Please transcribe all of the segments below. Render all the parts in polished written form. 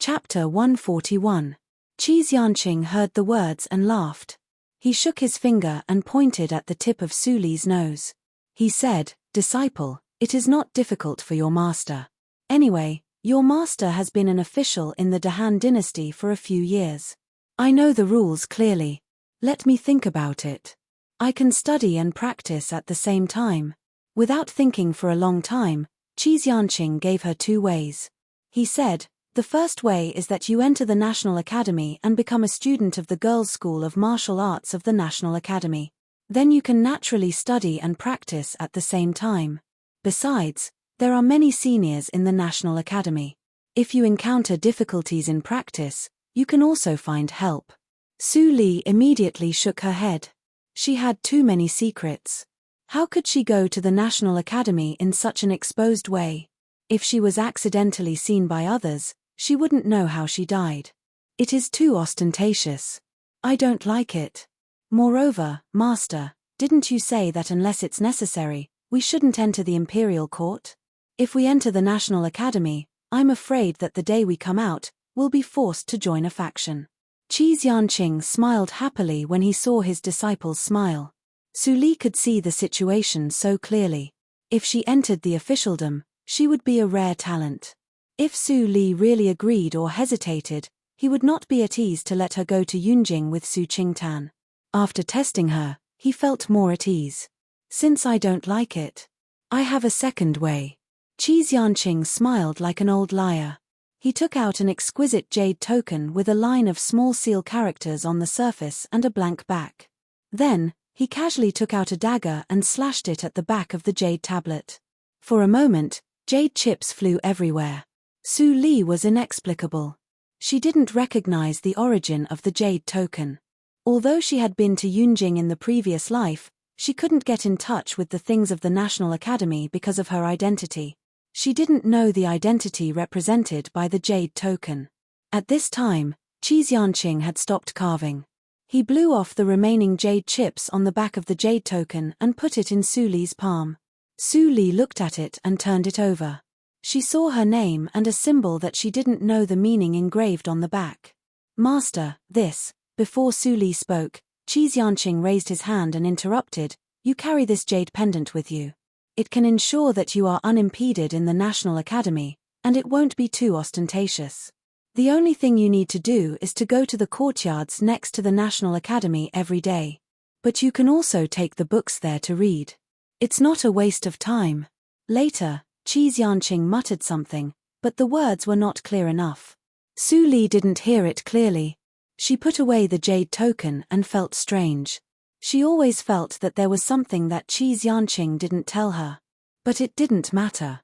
Chapter 141. Qi Yanqing heard the words and laughed. He shook his finger and pointed at the tip of Su Li's nose. He said, "Disciple, it is not difficult for your master. Anyway, your master has been an official in the Han dynasty for a few years. I know the rules clearly. Let me think about it. I can study and practice at the same time." Without thinking for a long time, Qi Yanqing gave her 2 ways. He said, "The first way is that you enter the National Academy and become a student of the Girls' School of Martial Arts of the National Academy. Then you can naturally study and practice at the same time. Besides, there are many seniors in the National Academy. If you encounter difficulties in practice, you can also find help." Su Li immediately shook her head. She had too many secrets. How could she go to the National Academy in such an exposed way? If she was accidentally seen by others, she wouldn't know how she died. It is too ostentatious. I don't like it. Moreover, Master, didn't you say that unless it's necessary, we shouldn't enter the imperial court? If we enter the National Academy, I'm afraid that the day we come out, we'll be forced to join a faction. Qi Yanqing smiled happily when he saw his disciple's smile. Su Li could see the situation so clearly. If she entered the officialdom, she would be a rare talent. If Su Li really agreed or hesitated, he would not be at ease to let her go to Yunjing with Su Qingtan. After testing her, he felt more at ease. "Since I don't like it, I have a second way." Qi Yanqing smiled like an old liar. He took out an exquisite jade token with a line of small seal characters on the surface and a blank back. Then, he casually took out a dagger and slashed it at the back of the jade tablet. For a moment, jade chips flew everywhere. Su Li was inexplicable. She didn't recognize the origin of the jade token. Although she had been to Yunjing in the previous life, she couldn't get in touch with the things of the National Academy because of her identity. She didn't know the identity represented by the jade token. At this time, Qi Yanqing had stopped carving. He blew off the remaining jade chips on the back of the jade token and put it in Su Li's palm. Su Li looked at it and turned it over. She saw her name and a symbol that she didn't know the meaning engraved on the back. "Master, this..." Before Su Li spoke, Qi Yanqing raised his hand and interrupted, "You carry this jade pendant with you. It can ensure that you are unimpeded in the National Academy, and it won't be too ostentatious. The only thing you need to do is to go to the courtyards next to the National Academy every day. But you can also take the books there to read. It's not a waste of time." Later, Qi Yanqing muttered something, but the words were not clear enough. Su Li didn't hear it clearly. She put away the jade token and felt strange. She always felt that there was something that Qi Yanqing didn't tell her. But it didn't matter.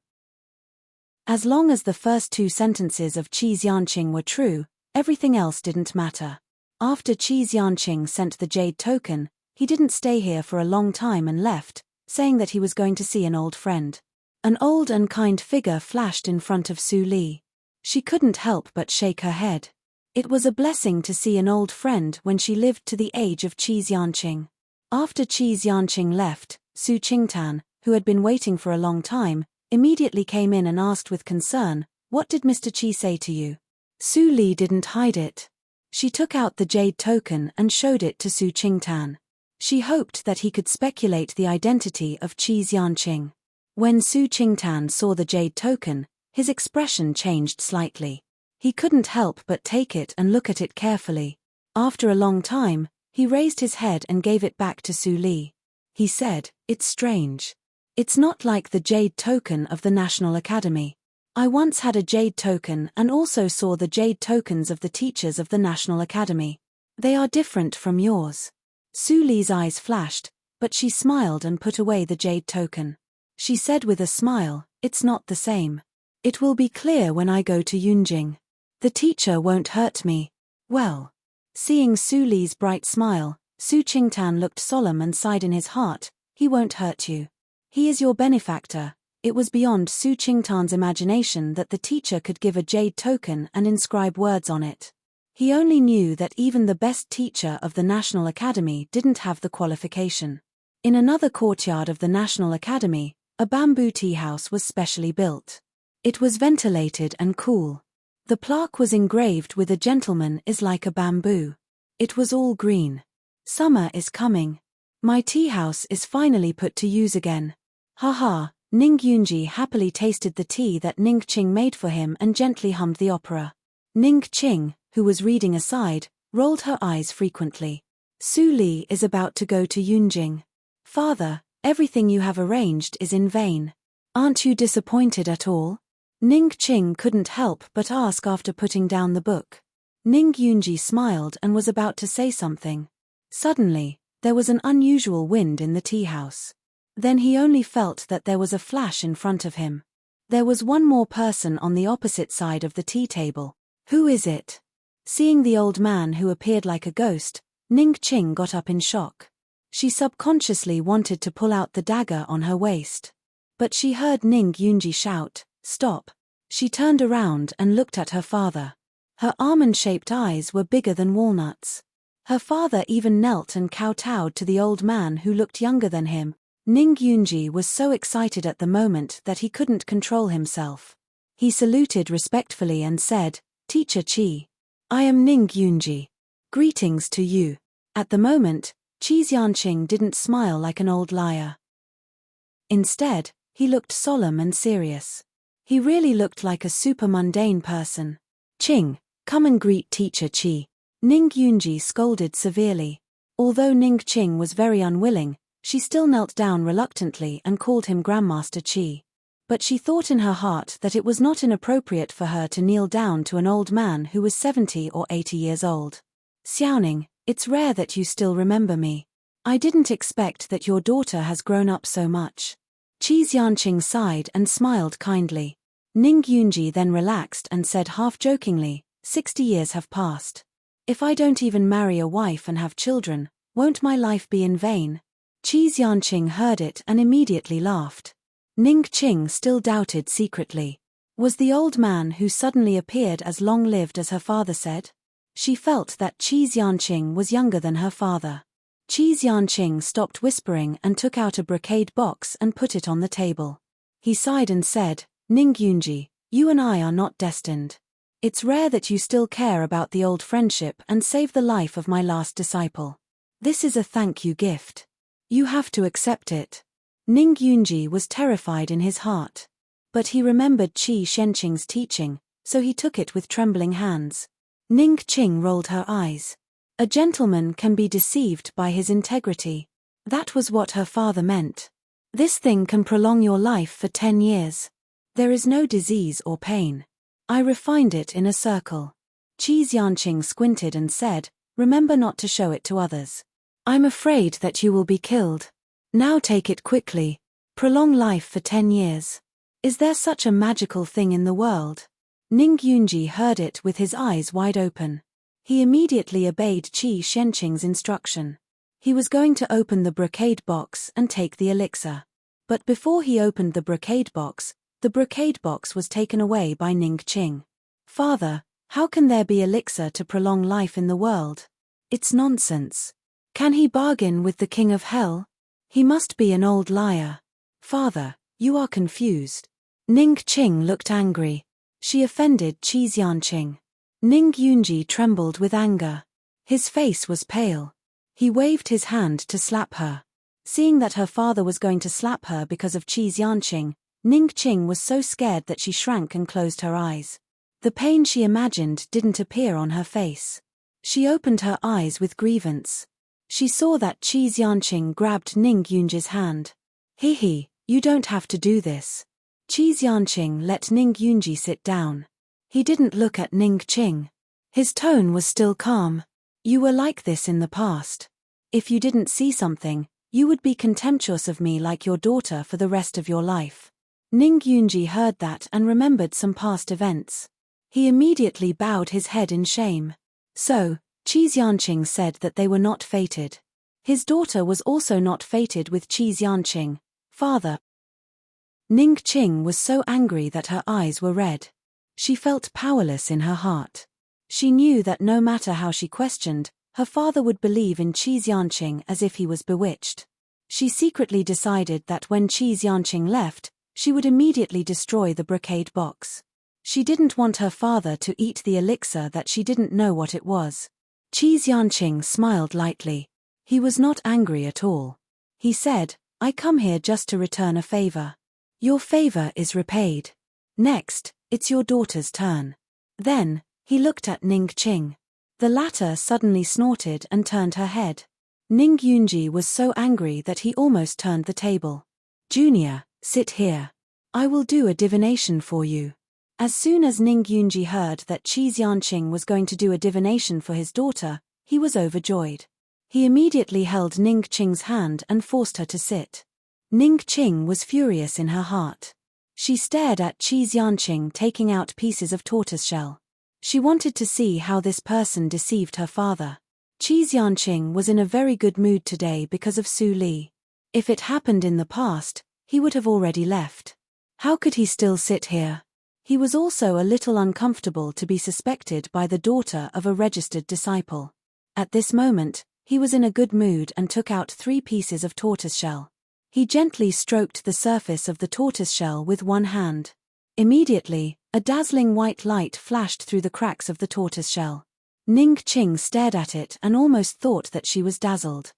As long as the first 2 sentences of Qi Yanqing were true, everything else didn't matter. After Qi Yanqing sent the jade token, he didn't stay here for a long time and left, saying that he was going to see an old friend. An old and kind figure flashed in front of Su Li. She couldn't help but shake her head. It was a blessing to see an old friend when she lived to the age of Qi Yanqing. After Qi Yanqing left, Su Qingtan, who had been waiting for a long time, immediately came in and asked with concern, "What did Mr. Qi say to you?" Su Li didn't hide it. She took out the jade token and showed it to Su Qingtan. She hoped that he could speculate the identity of Qi Yanqing. When Su Qingtan saw the jade token, his expression changed slightly. He couldn't help but take it and look at it carefully. After a long time, he raised his head and gave it back to Su Li. He said, "It's strange. It's not like the jade token of the National Academy. I once had a jade token and also saw the jade tokens of the teachers of the National Academy. They are different from yours." Su Li's eyes flashed, but she smiled and put away the jade token. She said with a smile, "It's not the same. It will be clear when I go to Yunjing. The teacher won't hurt me." Well. Seeing Su Li's bright smile, Su Qingtan looked solemn and sighed in his heart, "He won't hurt you. He is your benefactor." It was beyond Su Qingtan's imagination that the teacher could give a jade token and inscribe words on it. He only knew that even the best teacher of the National Academy didn't have the qualification. In another courtyard of the National Academy, a bamboo tea house was specially built. It was ventilated and cool. The plaque was engraved with "A gentleman is like a bamboo." It was all green. "Summer is coming. My tea house is finally put to use again. Ha." Ning Yunji happily tasted the tea that Ning Qing made for him and gently hummed the opera. Ning Qing, who was reading aside, rolled her eyes frequently. "Su Li is about to go to Yunjing. Father, everything you have arranged is in vain. Aren't you disappointed at all?" Ning Qing couldn't help but ask after putting down the book. Ning Yunji smiled and was about to say something. Suddenly, there was an unusual wind in the tea house. Then he only felt that there was a flash in front of him. There was one more person on the opposite side of the tea table. "Who is it?" Seeing the old man who appeared like a ghost, Ning Qing got up in shock. She subconsciously wanted to pull out the dagger on her waist. But she heard Ning Yunji shout, "Stop." She turned around and looked at her father. Her almond-shaped eyes were bigger than walnuts. Her father even knelt and kowtowed to the old man who looked younger than him. Ning Yunji was so excited at the moment that he couldn't control himself. He saluted respectfully and said, "Teacher Qi. I am Ning Yunji. Greetings to you." At the moment, Qi Xianqing didn't smile like an old liar. Instead, he looked solemn and serious. He really looked like a super mundane person. "Qing, come and greet Teacher Qi." Ning Yunji scolded severely. Although Ning Qing was very unwilling, she still knelt down reluctantly and called him Grandmaster Qi. But she thought in her heart that it was not inappropriate for her to kneel down to an old man who was 70 or 80 years old. "Xiaoning, it's rare that you still remember me. I didn't expect that your daughter has grown up so much." Qi Xianqing sighed and smiled kindly. Ning Yunji then relaxed and said half-jokingly, 60 years have passed. If I don't even marry a wife and have children, won't my life be in vain?" Qi Xianqing heard it and immediately laughed. Ning Qing still doubted secretly. Was the old man who suddenly appeared as long-lived as her father said? She felt that Qi Xianqing was younger than her father. Qi Xianqing stopped whispering and took out a brocade box and put it on the table. He sighed and said, "Ning Yunji, you and I are not destined. It's rare that you still care about the old friendship and save the life of my last disciple. This is a thank you gift. You have to accept it." Ning Yunji was terrified in his heart. But he remembered Qi Xianqing's teaching, so he took it with trembling hands. Ning Qing rolled her eyes. A gentleman can be deceived by his integrity. That was what her father meant. "This thing can prolong your life for 10 years. There is no disease or pain. I refined it in a circle." Qi Xianqing squinted and said, "Remember not to show it to others. I'm afraid that you will be killed. Now take it quickly. Prolong life for 10 years. Is there such a magical thing in the world?" Ning Yunji heard it with his eyes wide open. He immediately obeyed Qi Xianqing's instruction. He was going to open the brocade box and take the elixir. But before he opened the brocade box was taken away by Ning Qing. "Father, how can there be elixir to prolong life in the world? It's nonsense. Can he bargain with the king of hell? He must be an old liar. Father, you are confused." Ning Qing looked angry. She offended Qi Xianqing. Ning Yunji trembled with anger. His face was pale. He waved his hand to slap her. Seeing that her father was going to slap her because of Qi Xianqing, Ning Qing was so scared that she shrank and closed her eyes. The pain she imagined didn't appear on her face. She opened her eyes with grievance. She saw that Qi Xianqing grabbed Ning Yunji's hand. "He, you don't have to do this." Qi Xianqing let Ning Yunji sit down. He didn't look at Ning Qing. His tone was still calm. "You were like this in the past. If you didn't see something, you would be contemptuous of me like your daughter for the rest of your life." Ning Yunji heard that and remembered some past events. He immediately bowed his head in shame. So, Qi Xianqing said that they were not fated. His daughter was also not fated with Qi Xianqing. "Father." Ning Qing was so angry that her eyes were red. She felt powerless in her heart. She knew that no matter how she questioned, her father would believe in Qi Xianqing as if he was bewitched. She secretly decided that when Qi Xianqing left, she would immediately destroy the brocade box. She didn't want her father to eat the elixir that she didn't know what it was. Qi Xianqing smiled lightly. He was not angry at all. He said, I come here just to return a favor. Your favor is repaid. Next, it's your daughter's turn. Then, he looked at Ning Qing. The latter suddenly snorted and turned her head. Ning Yunji was so angry that he almost turned the table. Junior, sit here. I will do a divination for you. As soon as Ning Yunji heard that Qi Xianqing was going to do a divination for his daughter, he was overjoyed. He immediately held Ning Qing's hand and forced her to sit. Ning Qing was furious in her heart. She stared at Qi Xianqing taking out pieces of tortoiseshell. She wanted to see how this person deceived her father. Qi Xianqing was in a very good mood today because of Su Li. If it happened in the past, he would have already left. How could he still sit here? He was also a little uncomfortable to be suspected by the daughter of a registered disciple. At this moment, he was in a good mood and took out 3 pieces of tortoiseshell. He gently stroked the surface of the tortoiseshell with one hand. Immediately, a dazzling white light flashed through the cracks of the tortoiseshell. Ning Qing stared at it and almost thought that she was dazzled.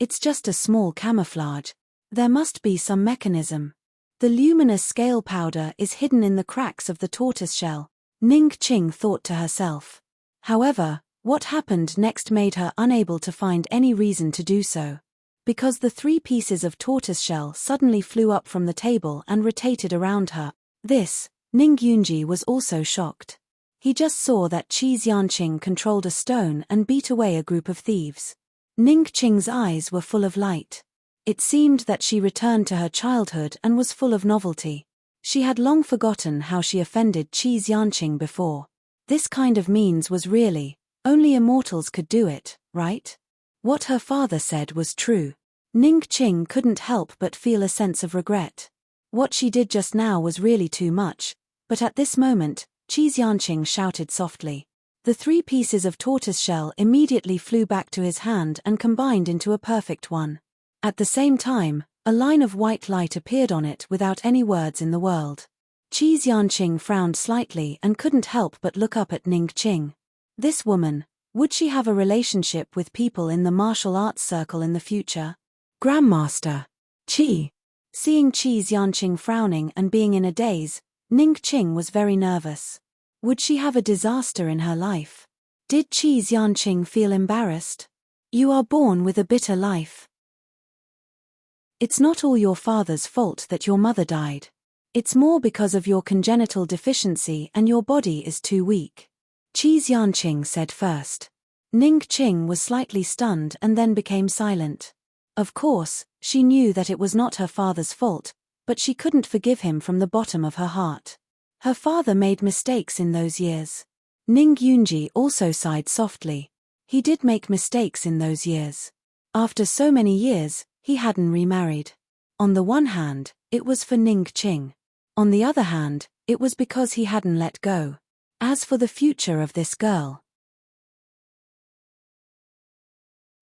It's just a small camouflage. There must be some mechanism. The luminous scale powder is hidden in the cracks of the tortoiseshell, Ning Qing thought to herself. However, what happened next made her unable to find any reason to do so. Because the 3 pieces of tortoiseshell suddenly flew up from the table and rotated around her. This, Ning Yunji was also shocked. He just saw that Qi Xianqing controlled a stone and beat away a group of thieves. Ning Qing's eyes were full of light. It seemed that she returned to her childhood and was full of novelty. She had long forgotten how she offended Qi Xianqing before. This kind of means was really, only immortals could do it, right? What her father said was true. Ning Qing couldn't help but feel a sense of regret. What she did just now was really too much, but at this moment, Qi Xianqing shouted softly. The 3 pieces of tortoiseshell immediately flew back to his hand and combined into a perfect one. At the same time, a line of white light appeared on it without any words in the world. Qi Xianqing frowned slightly and couldn't help but look up at Ning Qing. This woman, would she have a relationship with people in the martial arts circle in the future? Grandmaster. Qi. Seeing Qi Xianqing frowning and being in a daze, Ning Qing was very nervous. Would she have a disaster in her life? Did Qi Xianqing feel embarrassed? You are born with a bitter life. It's not all your father's fault that your mother died. It's more because of your congenital deficiency and your body is too weak. Qi Xianqing said first. Ning Qing was slightly stunned and then became silent. Of course, she knew that it was not her father's fault, but she couldn't forgive him from the bottom of her heart. Her father made mistakes in those years. Ning Yunji also sighed softly. He did make mistakes in those years. After so many years, he hadn't remarried. On the one hand, it was for Ning Qing. On the other hand, it was because he hadn't let go. As for the future of this girl.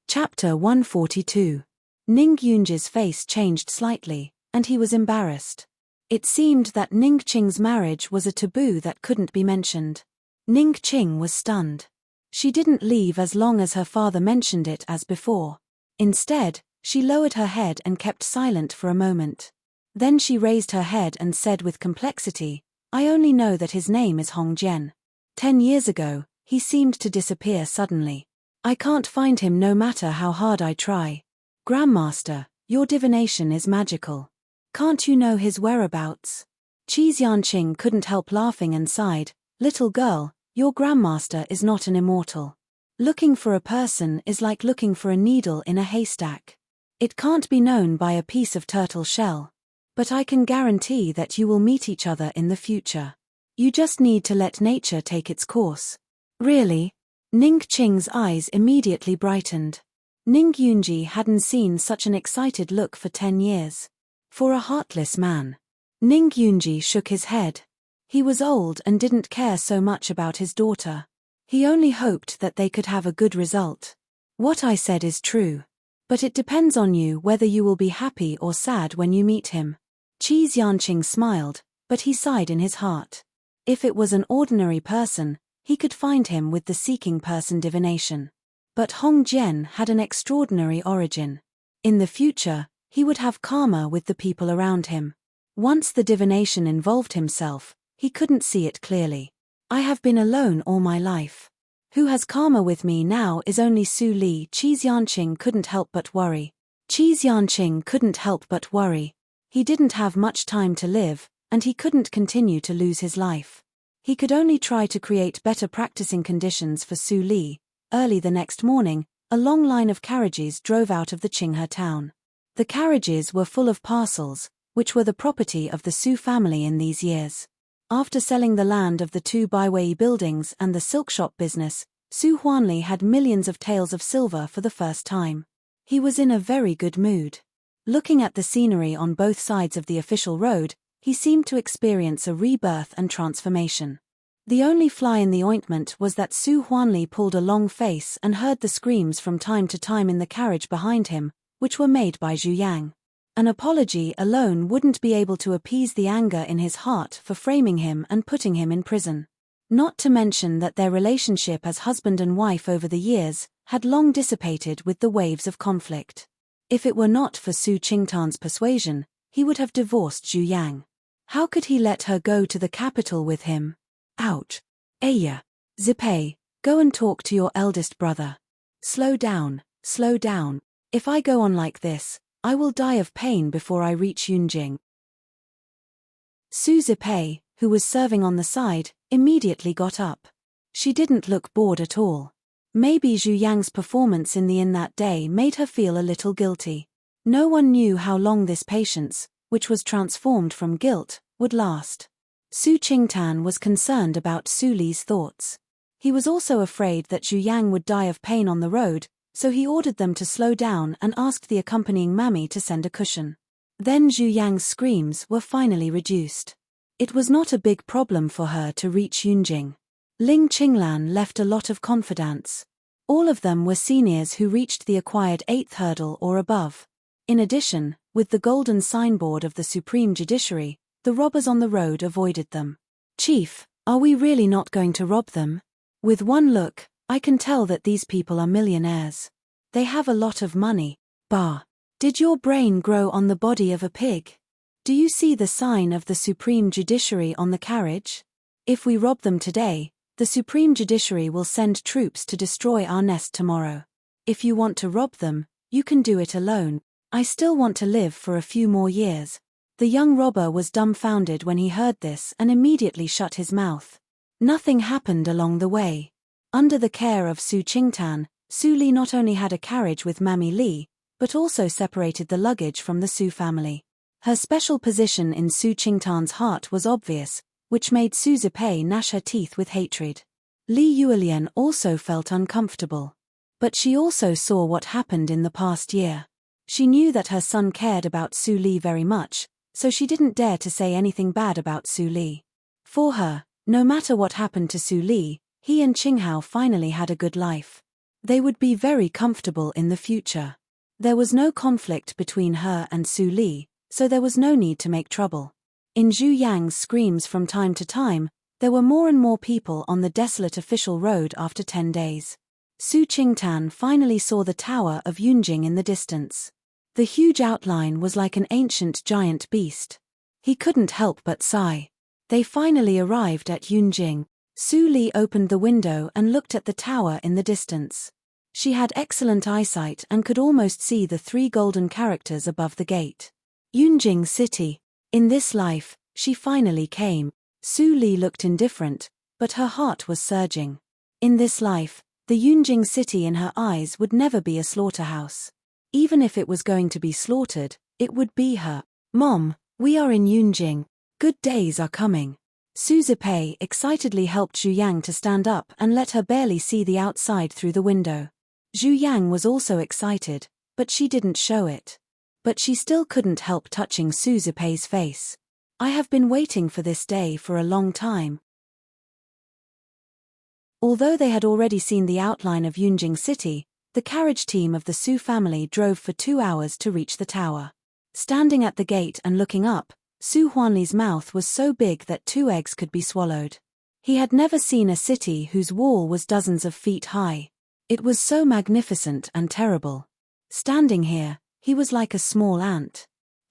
Chapter 142. Ning Yunji's face changed slightly, and he was embarrassed. It seemed that Ning Qing's marriage was a taboo that couldn't be mentioned. Ning Qing was stunned. She didn't leave as long as her father mentioned it as before. Instead, she lowered her head and kept silent for a moment. Then she raised her head and said with complexity, I only know that his name is Hong Jian. 10 years ago, he seemed to disappear suddenly. I can't find him no matter how hard I try. Grandmaster, your divination is magical. Can't you know his whereabouts? Qi Xianqing couldn't help laughing and sighed, Little girl, your grandmaster is not an immortal. Looking for a person is like looking for a needle in a haystack. It can't be known by a piece of turtle shell. But I can guarantee that you will meet each other in the future. You just need to let nature take its course. Really? Ning Qing's eyes immediately brightened. Ning Yunji hadn't seen such an excited look for 10 years. For a heartless man. Ning Yunji shook his head. He was old and didn't care so much about his daughter. He only hoped that they could have a good result. What I said is true. But it depends on you whether you will be happy or sad when you meet him. Qi Xianqing smiled, but he sighed in his heart. If it was an ordinary person, he could find him with the seeking person divination. But Hong Jian had an extraordinary origin. In the future, he would have karma with the people around him. Once the divination involved himself, he couldn't see it clearly. I have been alone all my life. Who has karma with me now is only Su Li. Qi Xianqing couldn't help but worry. Qi Xianqing couldn't help but worry. He didn't have much time to live, and he couldn't continue to lose his life. He could only try to create better practicing conditions for Su Li. Early the next morning, a long line of carriages drove out of the Qinghe town. The carriages were full of parcels, which were the property of the Su family in these years. After selling the land of the 2 Baiwei buildings and the silk shop business, Su Huanli had millions of taels of silver for the first time. He was in a very good mood. Looking at the scenery on both sides of the official road, he seemed to experience a rebirth and transformation. The only fly in the ointment was that Su Huanli pulled a long face and heard the screams from time to time in the carriage behind him, which were made by Zhu Yang. An apology alone wouldn't be able to appease the anger in his heart for framing him and putting him in prison. Not to mention that their relationship as husband and wife over the years had long dissipated with the waves of conflict. If it were not for Su Qingtan's persuasion, he would have divorced Zhu Yang. How could he let her go to the capital with him? Ouch. Aya. Zipei, go and talk to your eldest brother. Slow down, slow down. If I go on like this, I will die of pain before I reach Yunjing. Su Zipei, who was serving on the side, immediately got up. She didn't look bored at all. Maybe Zhu Yang's performance in the inn that day made her feel a little guilty. No one knew how long this patience, which was transformed from guilt, would last. Su Qingtan was concerned about Su Li's thoughts. He was also afraid that Zhu Yang would die of pain on the road, so he ordered them to slow down and asked the accompanying mammy to send a cushion. Then Zhu Yang's screams were finally reduced. It was not a big problem for her to reach Yunjing. Ling Qinglan left a lot of confidants. All of them were seniors who reached the acquired 8th hurdle or above. In addition, with the golden signboard of the Supreme Judiciary, the robbers on the road avoided them. Chief, are we really not going to rob them? With one look, I can tell that these people are millionaires. They have a lot of money. Bah! Did your brain grow on the body of a pig? Do you see the sign of the Supreme Judiciary on the carriage? If we rob them today, the Supreme Judiciary will send troops to destroy our nest tomorrow. If you want to rob them, you can do it alone. I still want to live for a few more years. The young robber was dumbfounded when he heard this and immediately shut his mouth. Nothing happened along the way. Under the care of Su Qingtan, Su Li not only had a carriage with Mammy Li, but also separated the luggage from the Su family. Her special position in Su Qingtan's heart was obvious, which made Su Zipei gnash her teeth with hatred. Li Yuelian also felt uncomfortable. But she also saw what happened in the past year. She knew that her son cared about Su Li very much, so she didn't dare to say anything bad about Su Li. For her, no matter what happened to Su Li, he and Qinghao finally had a good life. They would be very comfortable in the future. There was no conflict between her and Su Li, so there was no need to make trouble. In Zhu Yang's screams from time to time, there were more and more people on the desolate official road after 10 days. Su Qingtan finally saw the tower of Yunjing in the distance. The huge outline was like an ancient giant beast. He couldn't help but sigh. They finally arrived at Yunjing. Su Li opened the window and looked at the tower in the distance. She had excellent eyesight and could almost see the 3 golden characters above the gate. Yunjing City. In this life, she finally came. Su Li looked indifferent, but her heart was surging. In this life, the Yunjing City in her eyes would never be a slaughterhouse. Even if it was going to be slaughtered, it would be her. Mom, we are in Yunjing. Good days are coming. Su Zipei excitedly helped Zhu Yang to stand up and let her barely see the outside through the window. Zhu Yang was also excited, but she didn't show it. But she still couldn't help touching Su Zipei's face. I have been waiting for this day for a long time. Although they had already seen the outline of Yunjing City, the carriage team of the Su family drove for 2 hours to reach the tower. Standing at the gate and looking up, Su Huanli's mouth was so big that 2 eggs could be swallowed. He had never seen a city whose wall was dozens of feet high. It was so magnificent and terrible. Standing here, he was like a small ant.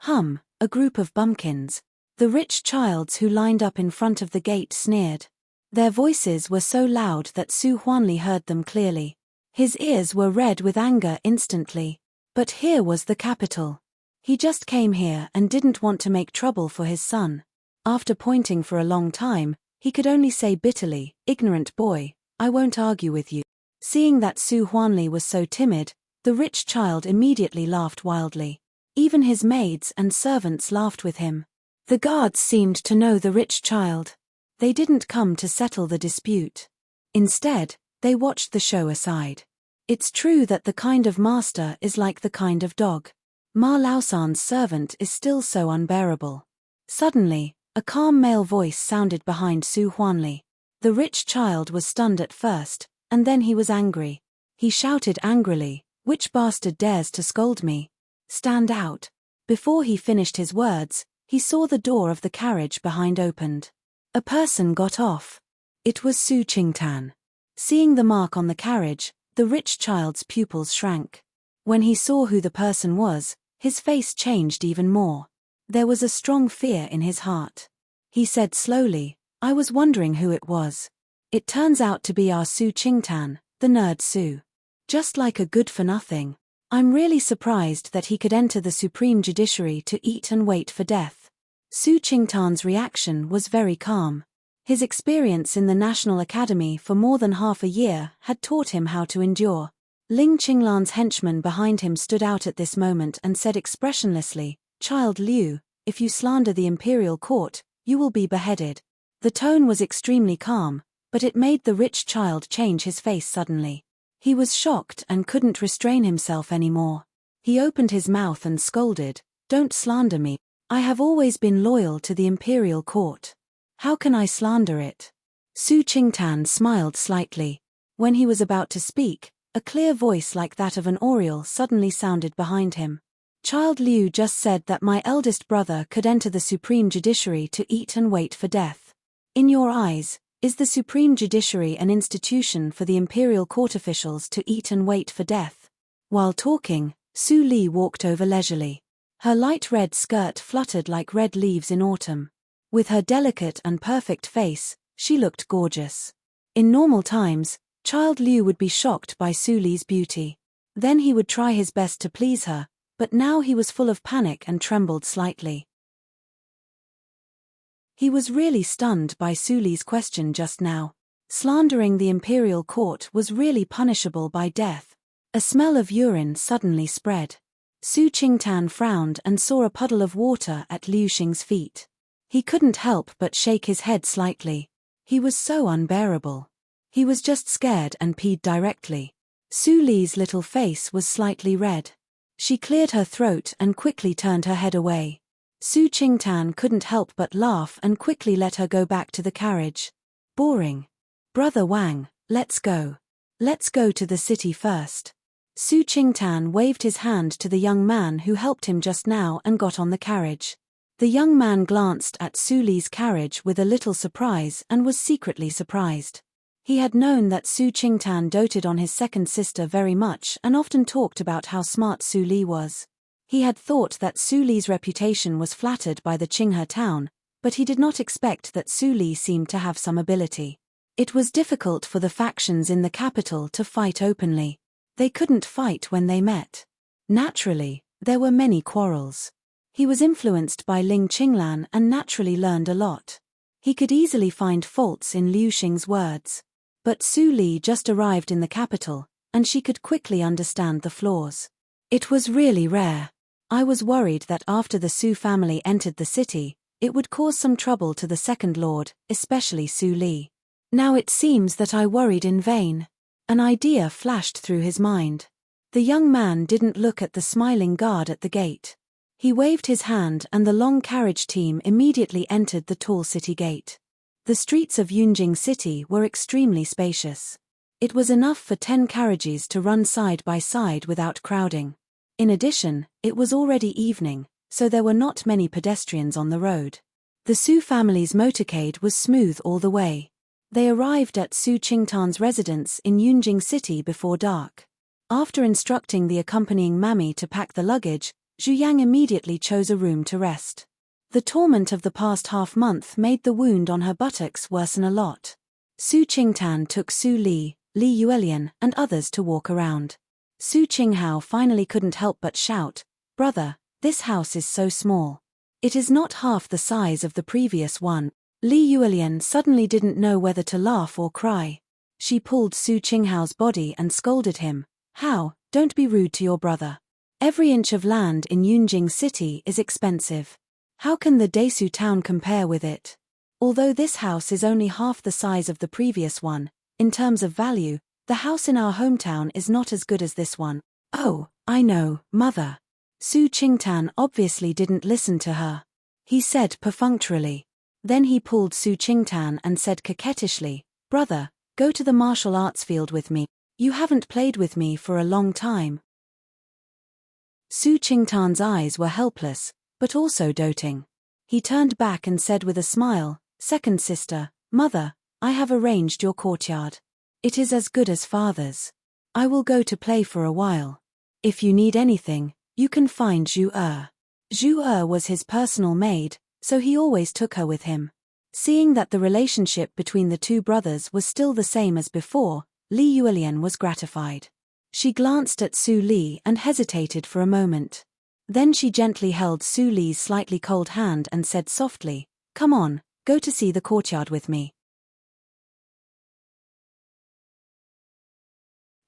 A group of bumpkins. The rich childs who lined up in front of the gate sneered. Their voices were so loud that Su Huanli heard them clearly. His ears were red with anger instantly. But here was the capital. He just came here and didn't want to make trouble for his son. After pointing for a long time, he could only say bitterly, "Ignorant boy, I won't argue with you." Seeing that Su Huanli was so timid, the rich child immediately laughed wildly. Even his maids and servants laughed with him. The guards seemed to know the rich child. They didn't come to settle the dispute. Instead, they watched the show aside. It's true that the kind of master is like the kind of dog. Ma Laosan's servant is still so unbearable. Suddenly, a calm male voice sounded behind Su Huanli. The rich child was stunned at first, and then he was angry. He shouted angrily, "Which bastard dares to scold me? Stand out." Before he finished his words, he saw the door of the carriage behind opened. A person got off. It was Su Qingtan. Seeing the mark on the carriage, the rich child's pupils shrank. When he saw who the person was, his face changed even more. There was a strong fear in his heart. He said slowly, "I was wondering who it was. It turns out to be our Su Qingtan, the nerd Su. Just like a good-for-nothing. I'm really surprised that he could enter the supreme judiciary to eat and wait for death." Su Qingtan's reaction was very calm. His experience in the National Academy for more than half a year had taught him how to endure. Ling Qinglan's henchman behind him stood out at this moment and said expressionlessly, "Child Liu, if you slander the imperial court, you will be beheaded." The tone was extremely calm, but it made the rich child change his face suddenly. He was shocked and couldn't restrain himself anymore. He opened his mouth and scolded, "Don't slander me. I have always been loyal to the imperial court. How can I slander it?" Su Qingtan smiled slightly. When he was about to speak, a clear voice like that of an oriole suddenly sounded behind him. "Child Liu just said that my eldest brother could enter the supreme judiciary to eat and wait for death. In your eyes, is the supreme judiciary an institution for the imperial court officials to eat and wait for death?" While talking, Su Li walked over leisurely. Her light red skirt fluttered like red leaves in autumn. With her delicate and perfect face, she looked gorgeous. In normal times, Child Liu would be shocked by Su Li's beauty. Then he would try his best to please her, but now he was full of panic and trembled slightly. He was really stunned by Su Li's question just now. Slandering the imperial court was really punishable by death. A smell of urine suddenly spread. Su Qingtan frowned and saw a puddle of water at Liu Xing's feet. He couldn't help but shake his head slightly. He was so unbearable. He was just scared and peed directly. Su Li's little face was slightly red. She cleared her throat and quickly turned her head away. Su Qingtan couldn't help but laugh and quickly let her go back to the carriage. "Boring. Brother Wang, let's go. Let's go to the city first." Su Qingtan waved his hand to the young man who helped him just now and got on the carriage. The young man glanced at Su Li's carriage with a little surprise and was secretly surprised. He had known that Su Qingtan doted on his second sister very much and often talked about how smart Su Li was. He had thought that Su Li's reputation was flattered by the Qinghe town, but he did not expect that Su Li seemed to have some ability. It was difficult for the factions in the capital to fight openly. They couldn't fight when they met. Naturally, there were many quarrels. He was influenced by Ling Qinglan and naturally learned a lot. He could easily find faults in Liu Xing's words. But Su Li just arrived in the capital, and she could quickly understand the flaws. It was really rare. I was worried that after the Su family entered the city, it would cause some trouble to the second lord, especially Su Li. Now it seems that I worried in vain. An idea flashed through his mind. The young man didn't look at the smiling guard at the gate. He waved his hand and the long carriage team immediately entered the tall city gate. The streets of Yunjing City were extremely spacious. It was enough for 10 carriages to run side by side without crowding. In addition, it was already evening, so there were not many pedestrians on the road. The Su family's motorcade was smooth all the way. They arrived at Su Qingtan's residence in Yunjing City before dark. After instructing the accompanying mammy to pack the luggage, Zhu Yang immediately chose a room to rest. The torment of the past half-month made the wound on her buttocks worsen a lot. Su Qingtan took Su Li, Li Yuelian, and others to walk around. Su Qinghao finally couldn't help but shout, "Brother, this house is so small. It is not half the size of the previous one." Li Yuelian suddenly didn't know whether to laugh or cry. She pulled Su Qinghao's body and scolded him, "How, don't be rude to your brother. Every inch of land in Yunjing City is expensive. How can the Desu town compare with it? Although this house is only half the size of the previous one, in terms of value, the house in our hometown is not as good as this one." "Oh, I know, mother." Su Qingtan obviously didn't listen to her. He said perfunctorily. Then he pulled Su Qingtan and said coquettishly, "Brother, go to the martial arts field with me. You haven't played with me for a long time." Su Qingtan's eyes were helpless, but also doting. He turned back and said with a smile, "Second sister, mother, I have arranged your courtyard. It is as good as father's. I will go to play for a while. If you need anything, you can find Zhu Er." Zhu Er was his personal maid, so he always took her with him. Seeing that the relationship between the two brothers was still the same as before, Li Yuelian was gratified. She glanced at Su Li and hesitated for a moment. Then she gently held Su Li's slightly cold hand and said softly, "Come on, go to see the courtyard with me."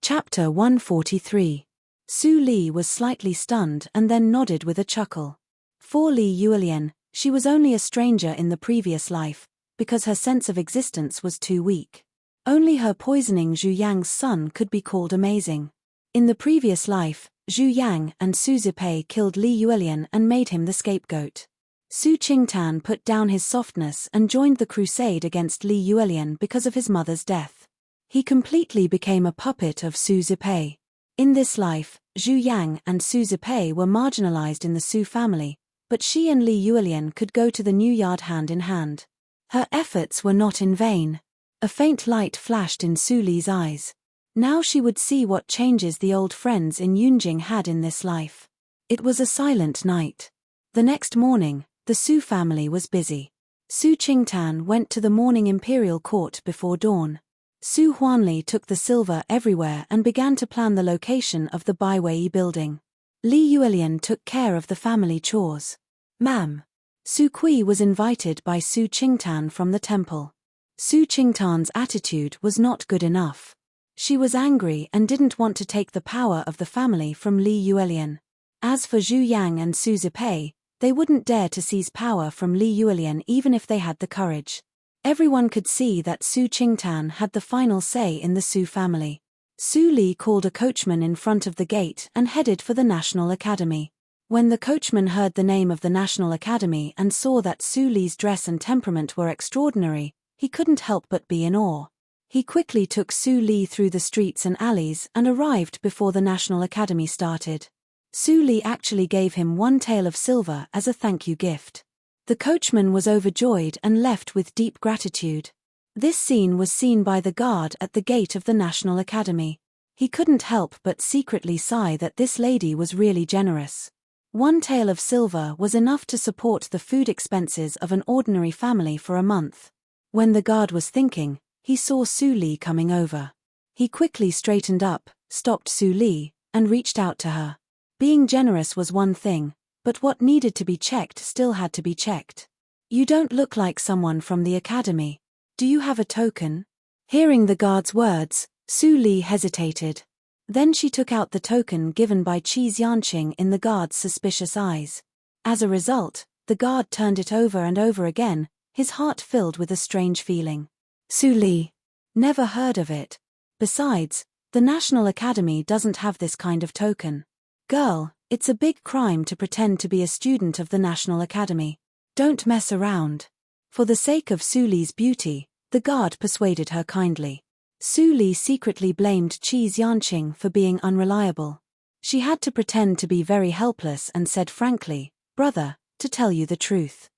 Chapter 143. Su Li was slightly stunned and then nodded with a chuckle. For Li Yuelian, she was only a stranger in the previous life, because her sense of existence was too weak. Only her poisoning Zhu Yang's son could be called amazing. In the previous life, Zhu Yang and Su Zipei killed Li Yuelian and made him the scapegoat. Su Qingtan put down his softness and joined the crusade against Li Yuelian because of his mother's death. He completely became a puppet of Su Zipei. In this life, Zhu Yang and Su Zipei were marginalized in the Su family, but she and Li Yuelian could go to the new yard hand in hand. Her efforts were not in vain. A faint light flashed in Su Li's eyes. Now she would see what changes the old friends in Yunjing had in this life. It was a silent night. The next morning, the Su family was busy. Su Qingtan went to the morning imperial court before dawn. Su Huanli took the silver everywhere and began to plan the location of the Baiwei building. Li Yuelian took care of the family chores. "Ma'am." Su Kui was invited by Su Qingtan from the temple. Su Qingtan's attitude was not good enough. She was angry and didn't want to take the power of the family from Li Yuelian. As for Zhu Yang and Su Zipei, they wouldn't dare to seize power from Li Yuelian even if they had the courage. Everyone could see that Su Qingtan had the final say in the Su family. Su Li called a coachman in front of the gate and headed for the National Academy. When the coachman heard the name of the National Academy and saw that Su Li's dress and temperament were extraordinary, he couldn't help but be in awe. He quickly took Su Li through the streets and alleys and arrived before the National Academy started. Su Li actually gave him one tael of silver as a thank you gift. The coachman was overjoyed and left with deep gratitude. This scene was seen by the guard at the gate of the National Academy. He couldn't help but secretly sigh that this lady was really generous. One tael of silver was enough to support the food expenses of an ordinary family for a month. When the guard was thinking, he saw Su Li coming over. He quickly straightened up, stopped Su Li, and reached out to her. Being generous was one thing, but what needed to be checked still had to be checked. "You don't look like someone from the academy. Do you have a token?" Hearing the guard's words, Su Li hesitated. Then she took out the token given by Qi Xianqing in the guard's suspicious eyes. As a result, the guard turned it over and over again, his heart filled with a strange feeling. Su Li. Never heard of it. Besides, the National Academy doesn't have this kind of token. Girl, it's a big crime to pretend to be a student of the National Academy. Don't mess around. For the sake of Su Li's beauty, the guard persuaded her kindly. Su Li secretly blamed Qi Xianqing for being unreliable. She had to pretend to be very helpless and said frankly, Brother, to tell you the truth.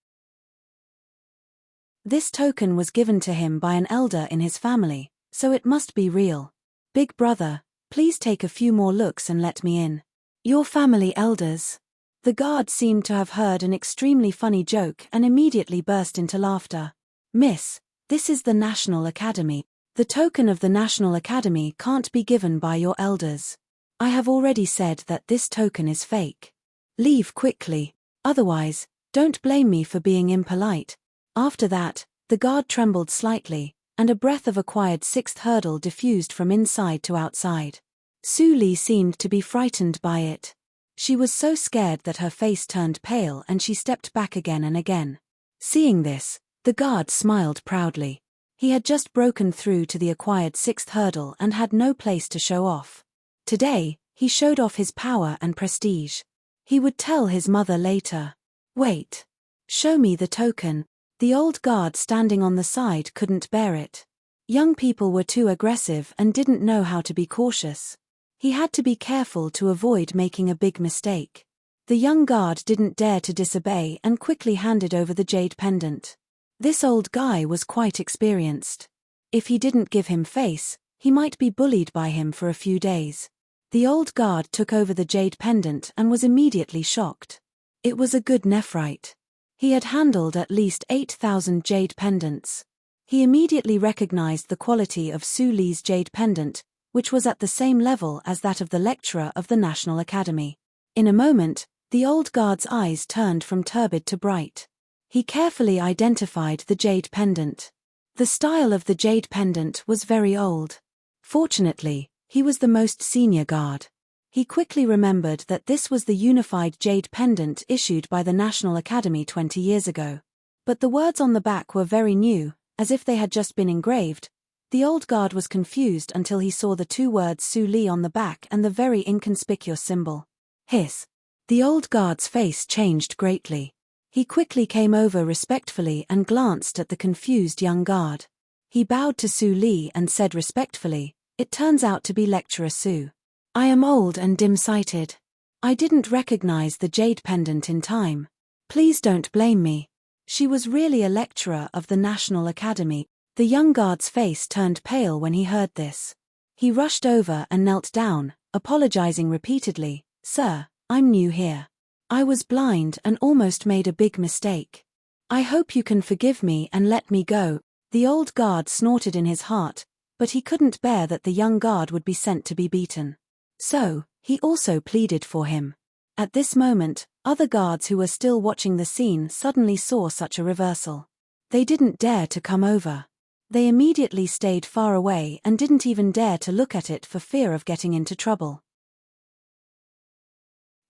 This token was given to him by an elder in his family, so it must be real. Big brother, please take a few more looks and let me in. Your family elders. The guard seemed to have heard an extremely funny joke and immediately burst into laughter. Miss, this is the National Academy. The token of the National Academy can't be given by your elders. I have already said that this token is fake. Leave quickly. Otherwise, don't blame me for being impolite. After that, the guard trembled slightly, and a breath of acquired sixth hurdle diffused from inside to outside. Su Li seemed to be frightened by it. She was so scared that her face turned pale and she stepped back again and again. Seeing this, the guard smiled proudly. He had just broken through to the acquired sixth hurdle and had no place to show off. Today, he showed off his power and prestige. He would tell his mother later. Wait. Show me the token. The old guard standing on the side couldn't bear it. Young people were too aggressive and didn't know how to be cautious. He had to be careful to avoid making a big mistake. The young guard didn't dare to disobey and quickly handed over the jade pendant. This old guy was quite experienced. If he didn't give him face, he might be bullied by him for a few days. The old guard took over the jade pendant and was immediately shocked. It was a good nephrite. He had handled at least 8,000 jade pendants. He immediately recognized the quality of Su Li's jade pendant, which was at the same level as that of the lecturer of the National Academy. In a moment, the old guard's eyes turned from turbid to bright. He carefully identified the jade pendant. The style of the jade pendant was very old. Fortunately, he was the most senior guard. He quickly remembered that this was the unified jade pendant issued by the National Academy 20 years ago. But the words on the back were very new, as if they had just been engraved. The old guard was confused until he saw the two words Su Li on the back and the very inconspicuous symbol. Hiss. The old guard's face changed greatly. He quickly came over respectfully and glanced at the confused young guard. He bowed to Su Li and said respectfully, "It turns out to be Lecturer Su. I am old and dim-sighted. I didn't recognize the jade pendant in time. Please don't blame me." She was really a lecturer of the National Academy. The young guard's face turned pale when he heard this. He rushed over and knelt down, apologizing repeatedly. "Sir, I'm new here. I was blind and almost made a big mistake. I hope you can forgive me and let me go." The old guard snorted in his heart, but he couldn't bear that the young guard would be sent to be beaten. So, he also pleaded for him. At this moment, other guards who were still watching the scene suddenly saw such a reversal. They didn't dare to come over. They immediately stayed far away and didn't even dare to look at it for fear of getting into trouble.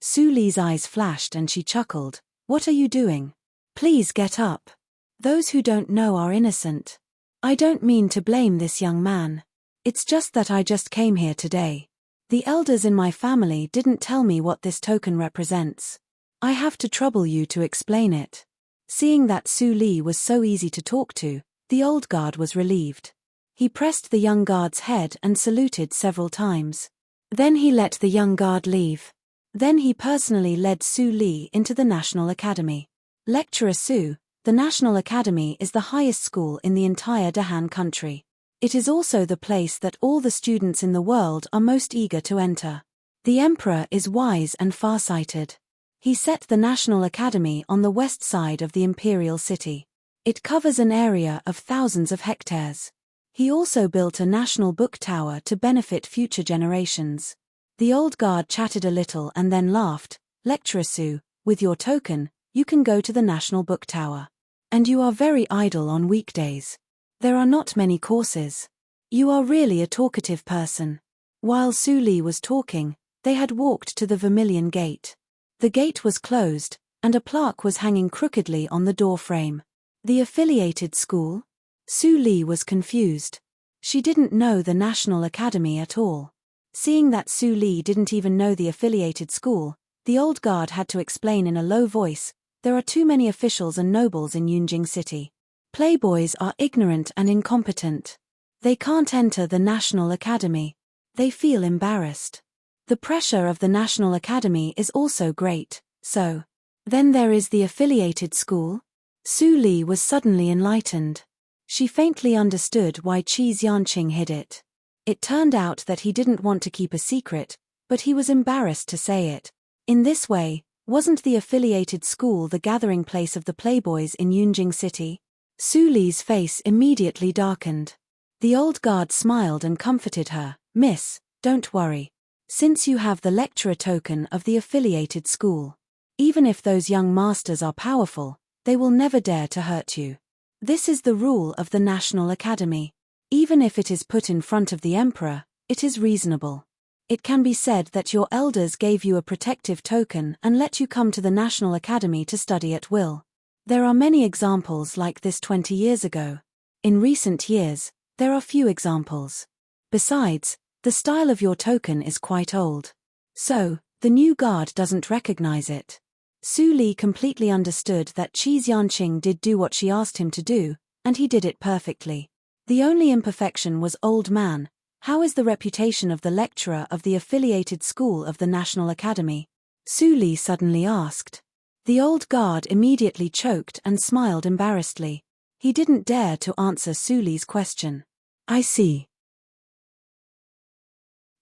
Su Li's eyes flashed and she chuckled. "What are you doing? Please get up. Those who don't know are innocent. I don't mean to blame this young man. It's just that I just came here today. The elders in my family didn't tell me what this token represents. I have to trouble you to explain it." Seeing that Su Li was so easy to talk to, the old guard was relieved. He pressed the young guard's head and saluted several times. Then he let the young guard leave. Then he personally led Su Li into the National Academy. Lecturer Su, the National Academy is the highest school in the entire Dahan country. It is also the place that all the students in the world are most eager to enter. The emperor is wise and farsighted. He set the National Academy on the west side of the imperial city. It covers an area of thousands of hectares. He also built a national book tower to benefit future generations. The old guard chatted a little and then laughed. "Lecturer Su, with your token, you can go to the national book tower. And you are very idle on weekdays. There are not many courses. You are really a talkative person." While Su Li was talking, they had walked to the Vermilion Gate. The gate was closed, and a plaque was hanging crookedly on the door frame. The affiliated school? Su Li was confused. She didn't know the National Academy at all. Seeing that Su Li didn't even know the affiliated school, the old guard had to explain in a low voice, "There are too many officials and nobles in Yunjing City. Playboys are ignorant and incompetent. They can't enter the National Academy. They feel embarrassed. The pressure of the National Academy is also great, so Then there is the affiliated school? Su Li was suddenly enlightened. She faintly understood why Qi Xianqing hid it. It turned out that he didn't want to keep a secret, but he was embarrassed to say it. In this way, wasn't the affiliated school the gathering place of the playboys in Yunjing City? Su Li's face immediately darkened. The old guard smiled and comforted her. Miss, don't worry. Since you have the lecturer token of the affiliated school, even if those young masters are powerful, they will never dare to hurt you. This is the rule of the National Academy. Even if it is put in front of the emperor, it is reasonable. It can be said that your elders gave you a protective token and let you come to the National Academy to study at will. There are many examples like this 20 years ago. In recent years, there are few examples. Besides, the style of your token is quite old. So, the new guard doesn't recognize it. Su Li completely understood that Qi Xianqing did do what she asked him to do, and he did it perfectly. The only imperfection was old man. How is the reputation of the lecturer of the affiliated school of the National Academy? Su Li suddenly asked. The old guard immediately choked and smiled embarrassedly. He didn't dare to answer Su Li's question. I see.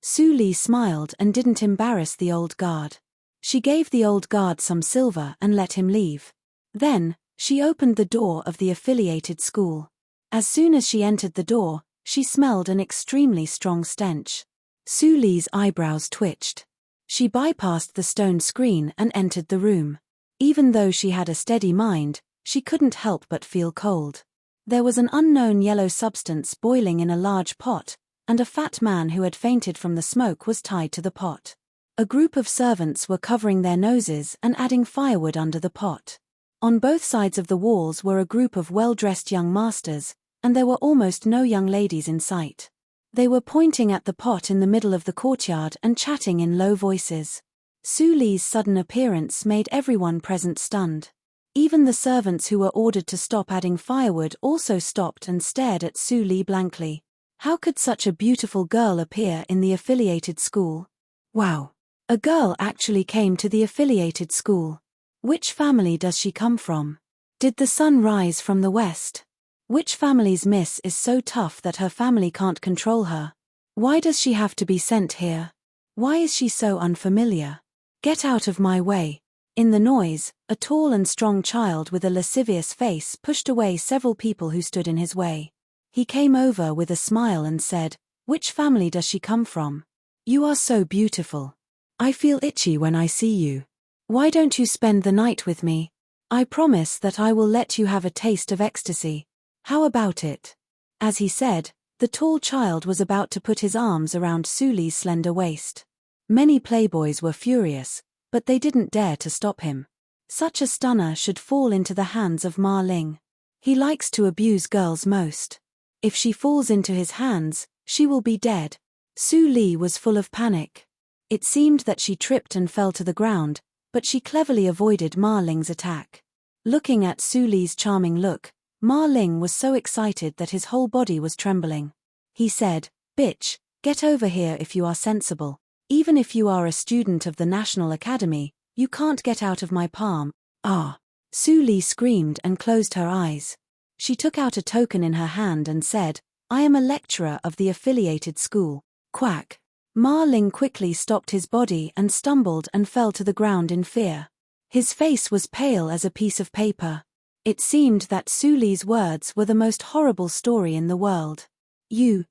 Su Li smiled and didn't embarrass the old guard. She gave the old guard some silver and let him leave. Then, she opened the door of the affiliated school. As soon as she entered the door, she smelled an extremely strong stench. Su Li's eyebrows twitched. She bypassed the stone screen and entered the room. Even though she had a steady mind, she couldn't help but feel cold. There was an unknown yellow substance boiling in a large pot, and a fat man who had fainted from the smoke was tied to the pot. A group of servants were covering their noses and adding firewood under the pot. On both sides of the walls were a group of well-dressed young masters, and there were almost no young ladies in sight. They were pointing at the pot in the middle of the courtyard and chatting in low voices. Su Li's sudden appearance made everyone present stunned. Even the servants who were ordered to stop adding firewood also stopped and stared at Su Li blankly. How could such a beautiful girl appear in the affiliated school? Wow! A girl actually came to the affiliated school. Which family does she come from? Did the sun rise from the west? Which family's miss is so tough that her family can't control her? Why does she have to be sent here? Why is she so unfamiliar? Get out of my way. In the noise, a tall and strong child with a lascivious face pushed away several people who stood in his way. He came over with a smile and said, "Which family does she come from? You are so beautiful. I feel itchy when I see you. Why don't you spend the night with me? I promise that I will let you have a taste of ecstasy. How about it?" As he said, the tall child was about to put his arms around Su Li's slender waist. Many playboys were furious, but they didn't dare to stop him. Such a stunner should fall into the hands of Ma Ling. He likes to abuse girls most. If she falls into his hands, she will be dead. Su Li was full of panic. It seemed that she tripped and fell to the ground, but she cleverly avoided Ma Ling's attack. Looking at Su Li's charming look, Ma Ling was so excited that his whole body was trembling. He said, "Bitch, get over here if you are sensible. Even if you are a student of the National Academy, you can't get out of my palm." Ah! Su Li screamed and closed her eyes. She took out a token in her hand and said, "I am a lecturer of the affiliated school." Quack! Ma Ling quickly stopped his body and stumbled and fell to the ground in fear. His face was pale as a piece of paper. It seemed that Su Li's words were the most horrible story in the world. You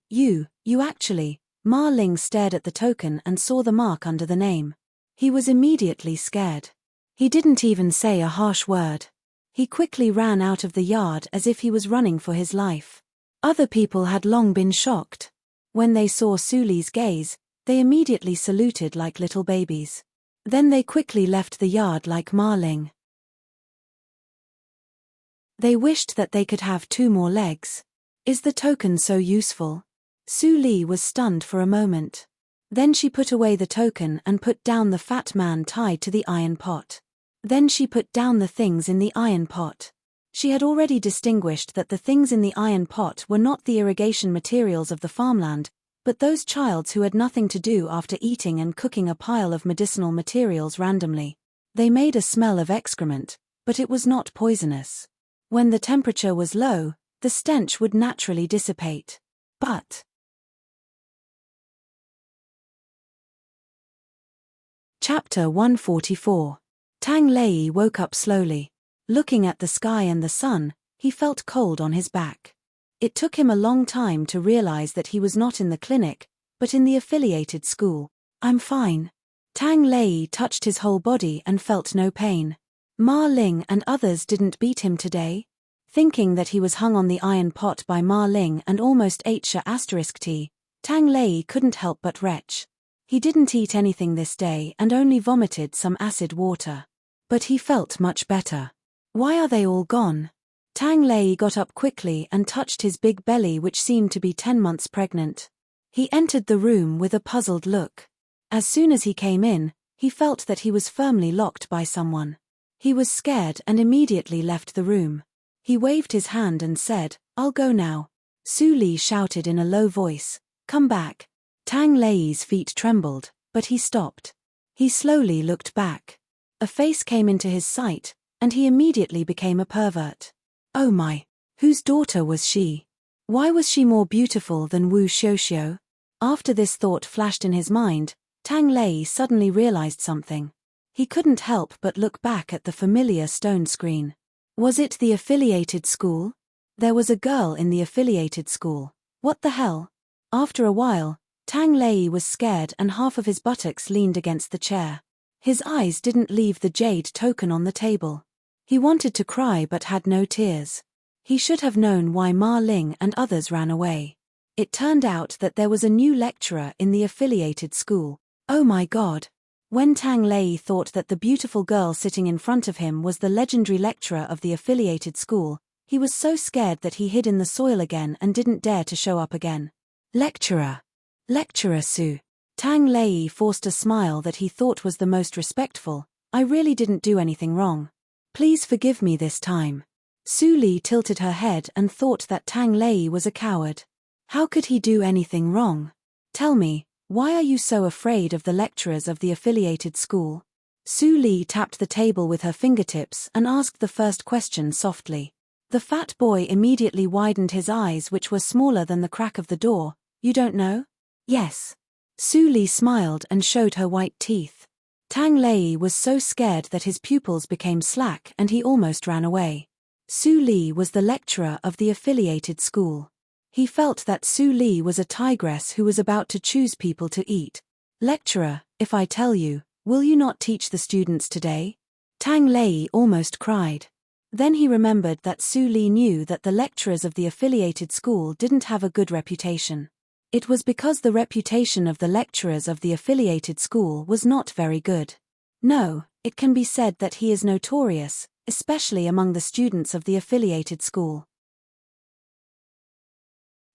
actually." Ma Ling stared at the token and saw the mark under the name. He was immediately scared. He didn't even say a harsh word. He quickly ran out of the yard as if he was running for his life. Other people had long been shocked. When they saw Su Li's gaze, they immediately saluted like little babies. Then they quickly left the yard like Ma Ling. They wished that they could have 2 more legs. Is the token so useful? Su Li was stunned for a moment. Then she put away the token and put down the fat man tied to the iron pot. Then she put down the things in the iron pot. She had already distinguished that the things in the iron pot were not the irrigation materials of the farmland, but those childs who had nothing to do after eating and cooking a pile of medicinal materials randomly. They made a smell of excrement, but it was not poisonous. When the temperature was low, the stench would naturally dissipate. But Chapter 144. Tang Lei woke up slowly. Looking at the sky and the sun, he felt cold on his back. It took him a long time to realize that he was not in the clinic, but in the affiliated school. "I'm fine." Tang Lei touched his whole body and felt no pain. Ma Ling and others didn't beat him today? Thinking that he was hung on the iron pot by Ma Ling and almost ate **t, Tang Lei couldn't help but retch. He didn't eat anything this day and only vomited some acid water. But he felt much better. Why are they all gone? Tang Lei got up quickly and touched his big belly, which seemed to be 10 months pregnant. He entered the room with a puzzled look. As soon as he came in, he felt that he was firmly locked by someone. He was scared and immediately left the room. He waved his hand and said, "I'll go now." Su Li shouted in a low voice, "Come back." Tang Lei's feet trembled, but he stopped. He slowly looked back. A face came into his sight, and he immediately became a pervert. Oh my! Whose daughter was she? Why was she more beautiful than Wu Xiuxiu? After this thought flashed in his mind, Tang Lei suddenly realized something. He couldn't help but look back at the familiar stone screen. Was it the affiliated school? There was a girl in the affiliated school. What the hell? After a while, Tang Lei was scared and half of his buttocks leaned against the chair. His eyes didn't leave the jade token on the table. He wanted to cry but had no tears. He should have known why Ma Ling and others ran away. It turned out that there was a new lecturer in the affiliated school. Oh my god! When Tang Lei thought that the beautiful girl sitting in front of him was the legendary lecturer of the affiliated school, he was so scared that he hid in the soil again and didn't dare to show up again. Lecturer! Lecturer Su. Tang Lei forced a smile that he thought was the most respectful. "I really didn't do anything wrong. Please forgive me this time." Su Li tilted her head and thought that Tang Lei was a coward. How could he do anything wrong? "Tell me, why are you so afraid of the lecturers of the affiliated school?" Su Li tapped the table with her fingertips and asked the first question softly. The fat boy immediately widened his eyes, which were smaller than the crack of the door. "You don't know?" "Yes." Su Li smiled and showed her white teeth. Tang Lei was so scared that his pupils became slack and he almost ran away. Su Li was the lecturer of the affiliated school. He felt that Su Li was a tigress who was about to choose people to eat. "Lecturer, if I tell you, will you not teach the students today?" Tang Lei almost cried. Then he remembered that Su Li knew that the lecturers of the affiliated school didn't have a good reputation. It was because the reputation of the lecturers of the affiliated school was not very good. No, it can be said that he is notorious, especially among the students of the affiliated school.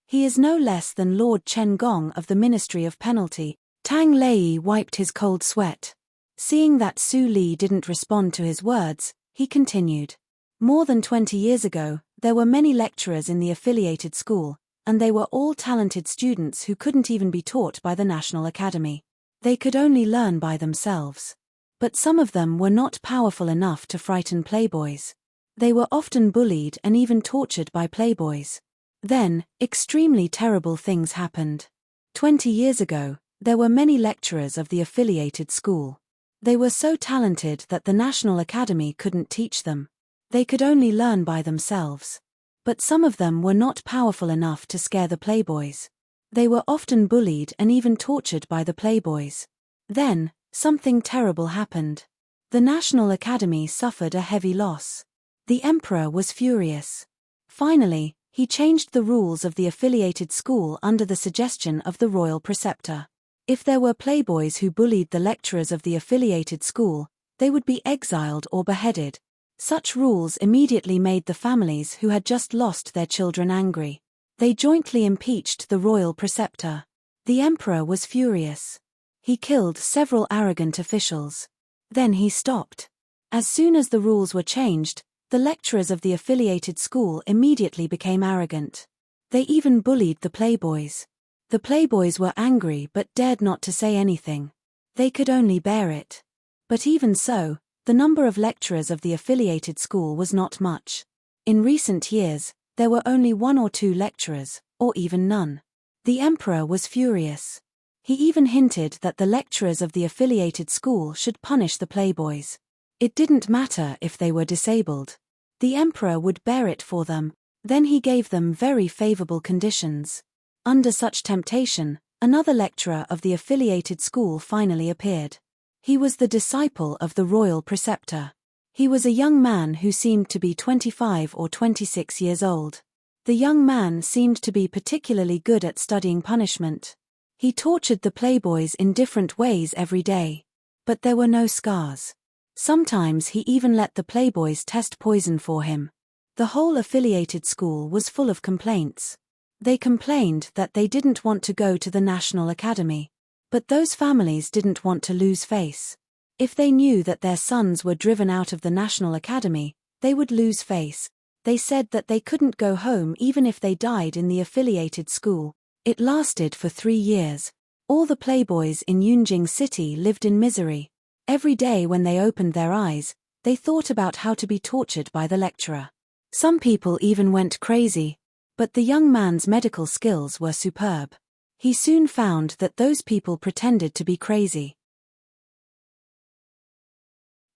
He is no less than Lord Chen Gong of the Ministry of Penalty. Tang Lei wiped his cold sweat. Seeing that Su Li didn't respond to his words, he continued. More than 20 years ago, there were many lecturers in the affiliated school, and they were all talented students who couldn't even be taught by the National Academy. They could only learn by themselves. But some of them were not powerful enough to frighten playboys. They were often bullied and even tortured by playboys. Then, extremely terrible things happened. 20 years ago, there were many lecturers of the affiliated school. They were so talented that the National Academy couldn't teach them. They could only learn by themselves. But some of them were not powerful enough to scare the playboys. They were often bullied and even tortured by the playboys. Then, something terrible happened. The National Academy suffered a heavy loss. The emperor was furious. Finally, he changed the rules of the affiliated school under the suggestion of the royal preceptor. If there were playboys who bullied the lecturers of the affiliated school, they would be exiled or beheaded. Such rules immediately made the families who had just lost their children angry. They jointly impeached the royal preceptor. The emperor was furious. He killed several arrogant officials. Then he stopped. As soon as the rules were changed, the lecturers of the affiliated school immediately became arrogant. They even bullied the playboys. The playboys were angry but dared not to say anything. They could only bear it. But even so, The number of lecturers of the affiliated school was not much. In recent years, there were only 1 or 2 lecturers, or even none. The emperor was furious. He even hinted that the lecturers of the affiliated school should punish the playboys. It didn't matter if they were disabled. The emperor would bear it for them. Then he gave them very favorable conditions. Under such temptation, another lecturer of the affiliated school finally appeared. He was the disciple of the royal preceptor. He was a young man who seemed to be 25 or 26 years old. The young man seemed to be particularly good at studying punishment. He tortured the playboys in different ways every day. But there were no scars. Sometimes he even let the playboys test poison for him. The whole affiliated school was full of complaints. They complained that they didn't want to go to the National Academy. But those families didn't want to lose face. If they knew that their sons were driven out of the National Academy, they would lose face. They said that they couldn't go home even if they died in the affiliated school. It lasted for 3 years. All the playboys in Yunjing City lived in misery. Every day when they opened their eyes, they thought about how to be tortured by the lecturer. Some people even went crazy. But the young man's medical skills were superb. He soon found that those people pretended to be crazy.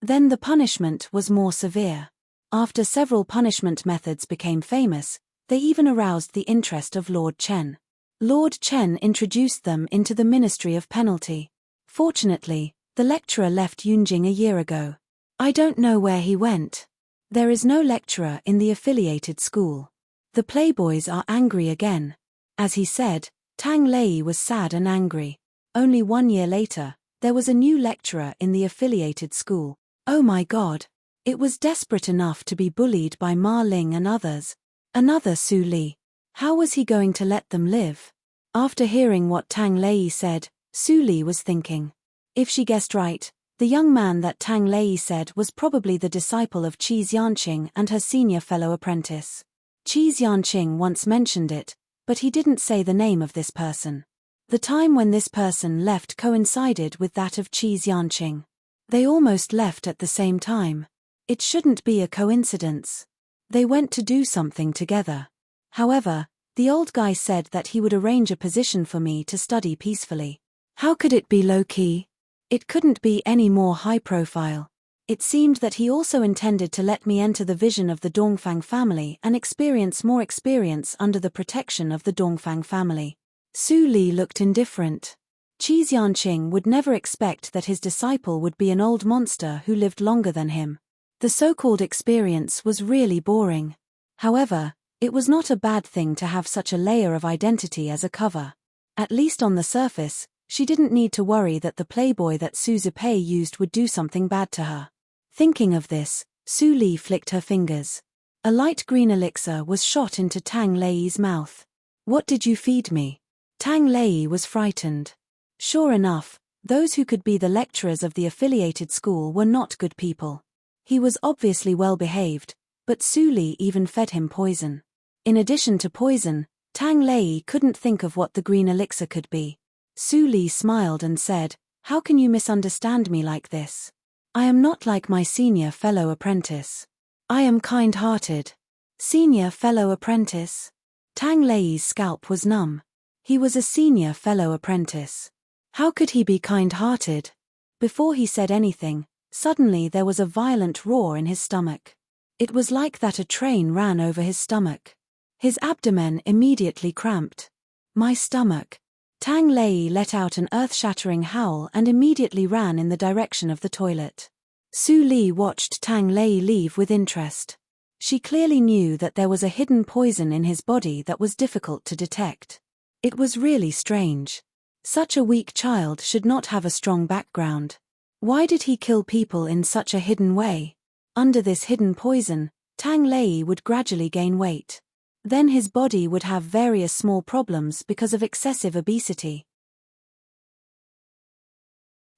Then the punishment was more severe. After several punishment methods became famous, they even aroused the interest of Lord Chen. Lord Chen introduced them into the Ministry of Penalty. Fortunately, the lecturer left Yunjing a year ago. I don't know where he went. There is no lecturer in the affiliated school. The playboys are angry again. As he said, Tang Lei was sad and angry. Only 1 year later, there was a new lecturer in the affiliated school. Oh my God! It was desperate enough to be bullied by Ma Ling and others. Another Su Li. How was he going to let them live? After hearing what Tang Lei said, Su Li was thinking. If she guessed right, the young man that Tang Lei said was probably the disciple of Qi Xianqing and her senior fellow apprentice. Qi Xianqing once mentioned it, but he didn't say the name of this person. The time when this person left coincided with that of Qi Xianqing. They almost left at the same time. It shouldn't be a coincidence. They went to do something together. However, the old guy said that he would arrange a position for me to study peacefully. How could it be low-key? It couldn't be any more high-profile. It seemed that he also intended to let me enter the vision of the Dongfang family and experience more experience under the protection of the Dongfang family. Su Li looked indifferent. Qi Xianqing would never expect that his disciple would be an old monster who lived longer than him. The so-called experience was really boring. However, it was not a bad thing to have such a layer of identity as a cover. At least on the surface, she didn't need to worry that the playboy that Su Zipei used would do something bad to her. Thinking of this, Su Li flicked her fingers. A light green elixir was shot into Tang Lei's mouth. What did you feed me? Tang Lei was frightened. Sure enough, those who could be the lecturers of the affiliated school were not good people. He was obviously well behaved, but Su Li even fed him poison. In addition to poison, Tang Lei couldn't think of what the green elixir could be. Su Li smiled and said, "How can you misunderstand me like this? I am not like my senior fellow apprentice. I am kind-hearted." Senior fellow apprentice? Tang Lei's scalp was numb. He was a senior fellow apprentice. How could he be kind-hearted? Before he said anything, suddenly there was a violent roar in his stomach. It was like that a train ran over his stomach. His abdomen immediately cramped. My stomach. Tang Lei let out an earth-shattering howl and immediately ran in the direction of the toilet. Su Li watched Tang Lei leave with interest. She clearly knew that there was a hidden poison in his body that was difficult to detect. It was really strange. Such a weak child should not have a strong background. Why did he kill people in such a hidden way? Under this hidden poison, Tang Lei would gradually gain weight. Then his body would have various small problems because of excessive obesity.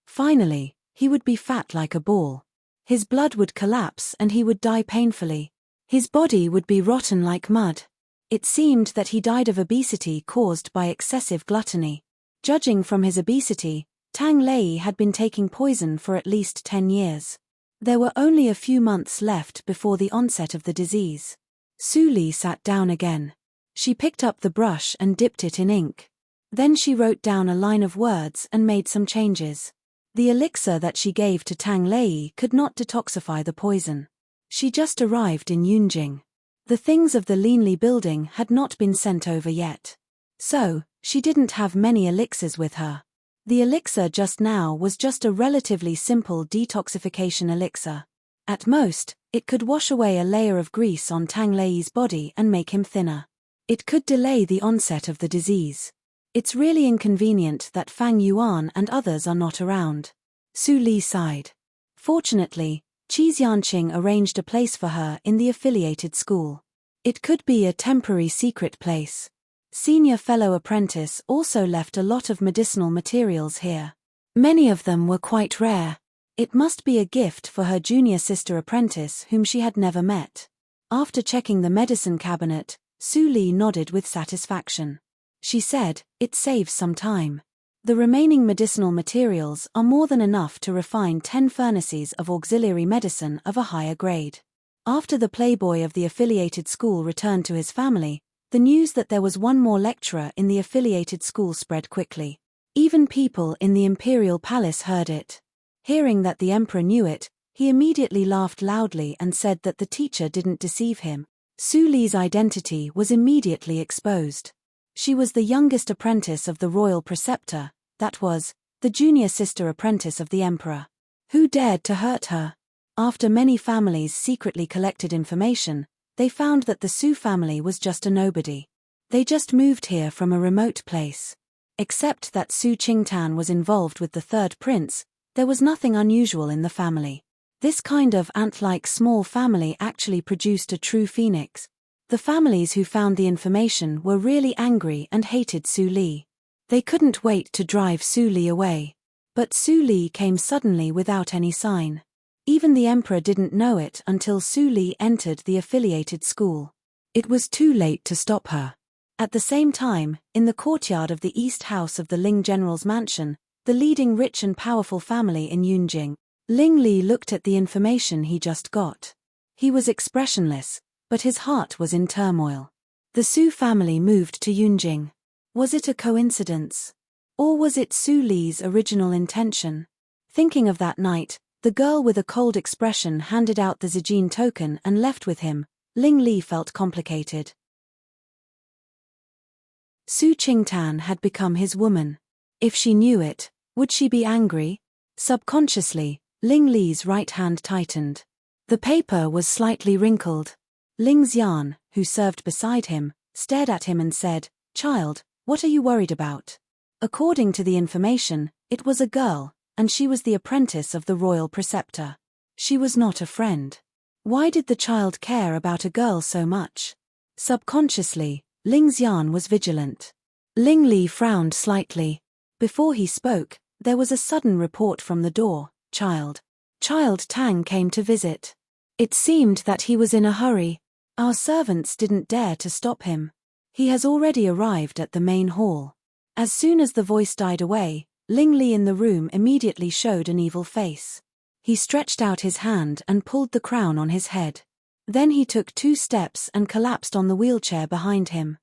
Finally, he would be fat like a ball. His blood would collapse and he would die painfully. His body would be rotten like mud. It seemed that he died of obesity caused by excessive gluttony. Judging from his obesity, Tang Lei had been taking poison for at least 10 years. There were only a few months left before the onset of the disease. Su Li sat down again. She picked up the brush and dipped it in ink. Then she wrote down a line of words and made some changes. The elixir that she gave to Tang Lei could not detoxify the poison. She just arrived in Yunjing. The things of the Linli building had not been sent over yet. So, she didn't have many elixirs with her. The elixir just now was just a relatively simple detoxification elixir. At most, it could wash away a layer of grease on Tang Lei's body and make him thinner. It could delay the onset of the disease. It's really inconvenient that Fang Yuan and others are not around. Su Li sighed. Fortunately, Qi Xianqing arranged a place for her in the affiliated school. It could be a temporary secret place. Senior fellow apprentice also left a lot of medicinal materials here. Many of them were quite rare. It must be a gift for her junior sister apprentice whom she had never met. After checking the medicine cabinet, Su Li nodded with satisfaction. She said, "It saves some time. The remaining medicinal materials are more than enough to refine 10 furnaces of auxiliary medicine of a higher grade." After the playboy of the affiliated school returned to his family, the news that there was one more lecturer in the affiliated school spread quickly. Even people in the imperial palace heard it. Hearing that the emperor knew it, he immediately laughed loudly and said that the teacher didn't deceive him. Su Li's identity was immediately exposed. She was the youngest apprentice of the royal preceptor, that was, the junior sister apprentice of the emperor. Who dared to hurt her? After many families secretly collected information, they found that the Su family was just a nobody. They just moved here from a remote place. Except that Su Qingtan was involved with the third prince, there was nothing unusual in the family. This kind of ant-like small family actually produced a true phoenix. The families who found the information were really angry and hated Su Li. They couldn't wait to drive Su Li away. But Su Li came suddenly without any sign. Even the emperor didn't know it until Su Li entered the affiliated school. It was too late to stop her. At the same time, in the courtyard of the East House of the Ling General's mansion, the leading rich and powerful family in Yunjing, Ling Li looked at the information he just got. He was expressionless, but his heart was in turmoil. The Su family moved to Yunjing. Was it a coincidence? Or was it Su Li's original intention? Thinking of that night, the girl with a cold expression handed out the Zijin token and left with him. Ling Li felt complicated. Su Qingtan had become his woman. If she knew it, would she be angry? Subconsciously, Ling Li's right hand tightened. The paper was slightly wrinkled. Ling Xian, who served beside him, stared at him and said, "Child, what are you worried about?" According to the information, it was a girl, and she was the apprentice of the royal preceptor. She was not a friend. Why did the child care about a girl so much? Subconsciously, Ling Xian was vigilant. Ling Li frowned slightly. Before he spoke, there was a sudden report from the door. Child Tang came to visit. It seemed that he was in a hurry. Our servants didn't dare to stop him. He has already arrived at the main hall. As soon as the voice died away, Ling Li in the room immediately showed an evil face. He stretched out his hand and pulled the crown on his head. Then he took 2 steps and collapsed on the wheelchair behind him.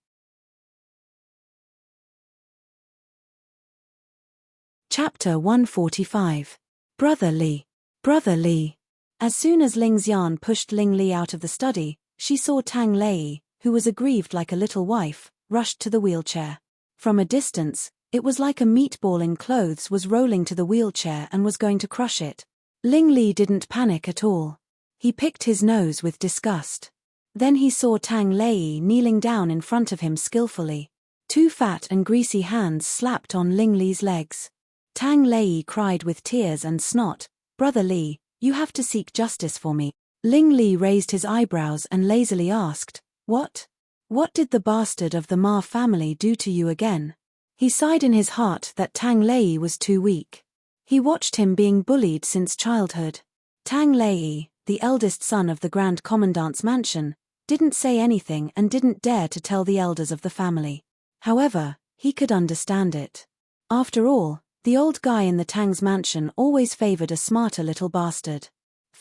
Chapter 145. Brother Li. Brother Li. As soon as Ling Xian pushed Ling Li out of the study, she saw Tang Lei, who was aggrieved like a little wife, rushed to the wheelchair. From a distance, it was like a meatball in clothes was rolling to the wheelchair and was going to crush it. Ling Li didn't panic at all. He picked his nose with disgust. Then he saw Tang Lei kneeling down in front of him skillfully. 2 fat and greasy hands slapped on Ling Li's legs. Tang Lei cried with tears and snot, "Brother Li, you have to seek justice for me." Ling Li raised his eyebrows and lazily asked, "What? What did the bastard of the Ma family do to you again?" He sighed in his heart that Tang Lei was too weak. He watched him being bullied since childhood. Tang Lei, the eldest son of the Grand Commandant's mansion, didn't say anything and didn't dare to tell the elders of the family. However, he could understand it. After all, the old guy in the Tang's mansion always favored a smarter little bastard.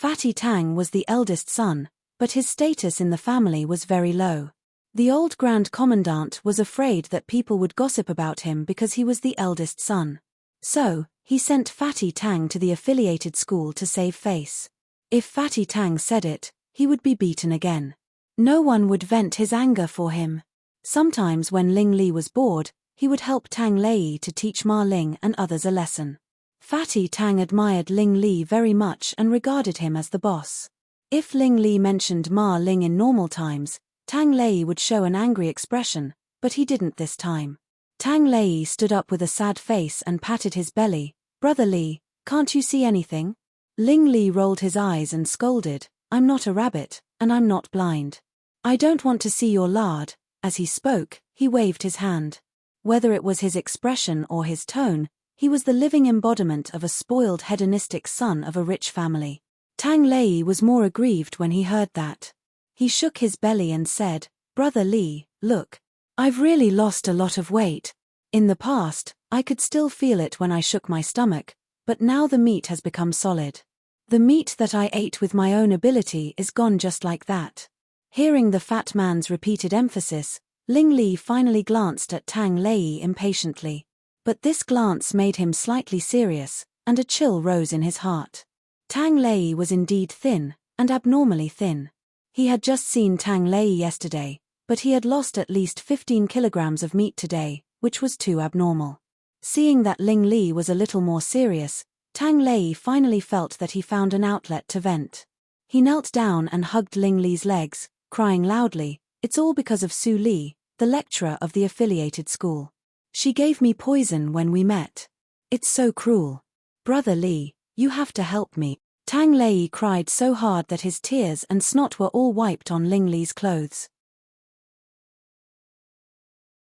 Fatty Tang was the eldest son, but his status in the family was very low. The old Grand Commandant was afraid that people would gossip about him because he was the eldest son. So, he sent Fatty Tang to the affiliated school to save face. If Fatty Tang said it, he would be beaten again. No one would vent his anger for him. Sometimes when Ling Li was bored, he would help Tang Lei to teach Ma Ling and others a lesson. Fatty Tang admired Ling Li very much and regarded him as the boss. If Ling Li mentioned Ma Ling in normal times, Tang Lei would show an angry expression, but he didn't this time. Tang Lei stood up with a sad face and patted his belly. "Brother Li, can't you see anything?" Ling Li rolled his eyes and scolded, "I'm not a rabbit, and I'm not blind. I don't want to see your lard." As he spoke, he waved his hand. Whether it was his expression or his tone, he was the living embodiment of a spoiled hedonistic son of a rich family. Tang Lei was more aggrieved when he heard that. He shook his belly and said, "Brother Li, look. I've really lost a lot of weight. In the past, I could still feel it when I shook my stomach, but now the meat has become solid. The meat that I ate with my own ability is gone just like that." Hearing the fat man's repeated emphasis, Ling Li finally glanced at Tang Lei impatiently. But this glance made him slightly serious, and a chill rose in his heart. Tang Lei was indeed thin, and abnormally thin. He had just seen Tang Lei yesterday, but he had lost at least 15 kilograms of meat today, which was too abnormal. Seeing that Ling Li was a little more serious, Tang Lei finally felt that he found an outlet to vent. He knelt down and hugged Ling Li's legs, crying loudly, "It's all because of Su Li, the lecturer of the affiliated school. She gave me poison when we met. It's so cruel. Brother Li, you have to help me." Tang Lei cried so hard that his tears and snot were all wiped on Ling Li's clothes.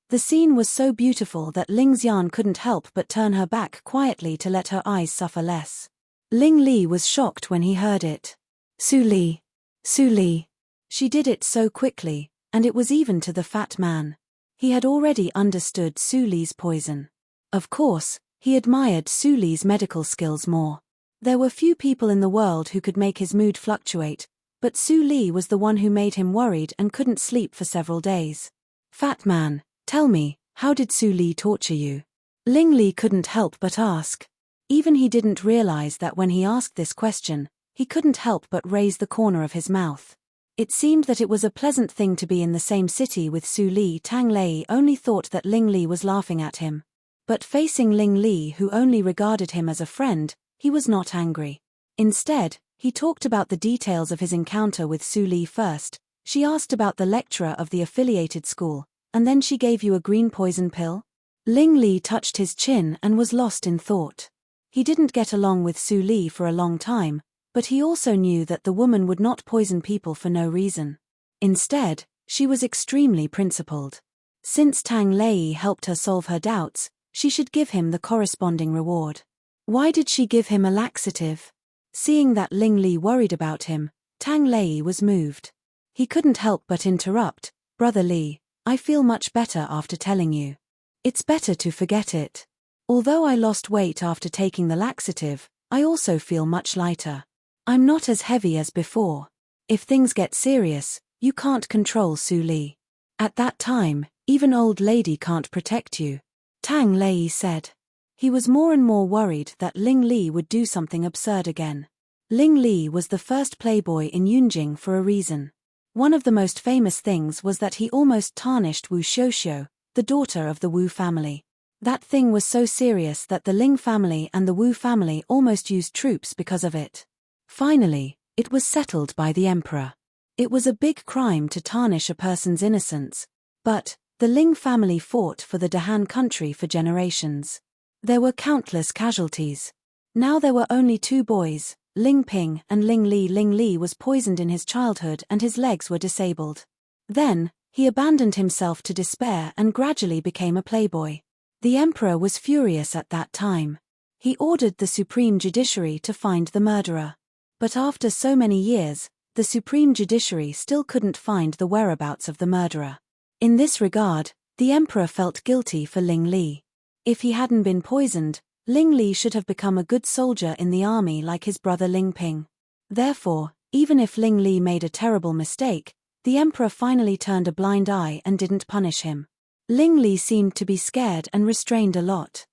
The scene was so beautiful that Ling Xian couldn't help but turn her back quietly to let her eyes suffer less. Ling Li was shocked when he heard it. "Su Li. Su Li." She did it so quickly, and it was even to the fat man. He had already understood Su Li's poison. Of course, he admired Su Li's medical skills more. There were few people in the world who could make his mood fluctuate, but Su Li was the one who made him worried and couldn't sleep for several days. "Fat man, tell me, how did Su Li torture you?" Ling Li couldn't help but ask. Even he didn't realize that when he asked this question, he couldn't help but raise the corner of his mouth. It seemed that it was a pleasant thing to be in the same city with Su Li. Tang Lei only thought that Ling Li was laughing at him. But facing Ling Li, who only regarded him as a friend, he was not angry. Instead, he talked about the details of his encounter with Su Li first. "She asked about the lecturer of the affiliated school, and then she gave you a green poison pill?" Ling Li touched his chin and was lost in thought. He didn't get along with Su Li for a long time, but he also knew that the woman would not poison people for no reason. Instead, she was extremely principled. Since Tang Lei helped her solve her doubts, she should give him the corresponding reward. Why did she give him a laxative? Seeing that Ling Li worried about him, Tang Lei was moved. He couldn't help but interrupt, "Brother Li, I feel much better after telling you. It's better to forget it. Although I lost weight after taking the laxative, I also feel much lighter. I'm not as heavy as before. If things get serious, you can't control Su Li. At that time, even old lady can't protect you," Tang Lei said. He was more and more worried that Ling Li would do something absurd again. Ling Li was the first playboy in Yunjing for a reason. One of the most famous things was that he almost tarnished Wu Xiuxiu, the daughter of the Wu family. That thing was so serious that the Ling family and the Wu family almost used troops because of it. Finally, it was settled by the emperor. It was a big crime to tarnish a person's innocence, but the Ling family fought for the Dahan country for generations. There were countless casualties. Now there were only two boys, Ling Ping and Ling Li. Ling Li was poisoned in his childhood and his legs were disabled. Then, he abandoned himself to despair and gradually became a playboy. The emperor was furious at that time. He ordered the supreme judiciary to find the murderer. But after so many years, the supreme judiciary still couldn't find the whereabouts of the murderer. In this regard, the emperor felt guilty for Ling Li. If he hadn't been poisoned, Ling Li should have become a good soldier in the army like his brother Ling Ping. Therefore, even if Ling Li made a terrible mistake, the emperor finally turned a blind eye and didn't punish him. Ling Li seemed to be scared and restrained a lot.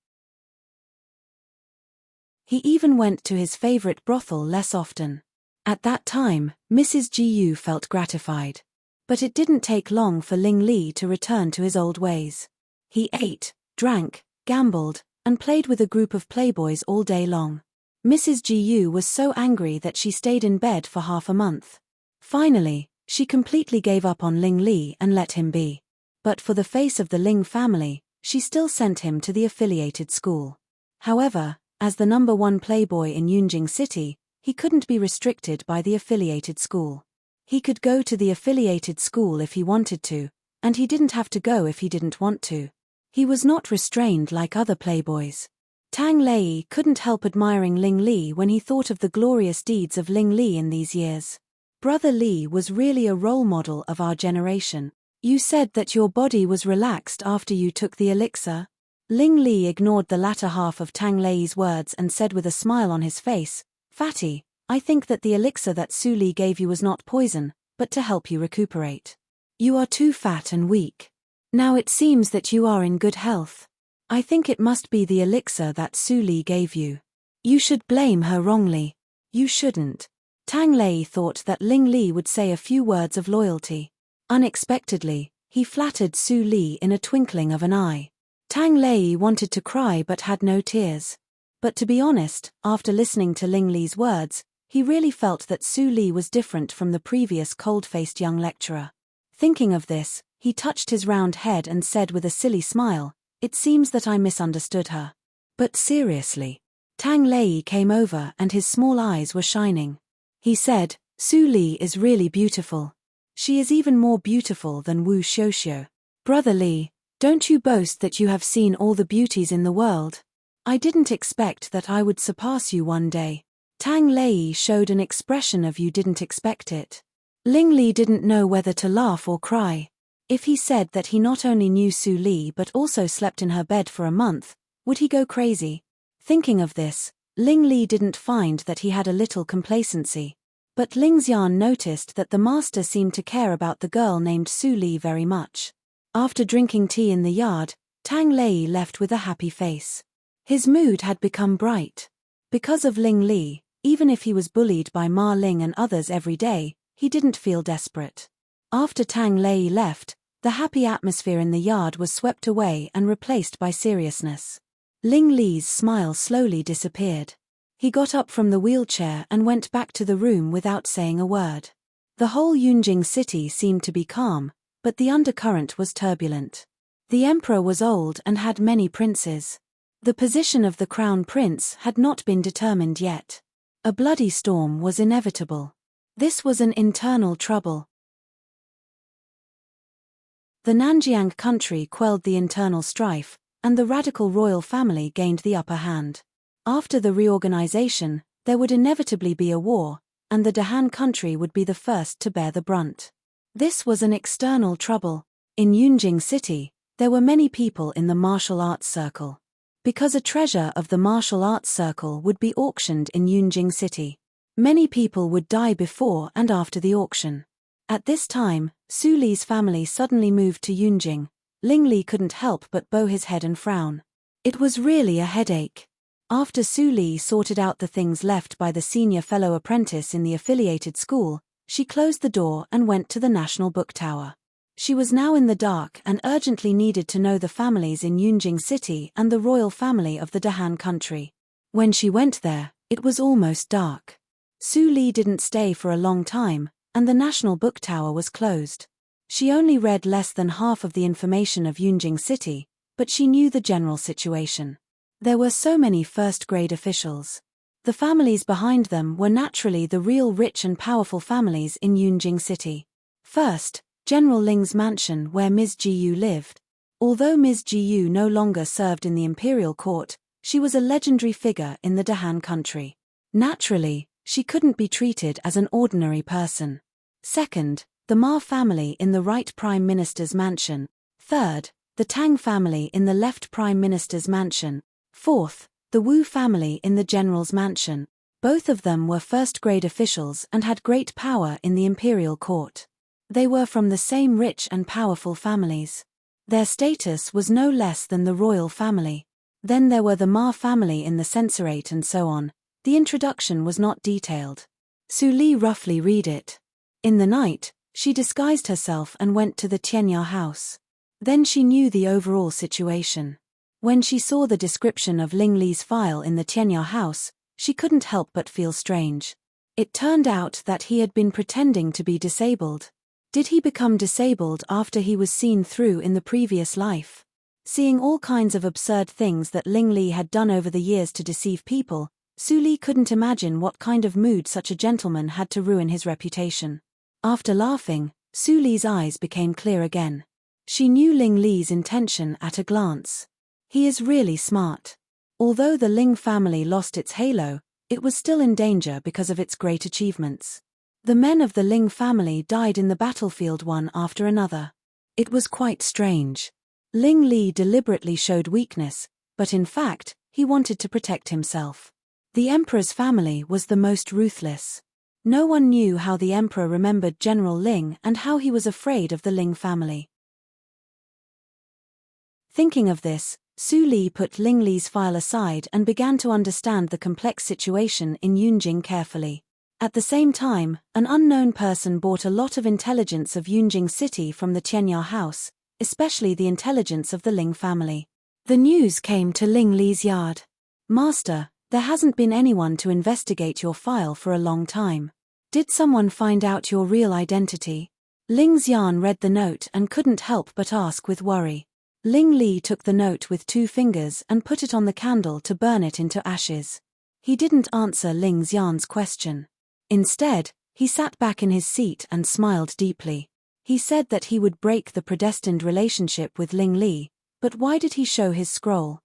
He even went to his favorite brothel less often. At that time, Mrs. Gu felt gratified. But it didn't take long for Ling Li to return to his old ways. He ate, drank, gambled, and played with a group of playboys all day long. Mrs. Gu was so angry that she stayed in bed for half a month. Finally, she completely gave up on Ling Li and let him be. But for the face of the Ling family, she still sent him to the affiliated school. However, as the #1 playboy in Yunjing City, he couldn't be restricted by the affiliated school. He could go to the affiliated school if he wanted to, and he didn't have to go if he didn't want to. He was not restrained like other playboys. Tang Lei couldn't help admiring Ling Li when he thought of the glorious deeds of Ling Li in these years. Brother Li was really a role model of our generation. You said that your body was relaxed after you took the elixir? Ling Li ignored the latter half of Tang Lei's words and said with a smile on his face, "Fatty, I think that the elixir that Su Li gave you was not poison, but to help you recuperate. You are too fat and weak. Now it seems that you are in good health. I think it must be the elixir that Su Li gave you. You should blame her wrongly. You shouldn't." Tang Lei thought that Ling Li would say a few words of loyalty. Unexpectedly, he flattered Su Li in a twinkling of an eye. Tang Lei wanted to cry but had no tears. But to be honest, after listening to Ling Li's words, he really felt that Su Li was different from the previous cold-faced young lecturer. Thinking of this, he touched his round head and said with a silly smile, "It seems that I misunderstood her. But seriously." Tang Lei came over and his small eyes were shining. He said, "Su Li is really beautiful. She is even more beautiful than Wu Xiuxiu. Brother Li, don't you boast that you have seen all the beauties in the world. I didn't expect that I would surpass you one day." Tang Lei showed an expression of "you didn't expect it." Ling Li didn't know whether to laugh or cry. If he said that he not only knew Su Li but also slept in her bed for a month, would he go crazy? Thinking of this, Ling Li didn't find that he had a little complacency. But Ling Xian noticed that the master seemed to care about the girl named Su Li very much. After drinking tea in the yard, Tang Lei left with a happy face. His mood had become bright. Because of Ling Li, even if he was bullied by Ma Ling and others every day, he didn't feel desperate. After Tang Lei left, the happy atmosphere in the yard was swept away and replaced by seriousness. Ling Li's smile slowly disappeared. He got up from the wheelchair and went back to the room without saying a word. The whole Yunjing city seemed to be calm, but the undercurrent was turbulent. The emperor was old and had many princes. The position of the crown prince had not been determined yet. A bloody storm was inevitable. This was an internal trouble. The Nanjiang country quelled the internal strife, and the radical royal family gained the upper hand. After the reorganization, there would inevitably be a war, and the Dahan country would be the first to bear the brunt. This was an external trouble. In Yunjing City, there were many people in the martial arts circle. Because a treasure of the martial arts circle would be auctioned in Yunjing City. Many people would die before and after the auction. At this time, Su Li's family suddenly moved to Yunjing. Ling Li couldn't help but bow his head and frown. It was really a headache. After Su Li sorted out the things left by the senior fellow apprentice in the affiliated school, she closed the door and went to the National Book Tower. She was now in the dark and urgently needed to know the families in Yunjing City and the royal family of the Dahan country. When she went there, it was almost dark. Su Li didn't stay for a long time, and the National Book Tower was closed. She only read less than half of the information of Yunjing City, but she knew the general situation. There were so many first-grade officials. The families behind them were naturally the real rich and powerful families in Yunjing City. First, General Ling's mansion where Ms. Jiyu lived. Although Ms. Jiyu no longer served in the imperial court, she was a legendary figure in the Dahan country. Naturally, she couldn't be treated as an ordinary person. Second, the Ma family in the right prime minister's mansion. Third, the Tang family in the left prime minister's mansion. Fourth, the Wu family in the general's mansion. Both of them were first-grade officials and had great power in the imperial court. They were from the same rich and powerful families. Their status was no less than the royal family. Then there were the Ma family in the censorate and so on. The introduction was not detailed. Su Li roughly read it. In the night, she disguised herself and went to the Tianya house. Then she knew the overall situation. When she saw the description of Ling Li's file in the Tianya house, she couldn't help but feel strange. It turned out that he had been pretending to be disabled. Did he become disabled after he was seen through in the previous life? Seeing all kinds of absurd things that Ling Li had done over the years to deceive people, Su Li couldn't imagine what kind of mood such a gentleman had to ruin his reputation. After laughing, Su Li's eyes became clear again. She knew Ling Li's intention at a glance. He is really smart. Although the Ling family lost its halo, it was still in danger because of its great achievements. The men of the Ling family died in the battlefield one after another. It was quite strange. Ling Li deliberately showed weakness, but in fact, he wanted to protect himself. The emperor's family was the most ruthless. No one knew how the emperor remembered General Ling and how he was afraid of the Ling family. Thinking of this, Su Li put Ling Li's file aside and began to understand the complex situation in Yunjing carefully. At the same time, an unknown person bought a lot of intelligence of Yunjing city from the Tianya house, especially the intelligence of the Ling family. The news came to Ling Li's yard. "Master, there hasn't been anyone to investigate your file for a long time. Did someone find out your real identity?" Ling Xian read the note and couldn't help but ask with worry. Ling Li took the note with 2 fingers and put it on the candle to burn it into ashes. He didn't answer Ling Xian's question. Instead, he sat back in his seat and smiled deeply. He said that he would break the predestined relationship with Ling Li, but why did he show his scroll?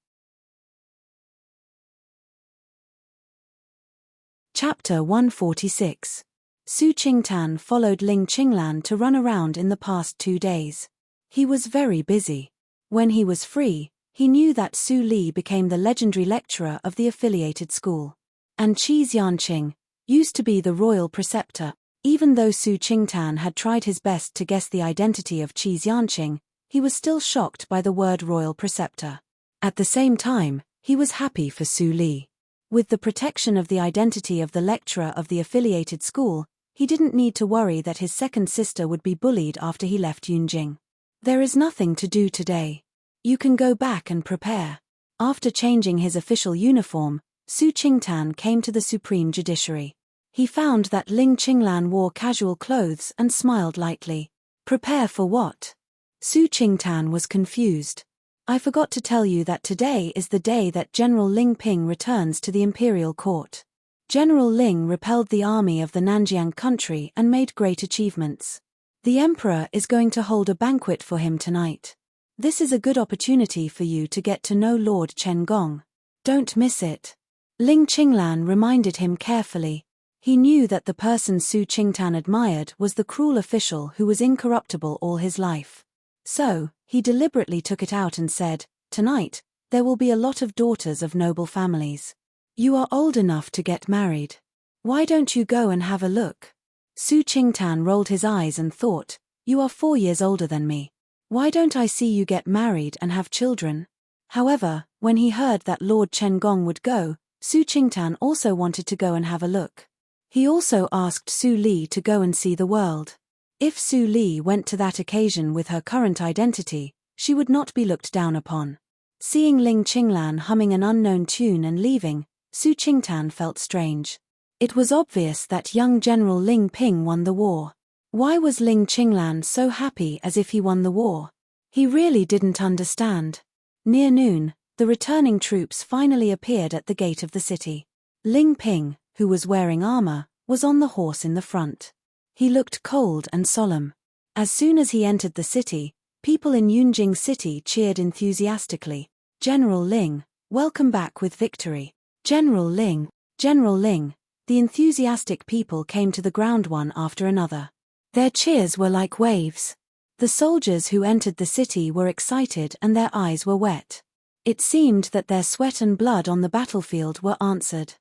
Chapter 146. Su Qingtan followed Ling Qinglan to run around in the past 2 days. He was very busy. When he was free, he knew that Su Li became the legendary lecturer of the affiliated school. And Qi Xianqing used to be the royal preceptor. Even though Su Qingtan had tried his best to guess the identity of Qi Xianqing, he was still shocked by the word royal preceptor. At the same time, he was happy for Su Li. With the protection of the identity of the lecturer of the affiliated school, he didn't need to worry that his second sister would be bullied after he left Yunjing. "There is nothing to do today. You can go back and prepare." After changing his official uniform, Su Qingtan came to the Supreme Judiciary. He found that Ling Qinglan wore casual clothes and smiled lightly. "Prepare for what?" Su Qingtan was confused. "I forgot to tell you that today is the day that General Ling Ping returns to the imperial court. General Ling repelled the army of the Nanjiang country and made great achievements. The emperor is going to hold a banquet for him tonight. This is a good opportunity for you to get to know Lord Chen Gong. Don't miss it." Ling Qinglan reminded him carefully. He knew that the person Su Qingtan admired was the cruel official who was incorruptible all his life. So, he deliberately took it out and said, "Tonight, there will be a lot of daughters of noble families. You are old enough to get married. Why don't you go and have a look?" Su Qingtan rolled his eyes and thought, "You are 4 years older than me. Why don't I see you get married and have children?" However, when he heard that Lord Chen Gong would go, Su Qingtan also wanted to go and have a look. He also asked Su Li to go and see the world. If Su Li went to that occasion with her current identity, she would not be looked down upon. Seeing Ling Qinglan humming an unknown tune and leaving, Su Qingtan felt strange. It was obvious that young General Ling Ping won the war. Why was Ling Qinglan so happy as if he won the war? He really didn't understand. Near noon, the returning troops finally appeared at the gate of the city. Ling Ping, who was wearing armor, was on the horse in the front. He looked cold and solemn. As soon as he entered the city, people in Yunjing city cheered enthusiastically. "General Ling, welcome back with victory. General Ling, General Ling." The enthusiastic people came to the ground one after another. Their cheers were like waves. The soldiers who entered the city were excited and their eyes were wet. It seemed that their sweat and blood on the battlefield were answered.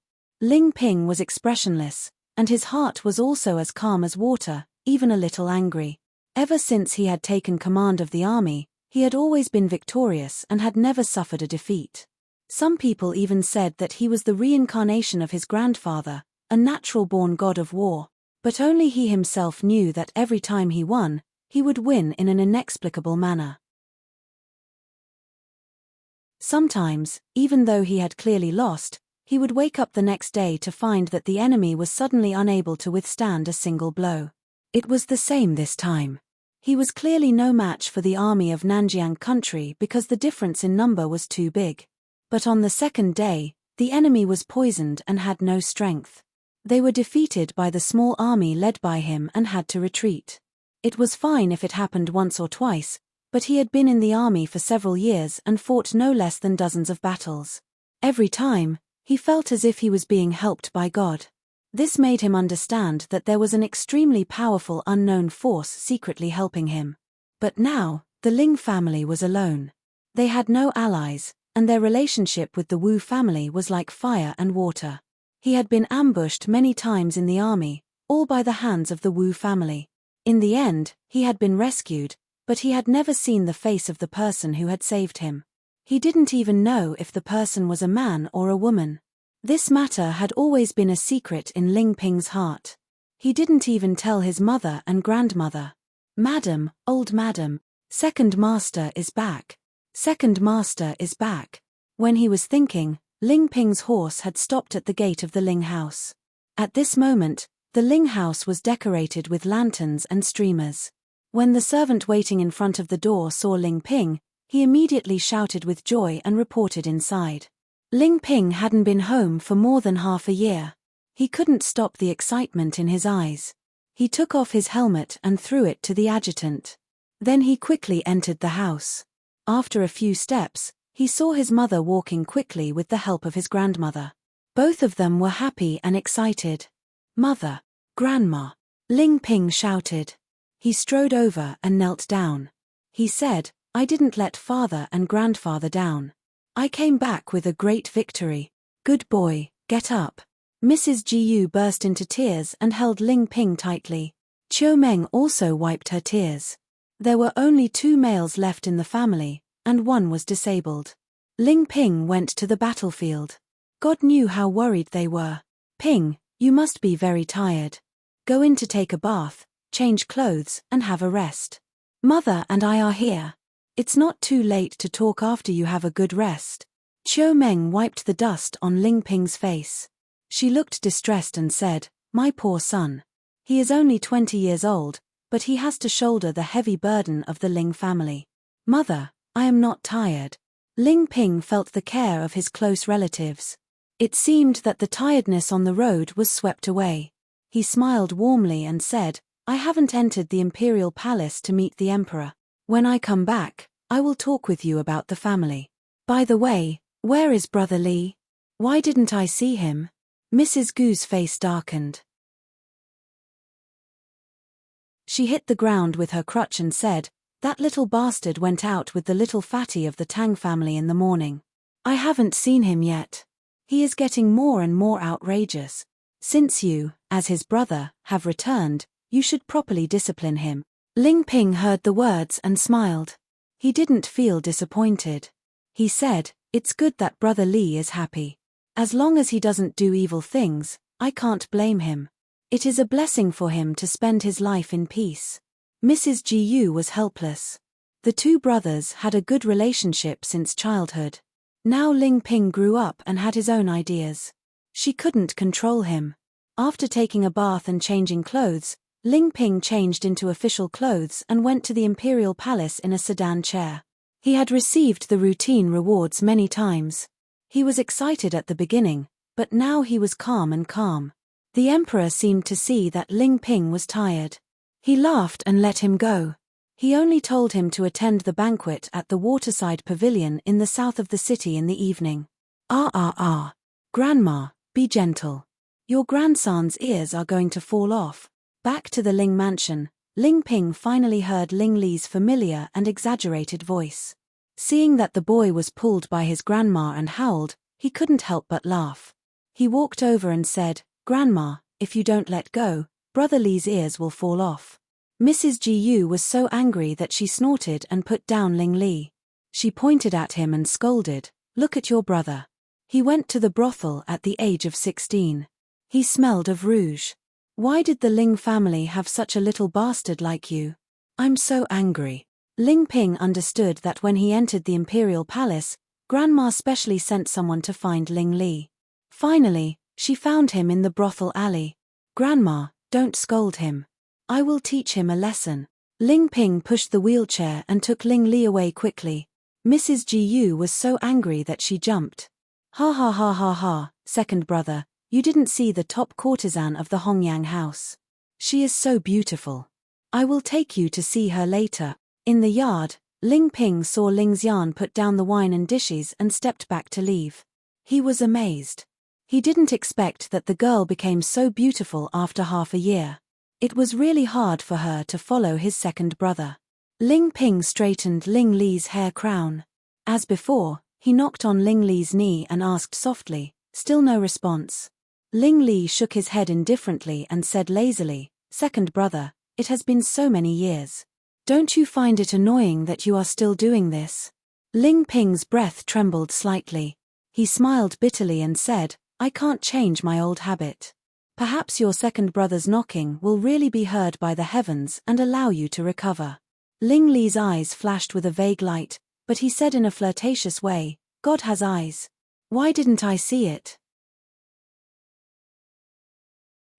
Ling Ping was expressionless, and his heart was also as calm as water, even a little angry. Ever since he had taken command of the army, he had always been victorious and had never suffered a defeat. Some people even said that he was the reincarnation of his grandfather, a natural-born god of war, but only he himself knew that every time he won, he would win in an inexplicable manner. Sometimes, even though he had clearly lost, he would wake up the next day to find that the enemy was suddenly unable to withstand a single blow. It was the same this time. He was clearly no match for the army of Nanjiang country because the difference in number was too big. But on the second day, the enemy was poisoned and had no strength. They were defeated by the small army led by him and had to retreat. It was fine if it happened once or twice, but he had been in the army for several years and fought no less than dozens of battles. Every time, he felt as if he was being helped by God. This made him understand that there was an extremely powerful unknown force secretly helping him. But now, the Ling family was alone. They had no allies, and their relationship with the Wu family was like fire and water. He had been ambushed many times in the army, all by the hands of the Wu family. In the end, he had been rescued, but he had never seen the face of the person who had saved him. He didn't even know if the person was a man or a woman. This matter had always been a secret in Ling Ping's heart. He didn't even tell his mother and grandmother. "Madam, old madam, second master is back. Second master is back." When he was thinking, Ling Ping's horse had stopped at the gate of the Ling house. At this moment, the Ling house was decorated with lanterns and streamers. When the servant waiting in front of the door saw Ling Ping, he immediately shouted with joy and reported inside. Ling Ping hadn't been home for more than half a year. He couldn't stop the excitement in his eyes. He took off his helmet and threw it to the adjutant. Then he quickly entered the house. After a few steps, he saw his mother walking quickly with the help of his grandmother. Both of them were happy and excited. "Mother, Grandma," Ling Ping shouted. He strode over and knelt down. He said, "I didn't let father and grandfather down. I came back with a great victory. Good boy, get up." Mrs. Jiu burst into tears and held Ling Ping tightly. Chiu Meng also wiped her tears. There were only 2 males left in the family, and one was disabled. Ling Ping went to the battlefield. God knew how worried they were. "Ping, you must be very tired. Go in to take a bath, change clothes, and have a rest. Mother and I are here. It's not too late to talk after you have a good rest." Chiu Meng wiped the dust on Ling Ping's face. She looked distressed and said, "My poor son. He is only 20 years old, but he has to shoulder the heavy burden of the Ling family." "Mother, I am not tired." Ling Ping felt the care of his close relatives. It seemed that the tiredness on the road was swept away. He smiled warmly and said, "I haven't entered the imperial palace to meet the emperor. When I come back, I will talk with you about the family. By the way, where is Brother Li? Why didn't I see him?" Mrs. Gu's face darkened. She hit the ground with her crutch and said, "That little bastard went out with the little fatty of the Tang family in the morning. I haven't seen him yet. He is getting more and more outrageous. Since you, as his brother, have returned, you should properly discipline him." Ling Ping heard the words and smiled. He didn't feel disappointed. He said, "It's good that Brother Li is happy. As long as he doesn't do evil things, I can't blame him. It is a blessing for him to spend his life in peace." Mrs. Jiu was helpless. The 2 brothers had a good relationship since childhood. Now Ling Ping grew up and had his own ideas. She couldn't control him. After taking a bath and changing clothes, Ling Ping changed into official clothes and went to the imperial palace in a sedan chair. He had received the routine rewards many times. He was excited at the beginning, but now he was calm and calm. The emperor seemed to see that Ling Ping was tired. He laughed and let him go. He only told him to attend the banquet at the waterside pavilion in the south of the city in the evening. Grandma, be gentle. Your grandson's ears are going to fall off." Back to the Ling mansion, Ling Ping finally heard Ling Li's familiar and exaggerated voice. Seeing that the boy was pulled by his grandma and howled, he couldn't help but laugh. He walked over and said, "Grandma, if you don't let go, Brother Li's ears will fall off." Mrs. Gu was so angry that she snorted and put down Ling Li. She pointed at him and scolded, "Look at your brother. He went to the brothel at the age of 16. He smelled of rouge. Why did the Ling family have such a little bastard like you? I'm so angry." Ling Ping understood that when he entered the imperial palace, Grandma specially sent someone to find Ling Li. Finally, she found him in the brothel alley. "Grandma, don't scold him. I will teach him a lesson." Ling Ping pushed the wheelchair and took Ling Li away quickly. Mrs. Gu was so angry that she jumped. "Ha ha ha ha ha, second brother, you didn't see the top courtesan of the Hongyang house. She is so beautiful. I will take you to see her later." In the yard, Ling Ping saw Ling Xian put down the wine and dishes and stepped back to leave. He was amazed. He didn't expect that the girl became so beautiful after half a year. It was really hard for her to follow his second brother. Ling Ping straightened Ling Li's hair crown. As before, he knocked on Ling Li's knee and asked softly, still no response. Ling Li shook his head indifferently and said lazily, "Second brother, it has been so many years. Don't you find it annoying that you are still doing this?" Ling Ping's breath trembled slightly. He smiled bitterly and said, "I can't change my old habit. Perhaps your second brother's knocking will really be heard by the heavens and allow you to recover." Ling Li's eyes flashed with a vague light, but he said in a flirtatious way, "God has eyes. Why didn't I see it?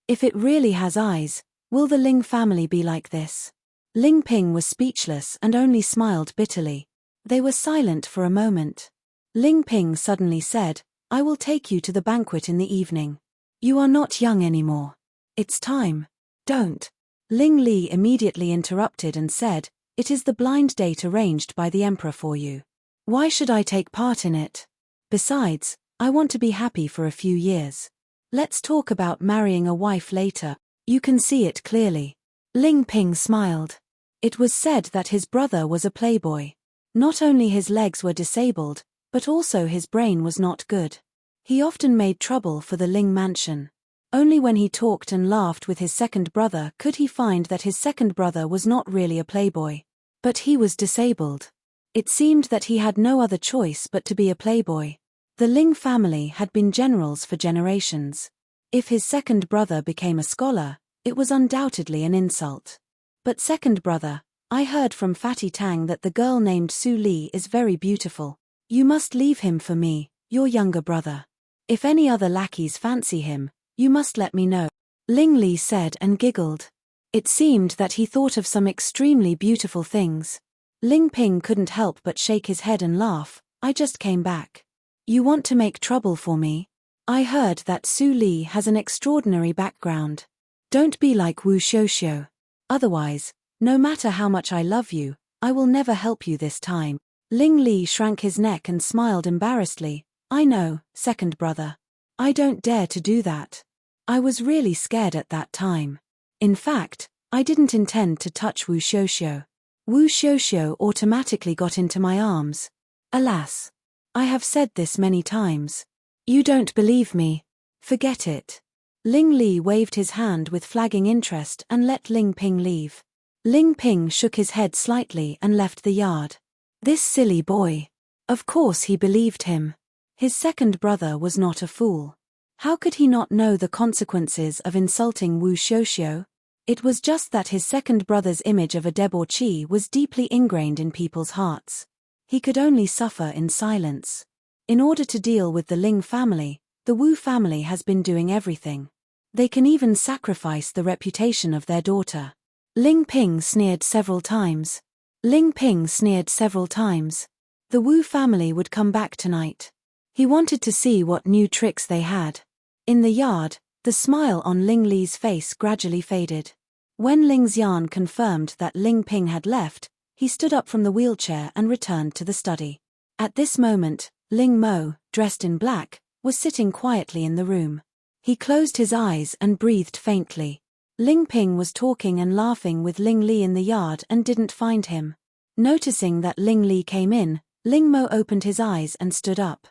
If it really has eyes, will the Ling family be like this?" Ling Ping was speechless and only smiled bitterly. They were silent for a moment. Ling Ping suddenly said, "I will take you to the banquet in the evening. You are not young anymore. It's time." "Don't." Ling Li immediately interrupted and said, "It is the blind date arranged by the emperor for you. Why should I take part in it? Besides, I want to be happy for a few years. Let's talk about marrying a wife later. You can see it clearly." Ling Ping smiled. It was said that his brother was a playboy. Not only his legs were disabled, but also his brain was not good. He often made trouble for the Ling mansion. Only when he talked and laughed with his second brother could he find that his second brother was not really a playboy. But he was disabled. It seemed that he had no other choice but to be a playboy. The Ling family had been generals for generations. If his second brother became a scholar, it was undoubtedly an insult. "But second brother, I heard from Fatty Tang that the girl named Su Li is very beautiful. You must leave him for me, your younger brother. If any other lackeys fancy him, you must let me know." Ling Li said and giggled. It seemed that he thought of some extremely beautiful things. Ling Ping couldn't help but shake his head and laugh. "I just came back. You want to make trouble for me? I heard that Su Li has an extraordinary background. Don't be like Wu Xiuxiu. Otherwise, no matter how much I love you, I will never help you this time." Ling Li shrank his neck and smiled embarrassedly. "I know, second brother. I don't dare to do that. I was really scared at that time. In fact, I didn't intend to touch Wu Xiuxiu. Wu Xiuxiu automatically got into my arms. Alas. I have said this many times. You don't believe me? Forget it." Ling Li waved his hand with flagging interest and let Ling Ping leave. Ling Ping shook his head slightly and left the yard. This silly boy. Of course he believed him. His second brother was not a fool. How could he not know the consequences of insulting Wu Xiuxiu? It was just that his second brother's image of a debauchee was deeply ingrained in people's hearts. He could only suffer in silence. In order to deal with the Ling family, the Wu family has been doing everything. They can even sacrifice the reputation of their daughter. Ling Ping sneered several times. Ling Ping sneered several times. The Wu family would come back tonight. He wanted to see what new tricks they had. In the yard, the smile on Ling Li's face gradually faded. When Ling Xian confirmed that Ling Ping had left, he stood up from the wheelchair and returned to the study. At this moment, Ling Mo, dressed in black, was sitting quietly in the room. He closed his eyes and breathed faintly. Ling Ping was talking and laughing with Ling Li in the yard and didn't find him. Noticing that Ling Li came in, Ling Mo opened his eyes and stood up.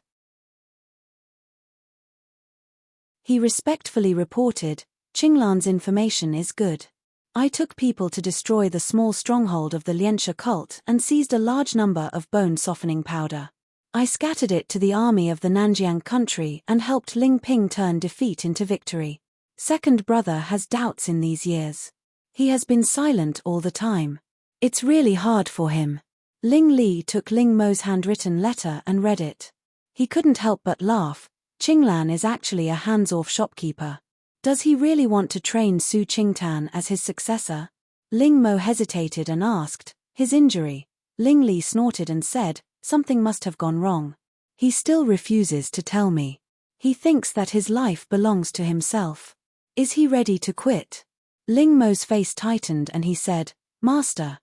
He respectfully reported, Qinglan's information is good. I took people to destroy the small stronghold of the Lianxia cult and seized a large number of bone-softening powder. I scattered it to the army of the Nanjiang country and helped Ling Ping turn defeat into victory. Second brother has doubts in these years. He has been silent all the time. It's really hard for him. Ling Li took Ling Mo's handwritten letter and read it. He couldn't help but laugh. Qinglan is actually a hands-off shopkeeper. Does he really want to train Su Qingtan as his successor? Ling Mo hesitated and asked, his injury. Ling Li snorted and said, something must have gone wrong. He still refuses to tell me. He thinks that his life belongs to himself. Is he ready to quit? Ling Mo's face tightened and he said, Master.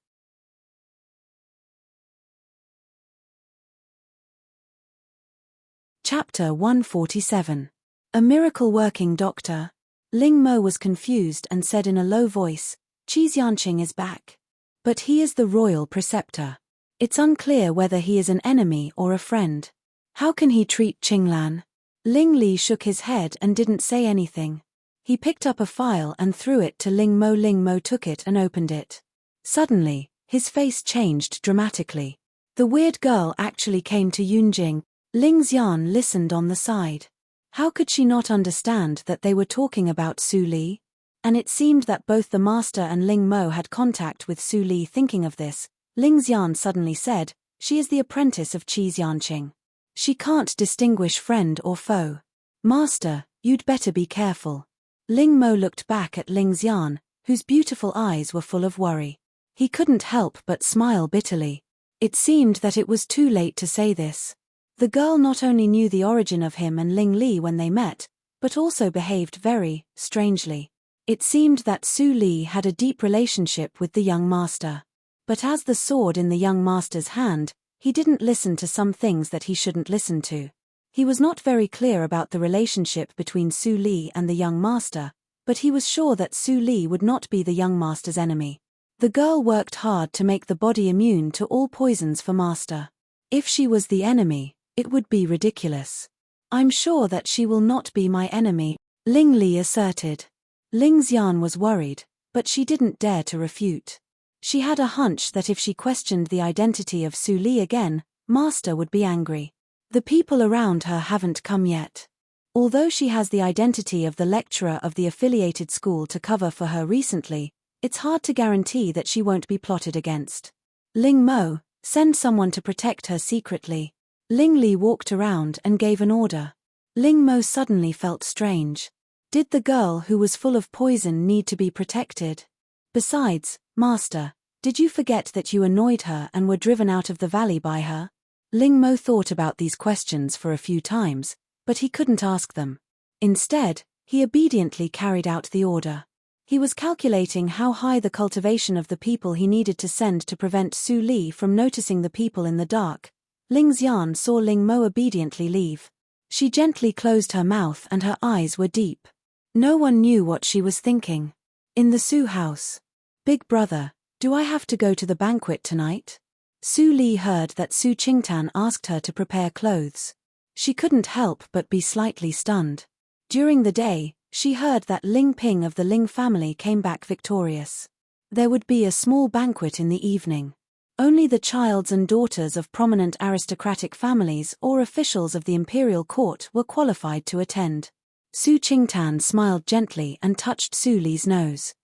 Chapter 147. A miracle-working doctor. Ling Mo was confused and said in a low voice, Qi Yanqing is back. But he is the royal preceptor. It's unclear whether he is an enemy or a friend. How can he treat Qinglan? Ling Li shook his head and didn't say anything. He picked up a file and threw it to Ling Mo. Ling Mo took it and opened it. Suddenly, his face changed dramatically. The weird girl actually came to Yunjing. Ling Xian listened on the side. How could she not understand that they were talking about Su Li? And it seemed that both the master and Ling Mo had contact with Su Li. Thinking of this, Ling Xian suddenly said, she is the apprentice of Qi Yanqing. She can't distinguish friend or foe. Master, you'd better be careful. Ling Mo looked back at Ling Xian, whose beautiful eyes were full of worry. He couldn't help but smile bitterly. It seemed that it was too late to say this. The girl not only knew the origin of him and Ling Li when they met, but also behaved very strangely. It seemed that Su Li had a deep relationship with the young master. But as the sword in the young master's hand, he didn't listen to some things that he shouldn't listen to. He was not very clear about the relationship between Su Li and the young master, but he was sure that Su Li would not be the young master's enemy. The girl worked hard to make the body immune to all poisons for master. If she was the enemy, it would be ridiculous. I'm sure that she will not be my enemy, Ling Li asserted. Ling Xian was worried, but she didn't dare to refute. She had a hunch that if she questioned the identity of Su Li again, master would be angry. The people around her haven't come yet. Although she has the identity of the lecturer of the affiliated school to cover for her recently, it's hard to guarantee that she won't be plotted against. Ling Mo, send someone to protect her secretly. Ling Li walked around and gave an order. Ling Mo suddenly felt strange. Did the girl who was full of poison need to be protected? Besides, Master, did you forget that you annoyed her and were driven out of the valley by her? Ling Mo thought about these questions for a few times, but he couldn't ask them. Instead, he obediently carried out the order. He was calculating how high the cultivation of the people he needed to send to prevent Su Li from noticing the people in the dark. Ling Xian saw Ling Mo obediently leave. She gently closed her mouth and her eyes were deep. No one knew what she was thinking. In the Su house. Big brother, do I have to go to the banquet tonight? Su Li heard that Su Qingtan asked her to prepare clothes. She couldn't help but be slightly stunned. During the day, she heard that Ling Ping of the Ling family came back victorious. There would be a small banquet in the evening. Only the childs and daughters of prominent aristocratic families or officials of the imperial court were qualified to attend. Su Qingtan smiled gently and touched Su Li's nose.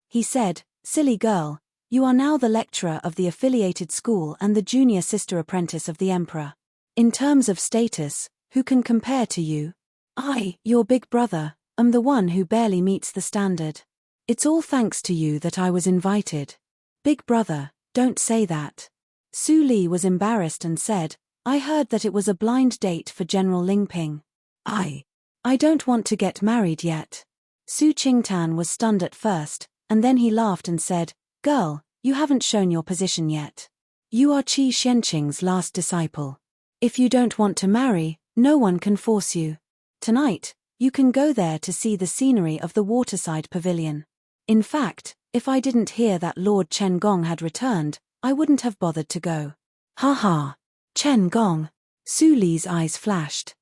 He said, silly girl, you are now the lecturer of the affiliated school and the junior sister apprentice of the emperor. In terms of status, who can compare to you? I, your big brother, am the one who barely meets the standard. It's all thanks to you that I was invited. Big brother, don't say that. Su Li was embarrassed and said, I heard that it was a blind date for General Ling Ping. I don't want to get married yet. Su Qingtan was stunned at first, and then he laughed and said, girl, you haven't shown your position yet. You are Qi Xianqing's last disciple. If you don't want to marry, no one can force you. Tonight, you can go there to see the scenery of the waterside pavilion. In fact, if I didn't hear that Lord Chen Gong had returned, I wouldn't have bothered to go. Ha ha. Chen Gong. Su Li's eyes flashed.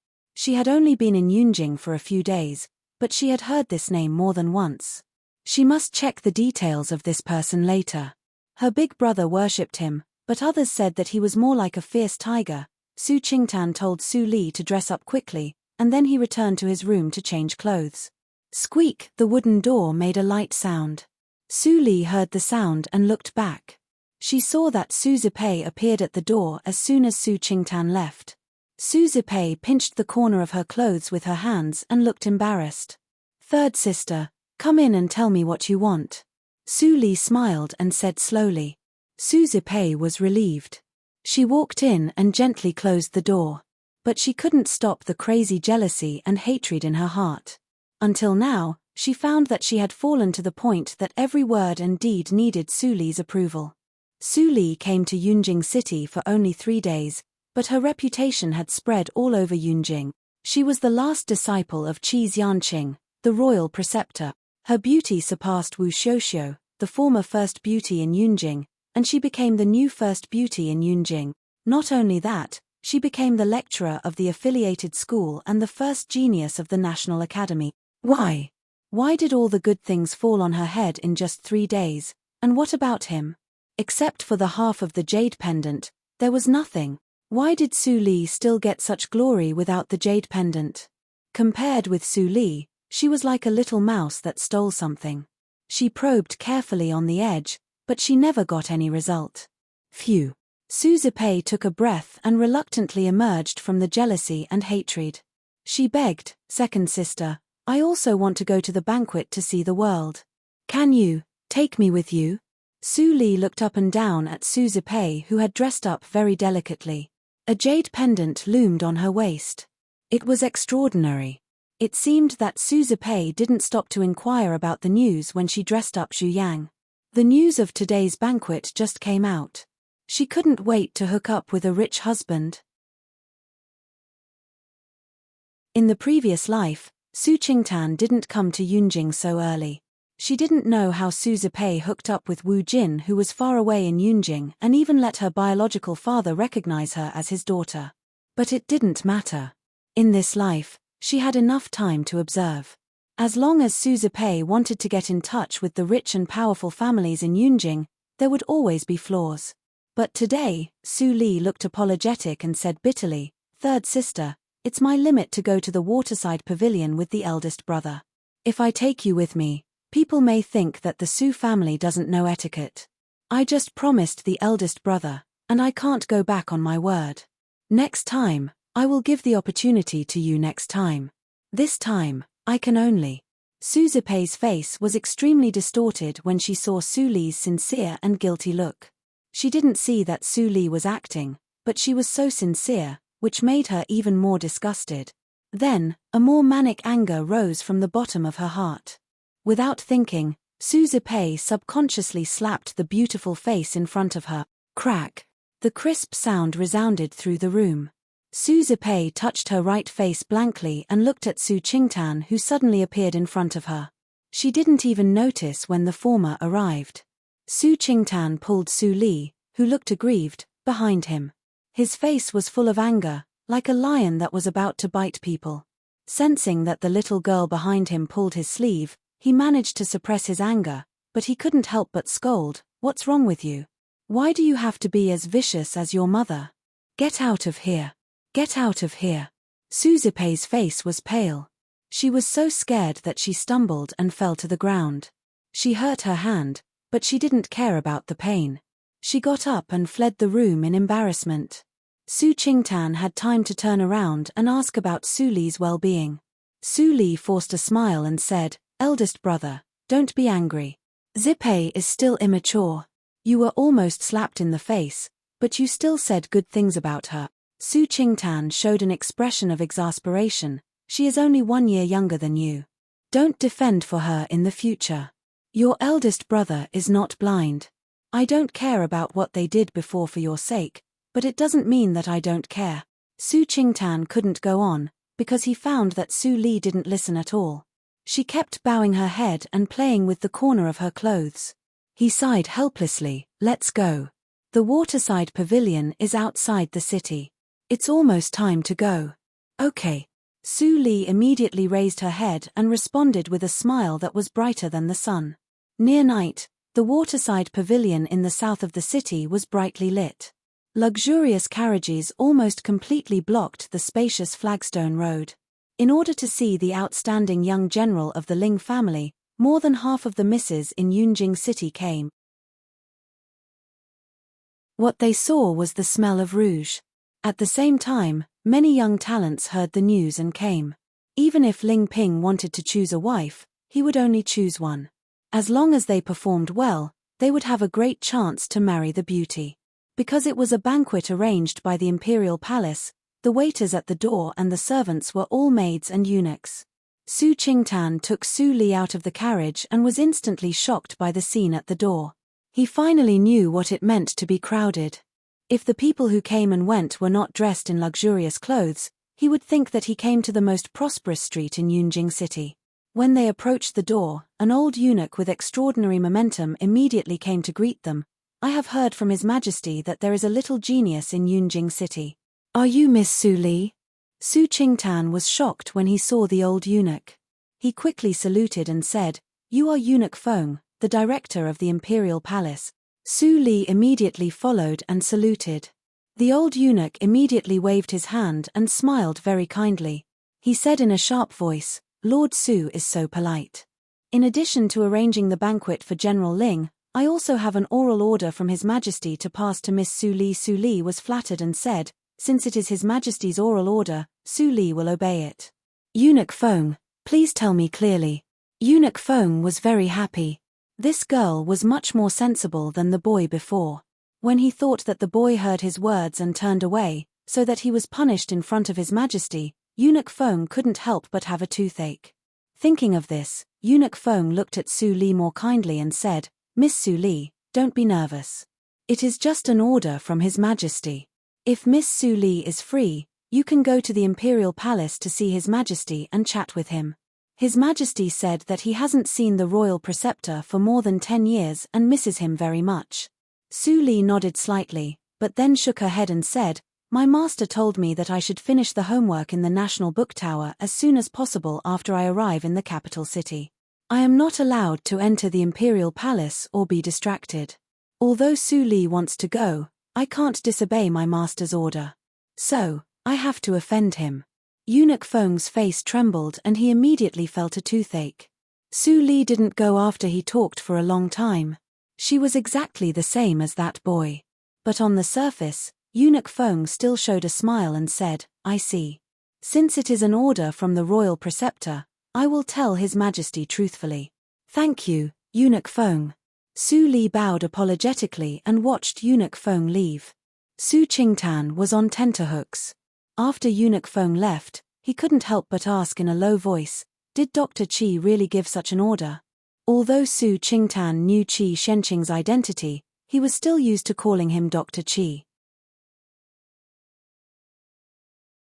She had only been in Yunjing for a few days, but she had heard this name more than once. She must check the details of this person later. Her big brother worshipped him, but others said that he was more like a fierce tiger. Su Qingtan told Su Li to dress up quickly, and then he returned to his room to change clothes. Squeak, the wooden door made a light sound. Su Li heard the sound and looked back. She saw that Su Zipei appeared at the door as soon as Su Qingtan left. Su Zipei pinched the corner of her clothes with her hands and looked embarrassed. "Third sister, come in and tell me what you want." Su Li smiled and said slowly. Su Zipei was relieved. She walked in and gently closed the door. But she couldn't stop the crazy jealousy and hatred in her heart. Until now, she found that she had fallen to the point that every word and deed needed Su Li's approval. Su Li came to Yunjing City for only 3 days, but her reputation had spread all over Yunjing. She was the last disciple of Qi Xianqing, the royal preceptor. Her beauty surpassed Wu Xiuxiu, the former first beauty in Yunjing, and she became the new first beauty in Yunjing. Not only that, she became the lecturer of the affiliated school and the first genius of the National Academy. Why? Why did all the good things fall on her head in just 3 days, and what about him? Except for the half of the jade pendant, there was nothing. Why did Su Li still get such glory without the jade pendant? Compared with Su Li, she was like a little mouse that stole something. She probed carefully on the edge, but she never got any result. Phew. Su Zipei took a breath and reluctantly emerged from the jealousy and hatred. She begged, "Second sister, I also want to go to the banquet to see the world. Can you take me with you?" Su Li looked up and down at Su Zipei, who had dressed up very delicately. A jade pendant loomed on her waist. It was extraordinary. It seemed that Su Zipei didn't stop to inquire about the news when she dressed up Xu Yang. The news of today's banquet just came out. She couldn't wait to hook up with a rich husband. In the previous life, Su Qingtan didn't come to Yunjing so early. She didn't know how Su Zipei hooked up with Wu Jin, who was far away in Yunjing, and even let her biological father recognize her as his daughter. But it didn't matter. In this life, she had enough time to observe. As long as Su Zipei wanted to get in touch with the rich and powerful families in Yunjing, there would always be flaws. But today, Su Li looked apologetic and said bitterly, "Third sister, it's my limit to go to the waterside pavilion with the eldest brother. If I take you with me, people may think that the Su family doesn't know etiquette. I just promised the eldest brother, and I can't go back on my word. Next time, I will give the opportunity to you next time. This time, I can only." Su Zipei's face was extremely distorted when she saw Su Li's sincere and guilty look. She didn't see that Su Li was acting, but she was so sincere, which made her even more disgusted. Then, a more manic anger rose from the bottom of her heart. Without thinking, Su Zipei subconsciously slapped the beautiful face in front of her. Crack! The crisp sound resounded through the room. Su Zipei touched her right face blankly and looked at Su Qingtan, who suddenly appeared in front of her. She didn't even notice when the former arrived. Su Qingtan pulled Su Li, who looked aggrieved, behind him. His face was full of anger, like a lion that was about to bite people. Sensing that the little girl behind him pulled his sleeve, he managed to suppress his anger, but he couldn't help but scold, "What's wrong with you? Why do you have to be as vicious as your mother? Get out of here. Get out of here." Su Zipei's face was pale. She was so scared that she stumbled and fell to the ground. She hurt her hand, but she didn't care about the pain. She got up and fled the room in embarrassment. Su Qingtan had time to turn around and ask about Su Li's well-being. Su Li forced a smile and said, "Eldest brother, don't be angry. Zipei is still immature. You were almost slapped in the face, but you still said good things about her." Su Qingtan showed an expression of exasperation. "She is only 1 year younger than you. Don't defend for her in the future. Your eldest brother is not blind. I don't care about what they did before for your sake, but it doesn't mean that I don't care." Su Qingtan couldn't go on, because he found that Su Li didn't listen at all. She kept bowing her head and playing with the corner of her clothes. He sighed helplessly, "Let's go. The waterside pavilion is outside the city. It's almost time to go." "Okay." Su Li immediately raised her head and responded with a smile that was brighter than the sun. Near night, the waterside pavilion in the south of the city was brightly lit. Luxurious carriages almost completely blocked the spacious flagstone road. In order to see the outstanding young general of the Ling family, more than half of the misses in Yunjing City came. What they saw was the smell of rouge. At the same time, many young talents heard the news and came. Even if Ling Ping wanted to choose a wife, he would only choose one. As long as they performed well, they would have a great chance to marry the beauty. Because it was a banquet arranged by the imperial palace, the waiters at the door and the servants were all maids and eunuchs. Su Qingtan took Su Li out of the carriage and was instantly shocked by the scene at the door. He finally knew what it meant to be crowded. If the people who came and went were not dressed in luxurious clothes, he would think that he came to the most prosperous street in Yunjing City. When they approached the door, an old eunuch with extraordinary momentum immediately came to greet them. "I have heard from His Majesty that there is a little genius in Yunjing City. Are you Miss Su Li?" Su Qingtan was shocked when he saw the old eunuch. He quickly saluted and said, "You are Eunuch Feng, the director of the imperial palace." Su Li immediately followed and saluted. The old eunuch immediately waved his hand and smiled very kindly. He said in a sharp voice, "Lord Su is so polite. In addition to arranging the banquet for General Ling, I also have an oral order from His Majesty to pass to Miss Su Li." Su Li was flattered and said, "Since it is His Majesty's oral order, Su Li will obey it." "Eunuch Feng, please tell me clearly." Eunuch Feng was very happy. This girl was much more sensible than the boy before. When he thought that the boy heard his words and turned away, so that he was punished in front of His Majesty, Eunuch Feng couldn't help but have a toothache. Thinking of this, Eunuch Feng looked at Su Li more kindly and said, "Miss Su Li, don't be nervous. It is just an order from His Majesty. If Miss Su Li is free, you can go to the Imperial Palace to see His Majesty and chat with him. His Majesty said that he hasn't seen the royal preceptor for more than 10 years and misses him very much." Su Li nodded slightly, but then shook her head and said, "My master told me that I should finish the homework in the National Book Tower as soon as possible after I arrive in the capital city. I am not allowed to enter the Imperial Palace or be distracted. Although Su Li wants to go, I can't disobey my master's order. So, I have to offend him." Eunuch Feng's face trembled and he immediately felt a toothache. Su Li didn't go after he talked for a long time. She was exactly the same as that boy. But on the surface, Eunuch Feng still showed a smile and said, "I see. Since it is an order from the royal preceptor, I will tell His Majesty truthfully." "Thank you, Eunuch Feng." Su Li bowed apologetically and watched Eunuch Feng leave. Su Qingtan was on tenterhooks. After Eunuch Feng left, he couldn't help but ask in a low voice, "Did Dr. Qi really give such an order?" Although Su Qingtan knew Qi Shenqing's identity, he was still used to calling him Dr. Qi.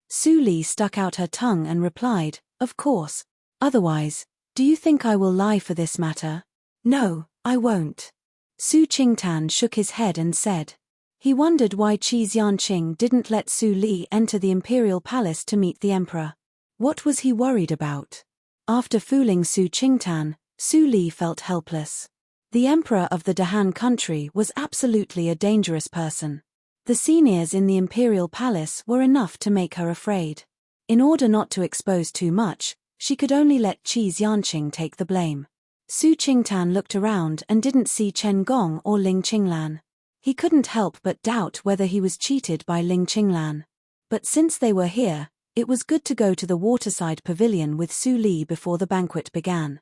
Su Li stuck out her tongue and replied, "Of course. Otherwise, do you think I will lie for this matter?" "No, I won't." Su Qingtan shook his head and said. He wondered why Qi Xianqing didn't let Su Li enter the imperial palace to meet the emperor. What was he worried about? After fooling Su Qingtan, Su Li felt helpless. The emperor of the Dahan country was absolutely a dangerous person. The seniors in the imperial palace were enough to make her afraid. In order not to expose too much, she could only let Qi Xianqing take the blame. Su Qingtan looked around and didn't see Chen Gong or Ling Qinglan. He couldn't help but doubt whether he was cheated by Ling Qinglan. But since they were here, it was good to go to the waterside pavilion with Su Li before the banquet began.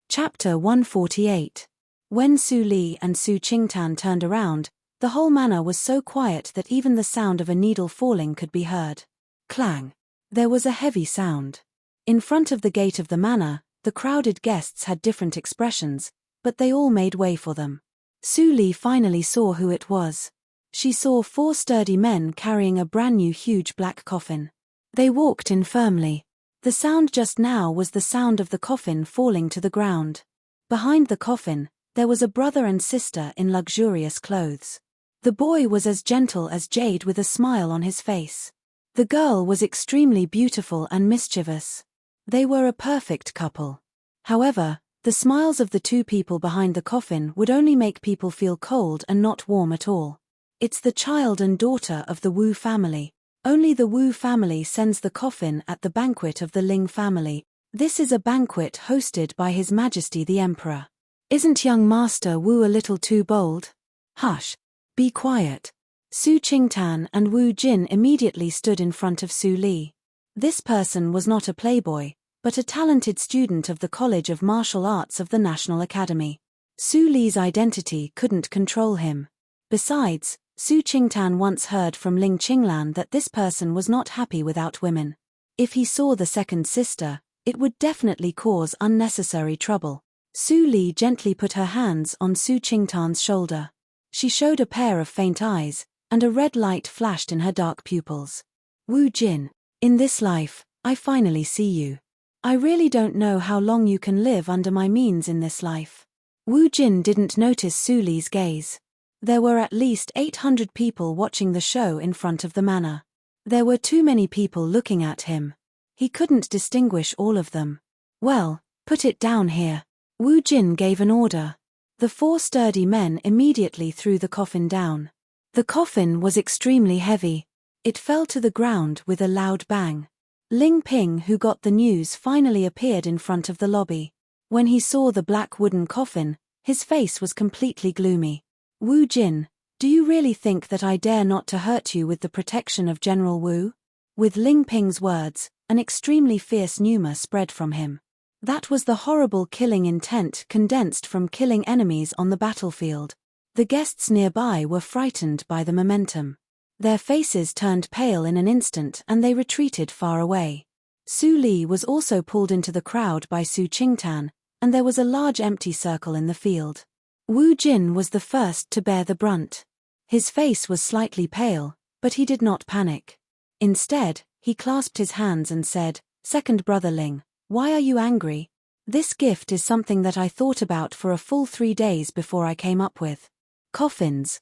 Chapter 148. When Su Li and Su Qingtan turned around, the whole manor was so quiet that even the sound of a needle falling could be heard. Clang! There was a heavy sound. In front of the gate of the manor, the crowded guests had different expressions, but they all made way for them. Su Li finally saw who it was. She saw 4 sturdy men carrying a brand new huge black coffin. They walked in firmly. The sound just now was the sound of the coffin falling to the ground. Behind the coffin, there was a brother and sister in luxurious clothes. The boy was as gentle as jade with a smile on his face. The girl was extremely beautiful and mischievous. They were a perfect couple. However, the smiles of the two people behind the coffin would only make people feel cold and not warm at all. It's the child and daughter of the Wu family. Only the Wu family sends the coffin at the banquet of the Ling family. This is a banquet hosted by His Majesty the Emperor. Isn't young Master Wu a little too bold? Hush. Be quiet. Su Qingtan and Wu Jin immediately stood in front of Su Li. This person was not a playboy, but a talented student of the College of Martial Arts of the National Academy. Su Li's identity couldn't control him. Besides, Su Qingtan once heard from Ling Qinglan that this person was not happy without women. If he saw the second sister, it would definitely cause unnecessary trouble. Su Li gently put her hands on Su Qingtan's shoulder. She showed a pair of faint eyes, and a red light flashed in her dark pupils. Wu Jin, in this life, I finally see you. I really don't know how long you can live under my means in this life. Wu Jin didn't notice Su Li's gaze. There were at least 800 people watching the show in front of the manor. There were too many people looking at him. He couldn't distinguish all of them. Well, put it down here. Wu Jin gave an order. The 4 sturdy men immediately threw the coffin down. The coffin was extremely heavy. It fell to the ground with a loud bang. Ling Ping, who got the news, finally appeared in front of the lobby. When he saw the black wooden coffin, his face was completely gloomy. Wu Jin, do you really think that I dare not to hurt you with the protection of General Wu? With Ling Ping's words, an extremely fierce pneuma spread from him. That was the horrible killing intent condensed from killing enemies on the battlefield. The guests nearby were frightened by the momentum. Their faces turned pale in an instant and they retreated far away. Su Li was also pulled into the crowd by Su Qingtan, and there was a large empty circle in the field. Wu Jin was the first to bear the brunt. His face was slightly pale, but he did not panic. Instead, he clasped his hands and said, "Second brother Ling, why are you angry? This gift is something that I thought about for a full 3 days before I came up with. Coffins,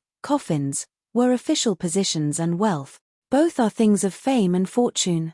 were official positions and wealth. Both are things of fame and fortune.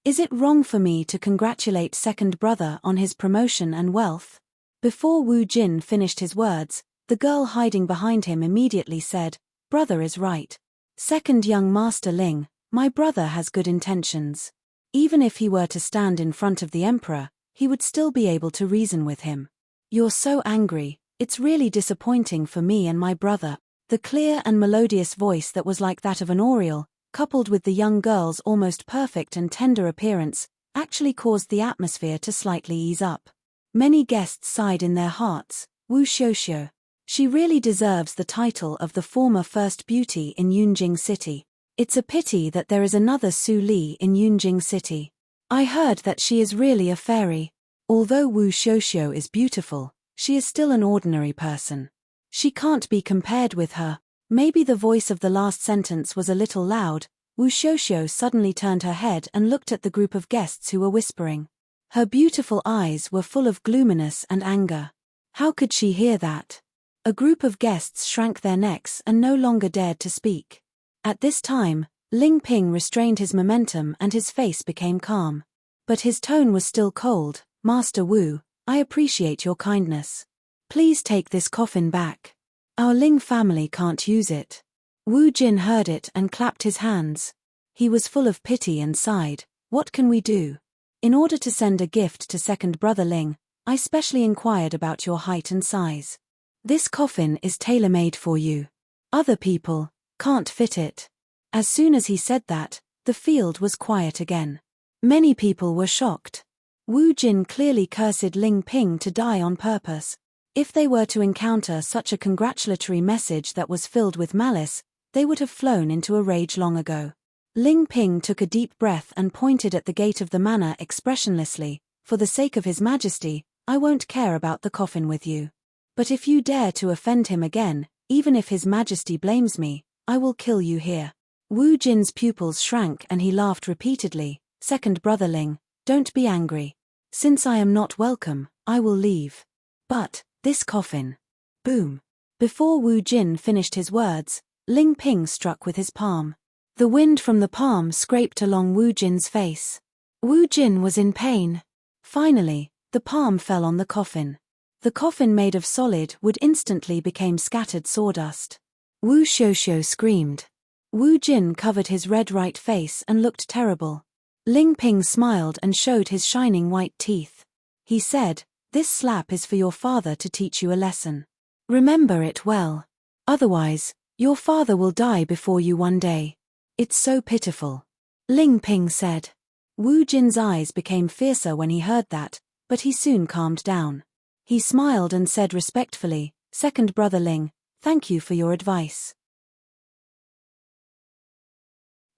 Is it wrong for me to congratulate second brother on his promotion and wealth?" Before Wu Jin finished his words, the girl hiding behind him immediately said, "Brother is right. Second young Master Ling, my brother has good intentions. Even if he were to stand in front of the emperor, he would still be able to reason with him. You're so angry, it's really disappointing for me and my brother." The clear and melodious voice that was like that of an oriole, coupled with the young girl's almost perfect and tender appearance, actually caused the atmosphere to slightly ease up. Many guests sighed in their hearts. Wu Xiuxiu. She really deserves the title of the former first beauty in Yunjing City. It's a pity that there is another Su Li in Yunjing City. I heard that she is really a fairy. Although Wu Xiuxiu is beautiful, she is still an ordinary person. She can't be compared with her. Maybe the voice of the last sentence was a little loud. Wu Xiuxiu suddenly turned her head and looked at the group of guests who were whispering. Her beautiful eyes were full of gloominess and anger. How could she hear that? A group of guests shrank their necks and no longer dared to speak. At this time, Ling Ping restrained his momentum and his face became calm. But his tone was still cold. "Master Wu, I appreciate your kindness. Please take this coffin back. Our Ling family can't use it." Wu Jin heard it and clapped his hands. He was full of pity and sighed. "What can we do? In order to send a gift to second brother Ling, I specially inquired about your height and size. This coffin is tailor-made for you. Other people can't fit it." As soon as he said that, the field was quiet again. Many people were shocked. Wu Jin clearly cursed Ling Ping to die on purpose. If they were to encounter such a congratulatory message that was filled with malice, they would have flown into a rage long ago. Ling Ping took a deep breath and pointed at the gate of the manor expressionlessly. "For the sake of His Majesty, I won't care about the coffin with you. But if you dare to offend him again, even if His Majesty blames me, I will kill you here." Wu Jin's pupils shrank and he laughed repeatedly. "Second brother Ling, don't be angry. Since I am not welcome, I will leave. But this coffin." Boom. Before Wu Jin finished his words, Ling Ping struck with his palm. The wind from the palm scraped along Wu Jin's face. Wu Jin was in pain. Finally, the palm fell on the coffin. The coffin, made of solid wood, instantly became scattered sawdust. Wu Xiuxiu screamed. Wu Jin covered his red right face and looked terrible. Ling Ping smiled and showed his shining white teeth. He said, "This slap is for your father to teach you a lesson. Remember it well. Otherwise, your father will die before you one day. It's so pitiful." Ling Ping said. Wu Jin's eyes became fiercer when he heard that, but he soon calmed down. He smiled and said respectfully, "Second brother Ling, thank you for your advice.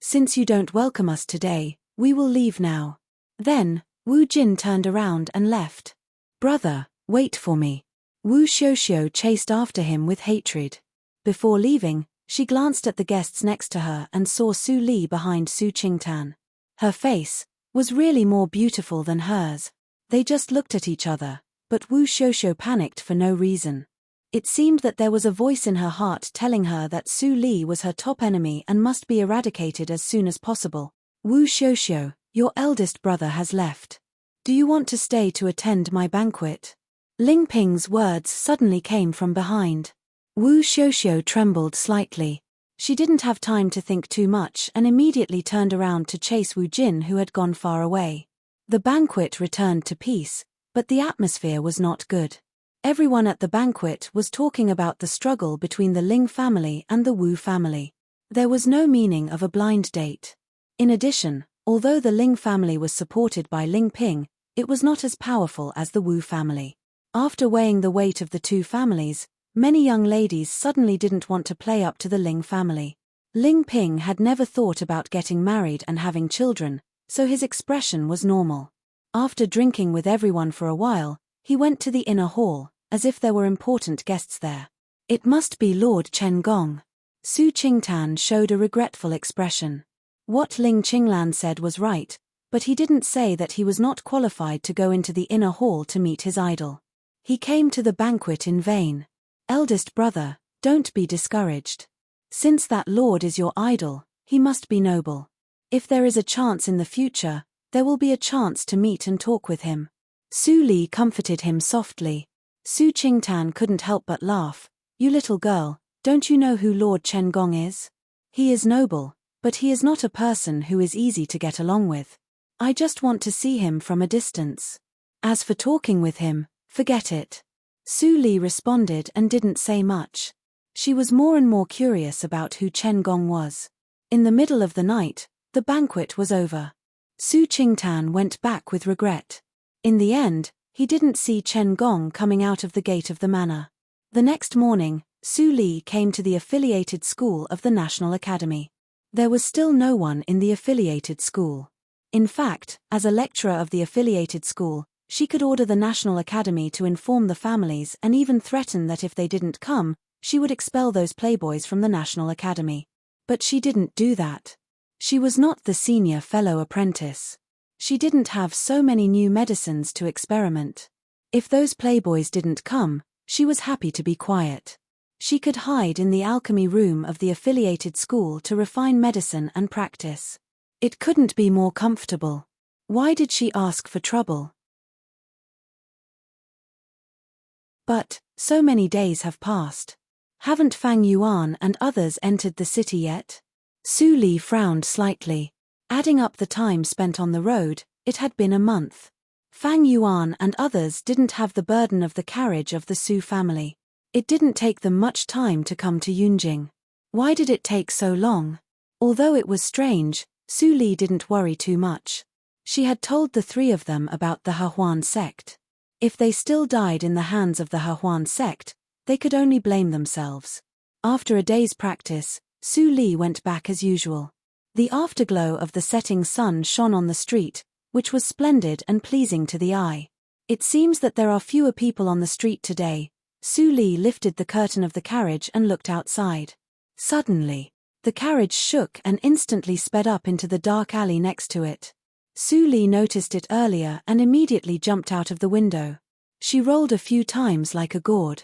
Since you don't welcome us today, we will leave now." Then, Wu Jin turned around and left. "Brother, wait for me." Wu Xiuxiu chased after him with hatred. Before leaving, she glanced at the guests next to her and saw Su Li behind Su Qingtan. Her face was really more beautiful than hers. They just looked at each other, but Wu Xiuxiu panicked for no reason. It seemed that there was a voice in her heart telling her that Su Li was her top enemy and must be eradicated as soon as possible. "Wu Xiuxiu, your eldest brother has left. Do you want to stay to attend my banquet?" Ling Ping's words suddenly came from behind. Wu Xiuxiu trembled slightly. She didn't have time to think too much and immediately turned around to chase Wu Jin, who had gone far away. The banquet returned to peace, but the atmosphere was not good. Everyone at the banquet was talking about the struggle between the Ling family and the Wu family. There was no meaning of a blind date. In addition, although the Ling family was supported by Ling Ping, it was not as powerful as the Wu family. After weighing the weight of the two families, many young ladies suddenly didn't want to play up to the Ling family. Ling Ping had never thought about getting married and having children, so his expression was normal. After drinking with everyone for a while, he went to the inner hall, as if there were important guests there. "It must be Lord Chen Gong." Su Qingtan showed a regretful expression. What Ling Qinglan said was right, but he didn't say that he was not qualified to go into the inner hall to meet his idol. He came to the banquet in vain. "Eldest brother, don't be discouraged. Since that lord is your idol, he must be noble. If there is a chance in the future, there will be a chance to meet and talk with him." Su Li comforted him softly. Su Qingtan couldn't help but laugh. "You little girl, don't you know who Lord Chen Gong is? He is noble, but he is not a person who is easy to get along with. I just want to see him from a distance. As for talking with him, forget it." Su Li responded and didn't say much. She was more and more curious about who Chen Gong was. In the middle of the night, the banquet was over. Su Qingtan went back with regret. In the end, he didn't see Chen Gong coming out of the gate of the manor. The next morning, Su Li came to the affiliated school of the National Academy. There was still no one in the affiliated school. In fact, as a lecturer of the affiliated school, she could order the National Academy to inform the families and even threaten that if they didn't come, she would expel those playboys from the National Academy. But she didn't do that. She was not the senior fellow apprentice. She didn't have so many new medicines to experiment. If those playboys didn't come, she was happy to be quiet. She could hide in the alchemy room of the affiliated school to refine medicine and practice. It couldn't be more comfortable. Why did she ask for trouble? But, so many days have passed. Haven't Fang Yuan and others entered the city yet? Su Li frowned slightly. Adding up the time spent on the road, it had been a month. Fang Yuan and others didn't have the burden of the carriage of the Su family. It didn't take them much time to come to Yunjing. Why did it take so long? Although it was strange, Su Li didn't worry too much. She had told the three of them about the Hehuan sect. If they still died in the hands of the Hehuan sect, they could only blame themselves. After a day's practice, Su Li went back as usual. The afterglow of the setting sun shone on the street, which was splendid and pleasing to the eye. It seems that there are fewer people on the street today. Su Li lifted the curtain of the carriage and looked outside. Suddenly, the carriage shook and instantly sped up into the dark alley next to it. Su Li noticed it earlier and immediately jumped out of the window. She rolled a few times like a gourd.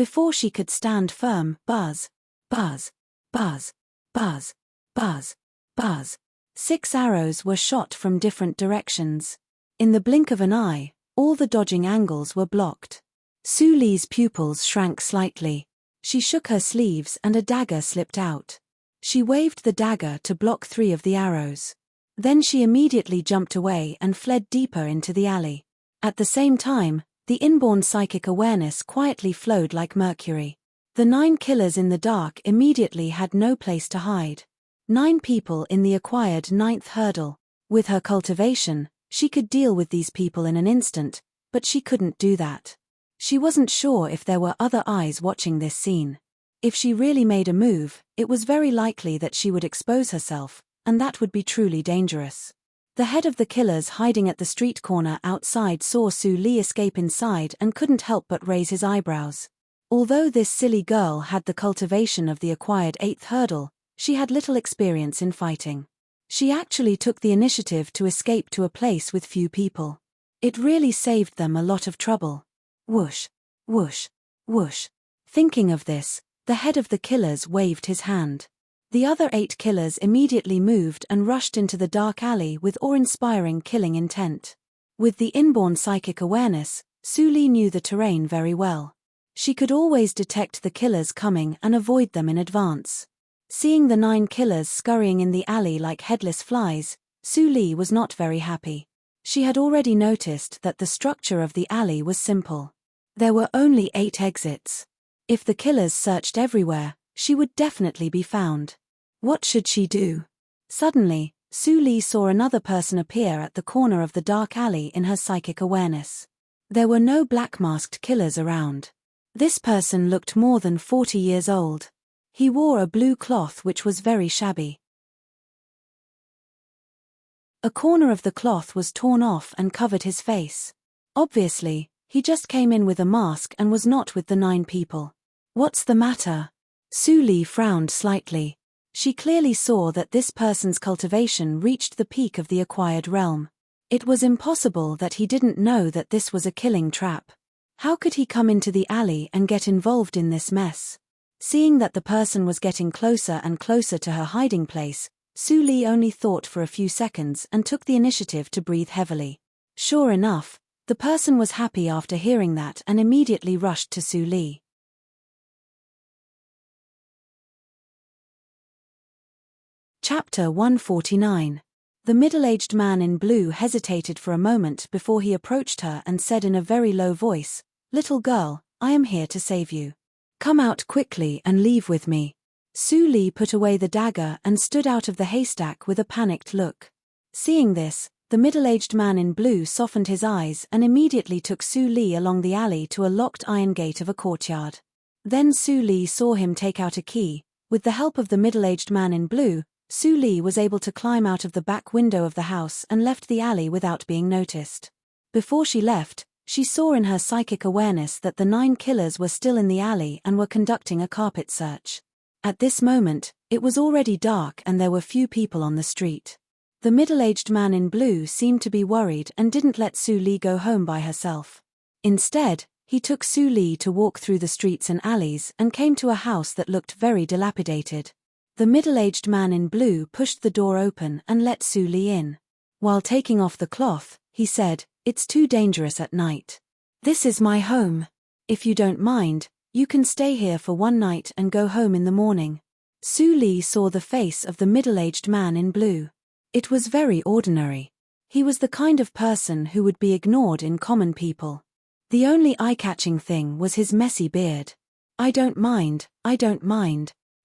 Before she could stand firm, buzz, buzz, buzz, buzz, buzz, buzz. 6 arrows were shot from different directions. In the blink of an eye, all the dodging angles were blocked. Su Li's pupils shrank slightly. She shook her sleeves and a dagger slipped out. She waved the dagger to block 3 of the arrows. Then she immediately jumped away and fled deeper into the alley. At the same time, the inborn psychic awareness quietly flowed like mercury. The 9 killers in the dark immediately had no place to hide. 9 people in the acquired 9th hurdle. With her cultivation, she could deal with these people in an instant, but she couldn't do that. She wasn't sure if there were other eyes watching this scene. If she really made a move, it was very likely that she would expose herself, and that would be truly dangerous. The head of the killers hiding at the street corner outside saw Su Li escape inside and couldn't help but raise his eyebrows. Although this silly girl had the cultivation of the acquired 8th hurdle, she had little experience in fighting. She actually took the initiative to escape to a place with few people. It really saved them a lot of trouble. Whoosh, whoosh, whoosh. Thinking of this, the head of the killers waved his hand. The other 8 killers immediately moved and rushed into the dark alley with awe-inspiring killing intent. With the inborn psychic awareness, Su Li knew the terrain very well. She could always detect the killers coming and avoid them in advance. Seeing the 9 killers scurrying in the alley like headless flies, Su Li was not very happy. She had already noticed that the structure of the alley was simple. There were only 8 exits. If the killers searched everywhere, she would definitely be found. What should she do? Suddenly, Su Li saw another person appear at the corner of the dark alley in her psychic awareness. There were no black-masked killers around. This person looked more than 40 years old. He wore a blue cloth which was very shabby. A corner of the cloth was torn off and covered his face. Obviously, he just came in with a mask and was not with the 9 people. What's the matter? Su Li frowned slightly. She clearly saw that this person's cultivation reached the peak of the acquired realm. It was impossible that he didn't know that this was a killing trap. How could he come into the alley and get involved in this mess? Seeing that the person was getting closer and closer to her hiding place, Su Li only thought for a few seconds and took the initiative to breathe heavily. Sure enough, the person was happy after hearing that and immediately rushed to Su Li. Chapter 149. The middle-aged man in blue hesitated for a moment before he approached her and said in a very low voice, "Little girl, I am here to save you. Come out quickly and leave with me." Su Li put away the dagger and stood out of the haystack with a panicked look. Seeing this, the middle-aged man in blue softened his eyes and immediately took Su Li along the alley to a locked iron gate of a courtyard. Then Su Li saw him take out a key. With the help of the middle-aged man in blue, Su Li was able to climb out of the back window of the house and left the alley without being noticed. Before she left, she saw in her psychic awareness that the 9 killers were still in the alley and were conducting a carpet search. At this moment, it was already dark and there were few people on the street. The middle-aged man in blue seemed to be worried and didn't let Su Li go home by herself. Instead, he took Su Li to walk through the streets and alleys and came to a house that looked very dilapidated. The middle-aged man in blue pushed the door open and let Su Li in. While taking off the cloth, he said, "It's too dangerous at night. This is my home. If you don't mind, you can stay here for one night and go home in the morning." Su Li saw the face of the middle-aged man in blue. It was very ordinary. He was the kind of person who would be ignored in common people. The only eye-catching thing was his messy beard. I don't mind.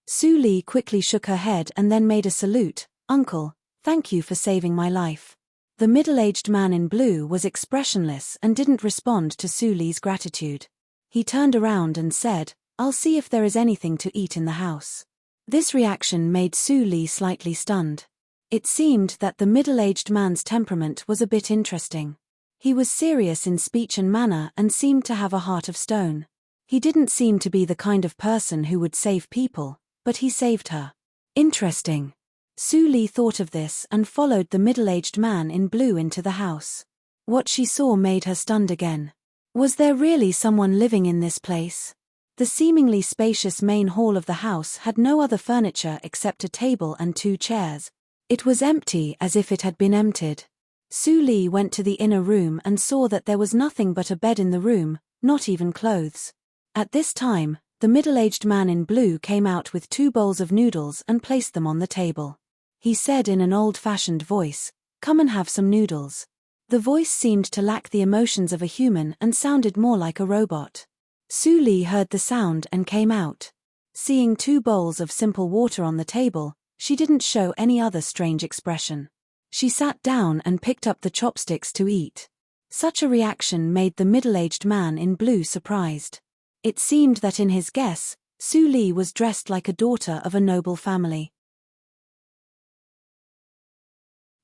Su Li quickly shook her head and then made a salute. "Uncle, thank you for saving my life." The middle-aged man in blue was expressionless and didn't respond to Su Li's gratitude. He turned around and said, "I'll see if there is anything to eat in the house." This reaction made Su Li slightly stunned. It seemed that the middle-aged man's temperament was a bit interesting. He was serious in speech and manner and seemed to have a heart of stone. He didn't seem to be the kind of person who would save people, but he saved her. Interesting. Su Li thought of this and followed the middle-aged man in blue into the house. What she saw made her stunned again. Was there really someone living in this place? The seemingly spacious main hall of the house had no other furniture except a table and 2 chairs. It was empty as if it had been emptied. Su Li went to the inner room and saw that there was nothing but a bed in the room, not even clothes. At this time, the middle-aged man in blue came out with 2 bowls of noodles and placed them on the table. He said in an old-fashioned voice, "Come and have some noodles." The voice seemed to lack the emotions of a human and sounded more like a robot. Su Li heard the sound and came out. Seeing 2 bowls of simple water on the table, she didn't show any other strange expression. She sat down and picked up the chopsticks to eat. Such a reaction made the middle-aged man in blue surprised. It seemed that in his guess, Su Li was dressed like a daughter of a noble family.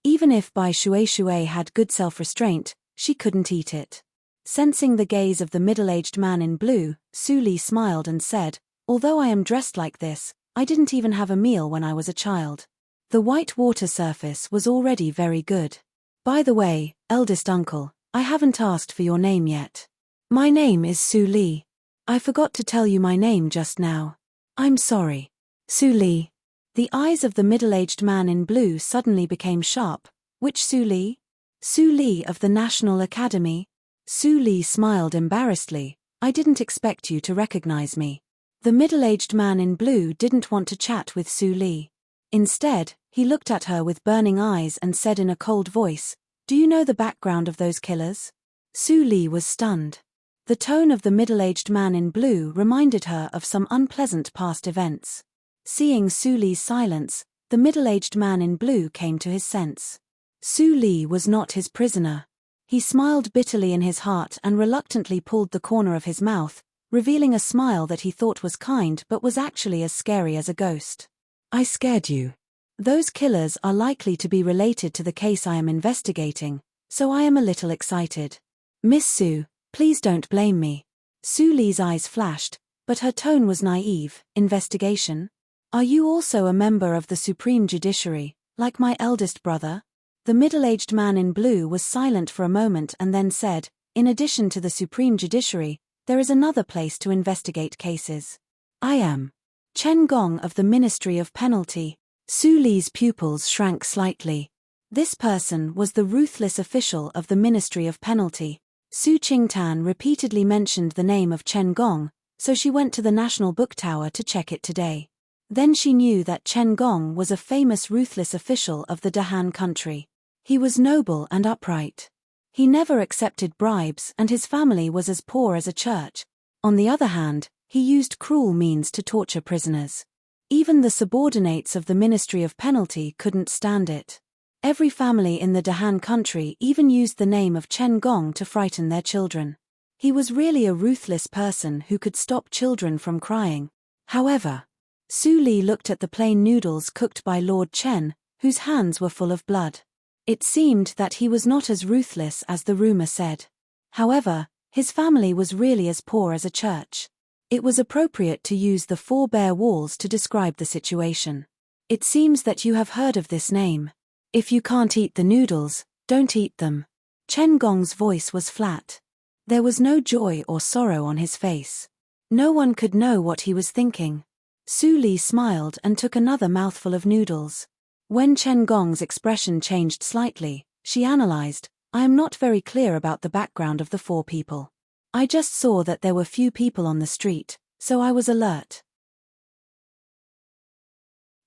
Even if Bai Shui had good self-restraint, she couldn't eat it. Sensing the gaze of the middle-aged man in blue, Su Li smiled and said, "Although I am dressed like this, I didn't even have a meal when I was a child." The white water surface was already very good. "By the way, eldest uncle, I haven't asked for your name yet." "My name is Su Li. I forgot to tell you my name just now." "I'm sorry." "Su Li." The eyes of the middle-aged man in blue suddenly became sharp. "Which Su Li?" "Su Li of the National Academy." Su Li smiled embarrassedly. "I didn't expect you to recognize me." The middle-aged man in blue didn't want to chat with Su Li. Instead, he looked at her with burning eyes and said in a cold voice, "Do you know the background of those killers?" Su Li was stunned. The tone of the middle-aged man in blue reminded her of some unpleasant past events. Seeing Su Li's silence, the middle-aged man in blue came to his sense. Su Li was not his prisoner. He smiled bitterly in his heart and reluctantly pulled the corner of his mouth, revealing a smile that he thought was kind but was actually as scary as a ghost. "I scared you. Those killers are likely to be related to the case I am investigating, so I am a little excited. Miss Su, please don't blame me." Su Li's eyes flashed, but her tone was naive. "Investigation? Are you also a member of the Supreme Judiciary, like my eldest brother?" The middle-aged man in blue was silent for a moment and then said, "In addition to the Supreme Judiciary, there is another place to investigate cases. I am Chen Gong of the Ministry of Penalty." Su Li's pupils shrank slightly. This person was the ruthless official of the Ministry of Penalty. Su Qingtan repeatedly mentioned the name of Chen Gong, so she went to the National Book Tower to check it today. Then she knew that Chen Gong was a famous ruthless official of the Dahan country. He was noble and upright. He never accepted bribes and his family was as poor as a church. On the other hand, he used cruel means to torture prisoners. Even the subordinates of the Ministry of Penalty couldn't stand it. Every family in the Dahan country even used the name of Chen Gong to frighten their children. He was really a ruthless person who could stop children from crying. However, Su Li looked at the plain noodles cooked by Lord Chen, whose hands were full of blood. It seemed that he was not as ruthless as the rumor said. However, his family was really as poor as a church. It was appropriate to use the 4 bare walls to describe the situation. "It seems that you have heard of this name. If you can't eat the noodles, don't eat them." Chen Gong's voice was flat. There was no joy or sorrow on his face. No one could know what he was thinking. Su Li smiled and took another mouthful of noodles. When Chen Gong's expression changed slightly, she analyzed, "I am not very clear about the background of the 4 people. I just saw that there were few people on the street, so I was alert."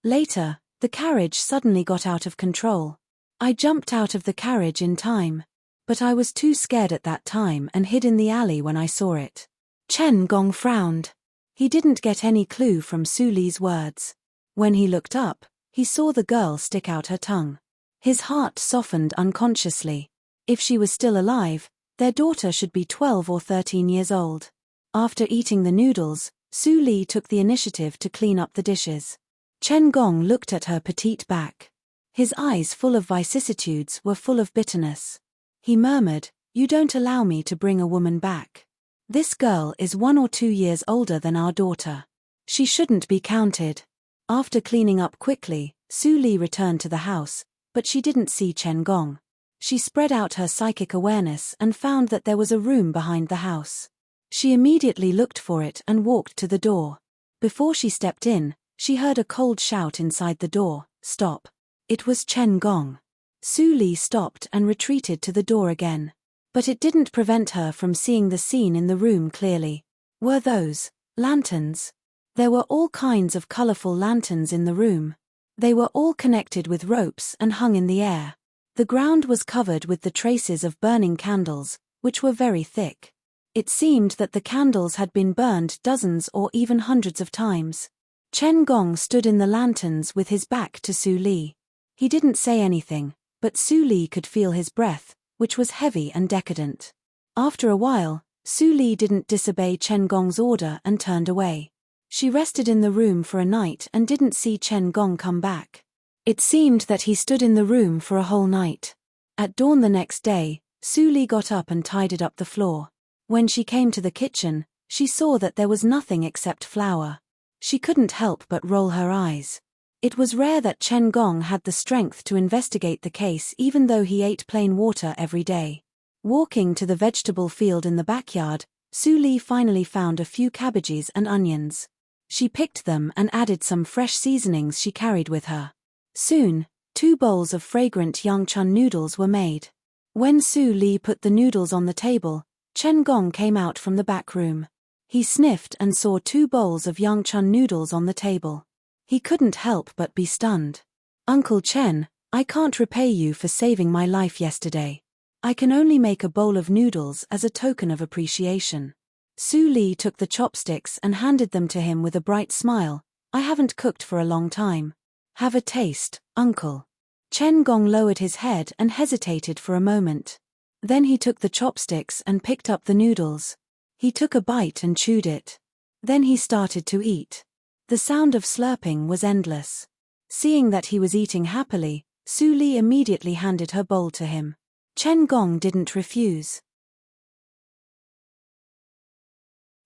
Later, the carriage suddenly got out of control. "I jumped out of the carriage in time. But I was too scared at that time and hid in the alley when I saw it." Chen Gong frowned. He didn't get any clue from Su Li's words. When he looked up, he saw the girl stick out her tongue. His heart softened unconsciously. If she was still alive, their daughter should be 12 or 13 years old. After eating the noodles, Su Li took the initiative to clean up the dishes. Chen Gong looked at her petite back. His eyes, full of vicissitudes, were full of bitterness. He murmured, "You don't allow me to bring a woman back. This girl is 1 or 2 years older than our daughter. She shouldn't be counted." After cleaning up quickly, Su Li returned to the house, but she didn't see Chen Gong. She spread out her psychic awareness and found that there was a room behind the house. She immediately looked for it and walked to the door. Before she stepped in, she heard a cold shout inside the door, "Stop." It was Chen Gong. Su Li stopped and retreated to the door again. But it didn't prevent her from seeing the scene in the room clearly. Were those lanterns? There were all kinds of colorful lanterns in the room. They were all connected with ropes and hung in the air. The ground was covered with the traces of burning candles, which were very thick. It seemed that the candles had been burned dozens or even hundreds of times. Chen Gong stood in the lanterns with his back to Su Li. He didn't say anything, but Su Li could feel his breath, which was heavy and decadent. After a while, Su Li didn't disobey Chen Gong's order and turned away. She rested in the room for a night and didn't see Chen Gong come back. It seemed that he stood in the room for a whole night. At dawn the next day, Su Li got up and tidied up the floor. When she came to the kitchen, she saw that there was nothing except flour. She couldn't help but roll her eyes. It was rare that Chen Gong had the strength to investigate the case even though he ate plain water every day. Walking to the vegetable field in the backyard, Su Li finally found a few cabbages and onions. She picked them and added some fresh seasonings she carried with her. Soon, 2 bowls of fragrant yangchun noodles were made. When Su Li put the noodles on the table, Chen Gong came out from the back room. He sniffed and saw 2 bowls of yangchun noodles on the table. He couldn't help but be stunned. "Uncle Chen, I can't repay you for saving my life yesterday. I can only make a bowl of noodles as a token of appreciation." Su Li took the chopsticks and handed them to him with a bright smile. "I haven't cooked for a long time. Have a taste, uncle." Chen Gong lowered his head and hesitated for a moment. Then he took the chopsticks and picked up the noodles. He took a bite and chewed it. Then he started to eat. The sound of slurping was endless. Seeing that he was eating happily, Su Li immediately handed her bowl to him. Chen Gong didn't refuse.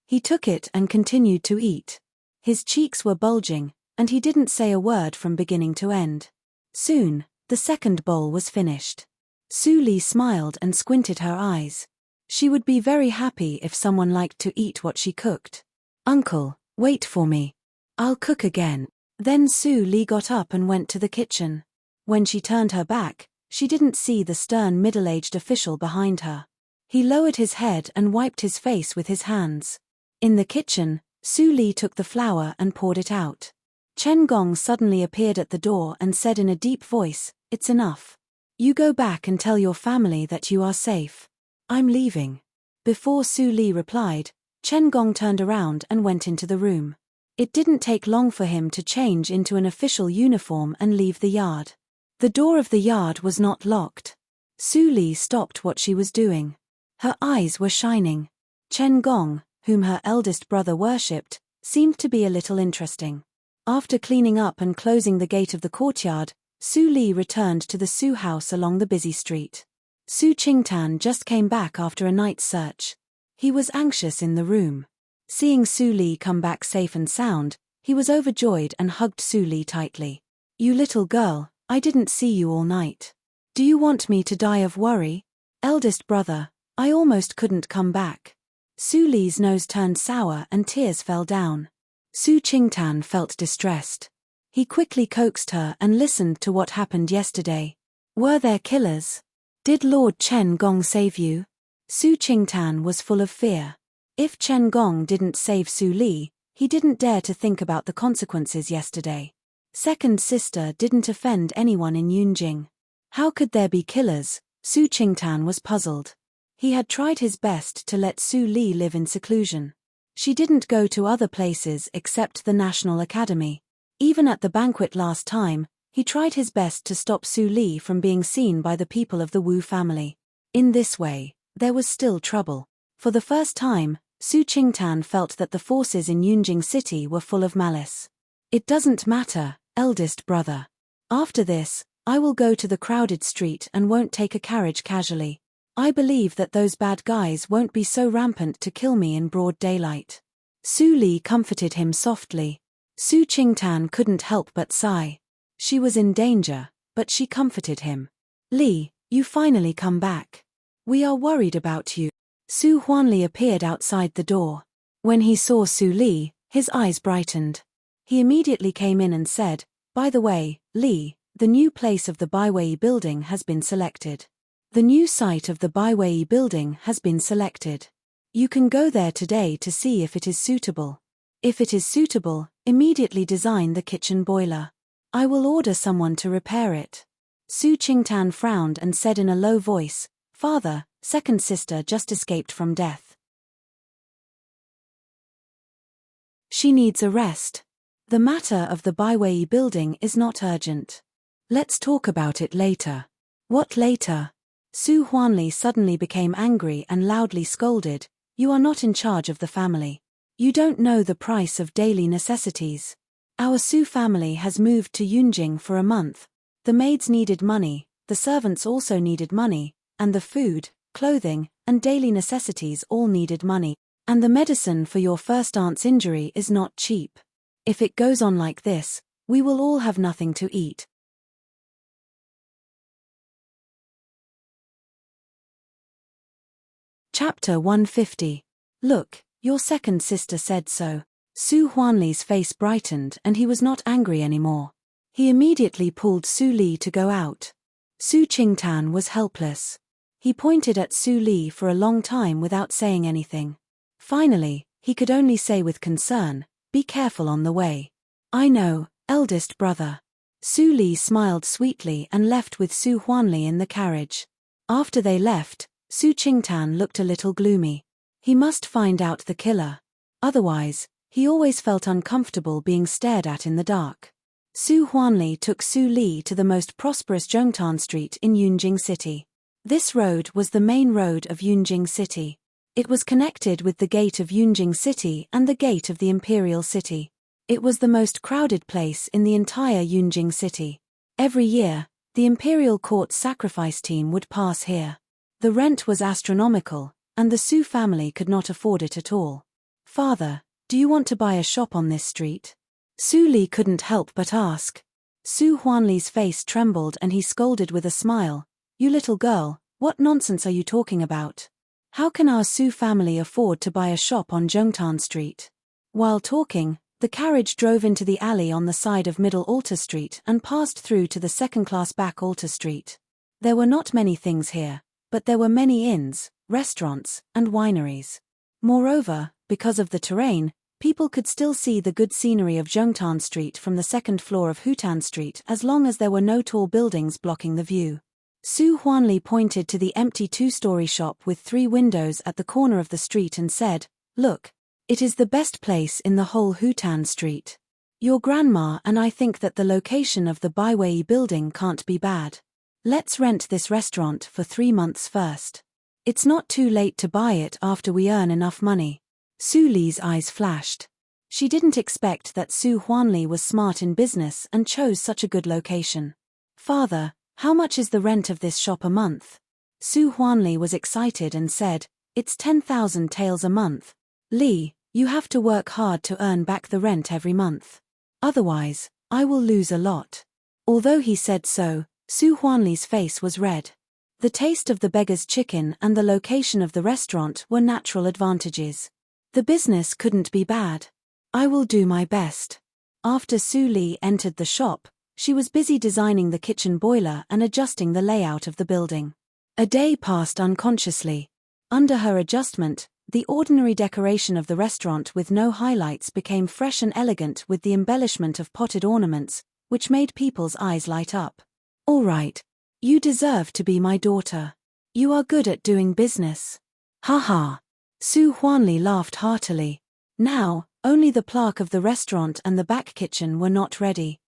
He took it and continued to eat. His cheeks were bulging, and he didn't say a word from beginning to end. Soon, the second bowl was finished. Su Li smiled and squinted her eyes. She would be very happy if someone liked to eat what she cooked. "Uncle, wait for me. I'll cook again." Then Su Li got up and went to the kitchen. When she turned her back, she didn't see the stern middle-aged official behind her. He lowered his head and wiped his face with his hands. In the kitchen, Su Li took the flour and poured it out. Chen Gong suddenly appeared at the door and said in a deep voice, "It's enough. You go back and tell your family that you are safe. I'm leaving." Before Su Li replied, Chen Gong turned around and went into the room. It didn't take long for him to change into an official uniform and leave the yard. The door of the yard was not locked. Su Li stopped what she was doing. Her eyes were shining. Chen Gong, whom her eldest brother worshipped, seemed to be a little interesting. After cleaning up and closing the gate of the courtyard, Su Li returned to the Su house along the busy street. Su Qingtan just came back after a night's search. He was anxious in the room. Seeing Su Li come back safe and sound, he was overjoyed and hugged Su Li tightly. "You little girl, I didn't see you all night. Do you want me to die of worry? Eldest brother, I almost couldn't come back." Su Li's nose turned sour and tears fell down. Su Qingtan felt distressed. He quickly coaxed her and listened to what happened yesterday. "Were there killers? Did Lord Chen Gong save you?" Su Qingtan was full of fear. If Chen Gong didn't save Su Li, he didn't dare to think about the consequences yesterday. Second sister didn't offend anyone in Yunjing. How could there be killers? Su Qingtan was puzzled. He had tried his best to let Su Li live in seclusion. She didn't go to other places except the National Academy. Even at the banquet last time, he tried his best to stop Su Li from being seen by the people of the Wu family. In this way, there was still trouble. For the first time, Su Qingtan felt that the forces in Yunjing City were full of malice. "It doesn't matter, eldest brother. After this, I will go to the crowded street and won't take a carriage casually. I believe that those bad guys won't be so rampant to kill me in broad daylight." Su Li comforted him softly. Su Qingtan couldn't help but sigh. She was in danger, but she comforted him. "Li, you finally come back. We are worried about you." Su Huanli appeared outside the door. When he saw Su Li, his eyes brightened. He immediately came in and said, "By the way, Li, the new place of the Baiwei building has been selected. The new site of the Baiwei building has been selected. You can go there today to see if it is suitable. If it is suitable, immediately design the kitchen boiler. I will order someone to repair it." Su Qingtan frowned and said in a low voice, "Father, second sister just escaped from death. She needs a rest. The matter of the Baiwei building is not urgent. Let's talk about it later." "What later?" Su Huanli suddenly became angry and loudly scolded, "You are not in charge of the family. You don't know the price of daily necessities. Our Su family has moved to Yunjing for a month. The maids needed money, the servants also needed money, and the food, clothing, and daily necessities all needed money. And the medicine for your first aunt's injury is not cheap. If it goes on like this, we will all have nothing to eat." Chapter 150. Look, your second sister said so. Su Huanli's face brightened and he was not angry anymore. He immediately pulled Su Li to go out. Su Qingtan was helpless. He pointed at Su Li for a long time without saying anything. Finally, he could only say with concern, "Be careful on the way." "I know, eldest brother." Su Li smiled sweetly and left with Su Huanli in the carriage. After they left, Su Qingtan looked a little gloomy. He must find out the killer. Otherwise, he always felt uncomfortable being stared at in the dark. Su Huanli took Su Li to the most prosperous Zhongtan Street in Yunjing City. This road was the main road of Yunjing City. It was connected with the gate of Yunjing City and the gate of the Imperial City. It was the most crowded place in the entire Yunjing City. Every year, the Imperial Court sacrifice team would pass here. The rent was astronomical, and the Su family could not afford it at all. "Father, do you want to buy a shop on this street?" Su Li couldn't help but ask. Su Huanli's face trembled and he scolded with a smile, "You little girl, what nonsense are you talking about? How can our Su family afford to buy a shop on Zhongtan Street?" While talking, the carriage drove into the alley on the side of Middle Altar Street and passed through to the second-class back Altar Street. There were not many things here, but there were many inns, restaurants, and wineries. Moreover, because of the terrain, people could still see the good scenery of Zhongtan Street from the second floor of Hutan Street as long as there were no tall buildings blocking the view. Su Huanli pointed to the empty two-story shop with 3 windows at the corner of the street and said, "Look, it is the best place in the whole Hutan Street. Your grandma and I think that the location of the Baiwei building can't be bad. Let's rent this restaurant for 3 months first. It's not too late to buy it after we earn enough money." Su Li's eyes flashed. She didn't expect that Su Huanli was smart in business and chose such a good location. "Father, how much is the rent of this shop a month?" Su Huanli was excited and said, "It's 10,000 taels a month. Li, you have to work hard to earn back the rent every month. Otherwise, I will lose a lot." Although he said so, Su Huanli's face was red. The taste of the beggar's chicken and the location of the restaurant were natural advantages. The business couldn't be bad. "I will do my best." After Su Li entered the shop, she was busy designing the kitchen boiler and adjusting the layout of the building. A day passed unconsciously. Under her adjustment, the ordinary decoration of the restaurant with no highlights became fresh and elegant with the embellishment of potted ornaments, which made people's eyes light up. "All right. You deserve to be my daughter. You are good at doing business." "Ha ha." Su Huanli laughed heartily. Now, only the plaque of the restaurant and the back kitchen were not ready.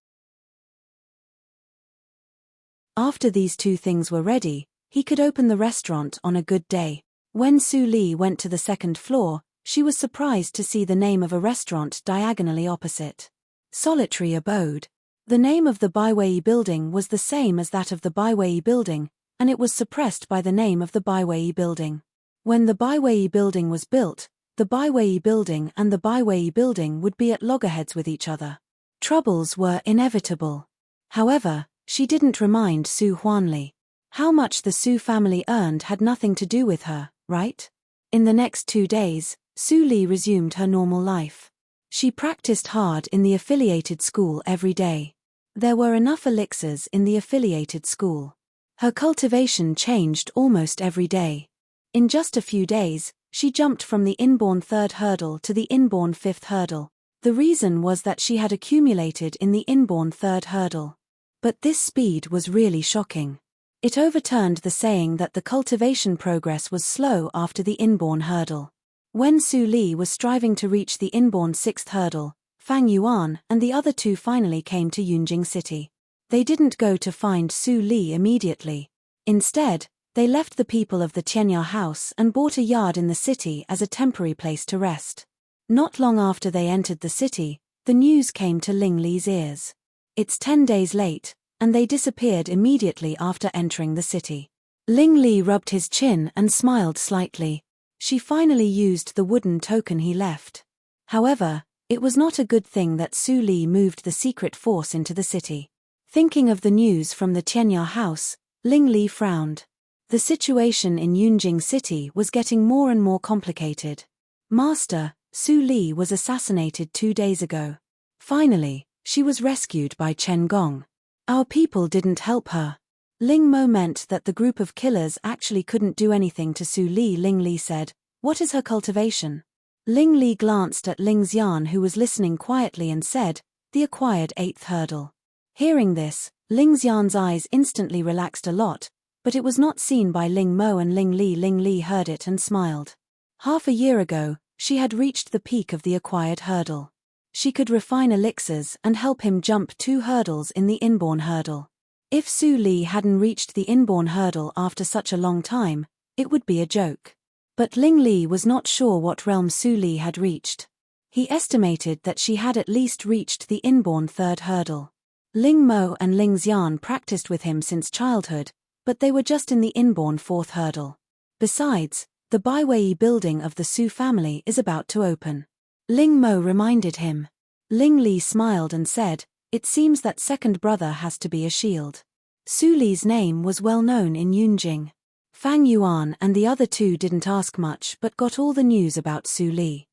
After these 2 things were ready, he could open the restaurant on a good day. When Su Li went to the second floor, she was surprised to see the name of a restaurant diagonally opposite. Solitary Abode. The name of the Baiwei building was the same as that of the Baiwei building, and it was suppressed by the name of the Baiwei building. When the Baiwei building was built, the Baiwei building and the Baiwei building would be at loggerheads with each other. Troubles were inevitable. However, she didn't remind Su Huanli. How much the Su family earned had nothing to do with her, right? In the next 2 days, Su Li resumed her normal life. She practiced hard in the affiliated school every day. There were enough elixirs in the affiliated school. Her cultivation changed almost every day. In just a few days, she jumped from the inborn 3rd hurdle to the inborn 5th hurdle. The reason was that she had accumulated in the inborn 3rd hurdle. But this speed was really shocking. It overturned the saying that the cultivation progress was slow after the inborn hurdle. When Su Li was striving to reach the inborn 6th hurdle, Fang Yuan and the other 2 finally came to Yunjing City. They didn't go to find Su Li immediately. Instead, they left the people of the Tianya house and bought a yard in the city as a temporary place to rest. Not long after they entered the city, the news came to Ling Li's ears. It's 10 days late, and they disappeared immediately after entering the city. Ling Li rubbed his chin and smiled slightly. She finally used the wooden token he left. However, it was not a good thing that Su Li moved the secret force into the city. Thinking of the news from the Tianya house, Ling Li frowned. The situation in Yunjing City was getting more and more complicated. Master, Su Li was assassinated 2 days ago. Finally, she was rescued by Chen Gong. Our people didn't help her. Ling Mo meant that the group of killers actually couldn't do anything to Su Li. Ling Li said, "What is her cultivation?" Ling Li glanced at Ling Xian, who was listening quietly, and said, "The acquired 8th hurdle." Hearing this, Ling Xian's eyes instantly relaxed a lot, but it was not seen by Ling Mo and Ling Li. Ling Li heard it and smiled. Half a year ago, she had reached the peak of the acquired hurdle. She could refine elixirs and help him jump 2 hurdles in the inborn hurdle. If Su Li hadn't reached the inborn hurdle after such a long time, it would be a joke. But Ling Li was not sure what realm Su Li had reached. He estimated that she had at least reached the inborn 3rd hurdle. Ling Mo and Ling Xian practiced with him since childhood, but they were just in the inborn 4th hurdle. Besides, the Baiwei building of the Su family is about to open. Ling Mo reminded him. Ling Li smiled and said, "It seems that second brother has to be a shield." Su Li's name was well known in Yunjing. Fang Yuan and the other 2 didn't ask much but got all the news about Su Li.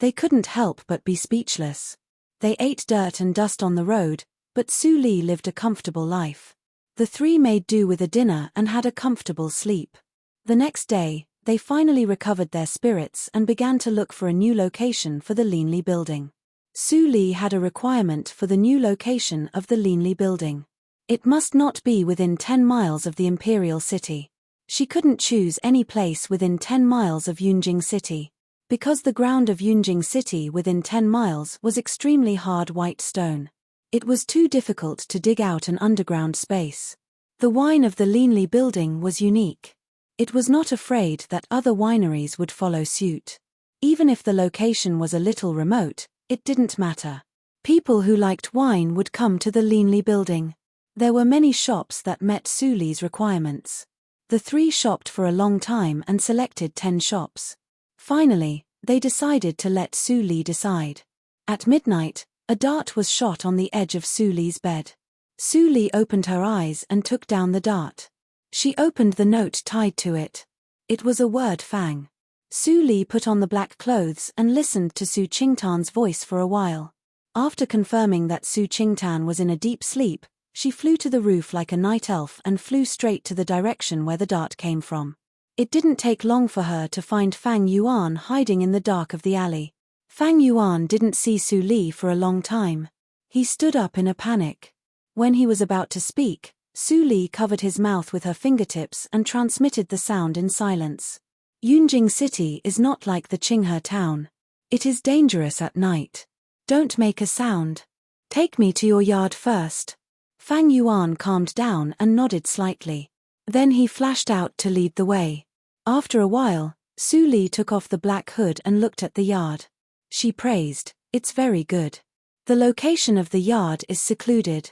They couldn't help but be speechless. They ate dirt and dust on the road, but Su Li lived a comfortable life. The 3 made do with a dinner and had a comfortable sleep. The next day, they finally recovered their spirits and began to look for a new location for the Linli building. Su Li had a requirement for the new location of the Linli building. It must not be within 10 miles of the imperial city. She couldn't choose any place within 10 miles of Yunjing City. Because the ground of Yunjing City within 10 miles was extremely hard white stone. It was too difficult to dig out an underground space. The wine of the Linli building was unique. It was not afraid that other wineries would follow suit. Even if the location was a little remote, it didn't matter. People who liked wine would come to the Linli building. There were many shops that met Su Li's requirements. The 3 shopped for a long time and selected 10 shops. Finally, they decided to let Su Li decide. At midnight, a dart was shot on the edge of Su Li's bed. Su Li opened her eyes and took down the dart. She opened the note tied to it. It was a word Fang. Su Li put on the black clothes and listened to Su Qingtan's voice for a while. After confirming that Su Qingtan was in a deep sleep, she flew to the roof like a night elf and flew straight to the direction where the dart came from. It didn't take long for her to find Fang Yuan hiding in the dark of the alley. Fang Yuan didn't see Su Li for a long time. He stood up in a panic. When he was about to speak, Su Li covered his mouth with her fingertips and transmitted the sound in silence. Yunjing City is not like the Qinghe town. It is dangerous at night. Don't make a sound. Take me to your yard first. Fang Yuan calmed down and nodded slightly. Then he flashed out to lead the way. After a while, Su Li took off the black hood and looked at the yard. She praised, "It's very good. The location of the yard is secluded.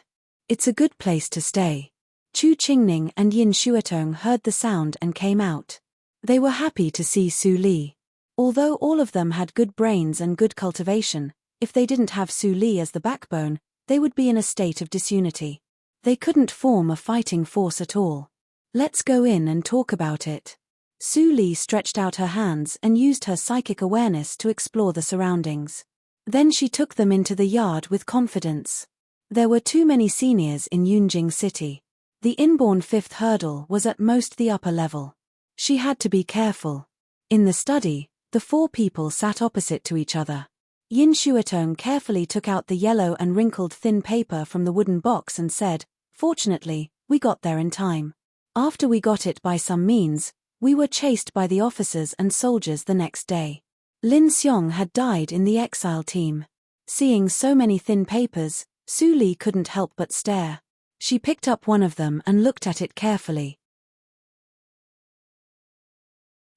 It's a good place to stay." Chu Qingning and Yin Shuatong heard the sound and came out. They were happy to see Su Li. Although all of them had good brains and good cultivation, if they didn't have Su Li as the backbone, they would be in a state of disunity. They couldn't form a fighting force at all. Let's go in and talk about it. Su Li stretched out her hands and used her psychic awareness to explore the surroundings. Then she took them into the yard with confidence. There were too many seniors in Yunjing City. The inborn fifth hurdle was at most the upper level. She had to be careful. In the study, the four people sat opposite to each other. Yin Shuatong carefully took out the yellow and wrinkled thin paper from the wooden box and said, "Fortunately, we got there in time. After we got it by some means, we were chased by the officers and soldiers the next day." Lin Xiong had died in the exile team. Seeing so many thin papers, Su Li couldn't help but stare. She picked up one of them and looked at it carefully.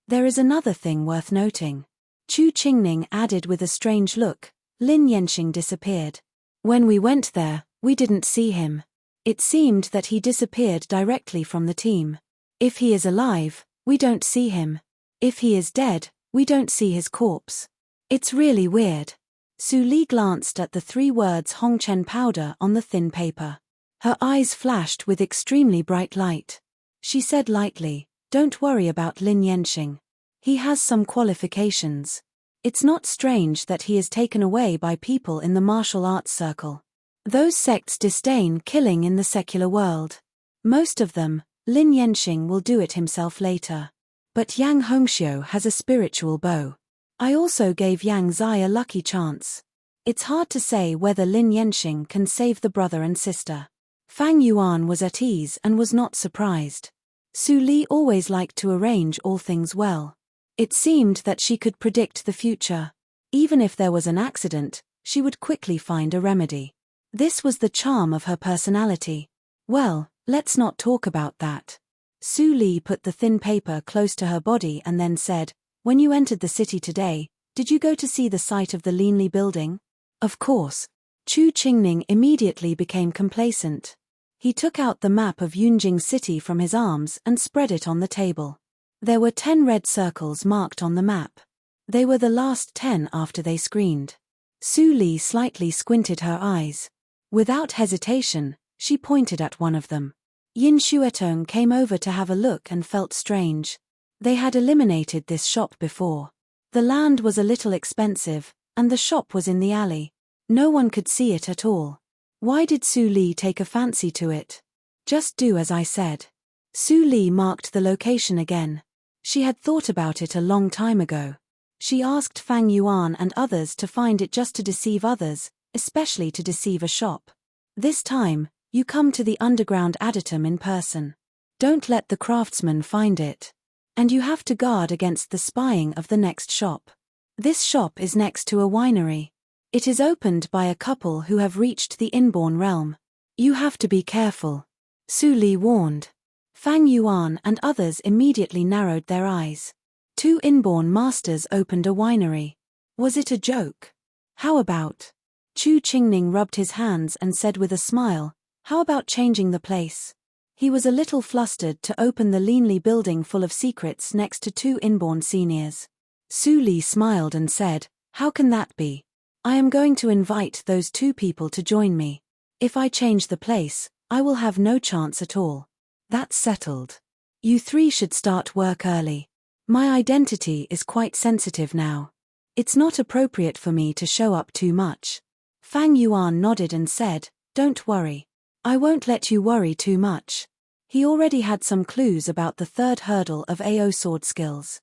There is another thing worth noting. Chu Qingning added with a strange look. Lin Yanxing disappeared. When we went there, we didn't see him. It seemed that he disappeared directly from the team. If he is alive, we don't see him. If he is dead, we don't see his corpse. It's really weird. Su Li glanced at the 3 words Hongchen powder on the thin paper. Her eyes flashed with extremely bright light. She said lightly, "Don't worry about Lin Yanxing. He has some qualifications. It's not strange that he is taken away by people in the martial arts circle. Those sects disdain killing in the secular world. Most of them, Lin Yanxing will do it himself later. But Yang Hongxiu has a spiritual bow. I also gave Yang Zai a lucky chance. It's hard to say whether Lin Yanxing can save the brother and sister." Fang Yuan was at ease and was not surprised. Su Li always liked to arrange all things well. It seemed that she could predict the future. Even if there was an accident, she would quickly find a remedy. This was the charm of her personality. "Well, let's not talk about that." Su Li put the thin paper close to her body and then said, "When you entered the city today, did you go to see the site of the Linli building?" "Of course." Chu Qingning immediately became complacent. He took out the map of Yunjing City from his arms and spread it on the table. There were 10 red circles marked on the map. They were the last 10 after they screened. Su Li slightly squinted her eyes. Without hesitation, she pointed at one of them. Yin Shuatong came over to have a look and felt strange. They had eliminated this shop before. The land was a little expensive, and the shop was in the alley. No one could see it at all. Why did Su Li take a fancy to it? "Just do as I said." Su Li marked the location again. She had thought about it a long time ago. She asked Fang Yuan and others to find it just to deceive others, especially to deceive a shop. This time, you come to the underground additum in person. Don't let the craftsman find it. And you have to guard against the spying of the next shop. This shop is next to a winery. It is opened by a couple who have reached the inborn realm. You have to be careful. Su Li warned. Fang Yuan and others immediately narrowed their eyes. 2 inborn masters opened a winery. Was it a joke? How about? Chu Qingning rubbed his hands and said with a smile, "How about changing the place?" He was a little flustered to open the Linli building full of secrets next to 2 inborn seniors. Su Li smiled and said, "How can that be? I am going to invite those 2 people to join me. If I change the place, I will have no chance at all." "That's settled. You 3 should start work early. My identity is quite sensitive now. It's not appropriate for me to show up too much." Fang Yuan nodded and said, "Don't worry. I won't let you worry too much." He already had some clues about the 3rd hurdle of AO sword skills.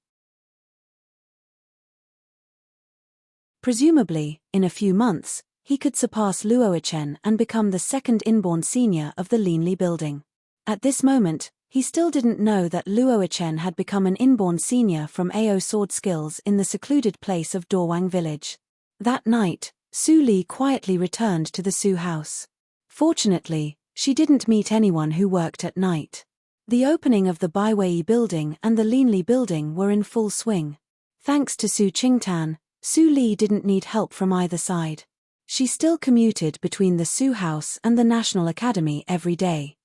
Presumably, in a few months, he could surpass Luochen and become the 2nd inborn senior of the Linli building. At this moment, he still didn't know that Luochen had become an inborn senior from AO sword skills in the secluded place of Dorwang village. That night, Su Li quietly returned to the Su house. Fortunately, she didn't meet anyone who worked at night. The opening of the Baiwei building and the Linli building were in full swing. Thanks to Su Qingtan, Su Li didn't need help from either side. She still commuted between the Su house and the National Academy every day.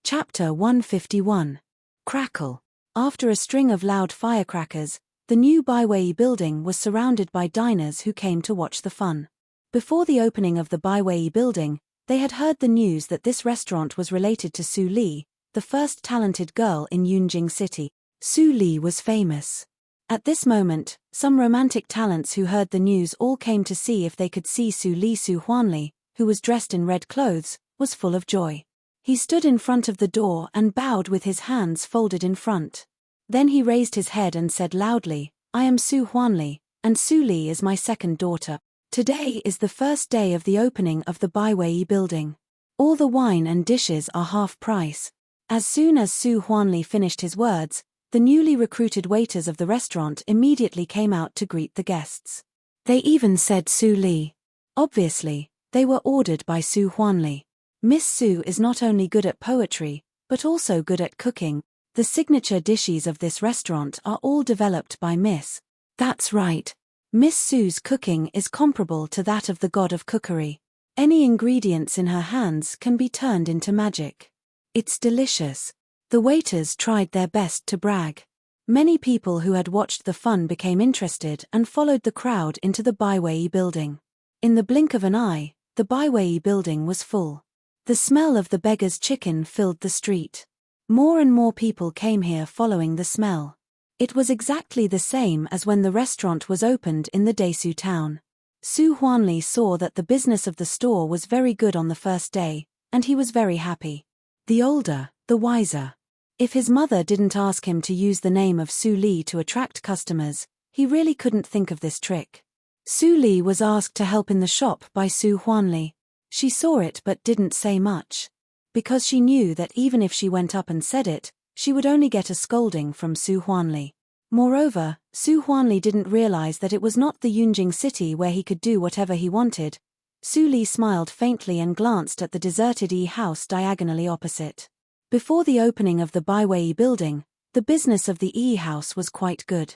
Chapter 151. Crackle. After a string of loud firecrackers, the new Baiwei building was surrounded by diners who came to watch the fun. Before the opening of the Baiwei building, they had heard the news that this restaurant was related to Su Li, the first talented girl in Yunjing City. Su Li was famous. At this moment, some romantic talents who heard the news all came to see if they could see Su Li. Su Huanli, who was dressed in red clothes, was full of joy. He stood in front of the door and bowed with his hands folded in front. Then he raised his head and said loudly, "I am Su Huanli, and Su Li is my second daughter. Today is the first day of the opening of the Baiwei building. All the wine and dishes are half price." As soon as Su Huanli finished his words, the newly recruited waiters of the restaurant immediately came out to greet the guests. They even said Su Li. Obviously, they were ordered by Su Huanli. Miss Su is not only good at poetry, but also good at cooking. The signature dishes of this restaurant are all developed by Miss. That's right. Miss Su's cooking is comparable to that of the god of cookery. Any ingredients in her hands can be turned into magic. It's delicious. The waiters tried their best to brag. Many people who had watched the fun became interested and followed the crowd into the Baiwei building. In the blink of an eye, the Baiwei building was full. The smell of the beggar's chicken filled the street. More and more people came here following the smell. It was exactly the same as when the restaurant was opened in the Desu town. Su Huanli saw that the business of the store was very good on the first day, and he was very happy. The older, the wiser. If his mother didn't ask him to use the name of Su Li to attract customers, he really couldn't think of this trick. Su Li was asked to help in the shop by Su Huanli. She saw it but didn't say much. Because she knew that even if she went up and said it, she would only get a scolding from Su Huanli. Moreover, Su Huanli didn't realize that it was not the Yunjing city where he could do whatever he wanted. Su Li smiled faintly and glanced at the deserted house diagonally opposite. Before the opening of the Baiwei building, the business of the house was quite good.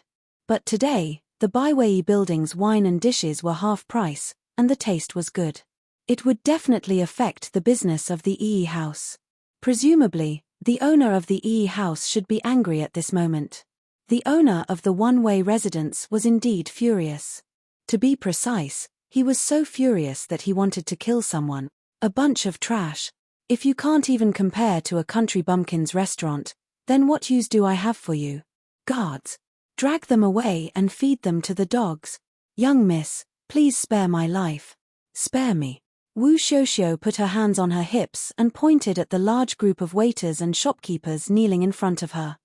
But today, the Baiwei building's wine and dishes were half price, and the taste was good. It would definitely affect the business of the house. Presumably, the owner of the house should be angry at this moment. The owner of the one-way residence was indeed furious. To be precise, he was so furious that he wanted to kill someone. A bunch of trash. If you can't even compare to a country bumpkin's restaurant, then what use do I have for you? Guards. Drag them away and feed them to the dogs. Young miss, please spare my life. Spare me. Wu Xiuxiu put her hands on her hips and pointed at the large group of waiters and shopkeepers kneeling in front of her.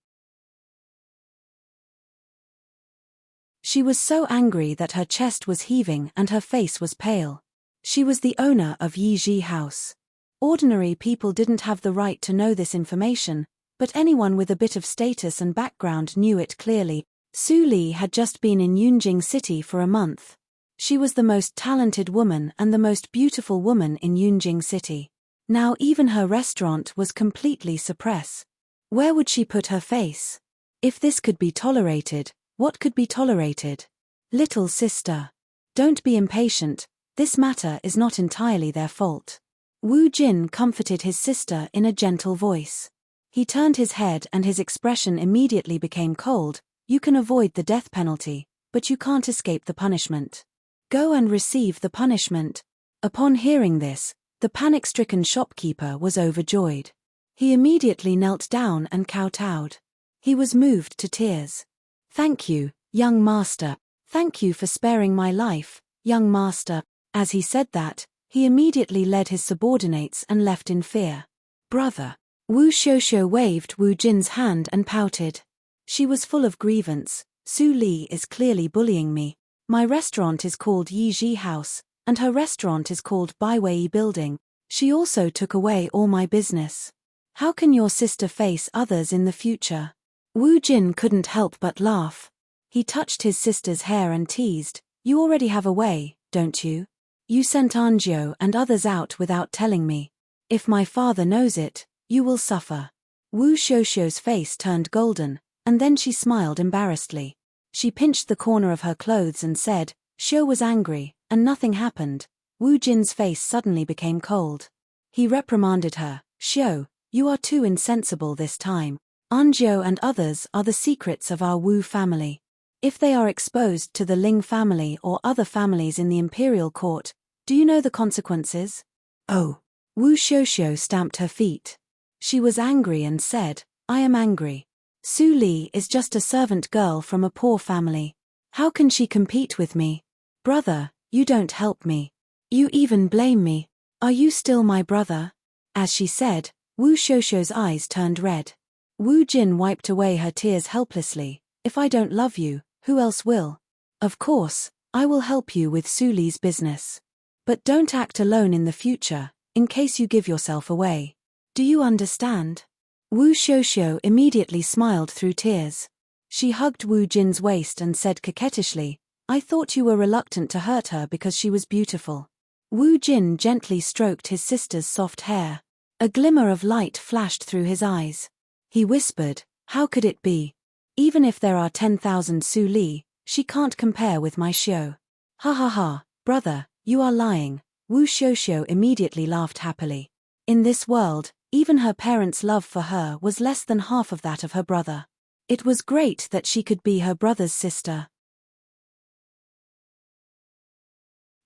She was so angry that her chest was heaving and her face was pale. She was the owner of Yiji House. Ordinary people didn't have the right to know this information, but anyone with a bit of status and background knew it clearly. Su Li had just been in Yunjing City for a month. She was the most talented woman and the most beautiful woman in Yunjing City. Now even her restaurant was completely suppressed. Where would she put her face? If this could be tolerated, what could be tolerated? Little sister. Don't be impatient, this matter is not entirely their fault. Wu Jin comforted his sister in a gentle voice. He turned his head and his expression immediately became cold. You can avoid the death penalty, but you can't escape the punishment. Go and receive the punishment. Upon hearing this, the panic-stricken shopkeeper was overjoyed. He immediately knelt down and kowtowed. He was moved to tears. Thank you, young master. Thank you for sparing my life, young master. As he said that, he immediately led his subordinates and left in fear. Brother. Wu Xiuxiu waved Wu Jin's hand and pouted. She was full of grievance. Su Li is clearly bullying me. My restaurant is called Yiji House, and her restaurant is called Baiwei Building. She also took away all my business. How can your sister face others in the future? Wu Jin couldn't help but laugh. He touched his sister's hair and teased, You already have a way, don't you? You sent Anjo and others out without telling me. If my father knows it, you will suffer. Wu Xiuxiu's face turned golden, and then she smiled embarrassedly. She pinched the corner of her clothes and said, Xiu was angry, and nothing happened. Wu Jin's face suddenly became cold. He reprimanded her, Xiu, you are too insensible this time. Anjo and others are the secrets of our Wu family. If they are exposed to the Ling family or other families in the imperial court, Do you know the consequences? Oh. Wu Xiuxiu stamped her feet. She was angry and said, I am angry. Su Li is just a servant girl from a poor family. How can she compete with me? Brother, you don't help me. You even blame me. Are you still my brother? As she said, Wu Xiuxiu's eyes turned red. Wu Jin wiped away her tears helplessly. If I don't love you, who else will? Of course, I will help you with Su Li's business. But don't act alone in the future, in case you give yourself away. Do you understand? Wu Xiuxiu immediately smiled through tears. She hugged Wu Jin's waist and said coquettishly, I thought you were reluctant to hurt her because she was beautiful. Wu Jin gently stroked his sister's soft hair. A glimmer of light flashed through his eyes. He whispered, how could it be? Even if there are 10,000 Su Li, she can't compare with my Xiu. Ha ha ha, brother, you are lying. Wu Xiuxiu immediately laughed happily. In this world, even her parents' love for her was less than half of that of her brother. It was great that she could be her brother's sister.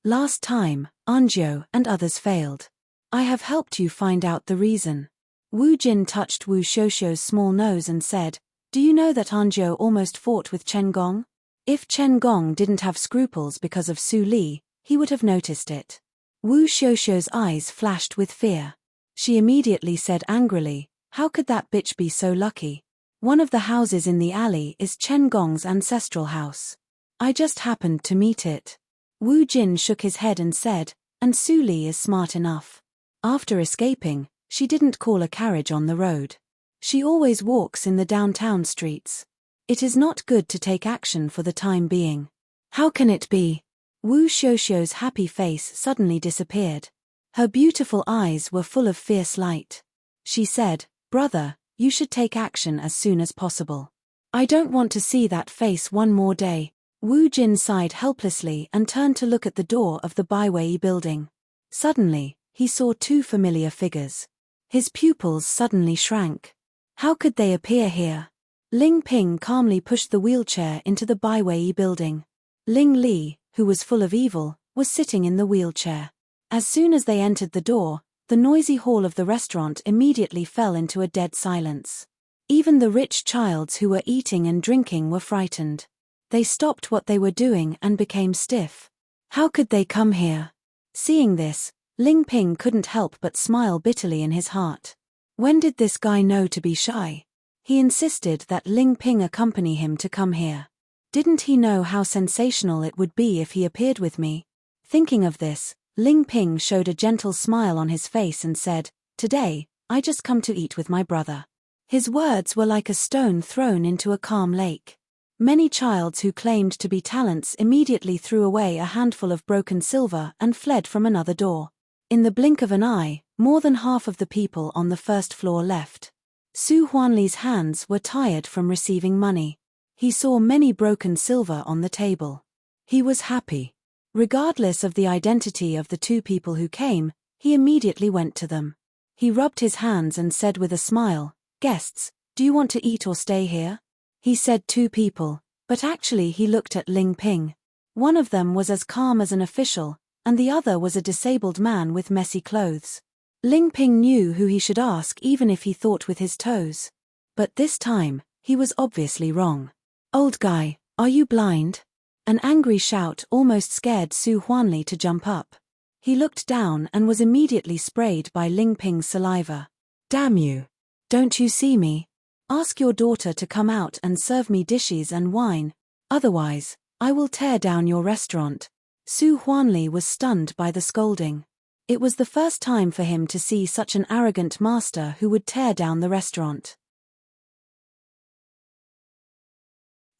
Last time, Anzhou and others failed. I have helped you find out the reason. Wu Jin touched Wu Xiuxiu's small nose and said, do you know that Anzhou almost fought with Chen Gong? If Chen Gong didn't have scruples because of Su Li, he would have noticed it. Wu Xiuxiu's eyes flashed with fear. She immediately said angrily, how could that bitch be so lucky? One of the houses in the alley is Chen Gong's ancestral house. I just happened to meet it. Wu Jin shook his head and said, and Su Li is smart enough. After escaping, she didn't call a carriage on the road. She always walks in the downtown streets. It is not good to take action for the time being. How can it be? Wu Xiuxiu's happy face suddenly disappeared. Her beautiful eyes were full of fierce light. She said, brother, you should take action as soon as possible. I don't want to see that face one more day. Wu Jin sighed helplessly and turned to look at the door of the Baiwei building. Suddenly, he saw two familiar figures. His pupils suddenly shrank. How could they appear here? Ling Ping calmly pushed the wheelchair into the Baiwei building. Ling Li, who was full of evil, was sitting in the wheelchair. As soon as they entered the door, the noisy hall of the restaurant immediately fell into a dead silence. Even the rich childs who were eating and drinking were frightened. They stopped what they were doing and became stiff. How could they come here? Seeing this, Ling Ping couldn't help but smile bitterly in his heart. When did this guy know to be shy? He insisted that Ling Ping accompany him to come here. Didn't he know how sensational it would be if he appeared with me? Thinking of this, Ling Ping showed a gentle smile on his face and said, today, I just come to eat with my brother. His words were like a stone thrown into a calm lake. Many childs who claimed to be talents immediately threw away a handful of broken silver and fled from another door. In the blink of an eye, more than half of the people on the first floor left. Su Huanli's hands were tired from receiving money. He saw many broken silver on the table. He was happy. Regardless of the identity of the two people who came, he immediately went to them. He rubbed his hands and said with a smile, guests, do you want to eat or stay here? He said two people, but actually he looked at Ling Ping. One of them was as calm as an official, and the other was a disabled man with messy clothes. Ling Ping knew who he should ask even if he thought with his toes. But this time, he was obviously wrong. Old guy, are you blind? An angry shout almost scared Su Huanli to jump up. He looked down and was immediately sprayed by Ling Ping's saliva. Damn you! Don't you see me? Ask your daughter to come out and serve me dishes and wine. Otherwise, I will tear down your restaurant. Su Huanli was stunned by the scolding. It was the first time for him to see such an arrogant master who would tear down the restaurant.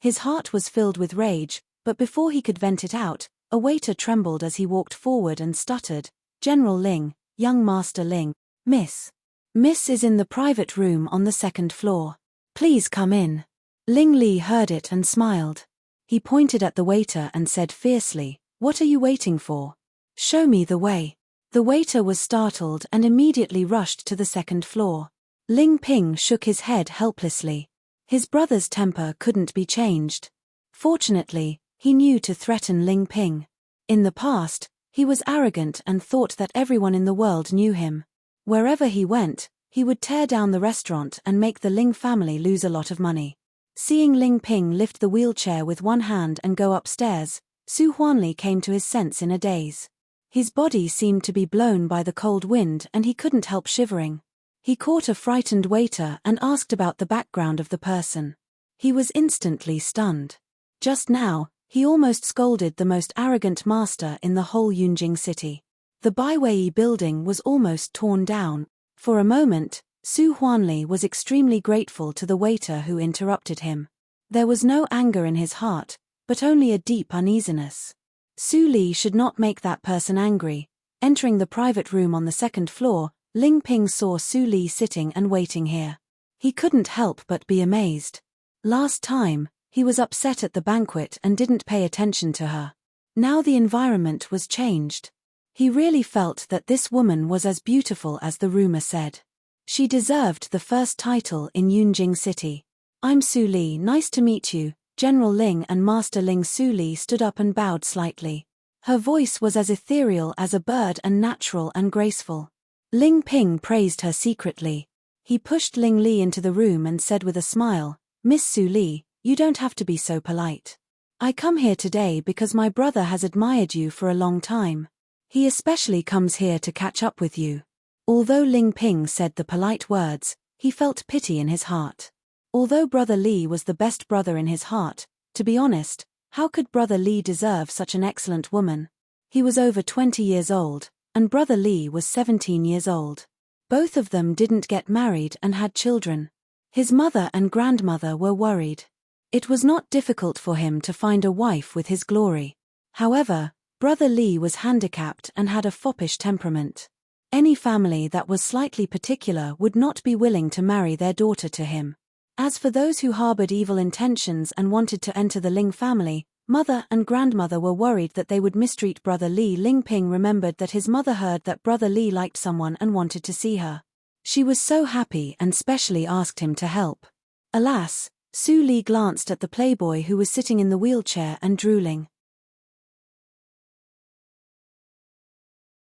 His heart was filled with rage, but before he could vent it out, a waiter trembled as he walked forward and stuttered, General Ling, young Master Ling, Miss. Miss is in the private room on the second floor. Please come in. Ling Li heard it and smiled. He pointed at the waiter and said fiercely, what are you waiting for? Show me the way. The waiter was startled and immediately rushed to the second floor. Ling Ping shook his head helplessly. His brother's temper couldn't be changed. Fortunately, he knew to threaten Ling Ping. In the past, He was arrogant and thought that everyone in the world knew him. Wherever he went, he would tear down the restaurant and make the Ling family lose a lot of money. Seeing Ling Ping lift the wheelchair with one hand and go upstairs, Su Huanli came to his sense in a daze. His body seemed to be blown by the cold wind and he couldn't help shivering. He caught a frightened waiter and asked about the background of the person. He was instantly stunned. Just now, he almost scolded the most arrogant master in the whole Yunjing city. The Baiwei building was almost torn down. For a moment, Su Huanli was extremely grateful to the waiter who interrupted him. There was no anger in his heart, but only a deep uneasiness. Su Li should not make that person angry. Entering the private room on the second floor, Ling Ping saw Su Li sitting and waiting here. He couldn't help but be amazed. Last time, he was upset at the banquet and didn't pay attention to her. Now the environment was changed. He really felt that this woman was as beautiful as the rumor said. She deserved the first title in Yunjing City. I'm Su Li, nice to meet you. General Ling and Master Ling. Su Li stood up and bowed slightly. Her voice was as ethereal as a bird and natural and graceful. Ling Ping praised her secretly. He pushed Ling Li into the room and said with a smile, Miss Su Li, you don't have to be so polite. I come here today because my brother has admired you for a long time. He especially comes here to catch up with you. Although Ling Ping said the polite words, he felt pity in his heart. Although Brother Li was the best brother in his heart, to be honest, how could Brother Li deserve such an excellent woman? He was over 20 years old, and Brother Li was 17 years old. Both of them didn't get married and had children. His mother and grandmother were worried. It was not difficult for him to find a wife with his glory. However, Brother Li was handicapped and had a foppish temperament. Any family that was slightly particular would not be willing to marry their daughter to him. As for those who harbored evil intentions and wanted to enter the Ling family, mother and grandmother were worried that they would mistreat Brother Li. Ling Ping remembered that his mother heard that Brother Li liked someone and wanted to see her. She was so happy and specially asked him to help. Alas, Su Li glanced at the playboy who was sitting in the wheelchair and drooling.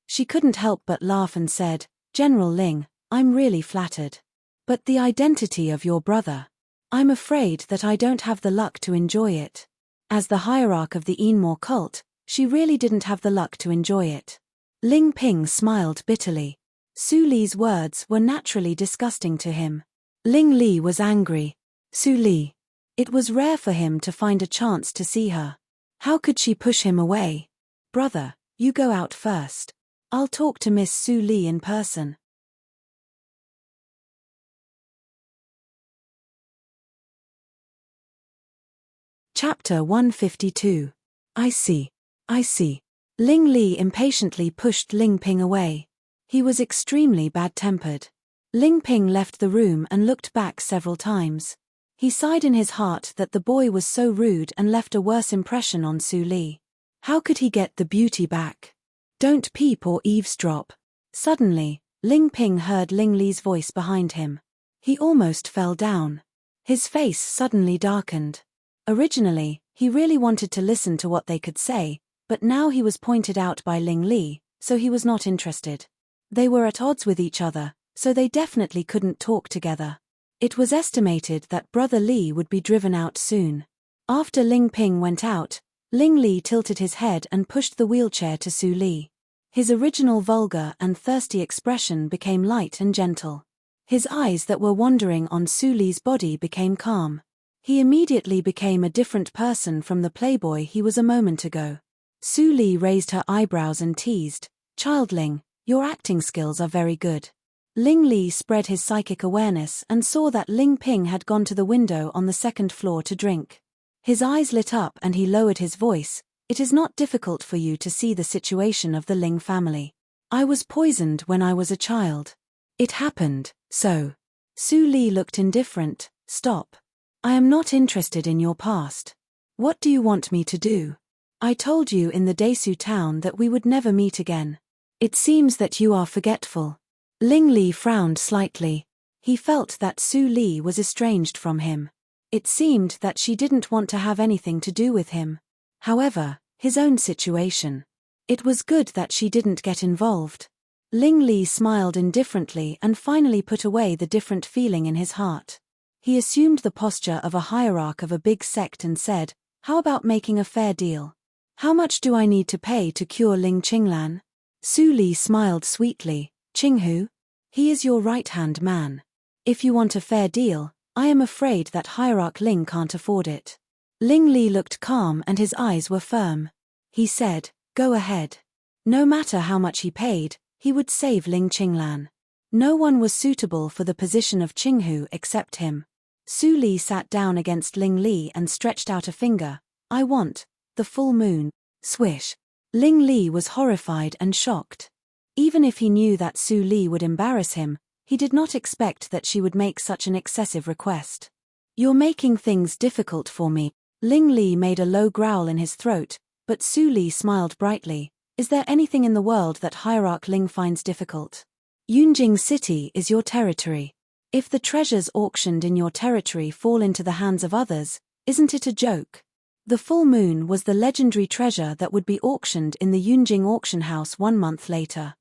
She couldn't help but laugh and said, General Ling, I'm really flattered. But the identity of your brother. I'm afraid that I don't have the luck to enjoy it. As the hierarch of the Enmore cult, she really didn't have the luck to enjoy it. Ling Ping smiled bitterly. Su Li's words were naturally disgusting to him. Ling Li was angry. Su Li. It was rare for him to find a chance to see her. How could she push him away? Brother, you go out first. I'll talk to Miss Su Li in person. Chapter 152. I see. Ling Li impatiently pushed Ling Ping away. He was extremely bad-tempered. Ling Ping left the room and looked back several times. He sighed in his heart that the boy was so rude and left a worse impression on Su Li. How could he get the beauty back? Don't peep or eavesdrop. Suddenly, Ling Ping heard Ling Li's voice behind him. He almost fell down. His face suddenly darkened. Originally, he really wanted to listen to what they could say, but now he was pointed out by Ling Li, so he was not interested. They were at odds with each other, so they definitely couldn't talk together. It was estimated that Brother Li would be driven out soon. After Ling Ping went out, Ling Li tilted his head and pushed the wheelchair to Su Li. His original vulgar and thirsty expression became light and gentle. His eyes that were wandering on Su Li's body became calm. He immediately became a different person from the playboy he was a moment ago. Su Li raised her eyebrows and teased, Childling, your acting skills are very good. Ling Li spread his psychic awareness and saw that Ling Ping had gone to the window on the second floor to drink. His eyes lit up and he lowered his voice, It is not difficult for you to see the situation of the Ling family. I was poisoned when I was a child. It happened, so. Su Li looked indifferent. Stop. I am not interested in your past. What do you want me to do? I told you in the Desu town that we would never meet again. It seems that you are forgetful. Ling Li frowned slightly. He felt that Su Li was estranged from him. It seemed that she didn't want to have anything to do with him. However, his own situation. It was good that she didn't get involved. Ling Li smiled indifferently and finally put away the different feeling in his heart. He assumed the posture of a hierarch of a big sect and said, "How about making a fair deal? How much do I need to pay to cure Ling Qinglan?" Su Li smiled sweetly. "Qinghu? He is your right-hand man. If you want a fair deal, I am afraid that Hierarch Ling can't afford it." Ling Li looked calm and his eyes were firm. He said, "Go ahead." No matter how much he paid, he would save Ling Qinglan. No one was suitable for the position of Qinghu except him. Su Li sat down against Ling Li and stretched out a finger. "I want the full moon." Swish. Ling Li was horrified and shocked. Even if he knew that Su Li would embarrass him, he did not expect that she would make such an excessive request. "You're making things difficult for me." Ling Li made a low growl in his throat, but Su Li smiled brightly. "Is there anything in the world that Hierarch Ling finds difficult? Yunjing City is your territory. If the treasures auctioned in your territory fall into the hands of others, isn't it a joke?" The full moon was the legendary treasure that would be auctioned in the Yunjing auction house 1 month later.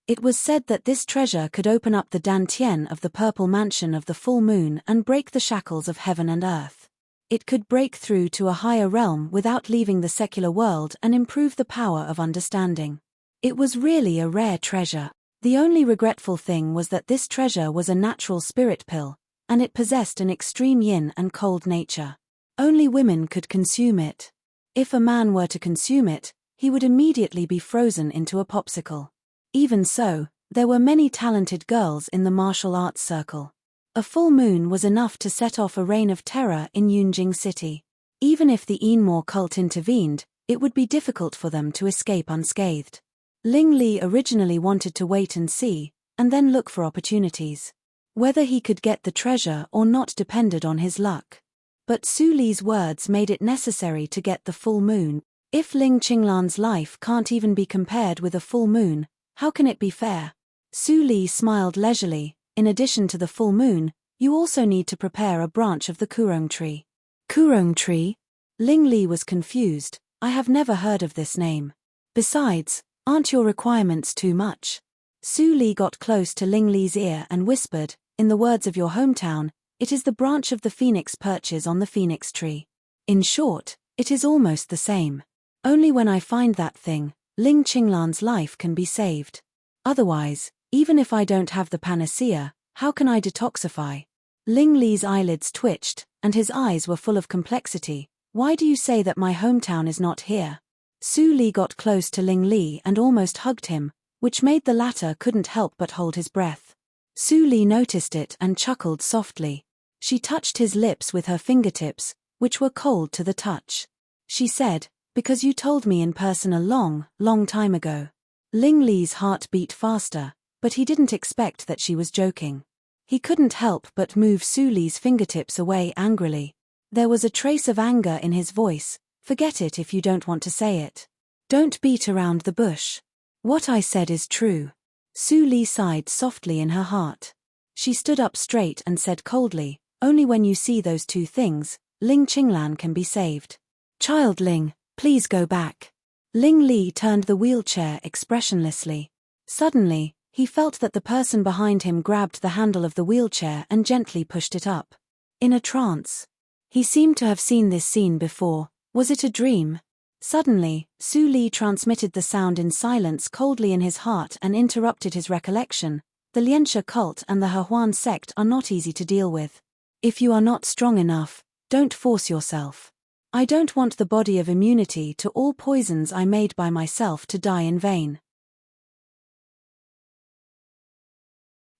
It was said that this treasure could open up the dantian of the purple mansion of the full moon and break the shackles of heaven and earth. It could break through to a higher realm without leaving the secular world and improve the power of understanding. It was really a rare treasure. The only regretful thing was that this treasure was a natural spirit pill, and it possessed an extreme yin and cold nature. Only women could consume it. If a man were to consume it, he would immediately be frozen into a popsicle. Even so, there were many talented girls in the martial arts circle. A full moon was enough to set off a reign of terror in Yunjing City. Even if the Enmore cult intervened, it would be difficult for them to escape unscathed. Ling Li originally wanted to wait and see, and then look for opportunities. Whether he could get the treasure or not depended on his luck. But Su Li's words made it necessary to get the full moon. If Ling Qinglan's life can't even be compared with a full moon, how can it be fair? Su Li smiled leisurely. "In addition to the full moon, you also need to prepare a branch of the Kurong tree." Kurong tree? Ling Li was confused. "I have never heard of this name. Besides, aren't your requirements too much?" Su Li got close to Ling Li's ear and whispered, "In the words of your hometown, it is the branch of the phoenix perches on the phoenix tree. In short, it is almost the same. Only when I find that thing, Ling Qinglan's life can be saved. Otherwise, even if I don't have the panacea, how can I detoxify?" Ling Li's eyelids twitched, and his eyes were full of complexity. "Why do you say that my hometown is not here?" Su Li got close to Ling Li and almost hugged him, which made the latter couldn't help but hold his breath. Su Li noticed it and chuckled softly. She touched his lips with her fingertips, which were cold to the touch. She said, "Because you told me in person a long, long time ago." Ling Li's heart beat faster, but he didn't expect that she was joking. He couldn't help but move Su Li's fingertips away angrily. There was a trace of anger in his voice. "Forget it if you don't want to say it. Don't beat around the bush. What I said is true." Su Li sighed softly in her heart. She stood up straight and said coldly, "Only when you see those two things, Ling Qinglan can be saved. Child Ling, please go back." Ling Li turned the wheelchair expressionlessly. Suddenly, he felt that the person behind him grabbed the handle of the wheelchair and gently pushed it up. In a trance. He seemed to have seen this scene before. Was it a dream? Suddenly, Su Li transmitted the sound in silence coldly in his heart and interrupted his recollection. The Lianxia cult and the Hehuan sect are not easy to deal with. If you are not strong enough, don't force yourself. I don't want the body of immunity to all poisons I made by myself to die in vain.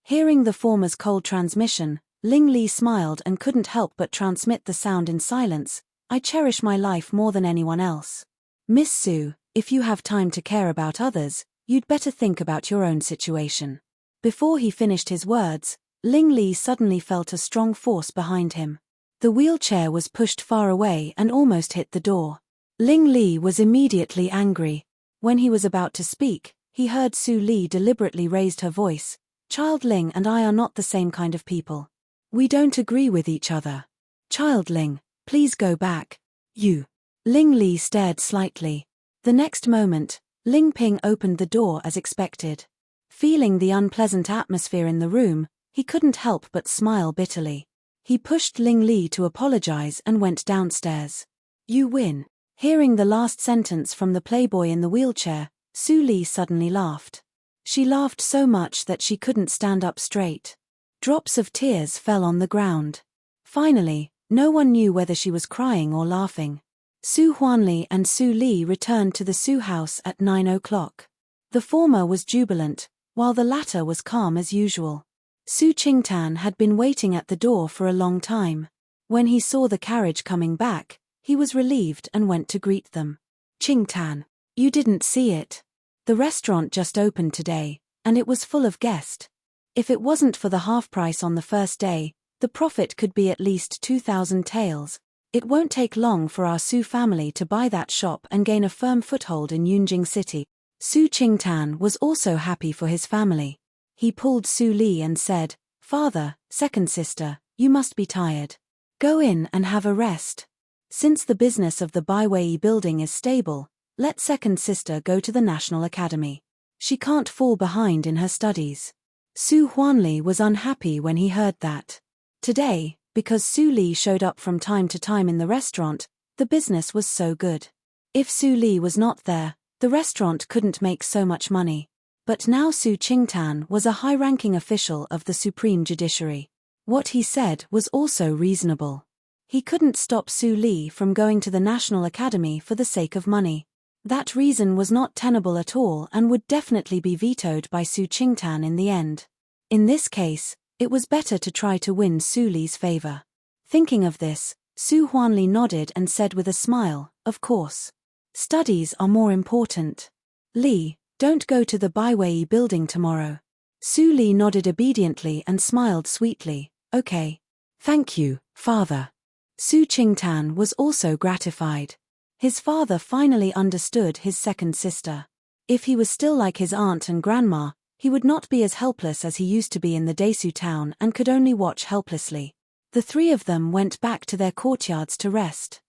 Hearing the former's cold transmission, Ling Li smiled and couldn't help but transmit the sound in silence. "I cherish my life more than anyone else. Miss Su, if you have time to care about others, you'd better think about your own situation." Before he finished his words, Ling Li suddenly felt a strong force behind him. The wheelchair was pushed far away and almost hit the door. Ling Li was immediately angry. When he was about to speak, he heard Su Li deliberately raised her voice. "Child Ling and I are not the same kind of people. We don't agree with each other. Child Ling, please go back. You." Ling Li stared slightly. The next moment, Ling Ping opened the door as expected. Feeling the unpleasant atmosphere in the room, he couldn't help but smile bitterly. He pushed Ling Li to apologize and went downstairs. You win. Hearing the last sentence from the playboy in the wheelchair, Su Li suddenly laughed. She laughed so much that she couldn't stand up straight. Drops of tears fell on the ground. Finally, no one knew whether she was crying or laughing. Su Huanli and Su Li returned to the Su house at 9 o'clock. The former was jubilant, while the latter was calm as usual. Su Qingtan had been waiting at the door for a long time. When he saw the carriage coming back, he was relieved and went to greet them. Qingtan, you didn't see it. The restaurant just opened today, and it was full of guests. If it wasn't for the half price on the first day, the profit could be at least 2,000 taels. It won't take long for our Su family to buy that shop and gain a firm foothold in Yunjing City. Su Qingtan was also happy for his family. He pulled Su Li and said, Father, second sister, you must be tired. Go in and have a rest. Since the business of the Baiwei building is stable, let second sister go to the National Academy. She can't fall behind in her studies. Su Huanli was unhappy when he heard that. Today, because Su Li showed up from time to time in the restaurant, the business was so good. If Su Li was not there, the restaurant couldn't make so much money. But now Su Qingtan was a high-ranking official of the Supreme Judiciary. What he said was also reasonable. He couldn't stop Su Li from going to the National Academy for the sake of money. That reason was not tenable at all and would definitely be vetoed by Su Qingtan in the end. In this case, it was better to try to win Su Li's favor. Thinking of this, Su Huanli nodded and said with a smile, Of course. Studies are more important. Li, don't go to the Baiwei building tomorrow. Su Li nodded obediently and smiled sweetly, Okay. Thank you, father. Su Qingtan was also gratified. His father finally understood his second sister. If he was still like his aunt and grandma, he would not be as helpless as he used to be in the Desu town and could only watch helplessly. The three of them went back to their courtyards to rest.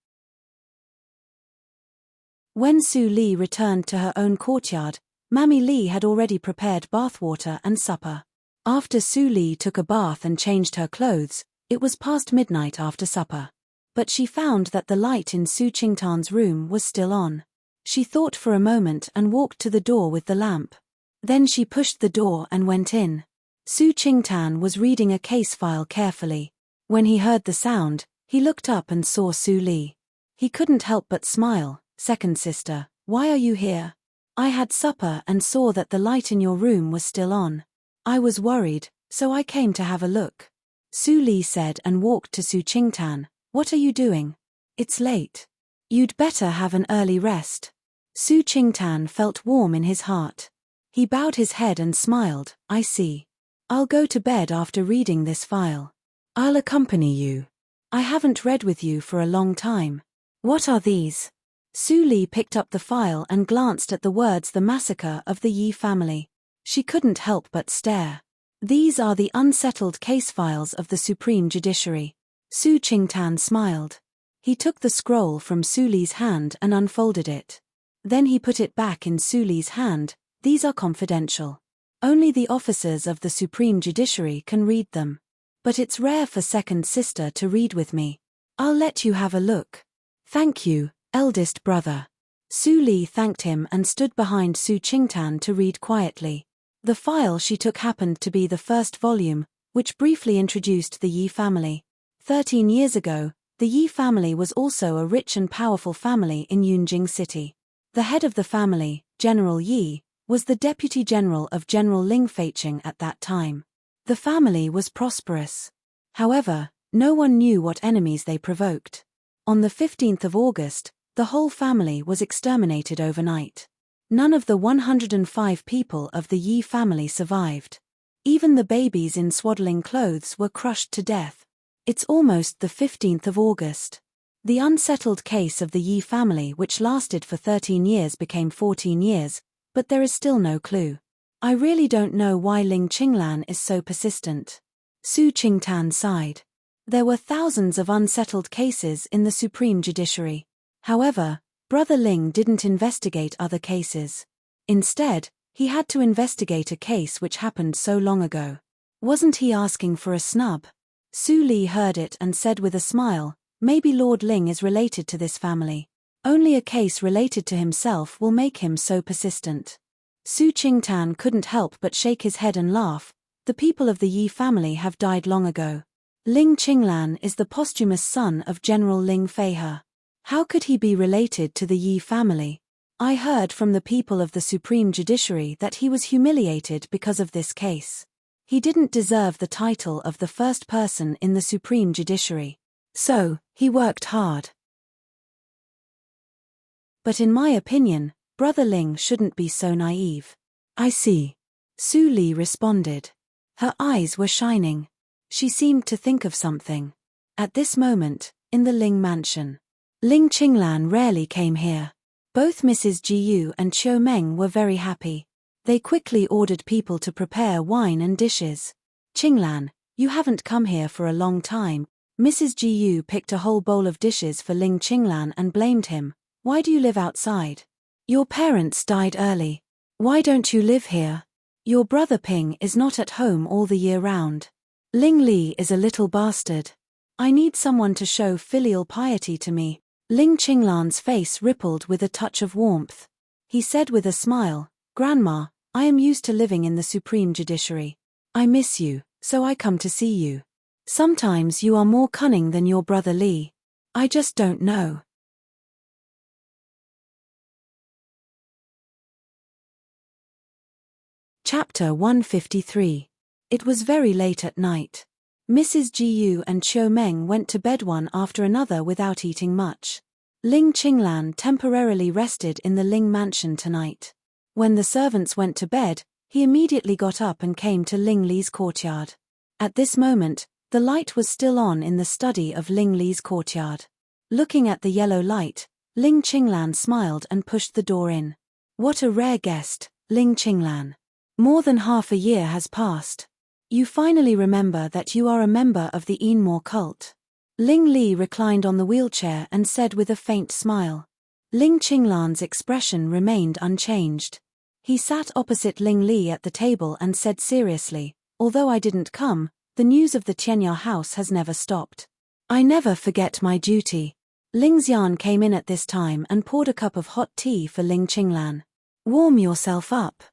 When Su Li returned to her own courtyard, Mammy Li had already prepared bathwater and supper. After Su Li took a bath and changed her clothes, it was past midnight after supper. But she found that the light in Su Qingtan's room was still on. She thought for a moment and walked to the door with the lamp. Then she pushed the door and went in. Su Qingtan was reading a case file carefully. When he heard the sound, he looked up and saw Su Li. He couldn't help but smile. Second sister, why are you here? I had supper and saw that the light in your room was still on. I was worried, so I came to have a look. Su Li said and walked to Su Qingtan. What are you doing? It's late. You'd better have an early rest. Su Qingtan felt warm in his heart. He bowed his head and smiled, I see. I'll go to bed after reading this file. I'll accompany you. I haven't read with you for a long time. What are these? Su Li picked up the file and glanced at the words The Massacre of the Yi Family. She couldn't help but stare. These are the unsettled case files of the Supreme Judiciary. Su Qingtan smiled. He took the scroll from Su Li's hand and unfolded it. Then he put it back in Su Li's hand. These are confidential. Only the officers of the Supreme Judiciary can read them. But it's rare for second sister to read with me. I'll let you have a look. Thank you, eldest brother. Su Li thanked him and stood behind Su Qingtan to read quietly. The file she took happened to be the first volume, which briefly introduced the Yi family. 13 years ago, the Yi family was also a rich and powerful family in Yunjing City. The head of the family, General Yi, was the deputy general of General Ling Feiqing at that time. The family was prosperous. However, no one knew what enemies they provoked. On the 15th of August, the whole family was exterminated overnight. None of the 105 people of the Yi family survived. Even the babies in swaddling clothes were crushed to death. It's almost the 15th of August. The unsettled case of the Yi family which lasted for 13 years became 14 years, but there is still no clue. I really don't know why Ling Qinglan is so persistent. Su Qingtan sighed. There were thousands of unsettled cases in the Supreme Judiciary. However, Brother Ling didn't investigate other cases. Instead, he had to investigate a case which happened so long ago. Wasn't he asking for a snub? Su Li heard it and said with a smile, maybe Lord Ling is related to this family. Only a case related to himself will make him so persistent. Su Qingtan couldn't help but shake his head and laugh. The people of the Yi family have died long ago. Ling Qinglan is the posthumous son of General Ling Feihe. How could he be related to the Yi family? I heard from the people of the Supreme Judiciary that he was humiliated because of this case. He didn't deserve the title of the first person in the Supreme Judiciary. So, he worked hard. But in my opinion, Brother Ling shouldn't be so naive. I see. Su Li responded. Her eyes were shining. She seemed to think of something. At this moment, in the Ling mansion, Ling Qinglan rarely came here. Both Mrs. Jiyu and Qiu Meng were very happy. They quickly ordered people to prepare wine and dishes. Qinglan, you haven't come here for a long time. Mrs. Jiyu picked a whole bowl of dishes for Ling Qinglan and blamed him. Why do you live outside? Your parents died early. Why don't you live here? Your brother Ping is not at home all the year round. Ling Li is a little bastard. I need someone to show filial piety to me. Ling Qinglan's face rippled with a touch of warmth. He said with a smile, Grandma, I am used to living in the Supreme Judiciary. I miss you, so I come to see you. Sometimes you are more cunning than your brother Li. I just don't know. Chapter 153. It was very late at night. Mrs. Jiyu and Qiu Meng went to bed one after another without eating much. Ling Qinglan temporarily rested in the Ling mansion tonight. When the servants went to bed, he immediately got up and came to Ling Li's courtyard. At this moment, the light was still on in the study of Ling Li's courtyard. Looking at the yellow light, Ling Qinglan smiled and pushed the door in. What a rare guest, Ling Qinglan. More than half a year has passed. You finally remember that you are a member of the Enmore cult. Ling Li reclined on the wheelchair and said with a faint smile. Ling Qinglan's expression remained unchanged. He sat opposite Ling Li at the table and said seriously, although I didn't come, the news of the Tianya house has never stopped. I never forget my duty. Ling Xian came in at this time and poured a cup of hot tea for Ling Qinglan. Warm yourself up.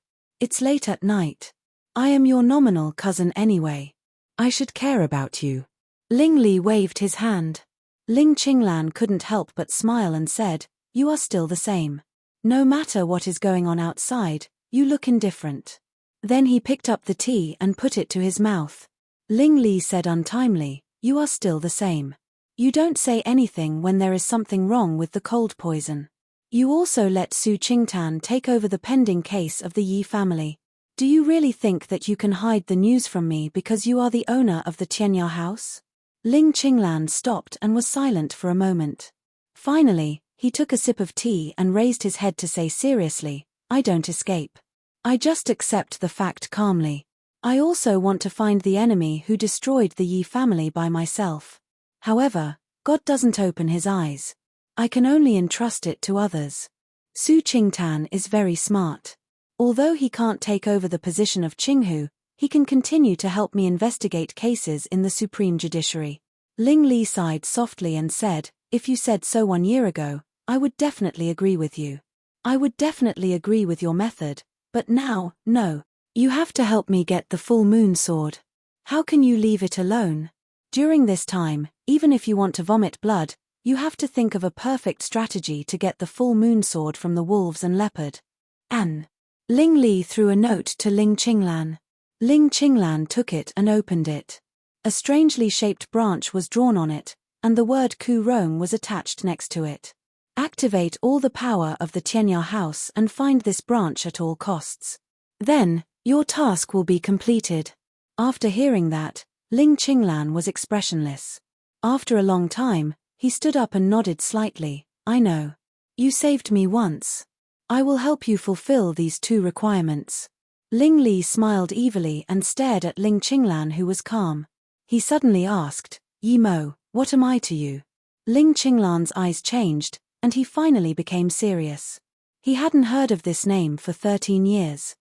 It's late at night. I am your nominal cousin anyway. I should care about you. Ling Li waved his hand. Ling Qinglan couldn't help but smile and said, You are still the same. No matter what is going on outside, you look indifferent. Then he picked up the tea and put it to his mouth. Ling Li said untimely, You are still the same. You don't say anything when there is something wrong with the cold poison. You also let Su Qingtan take over the pending case of the Yi family. Do you really think that you can hide the news from me because you are the owner of the Tianya house? Ling Qinglan stopped and was silent for a moment. Finally, he took a sip of tea and raised his head to say seriously, I don't escape. I just accept the fact calmly. I also want to find the enemy who destroyed the Yi family by myself. However, God doesn't open his eyes. I can only entrust it to others. Su Qingtan is very smart. Although he can't take over the position of Qinghu, he can continue to help me investigate cases in the Supreme Judiciary. Ling Li sighed softly and said, If you said so 1 year ago, I would definitely agree with you. I would definitely agree with your method, but now, no. You have to help me get the full moon sword. How can you leave it alone? During this time, even if you want to vomit blood, you have to think of a perfect strategy to get the full moon sword from the wolves and leopard. An. Ling Li threw a note to Ling Qinglan. Ling Qinglan took it and opened it. A strangely shaped branch was drawn on it, and the word Ku Rong was attached next to it. Activate all the power of the Tianya house and find this branch at all costs. Then, your task will be completed. After hearing that, Ling Qinglan was expressionless. After a long time, he stood up and nodded slightly. I know. You saved me once. I will help you fulfill these 2 requirements. Ling Li smiled evilly and stared at Ling Qinglan, who was calm. He suddenly asked, Yi Mo, what am I to you? Ling Qinglan's eyes changed, and he finally became serious. He hadn't heard of this name for 13 years.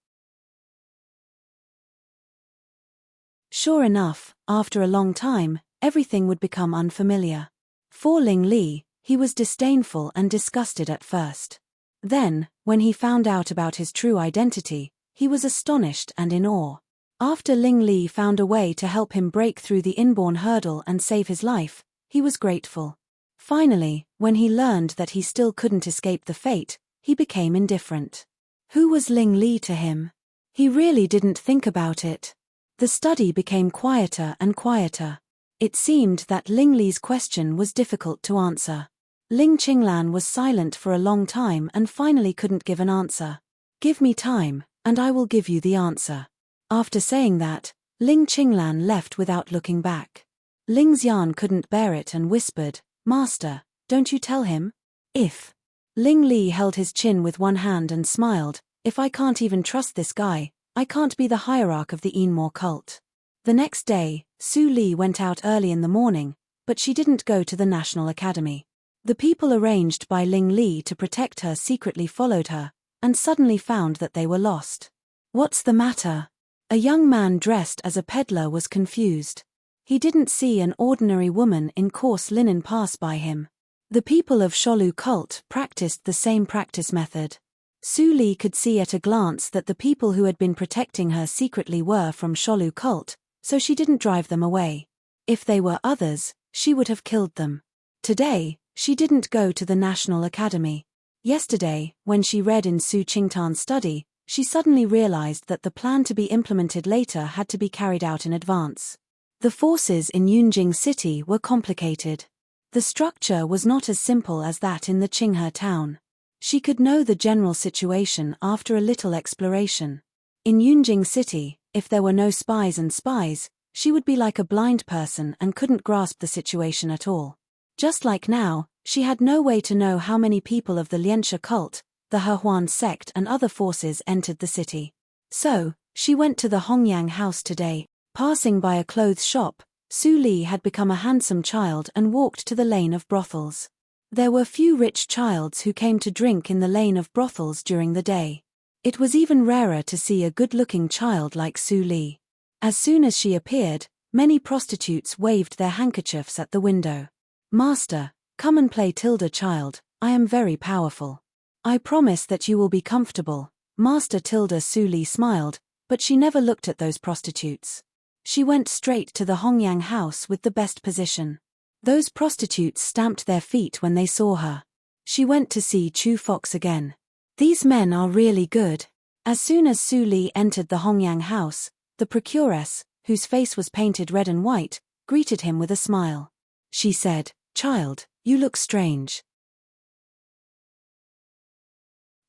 Sure enough, after a long time, everything would become unfamiliar. For Ling Li, he was disdainful and disgusted at first. Then, when he found out about his true identity, he was astonished and in awe. After Ling Li found a way to help him break through the inborn hurdle and save his life, he was grateful. Finally, when he learned that he still couldn't escape the fate, he became indifferent. Who was Ling Li to him? He really didn't think about it. The study became quieter and quieter. It seemed that Ling Li's question was difficult to answer. Ling Qinglan was silent for a long time and finally couldn't give an answer. "Give me time, and I will give you the answer." After saying that, Ling Qinglan left without looking back. Ling Xian couldn't bear it and whispered, "Master, don't you tell him?" "If." Ling Li held his chin with one hand and smiled, "If I can't even trust this guy, I can't be the hierarch of the Enmore cult." The next day, Su Li went out early in the morning, but she didn't go to the National Academy. The people arranged by Ling Li to protect her secretly followed her, and suddenly found that they were lost. "What's the matter?" A young man dressed as a peddler was confused. He didn't see an ordinary woman in coarse linen pass by him. The people of Sholu cult practiced the same practice method. Su Li could see at a glance that the people who had been protecting her secretly were from Sholu cult, so she didn't drive them away. If they were others, she would have killed them. Today, she didn't go to the National Academy. Yesterday, when she read in Su Qingtan's study, she suddenly realized that the plan to be implemented later had to be carried out in advance. The forces in Yunjing City were complicated. The structure was not as simple as that in the Qinghe town. She could know the general situation after a little exploration. In Yunjing City, if there were no spies and spies, she would be like a blind person and couldn't grasp the situation at all. Just like now, she had no way to know how many people of the Lianxia cult, the Hehuan sect and other forces entered the city. So, she went to the Hongyang house today. Passing by a clothes shop, Su Li had become a handsome child and walked to the lane of brothels. There were few rich childs who came to drink in the lane of brothels during the day. It was even rarer to see a good-looking child like Su Li. As soon as she appeared, many prostitutes waved their handkerchiefs at the window. "Master, come and play Tilda child, I am very powerful. I promise that you will be comfortable." Master Tilda. Su Li smiled, but she never looked at those prostitutes. She went straight to the Hongyang house with the best position. Those prostitutes stamped their feet when they saw her. She went to see Chu Fox again. "These men are really good." As soon as Su Li entered the Hongyang house, the procuress, whose face was painted red and white, greeted him with a smile. She said, "Child, you look strange.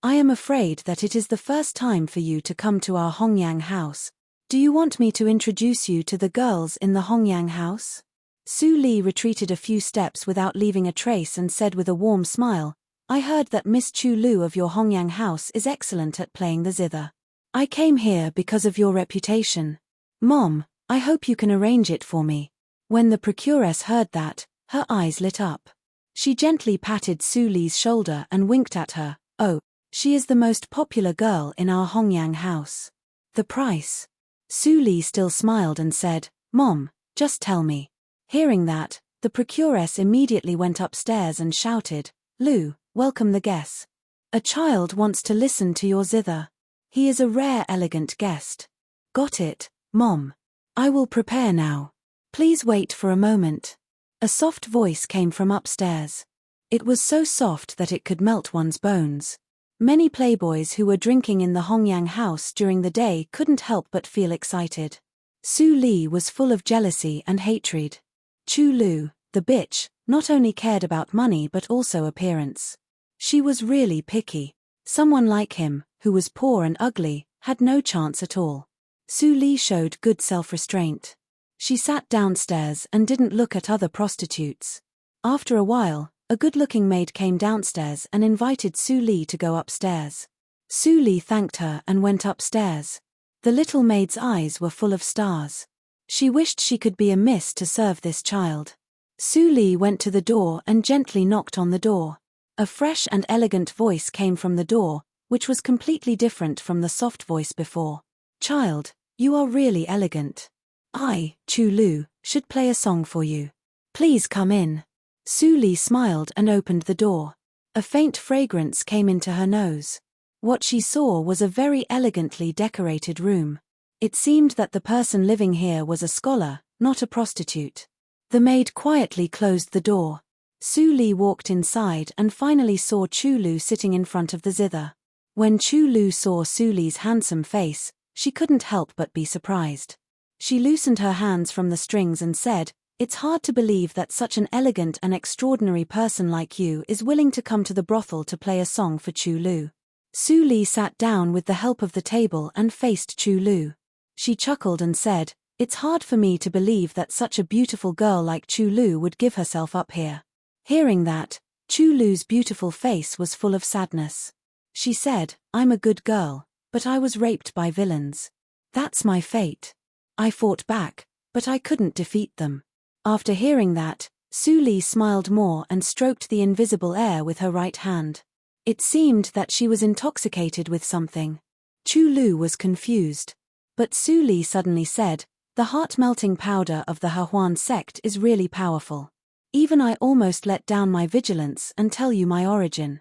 I am afraid that it is the first time for you to come to our Hongyang house. Do you want me to introduce you to the girls in the Hongyang house?" Su Li retreated a few steps without leaving a trace and said with a warm smile, "I heard that Miss Chu Lu of your Hongyang house is excellent at playing the zither. I came here because of your reputation. Mom, I hope you can arrange it for me." When the procuress heard that, her eyes lit up. She gently patted Su Li's shoulder and winked at her. "Oh, she is the most popular girl in our Hongyang house. The price?" Su Li still smiled and said, "Mom, just tell me." Hearing that, the procuress immediately went upstairs and shouted, "Lu, welcome the guest. A child wants to listen to your zither. He is a rare elegant guest." "Got it, Mom. I will prepare now. Please wait for a moment." A soft voice came from upstairs. It was so soft that it could melt one's bones. Many playboys who were drinking in the Hongyang house during the day couldn't help but feel excited. Su Li was full of jealousy and hatred. Chu Lu, the bitch, not only cared about money but also appearance. She was really picky. Someone like him, who was poor and ugly, had no chance at all. Su Li showed good self-restraint. She sat downstairs and didn't look at other prostitutes. After a while, a good-looking maid came downstairs and invited Su Li to go upstairs. Su Li thanked her and went upstairs. The little maid's eyes were full of stars. She wished she could be a miss to serve this child. Su Li went to the door and gently knocked on the door. A fresh and elegant voice came from the door, which was completely different from the soft voice before. Child, you are really elegant. I, Chu Lu, should play a song for you. Please come in. Su Li smiled and opened the door. A faint fragrance came into her nose. What she saw was a very elegantly decorated room. It seemed that the person living here was a scholar, not a prostitute. The maid quietly closed the door. Su Li walked inside and finally saw Chu Lu sitting in front of the zither. When Chu Lu saw Su Li's handsome face, she couldn't help but be surprised. She loosened her hands from the strings and said, "It's hard to believe that such an elegant and extraordinary person like you is willing to come to the brothel to play a song for Chu Lu." Su Li sat down with the help of the table and faced Chu Lu. She chuckled and said, "It's hard for me to believe that such a beautiful girl like Chu Lu would give herself up here." Hearing that, Chu Lu's beautiful face was full of sadness. She said, "I'm a good girl, but I was raped by villains. That's my fate. I fought back, but I couldn't defeat them." After hearing that, Su Li smiled more and stroked the invisible air with her right hand. It seemed that she was intoxicated with something. Chu Lu was confused. But Su Li suddenly said, "The heart-melting powder of the Hehuan sect is really powerful. Even I almost let down my vigilance and tell you my origin."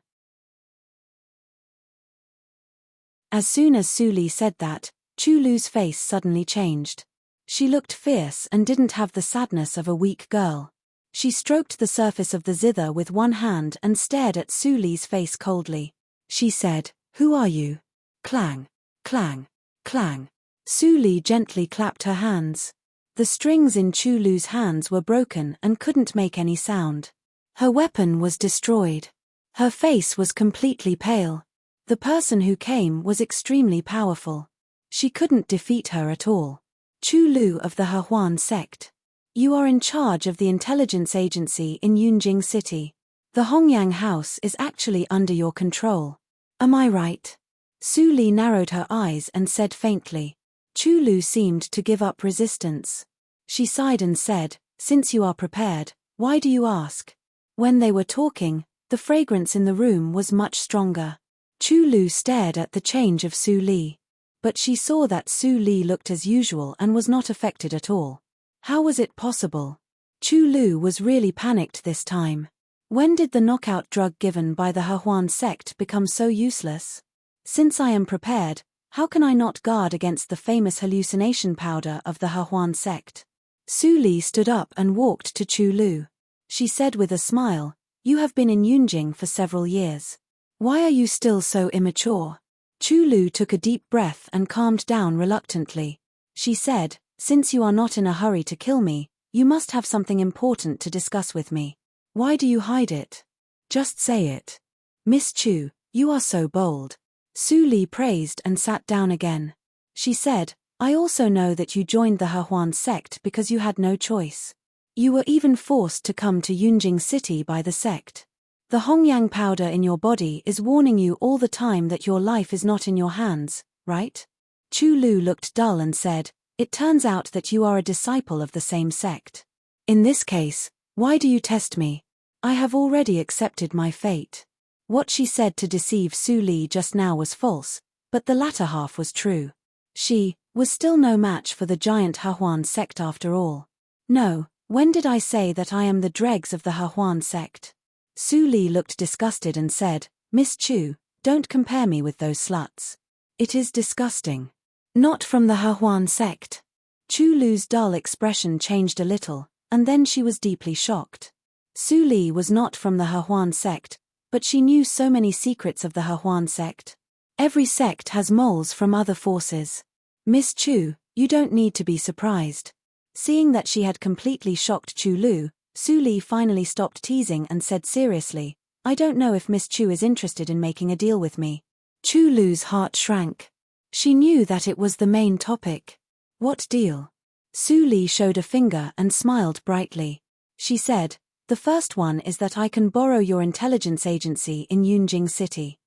As soon as Su Li said that, Chu Lu's face suddenly changed. She looked fierce and didn't have the sadness of a weak girl. She stroked the surface of the zither with one hand and stared at Su Li's face coldly. She said, "Who are you?" Clang, clang, clang. Su Li gently clapped her hands. The strings in Chu Lu's hands were broken and couldn't make any sound. Her weapon was destroyed. Her face was completely pale. The person who came was extremely powerful. She couldn't defeat her at all. Chu Lu of the Hehuan sect. You are in charge of the intelligence agency in Yunjing City. The Hongyang house is actually under your control. Am I right? Su Li narrowed her eyes and said faintly. Chu Lu seemed to give up resistance. She sighed and said, "Since you are prepared, why do you ask?" When they were talking, the fragrance in the room was much stronger. Chu Lu stared at the change of Su Li. But she saw that Su Li looked as usual and was not affected at all. How was it possible? Chu Lu was really panicked this time. When did the knockout drug given by the Hehuan sect become so useless? Since I am prepared, how can I not guard against the famous hallucination powder of the Hehuan sect? Su Li stood up and walked to Chu Lu. She said with a smile, "You have been in Yunjing for several years. Why are you still so immature?" Chu Lu took a deep breath and calmed down reluctantly. She said, "Since you are not in a hurry to kill me, you must have something important to discuss with me. Why do you hide it? Just say it." "Miss Chu, you are so bold." Su Li praised and sat down again. She said, "I also know that you joined the Hehuan sect because you had no choice. You were even forced to come to Yunjing City by the sect. The Hongyang powder in your body is warning you all the time that your life is not in your hands, right?" Chu Lu looked dull and said, "It turns out that you are a disciple of the same sect. In this case, why do you test me? I have already accepted my fate." What she said to deceive Su Li just now was false, but the latter half was true. She was still no match for the giant Hehuan sect after all. "No, when did I say that I am the dregs of the Hehuan sect?" Su Li looked disgusted and said, "Miss Chu, don't compare me with those sluts. It is disgusting. Not from the Hehuan sect." Chu Lu's dull expression changed a little, and then she was deeply shocked. Su Li was not from the Hehuan sect, but she knew so many secrets of the Hehuan sect. Every sect has moles from other forces. "Miss Chu, you don't need to be surprised." Seeing that she had completely shocked Chu Lu, Su Li finally stopped teasing and said seriously, "I don't know if Miss Chu is interested in making a deal with me." Chu Lu's heart shrank. She knew that it was the main topic. "What deal?" Su Li showed a finger and smiled brightly. She said, "The first one is that I can borrow your intelligence agency in Yunjing City.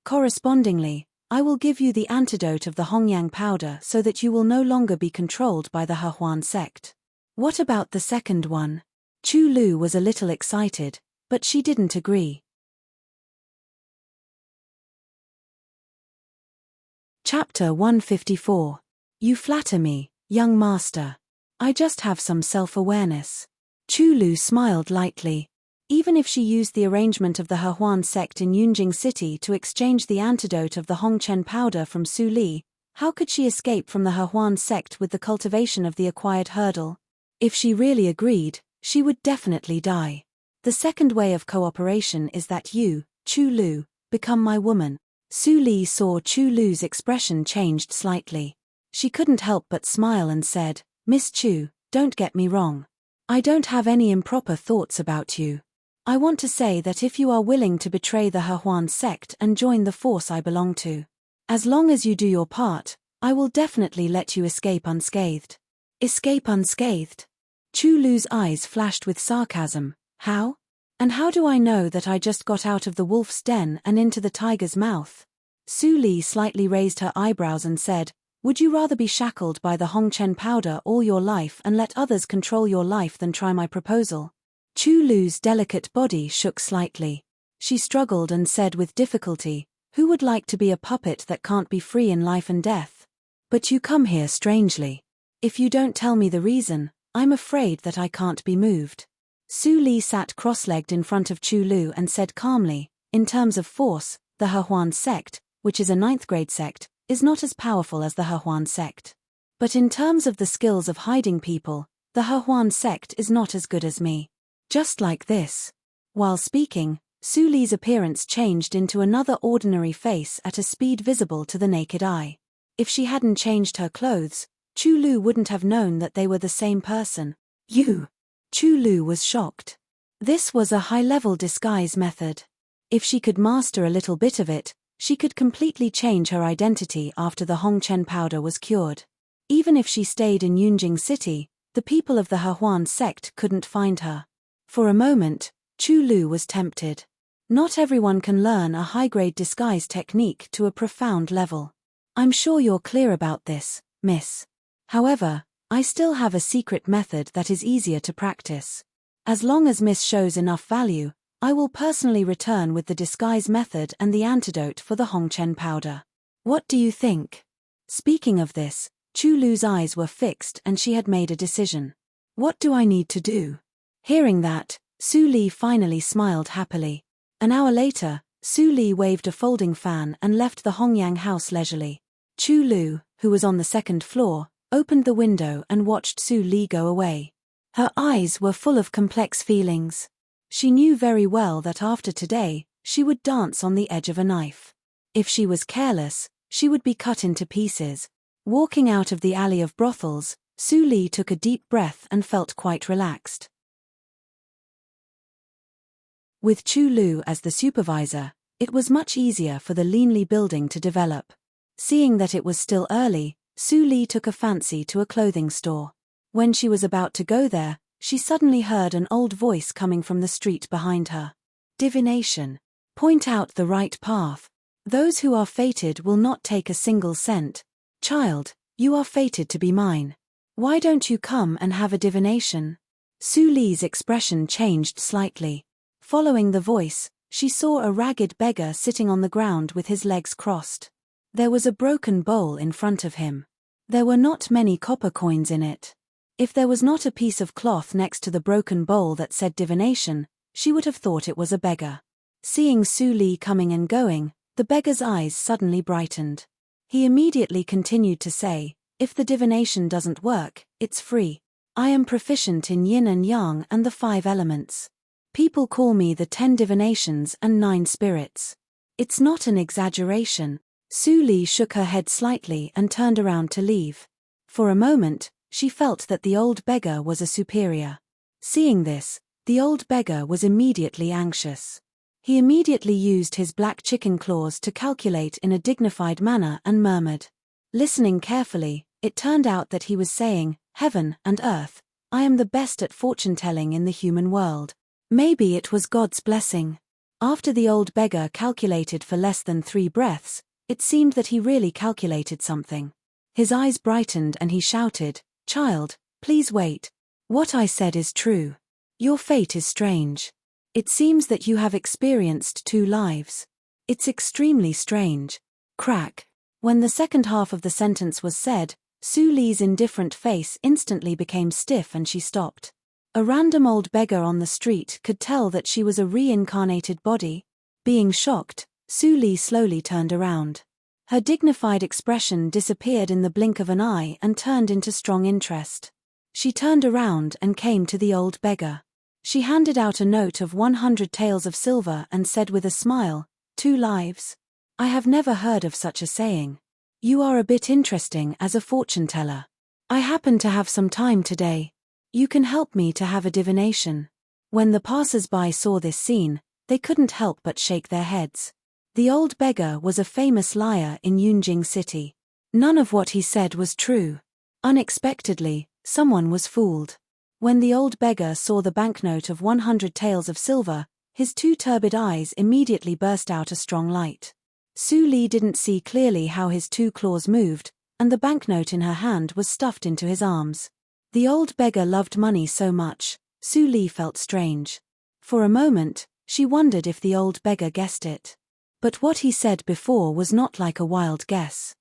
Correspondingly, I will give you the antidote of the Hongyang powder so that you will no longer be controlled by the Hehuan sect." "What about the second one?" Chu Lu was a little excited, but she didn't agree. Chapter 154. You flatter me, young master. I just have some self-awareness. Chu Lu smiled lightly. Even if she used the arrangement of the Hehuan sect in Yunjing City to exchange the antidote of the Hongchen powder from Su Li, how could she escape from the Hehuan sect with the cultivation of the acquired hurdle? If she really agreed, she would definitely die. The second way of cooperation is that you, Chu Lu, become my woman. Su Li saw Chu Lu's expression changed slightly. She couldn't help but smile and said, Miss Chu, don't get me wrong. I don't have any improper thoughts about you. I want to say that if you are willing to betray the Hehuan sect and join the force I belong to, as long as you do your part, I will definitely let you escape unscathed. Escape unscathed? Chu Lu's eyes flashed with sarcasm. How? And how do I know that I just got out of the wolf's den and into the tiger's mouth? Su Li slightly raised her eyebrows and said, Would you rather be shackled by the Hongchen powder all your life and let others control your life than try my proposal? Chu Lu's delicate body shook slightly. She struggled and said with difficulty, Who would like to be a puppet that can't be free in life and death? But you come here strangely. If you don't tell me the reason, I'm afraid that I can't be moved. Su Li sat cross-legged in front of Chu Lu and said calmly, In terms of force, the Hehuan sect, which is a 9th-grade sect, is not as powerful as the Hehuan sect. But in terms of the skills of hiding people, the Hehuan sect is not as good as me. Just like this. While speaking, Su Li's appearance changed into another ordinary face at a speed visible to the naked eye. If she hadn't changed her clothes, Chu Lu wouldn't have known that they were the same person. You! Chu Lu was shocked. This was a high-level disguise method. If she could master a little bit of it, she could completely change her identity after the Hongchen powder was cured. Even if she stayed in Yunjing City, the people of the Hehuan sect couldn't find her. For a moment, Chu Lu was tempted. Not everyone can learn a high-grade disguise technique to a profound level. I'm sure you're clear about this, miss. However, I still have a secret method that is easier to practice. As long as Miss shows enough value, I will personally return with the disguise method and the antidote for the Hongchen powder. What do you think? Speaking of this, Chu Lu's eyes were fixed and she had made a decision. What do I need to do? Hearing that, Su Li finally smiled happily. An hour later, Su Li waved a folding fan and left the Hongyang house leisurely. Chu Lu, who was on the 2nd floor, opened the window and watched Su Li go away. Her eyes were full of complex feelings. She knew very well that after today, she would dance on the edge of a knife. If she was careless, she would be cut into pieces. Walking out of the alley of brothels, Su Li took a deep breath and felt quite relaxed. With Chu Lu as the supervisor, it was much easier for the Leanly building to develop. Seeing that it was still early, Su Li took a fancy to a clothing store. When she was about to go there, she suddenly heard an old voice coming from the street behind her. Divination. Point out the right path. Those who are fated will not take a single cent. Child, you are fated to be mine. Why don't you come and have a divination? Su Li's expression changed slightly. Following the voice, she saw a ragged beggar sitting on the ground with his legs crossed. There was a broken bowl in front of him. There were not many copper coins in it. If there was not a piece of cloth next to the broken bowl that said divination, she would have thought it was a beggar. Seeing Su Li coming and going, the beggar's eyes suddenly brightened. He immediately continued to say, If the divination doesn't work, it's free. I am proficient in yin and yang and the 5 elements. People call me the 10 divinations and 9 spirits. It's not an exaggeration. Su Li shook her head slightly and turned around to leave. For a moment, she felt that the old beggar was a superior. Seeing this, the old beggar was immediately anxious. He immediately used his black chicken claws to calculate in a dignified manner and murmured. Listening carefully, it turned out that he was saying, Heaven and earth, I am the best at fortune-telling in the human world. Maybe it was God's blessing. After the old beggar calculated for less than 3 breaths, it seemed that he really calculated something. His eyes brightened and he shouted, Child, please wait. What I said is true. Your fate is strange. It seems that you have experienced 2 lives. It's extremely strange. Crack. When the second half of the sentence was said, Su Li's indifferent face instantly became stiff and she stopped. A random old beggar on the street could tell that she was a reincarnated body. Being shocked, Su Li slowly turned around. Her dignified expression disappeared in the blink of an eye and turned into strong interest. She turned around and came to the old beggar. She handed out a note of 100 taels of silver and said with a smile, 2 lives? I have never heard of such a saying. You are a bit interesting as a fortune teller. I happen to have some time today. You can help me to have a divination. When the passers-by saw this scene, they couldn't help but shake their heads. The old beggar was a famous liar in Yunjing City. None of what he said was true. Unexpectedly, someone was fooled. When the old beggar saw the banknote of 100 taels of silver, his 2 turbid eyes immediately burst out a strong light. Su Li didn't see clearly how his 2 claws moved, and the banknote in her hand was stuffed into his arms. The old beggar loved money so much, Su Li felt strange. For a moment, she wondered if the old beggar guessed it. But what he said before was not like a wild guess.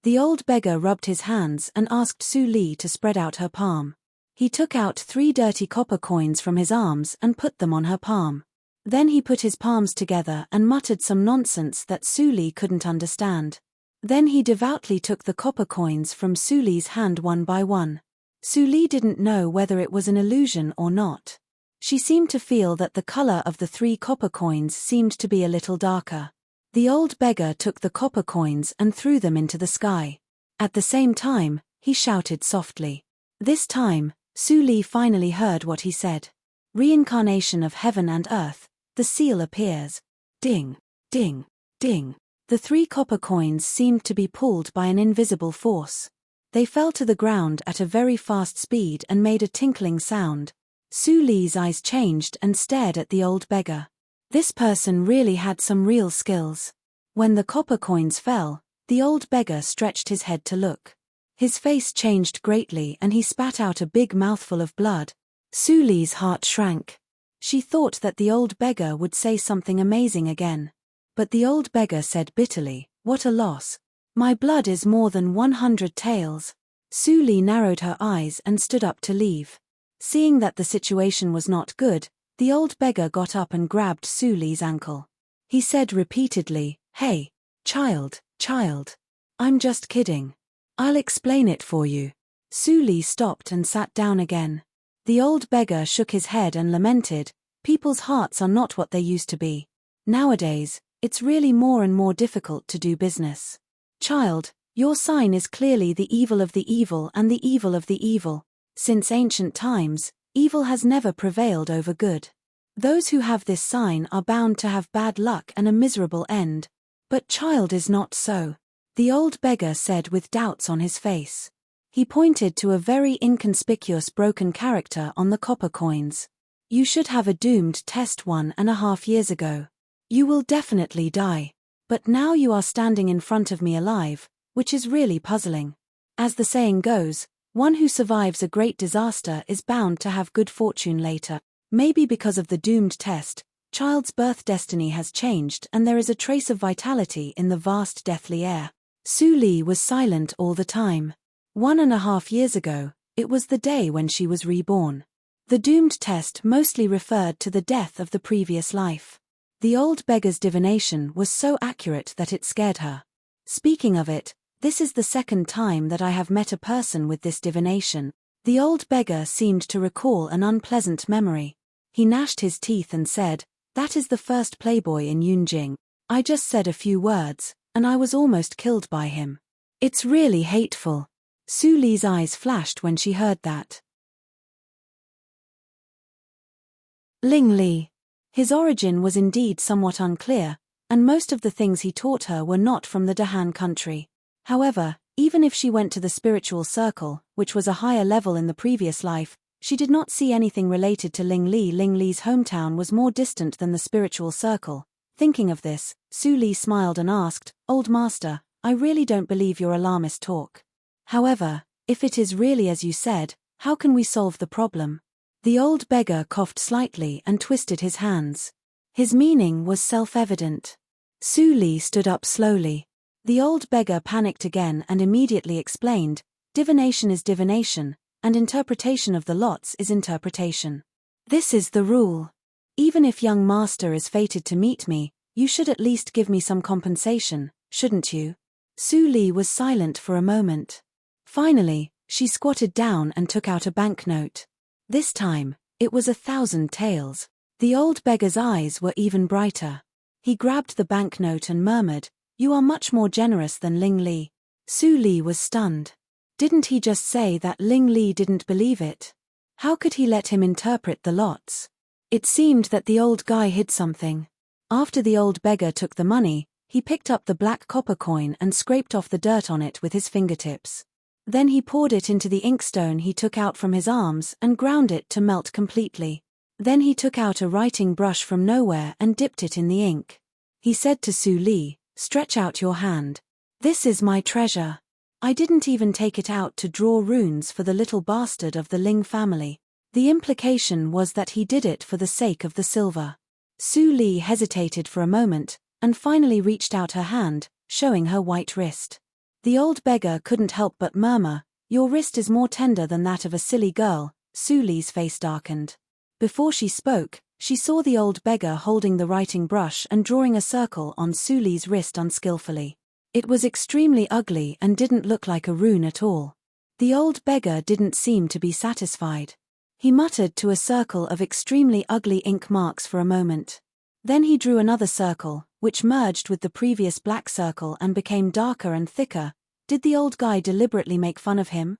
The old beggar rubbed his hands and asked Su Li to spread out her palm. He took out 3 dirty copper coins from his arms and put them on her palm. Then he put his palms together and muttered some nonsense that Su Li couldn't understand. Then he devoutly took the copper coins from Su Li's hand one by one. Su Li didn't know whether it was an illusion or not. She seemed to feel that the color of the 3 copper coins seemed to be a little darker. The old beggar took the copper coins and threw them into the sky. At the same time, he shouted softly. This time, Su Li finally heard what he said. Reincarnation of heaven and earth, the seal appears. Ding, ding, ding. The 3 copper coins seemed to be pulled by an invisible force. They fell to the ground at a very fast speed and made a tinkling sound. Su Li's eyes changed and stared at the old beggar. This person really had some real skills. When the copper coins fell, the old beggar stretched his head to look. His face changed greatly and he spat out a big mouthful of blood. Su Li's heart shrank. She thought that the old beggar would say something amazing again. But the old beggar said bitterly, "What a loss. My blood is more than 100 taels." Su Li narrowed her eyes and stood up to leave. Seeing that the situation was not good, the old beggar got up and grabbed Su Li's ankle. He said repeatedly, "Hey, child, child. I'm just kidding. I'll explain it for you." Su Li stopped and sat down again. The old beggar shook his head and lamented, "People's hearts are not what they used to be. Nowadays, it's really more and more difficult to do business. Child, your sign is clearly the evil of the evil and the evil of the evil. Since ancient times, evil has never prevailed over good. Those who have this sign are bound to have bad luck and a miserable end. But child is not so," the old beggar said with doubts on his face. He pointed to a very inconspicuous broken character on the copper coins. "You should have a doomed test 1.5 years ago. You will definitely die. But now you are standing in front of me alive, which is really puzzling. As the saying goes, one who survives a great disaster is bound to have good fortune later. Maybe because of the doomed test, child's birth destiny has changed and there is a trace of vitality in the vast deathly air." Su Li was silent all the time. 1.5 years ago, it was the day when she was reborn. The doomed test mostly referred to the death of the previous life. The old beggar's divination was so accurate that it scared her. Speaking of it, this is the second time that I have met a person with this divination. The old beggar seemed to recall an unpleasant memory. He gnashed his teeth and said, "That is the first playboy in Yunjing. I just said a few words, and I was almost killed by him. It's really hateful." Su Li's eyes flashed when she heard that. Ling Li. His origin was indeed somewhat unclear, and most of the things he taught her were not from the Dahan country. However, even if she went to the spiritual circle, which was a higher level in the previous life, she did not see anything related to Ling Li. Ling Li's hometown was more distant than the spiritual circle. Thinking of this, Su Li smiled and asked, "Old master, I really don't believe your alarmist talk. However, if it is really as you said, How can we solve the problem? The old beggar coughed slightly and twisted his hands. His meaning was self-evident. Su Li stood up slowly. The old beggar panicked again and immediately explained, divination is divination, and interpretation of the lots is interpretation. This is the rule. Even if young master is fated to meet me, you should at least give me some compensation, shouldn't you? Su Li was silent for a moment. Finally, she squatted down and took out a banknote. This time, it was 1,000 taels. The old beggar's eyes were even brighter. He grabbed the banknote and murmured, "You are much more generous than Ling Li." Su Li was stunned. Didn't he just say that Ling Li didn't believe it? How could he let him interpret the lots? It seemed that the old guy hid something. After the old beggar took the money, he picked up the black copper coin and scraped off the dirt on it with his fingertips. Then he poured it into the inkstone he took out from his arms and ground it to melt completely. Then he took out a writing brush from nowhere and dipped it in the ink. He said to Su Li, "Stretch out your hand. This is my treasure. I didn't even take it out to draw runes for the little bastard of the Ling family." The implication was that he did it for the sake of the silver. Su Li hesitated for a moment, and finally reached out her hand, showing her white wrist. The old beggar couldn't help but murmur, "Your wrist is more tender than that of a silly girl." Su Li's face darkened. Before she spoke, she saw the old beggar holding the writing brush and drawing a circle on Su Li's wrist unskillfully. It was extremely ugly and didn't look like a rune at all. The old beggar didn't seem to be satisfied. He muttered to a circle of extremely ugly ink marks for a moment. Then he drew another circle, which merged with the previous black circle and became darker and thicker. Did the old guy deliberately make fun of him?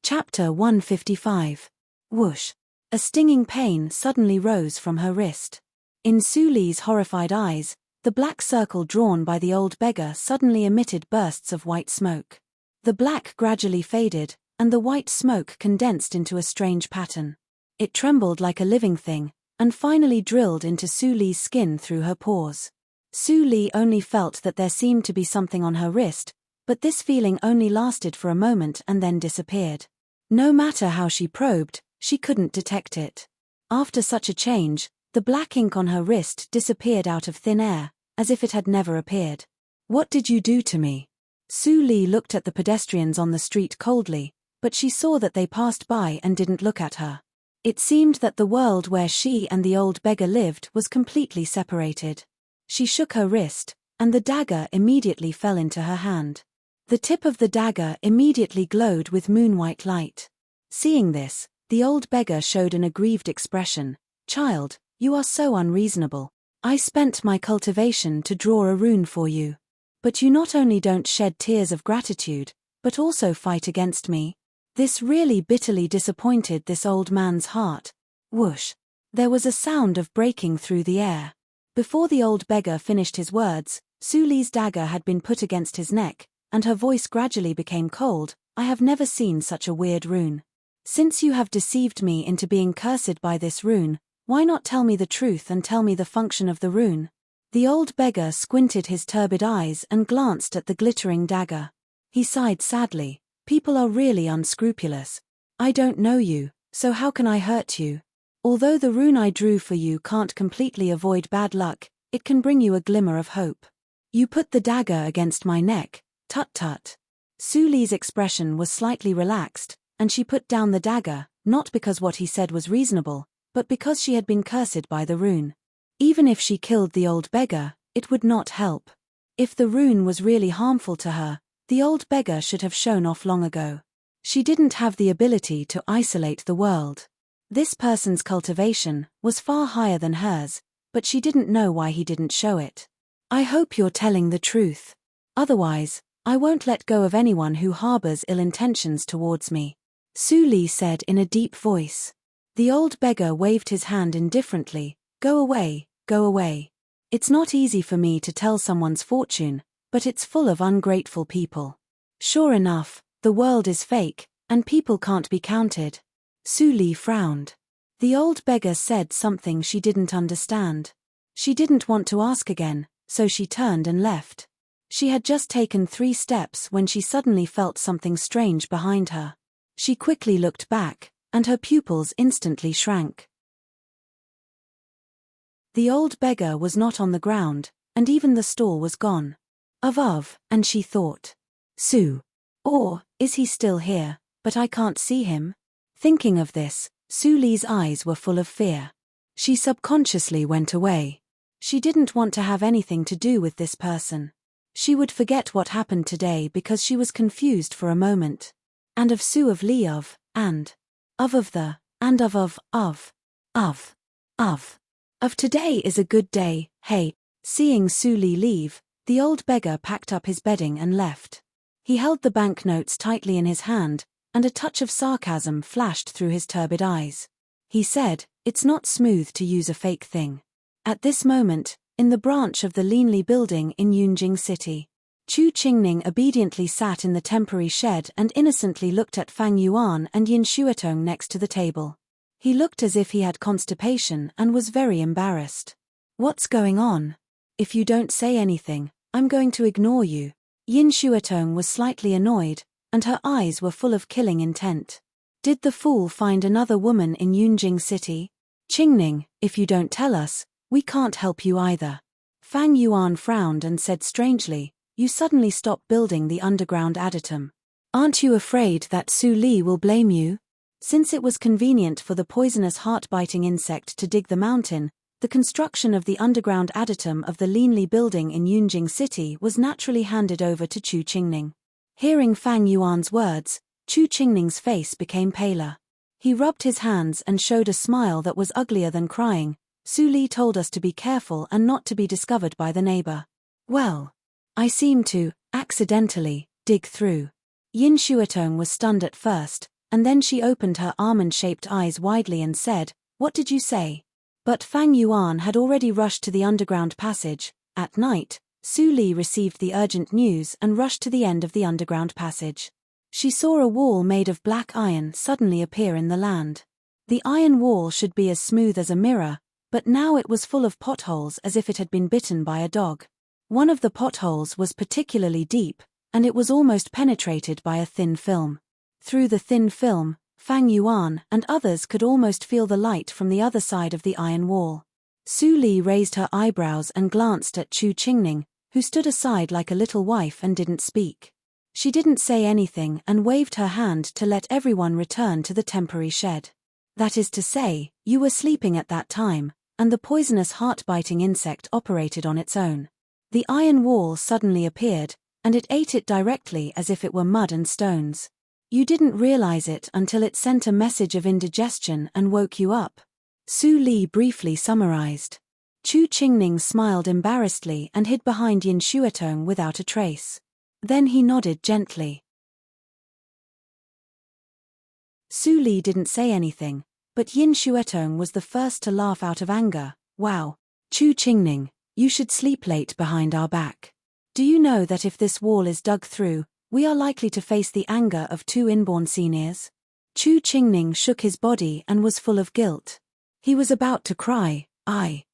Chapter 155. Whoosh. A stinging pain suddenly rose from her wrist. In Su Li's horrified eyes, the black circle drawn by the old beggar suddenly emitted bursts of white smoke. The black gradually faded, and the white smoke condensed into a strange pattern. It trembled like a living thing, and finally drilled into Su Li's skin through her pores. Su Li only felt that there seemed to be something on her wrist, but this feeling only lasted for a moment and then disappeared. No matter how she probed, she couldn't detect it. After such a change, the black ink on her wrist disappeared out of thin air, as if it had never appeared. "What did you do to me?" Su Li looked at the pedestrians on the street coldly, but she saw that they passed by and didn't look at her. It seemed that the world where she and the old beggar lived was completely separated. She shook her wrist, and the dagger immediately fell into her hand. The tip of the dagger immediately glowed with moon-white light. Seeing this, the old beggar showed an aggrieved expression. "Child, you are so unreasonable. I spent my cultivation to draw a rune for you. But you not only don't shed tears of gratitude, but also fight against me." This really bitterly disappointed this old man's heart. Whoosh. There was a sound of breaking through the air. Before the old beggar finished his words, Su Li's dagger had been put against his neck, and her voice gradually became cold. "I have never seen such a weird rune. Since you have deceived me into being cursed by this rune, why not tell me the truth and tell me the function of the rune?" The old beggar squinted his turbid eyes and glanced at the glittering dagger. He sighed sadly. "People are really unscrupulous. I don't know you, so how can I hurt you? Although the rune I drew for you can't completely avoid bad luck, it can bring you a glimmer of hope. You put the dagger against my neck. Tut-tut." Su Li's expression was slightly relaxed, and she put down the dagger, not because what he said was reasonable, but because she had been cursed by the rune. Even if she killed the old beggar, it would not help. If the rune was really harmful to her, the old beggar should have shown off long ago. She didn't have the ability to isolate the world. This person's cultivation was far higher than hers, but she didn't know why he didn't show it. "I hope you're telling the truth. Otherwise, I won't let go of anyone who harbors ill intentions towards me," Su Li said in a deep voice. The old beggar waved his hand indifferently. "Go away, go away. It's not easy for me to tell someone's fortune, but it's full of ungrateful people. Sure enough, the world is fake, and people can't be counted." Su Li frowned. The old beggar said something she didn't understand. She didn't want to ask again, so she turned and left. She had just taken 3 steps when she suddenly felt something strange behind her. She quickly looked back, and her pupils instantly shrank. The old beggar was not on the ground, and even the stall was gone. And she thought, Su. Or, is he still here, but I can't see him? Thinking of this, Su Li's eyes were full of fear. She subconsciously went away. She didn't want to have anything to do with this person. She would forget what happened today because she was confused for a moment. And of Su of Li and of the, and of today is a good day, hey. Seeing Su Li leave, the old beggar packed up his bedding and left. He held the banknotes tightly in his hand, and a touch of sarcasm flashed through his turbid eyes. He said, "It's not smooth to use a fake thing." At this moment, in the branch of the Linli building in Yunjing City, Chu Qingning obediently sat in the temporary shed and innocently looked at Fang Yuan and Yin Shuotong next to the table. He looked as if he had constipation and was very embarrassed. "What's going on? If you don't say anything, I'm going to ignore you." Yin Shuotong was slightly annoyed, and her eyes were full of killing intent. Did the fool find another woman in Yunjing City? "Qingning, if you don't tell us, we can't help you either." Fang Yuan frowned and said strangely, "You suddenly stop building the underground adytum. Aren't you afraid that Su Li will blame you?" Since it was convenient for the poisonous heart-biting insect to dig the mountain, the construction of the underground adytum of the Linli building in Yunjing City was naturally handed over to Chu Qingning. Hearing Fang Yuan's words, Chu Qingning's face became paler. He rubbed his hands and showed a smile that was uglier than crying. "Su Li told us to be careful and not to be discovered by the neighbor. Well, I seem to, accidentally, dig through." Yin Shuotong was stunned at first, and then she opened her almond-shaped eyes widely and said, "What did you say?" But Fang Yuan had already rushed to the underground passage. At night, Su Li received the urgent news and rushed to the end of the underground passage. She saw a wall made of black iron suddenly appear in the land. The iron wall should be as smooth as a mirror, but now it was full of potholes as if it had been bitten by a dog. One of the potholes was particularly deep, and it was almost penetrated by a thin film. Through the thin film, Fang Yuan and others could almost feel the light from the other side of the iron wall. Su Li raised her eyebrows and glanced at Chu Qingning, who stood aside like a little wife and didn't speak. She didn't say anything and waved her hand to let everyone return to the temporary shed. "That is to say, you were sleeping at that time, and the poisonous heart-biting insect operated on its own. The iron wall suddenly appeared, and it ate it directly as if it were mud and stones. You didn't realize it until it sent a message of indigestion and woke you up." Su Li briefly summarized. Chu Qingning smiled embarrassedly and hid behind Yin Shuotong without a trace. Then he nodded gently. Su Li didn't say anything, but Yin Shuotong was the first to laugh out of anger. "Wow, Chu Qingning, you should sleep late behind our back. Do you know that if this wall is dug through, we are likely to face the anger of 2 inborn seniors?" Chu Qingning shook his body and was full of guilt. He was about to cry. I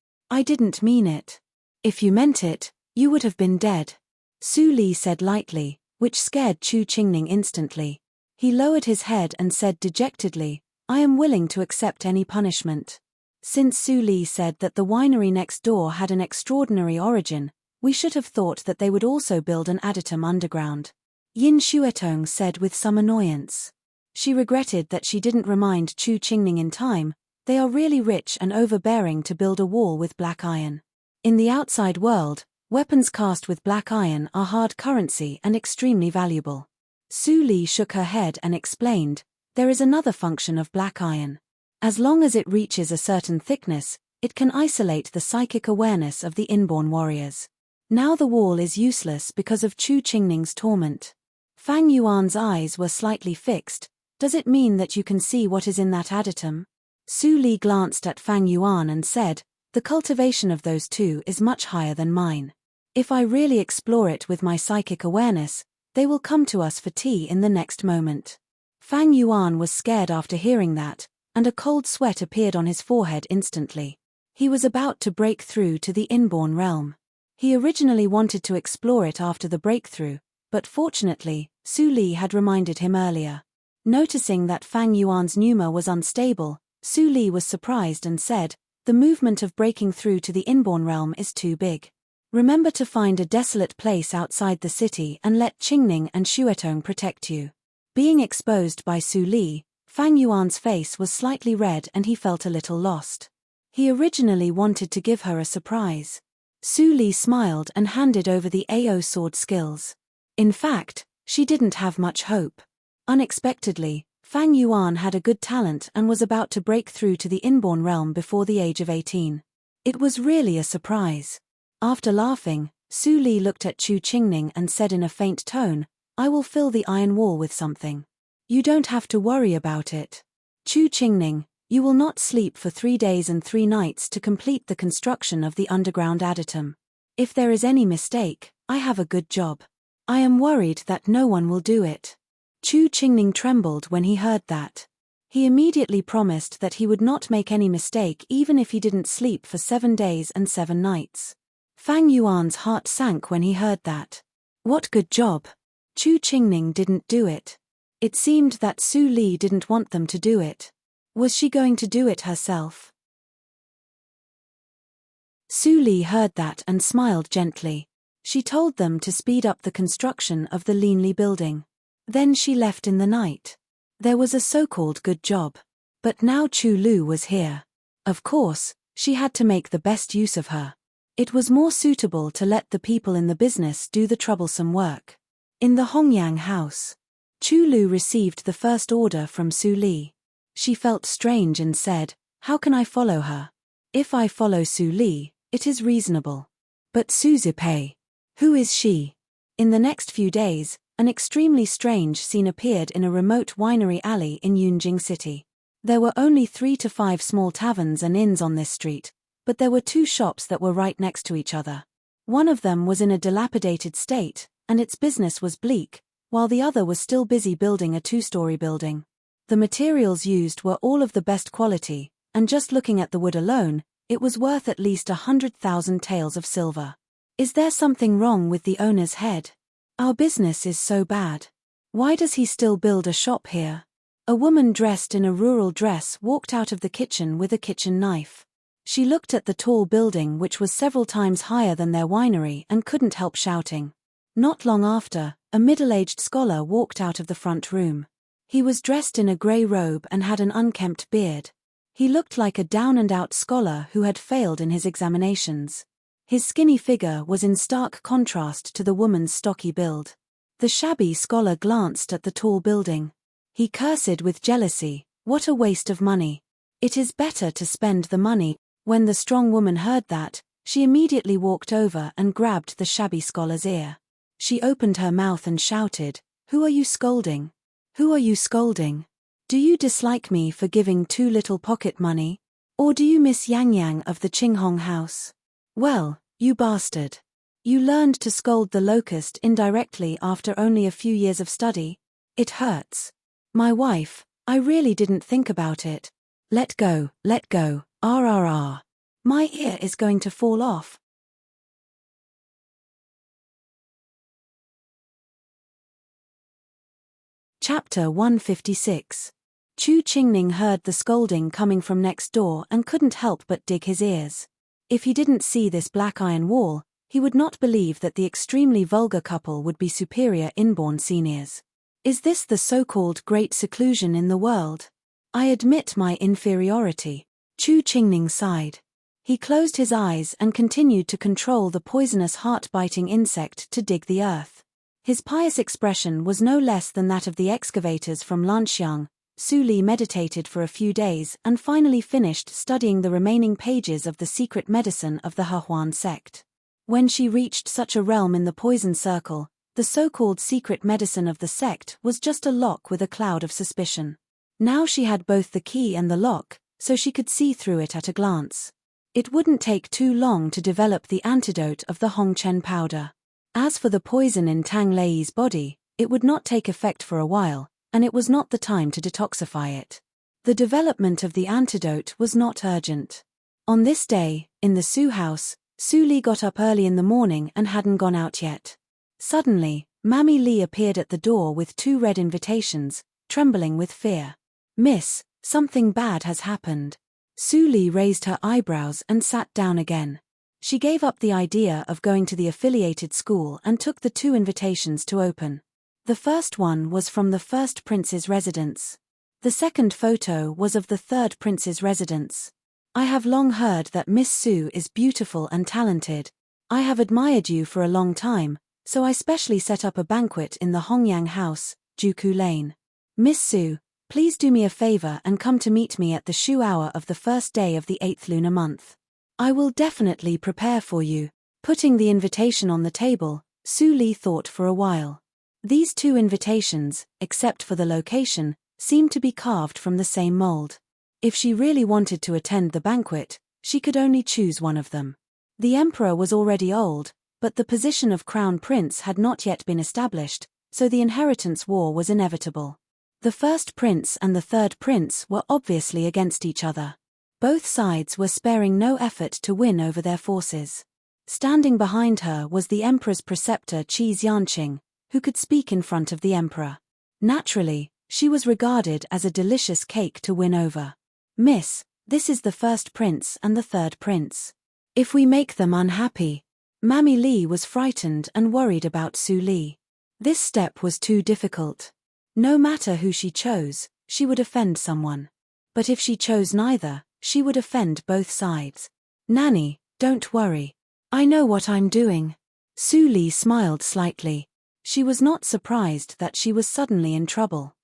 didn't mean it. If you meant it, you would have been dead." Su Li said lightly, which scared Chu Qingning instantly. He lowered his head and said dejectedly, "I am willing to accept any punishment." Since Su Li said that the winery next door had an extraordinary origin, we should have thought that they would also build an adytum underground. Yin Shuotong said with some annoyance. She regretted that she didn't remind Chu Qingning in time. They are really rich and overbearing to build a wall with black iron. In the outside world, weapons cast with black iron are hard currency and extremely valuable. Su Li shook her head and explained, "There is another function of black iron. As long as it reaches a certain thickness, it can isolate the psychic awareness of the inborn warriors. Now the wall is useless because of Chu Qingning's torment." Fang Yuan's eyes were slightly fixed. "Does it mean that you can see what is in that adytum?" Su Li glanced at Fang Yuan and said, "The cultivation of those 2 is much higher than mine. If I really explore it with my psychic awareness, they will come to us for tea in the next moment." Fang Yuan was scared after hearing that, and a cold sweat appeared on his forehead instantly. He was about to break through to the inborn realm. He originally wanted to explore it after the breakthrough, but fortunately, Su Li had reminded him earlier. Noticing that Fang Yuan's pneuma was unstable, Su Li was surprised and said, "The movement of breaking through to the inborn realm is too big. Remember to find a desolate place outside the city and let Qingning and Xuetong protect you." Being exposed by Su Li, Fang Yuan's face was slightly red and he felt a little lost. He originally wanted to give her a surprise. Su Li smiled and handed over the AO sword skills. In fact, she didn't have much hope. Unexpectedly, Fang Yuan had a good talent and was about to break through to the inborn realm before the age of 18. It was really a surprise. After laughing, Su Li looked at Chu Qingning and said in a faint tone, "I will fill the iron wall with something. You don't have to worry about it. Chu Qingning, you will not sleep for 3 days and 3 nights to complete the construction of the underground adytum. If there is any mistake, I have a good job. I am worried that no one will do it." Chu Qingning trembled when he heard that. He immediately promised that he would not make any mistake even if he didn't sleep for 7 days and 7 nights. Fang Yuan's heart sank when he heard that. What good job! Chu Qingning didn't do it. It seemed that Su Li didn't want them to do it. Was she going to do it herself? Su Li heard that and smiled gently. She told them to speed up the construction of the Linli building. Then she left in the night. There was a so-called good job. But now Chu Lu was here. Of course, she had to make the best use of her. It was more suitable to let the people in the business do the troublesome work. In the Hongyang house, Chu Lu received the first order from Su Li. She felt strange and said, "How can I follow her? If I follow Su Li, it is reasonable. But Su Zipei, who is she?" In the next few days, an extremely strange scene appeared in a remote winery alley in Yunjing City. There were only 3 to 5 small taverns and inns on this street, but there were 2 shops that were right next to each other. One of them was in a dilapidated state, and its business was bleak, while the other was still busy building a 2-story building. The materials used were all of the best quality, and just looking at the wood alone, it was worth at least 100,000 taels of silver. Is there something wrong with the owner's head? Our business is so bad. Why does he still build a shop here? A woman dressed in a rural dress walked out of the kitchen with a kitchen knife. She looked at the tall building which was several times higher than their winery and couldn't help shouting. Not long after, a middle-aged scholar walked out of the front room. He was dressed in a grey robe and had an unkempt beard. He looked like a down-and-out scholar who had failed in his examinations. His skinny figure was in stark contrast to the woman's stocky build. The shabby scholar glanced at the tall building. He cursed with jealousy, "What a waste of money. It is better to spend the money." When the strong woman heard that, she immediately walked over and grabbed the shabby scholar's ear. She opened her mouth and shouted, "Who are you scolding? Who are you scolding? Do you dislike me for giving too little pocket money? Or do you miss Yang Yang of the Qinghong house? Well, you bastard. You learned to scold the locust indirectly after only a few years of study. It hurts. My wife, I really didn't think about it. Let go, RRR. My ear is going to fall off." Chapter 156. Chu Qingning heard the scolding coming from next door and couldn't help but dig his ears. If he didn't see this black iron wall, he would not believe that the extremely vulgar couple would be superior inborn seniors. Is this the so-called great seclusion in the world? I admit my inferiority. Chu Qingning sighed. He closed his eyes and continued to control the poisonous heart-biting insect to dig the earth. His pious expression was no less than that of the excavators from Lanxiang. Su Li meditated for a few days and finally finished studying the remaining pages of the secret medicine of the Hehuan sect. When she reached such a realm in the poison circle, the so-called secret medicine of the sect was just a lock with a cloud of suspicion. Now she had both the key and the lock, so she could see through it at a glance. It wouldn't take too long to develop the antidote of the Hongchen powder. As for the poison in Tang Lei's body, it would not take effect for a while, and it was not the time to detoxify it. The development of the antidote was not urgent. On this day, in the Su house, Su Li got up early in the morning and hadn't gone out yet. Suddenly, Mammy Li appeared at the door with 2 red invitations, trembling with fear. "Miss, something bad has happened." Su Li raised her eyebrows and sat down again. She gave up the idea of going to the affiliated school and took the 2 invitations to open. The first one was from the first prince's residence. The second photo was of the third prince's residence. "I have long heard that Miss Su is beautiful and talented. I have admired you for a long time, so I specially set up a banquet in the Hongyang House, Juku Lane. Miss Su, please do me a favor and come to meet me at the Shu hour of the first day of the 8th lunar month. I will definitely prepare for you." Putting the invitation on the table, Su Li thought for a while. These 2 invitations, except for the location, seemed to be carved from the same mold. If she really wanted to attend the banquet, she could only choose one of them. The emperor was already old, but the position of crown prince had not yet been established, so the inheritance war was inevitable. The first prince and the third prince were obviously against each other. Both sides were sparing no effort to win over their forces. Standing behind her was the emperor's preceptor Qi Xianqing, who could speak in front of the emperor. Naturally, she was regarded as a delicious cake to win over. "Miss, this is the first prince and the third prince. If we make them unhappy..." Mammy Li was frightened and worried about Su Li. This step was too difficult. No matter who she chose, she would offend someone. But if she chose neither, she would offend both sides. "Nanny, don't worry. I know what I'm doing." Su Li smiled slightly. She was not surprised that she was suddenly in trouble.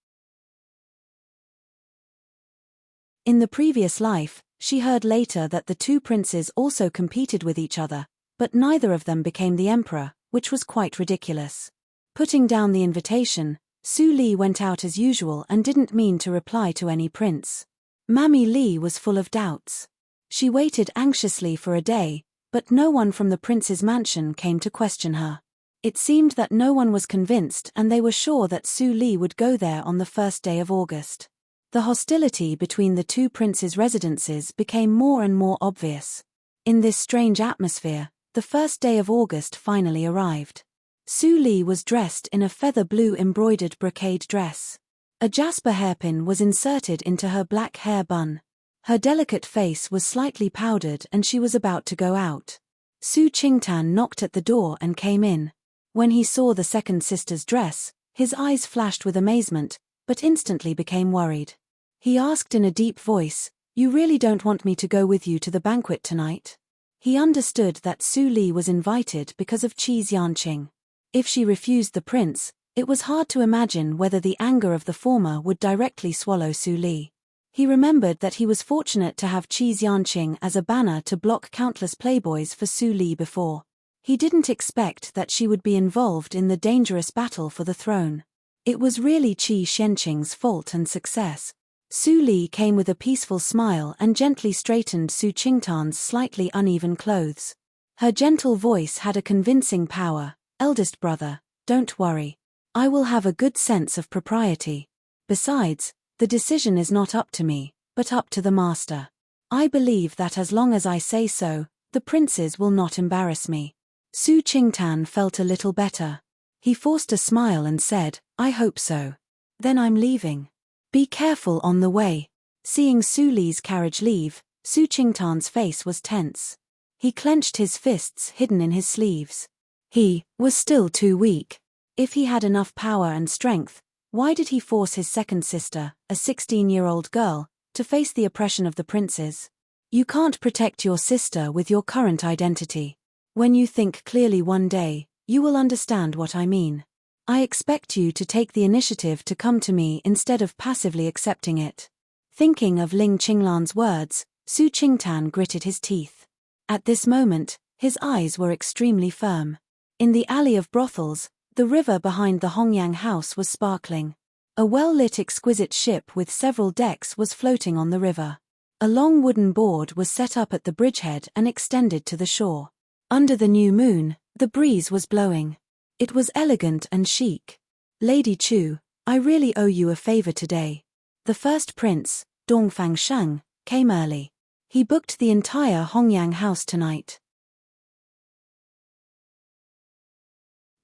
In the previous life, she heard later that the 2 princes also competed with each other, but neither of them became the emperor, which was quite ridiculous. Putting down the invitation, Su Li went out as usual and didn't mean to reply to any prince. Mammy Li was full of doubts. She waited anxiously for a day, but no one from the prince's mansion came to question her. It seemed that no one was convinced and they were sure that Su Li would go there on the first day of August. The hostility between the 2 princes' residences became more and more obvious. In this strange atmosphere, the first day of August finally arrived. Su Li was dressed in a feather blue embroidered brocade dress. A jasper hairpin was inserted into her black hair bun. Her delicate face was slightly powdered and she was about to go out. Su Qingtan knocked at the door and came in. When he saw the second sister's dress, his eyes flashed with amazement, but instantly became worried. He asked in a deep voice, "You really don't want me to go with you to the banquet tonight?" He understood that Su Li was invited because of Qi Xianqing. If she refused the prince, it was hard to imagine whether the anger of the former would directly swallow Su Li. He remembered that he was fortunate to have Qi Xianqing as a banner to block countless playboys for Su Li before. He didn't expect that she would be involved in the dangerous battle for the throne. It was really Qi Xianqing's fault and success. Su Li came with a peaceful smile and gently straightened Su Qingtan's slightly uneven clothes. Her gentle voice had a convincing power. "Eldest brother, don't worry. I will have a good sense of propriety. Besides, the decision is not up to me, but up to the master. I believe that as long as I say so, the princes will not embarrass me." Su Qingtan felt a little better. He forced a smile and said, "I hope so. Then I'm leaving. Be careful on the way." Seeing Su Li's carriage leave, Su Qingtan's face was tense. He clenched his fists hidden in his sleeves. He was still too weak. If he had enough power and strength, why did he force his second sister, a 16-year-old girl, to face the oppression of the princes? You can't protect your sister with your current identity. When you think clearly one day, you will understand what I mean. I expect you to take the initiative to come to me instead of passively accepting it. Thinking of Ling Qinglan's words, Su Qingtan gritted his teeth. At this moment, his eyes were extremely firm. In the alley of brothels, the river behind the Hongyang house was sparkling. A well-lit exquisite ship with several decks was floating on the river. A long wooden board was set up at the bridgehead and extended to the shore. Under the new moon, the breeze was blowing. It was elegant and chic. "Lady Chu, I really owe you a favor today." The first prince, Dongfang Sheng, came early. He booked the entire Hongyang house tonight.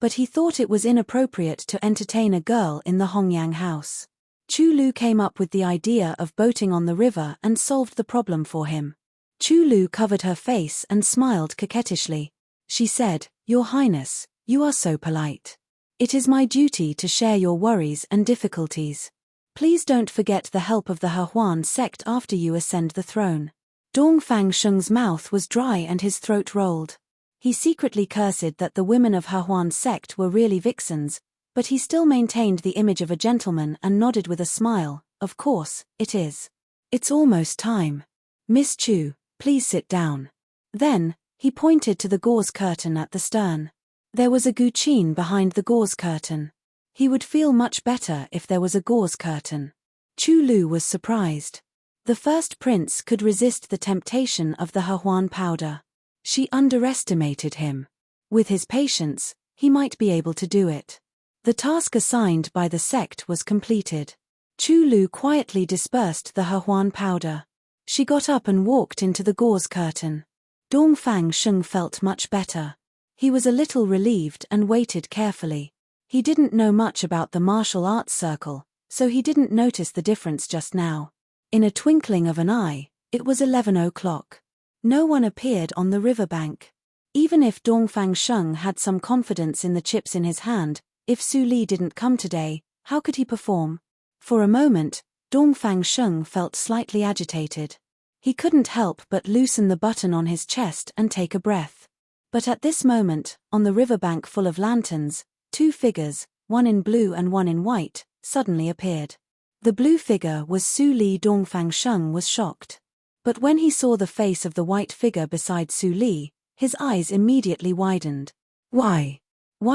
but he thought it was inappropriate to entertain a girl in the Hongyang house. Chu Lu came up with the idea of boating on the river and solved the problem for him. Chu Lu covered her face and smiled coquettishly. She said, "Your Highness, you are so polite. It is my duty to share your worries and difficulties. Please don't forget the help of the He sect after you ascend the throne." Dong Fangsheng's mouth was dry and his throat rolled. He secretly cursed that the women of He sect were really vixens, but he still maintained the image of a gentleman and nodded with a smile. "Of course, it is. It's almost time. Miss Chu, please sit down." Then, he pointed to the gauze curtain at the stern. There was a guqin behind the gauze curtain. He would feel much better if there was a gauze curtain. Chu Lu was surprised. The first prince could resist the temptation of the He powder. She underestimated him. With his patience, he might be able to do it. The task assigned by the sect was completed. Chu Lu quietly dispersed the He powder. She got up and walked into the gauze curtain. Dong Fangsheng felt much better. He was a little relieved and waited carefully. He didn't know much about the martial arts circle, so he didn't notice the difference just now. In a twinkling of an eye, it was 11 o'clock. No one appeared on the riverbank. Even if Dong Fangsheng had some confidence in the chips in his hand, if Su Li didn't come today, how could he perform? For a moment, Dong Fangsheng felt slightly agitated. He couldn't help but loosen the button on his chest and take a breath. But at this moment, on the riverbank full of lanterns, two figures, one in blue and one in white, suddenly appeared. The blue figure was Su Li. Dong Fangsheng was shocked. But when he saw the face of the white figure beside Su Li, his eyes immediately widened. Why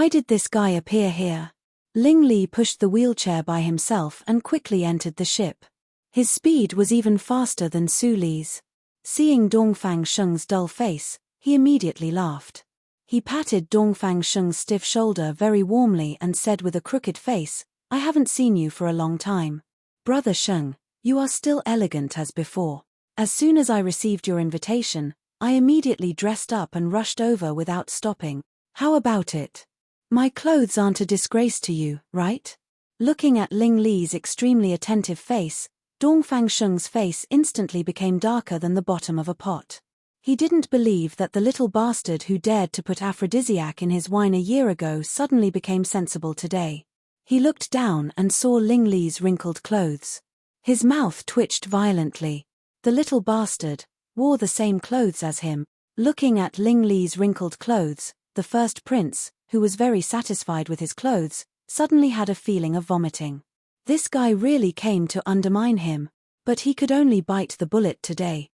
did this guy appear here? Ling Li pushed the wheelchair by himself and quickly entered the ship. His speed was even faster than Su Li's. Seeing Dong Fangsheng's dull face, he immediately laughed. He patted Dong Fangsheng's stiff shoulder very warmly and said with a crooked face, "I haven't seen you for a long time. Brother Sheng, you are still elegant as before. As soon as I received your invitation, I immediately dressed up and rushed over without stopping. How about it? My clothes aren't a disgrace to you, right?" Looking at Ling Li's extremely attentive face, Dong Fangsheng's face instantly became darker than the bottom of a pot. He didn't believe that the little bastard who dared to put aphrodisiac in his wine a year ago suddenly became sensible today. He looked down and saw Ling Li's wrinkled clothes. His mouth twitched violently. The little bastard wore the same clothes as him. Looking at Ling Li's wrinkled clothes, the first prince, who was very satisfied with his clothes, suddenly had a feeling of vomiting. This guy really came to undermine him, but he could only bite the bullet today.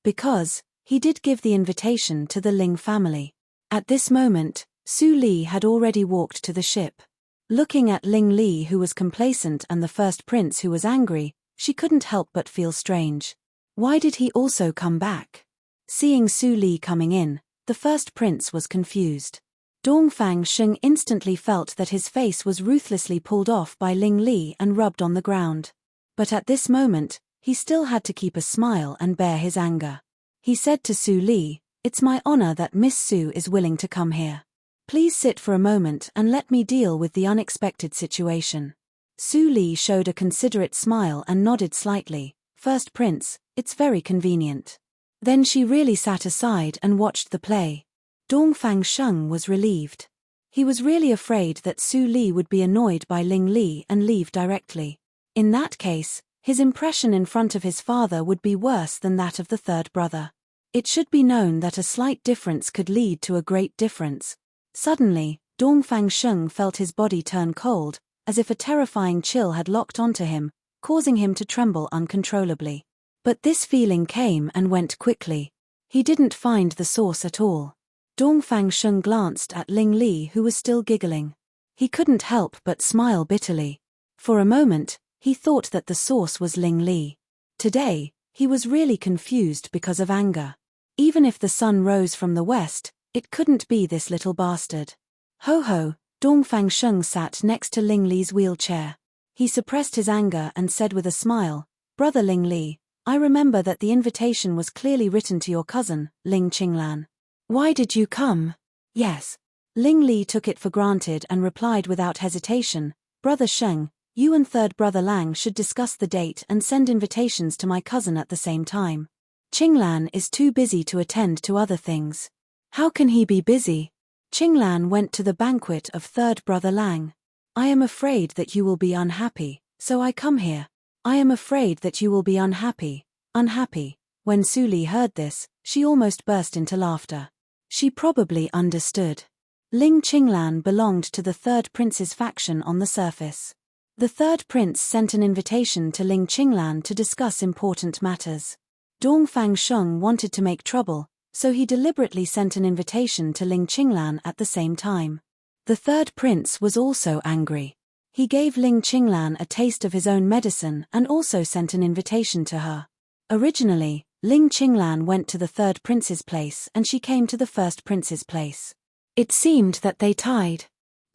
Because he did give the invitation to the Ling family. At this moment, Su Li had already walked to the ship. Looking at Ling Li, who was complacent, and the first prince, who was angry, she couldn't help but feel strange. Why did he also come back? Seeing Su Li coming in, the first prince was confused. Dong Fangsheng instantly felt that his face was ruthlessly pulled off by Ling Li and rubbed on the ground. But at this moment, he still had to keep a smile and bear his anger. He said to Su Li, "It's my honor that Miss Su is willing to come here. Please sit for a moment and let me deal with the unexpected situation." Su Li showed a considerate smile and nodded slightly. "First prince, it's very convenient." Then she really sat aside and watched the play. Dong Fangsheng was relieved. He was really afraid that Su Li would be annoyed by Ling Li and leave directly. In that case, his impression in front of his father would be worse than that of the third brother. It should be known that a slight difference could lead to a great difference. Suddenly, Dong Fangsheng felt his body turn cold, as if a terrifying chill had locked onto him, causing him to tremble uncontrollably. But this feeling came and went quickly. He didn't find the source at all. Dong Fangsheng glanced at Ling Li, who was still giggling. He couldn't help but smile bitterly. For a moment, he thought that the source was Ling Li. Today, he was really confused because of anger. Even if the sun rose from the west, it couldn't be this little bastard. Ho ho, Dong Fangsheng sat next to Ling Li's wheelchair. He suppressed his anger and said with a smile, "Brother Ling Li, I remember that the invitation was clearly written to your cousin, Ling Qinglan. Why did you come? Yes. Ling Li took it for granted and replied without hesitation, Brother Sheng, you and third brother Lang should discuss the date and send invitations to my cousin at the same time. Qinglan is too busy to attend to other things. How can he be busy? Qinglan went to the banquet of third brother Lang. I am afraid that you will be unhappy, so I come here. I am afraid that you will be unhappy. Unhappy. When Su Li heard this, she almost burst into laughter. She probably understood. Ling Qinglan belonged to the third prince's faction on the surface. The third prince sent an invitation to Ling Qinglan to discuss important matters. Dongfang Sheng wanted to make trouble, so he deliberately sent an invitation to Ling Qinglan at the same time. The third prince was also angry. He gave Ling Qinglan a taste of his own medicine and also sent an invitation to her. Originally, Ling Qinglan went to the third prince's place and she came to the first prince's place. It seemed that they tied.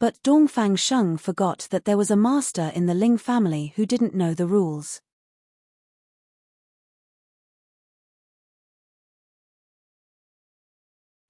But Dongfang Sheng forgot that there was a master in the Ling family who didn't know the rules.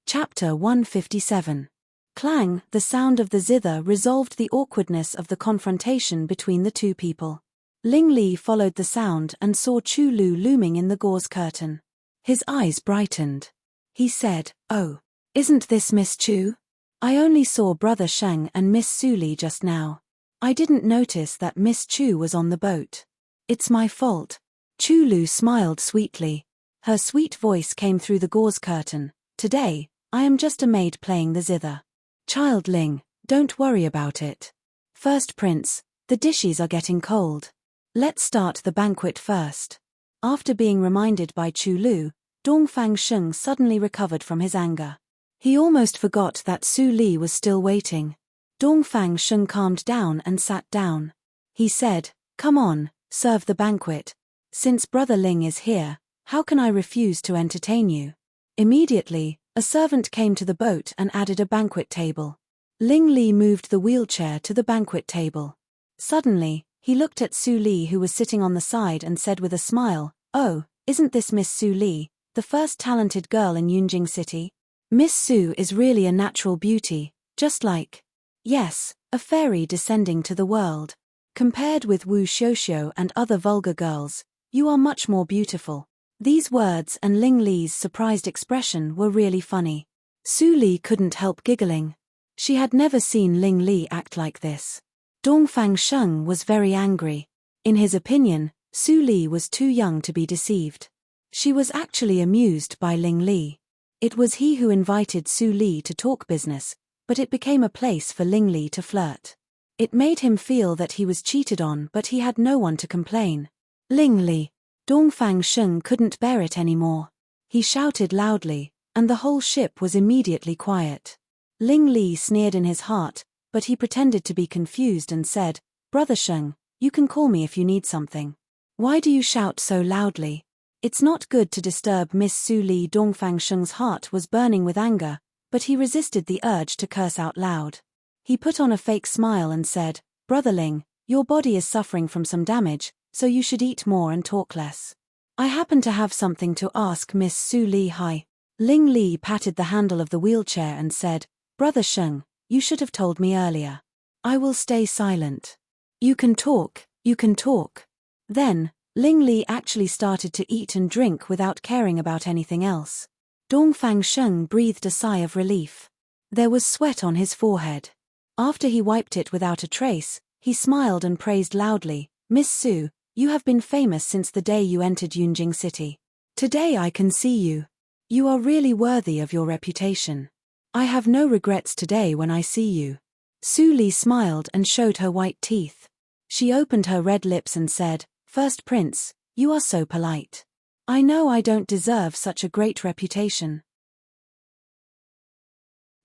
Chapter 157. Clang, the sound of the zither resolved the awkwardness of the confrontation between the two people. Ling Li followed the sound and saw Chu Lu looming in the gauze curtain. His eyes brightened. He said, "Oh, isn't this Miss Chu? I only saw Brother Sheng and Miss Su Li just now. I didn't notice that Miss Chu was on the boat. It's my fault." Chu Lu smiled sweetly. Her sweet voice came through the gauze curtain. "Today, I am just a maid playing the zither. Child Ling, don't worry about it. First Prince, the dishes are getting cold. Let's start the banquet first." After being reminded by Chu Lu, Dongfang Sheng suddenly recovered from his anger. He almost forgot that Su Li was still waiting. Dongfang Sheng calmed down and sat down. He said, "Come on, serve the banquet. Since Brother Ling is here, how can I refuse to entertain you?" Immediately, a servant came to the boat and added a banquet table. Ling Li moved the wheelchair to the banquet table. Suddenly, he looked at Su Li who was sitting on the side and said with a smile, "Oh, isn't this Miss Su Li, the first talented girl in Yunjing City? Miss Su is really a natural beauty, just like, yes, a fairy descending to the world. Compared with Wu Xiuxiu and other vulgar girls, you are much more beautiful." These words and Ling Li's surprised expression were really funny. Su Li couldn't help giggling. She had never seen Ling Li act like this. Dongfang Sheng was very angry. In his opinion, Su Li was too young to be deceived. She was actually amused by Ling Li. It was he who invited Su Li to talk business, but it became a place for Ling Li to flirt. It made him feel that he was cheated on, but he had no one to complain. Ling Li. Dongfang Sheng couldn't bear it anymore. He shouted loudly, and the whole ship was immediately quiet. Ling Li sneered in his heart, but he pretended to be confused and said, "Brother Sheng, you can call me if you need something. Why do you shout so loudly? It's not good to disturb Miss Su Li." Dongfang Sheng's heart was burning with anger, but he resisted the urge to curse out loud. He put on a fake smile and said, "Brother Ling, your body is suffering from some damage, so you should eat more and talk less. I happen to have something to ask Miss Su Li." Hi. Ling Li patted the handle of the wheelchair and said, "Brother Sheng, you should have told me earlier. I will stay silent. You can talk, you can talk." Then, Ling Li actually started to eat and drink without caring about anything else. Dongfang Sheng breathed a sigh of relief. There was sweat on his forehead. After he wiped it without a trace, he smiled and praised loudly, "Miss Su, you have been famous since the day you entered Yunjing City. Today I can see you. You are really worthy of your reputation. I have no regrets today when I see you." Su Li smiled and showed her white teeth. She opened her red lips and said, "First Prince, you are so polite. I know I don't deserve such a great reputation.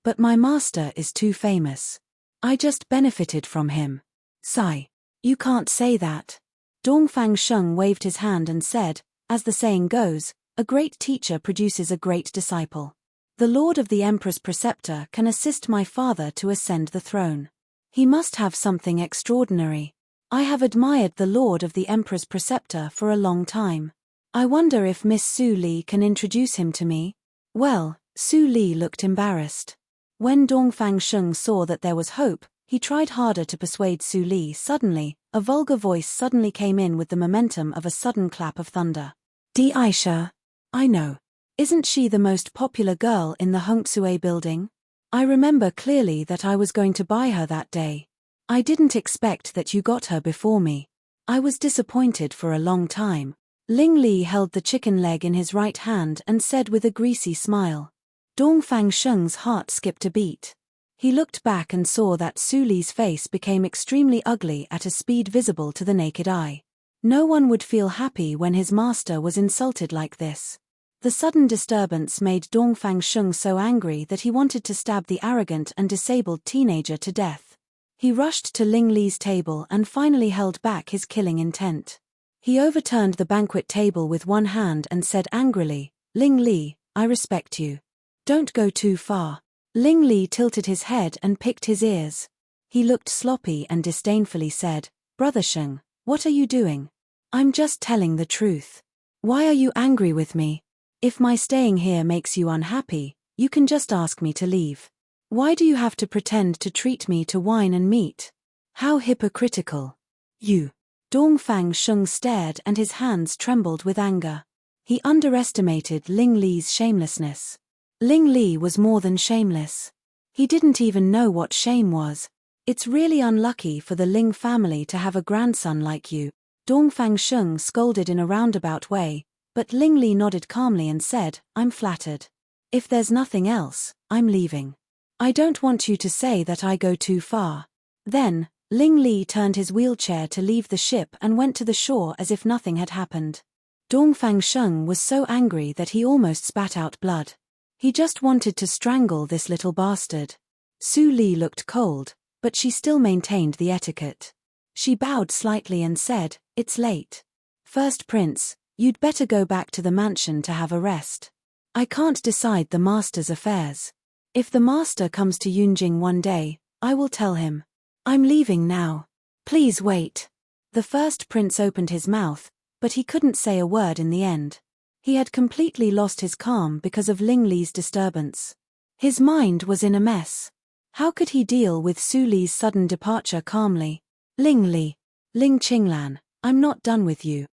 But my master is too famous. I just benefited from him." Sigh. "You can't say that." Dongfang Sheng waved his hand and said, "As the saying goes, a great teacher produces a great disciple. The Lord of the Emperor's preceptor can assist my father to ascend the throne. He must have something extraordinary. I have admired the Lord of the Emperor's preceptor for a long time. I wonder if Miss Su Li can introduce him to me." Well, Su Li looked embarrassed. When Dongfang Sheng saw that there was hope, he tried harder to persuade Su Li. Suddenly, a vulgar voice suddenly came in with the momentum of a sudden clap of thunder. Di Aisha. I know. Isn't she the most popular girl in the Hongsue building? I remember clearly that I was going to buy her that day. I didn't expect that you got her before me. I was disappointed for a long time. Ling Li held the chicken leg in his right hand and said with a greasy smile. Dongfang Sheng's heart skipped a beat. He looked back and saw that Su Li's face became extremely ugly at a speed visible to the naked eye. No one would feel happy when his master was insulted like this. The sudden disturbance made Dongfang Sheng so angry that he wanted to stab the arrogant and disabled teenager to death. He rushed to Ling Li's table and finally held back his killing intent. He overturned the banquet table with one hand and said angrily, Ling Li, I respect you. Don't go too far. Ling Li tilted his head and picked his ears. He looked sloppy and disdainfully said, Brother Sheng, what are you doing? I'm just telling the truth. Why are you angry with me? If my staying here makes you unhappy, you can just ask me to leave. Why do you have to pretend to treat me to wine and meat? How hypocritical. You. Dongfang Sheng stared and his hands trembled with anger. He underestimated Ling Li's shamelessness. Ling Li was more than shameless. He didn't even know what shame was. It's really unlucky for the Ling family to have a grandson like you. Dongfang Sheng scolded in a roundabout way, but Ling Li nodded calmly and said, I'm flattered. If there's nothing else, I'm leaving. I don't want you to say that I go too far. Then, Ling Li turned his wheelchair to leave the ship and went to the shore as if nothing had happened. Dongfang Sheng was so angry that he almost spat out blood. He just wanted to strangle this little bastard. Su Li looked cold, but she still maintained the etiquette. She bowed slightly and said, It's late. First Prince, you'd better go back to the mansion to have a rest. I can't decide the master's affairs. If the master comes to Yunjing one day, I will tell him. I'm leaving now. Please wait. The first prince opened his mouth, but he couldn't say a word in the end. He had completely lost his calm because of Ling Li's disturbance. His mind was in a mess. How could he deal with Su Li's sudden departure calmly? Ling Li. Ling Qinglan, I'm not done with you.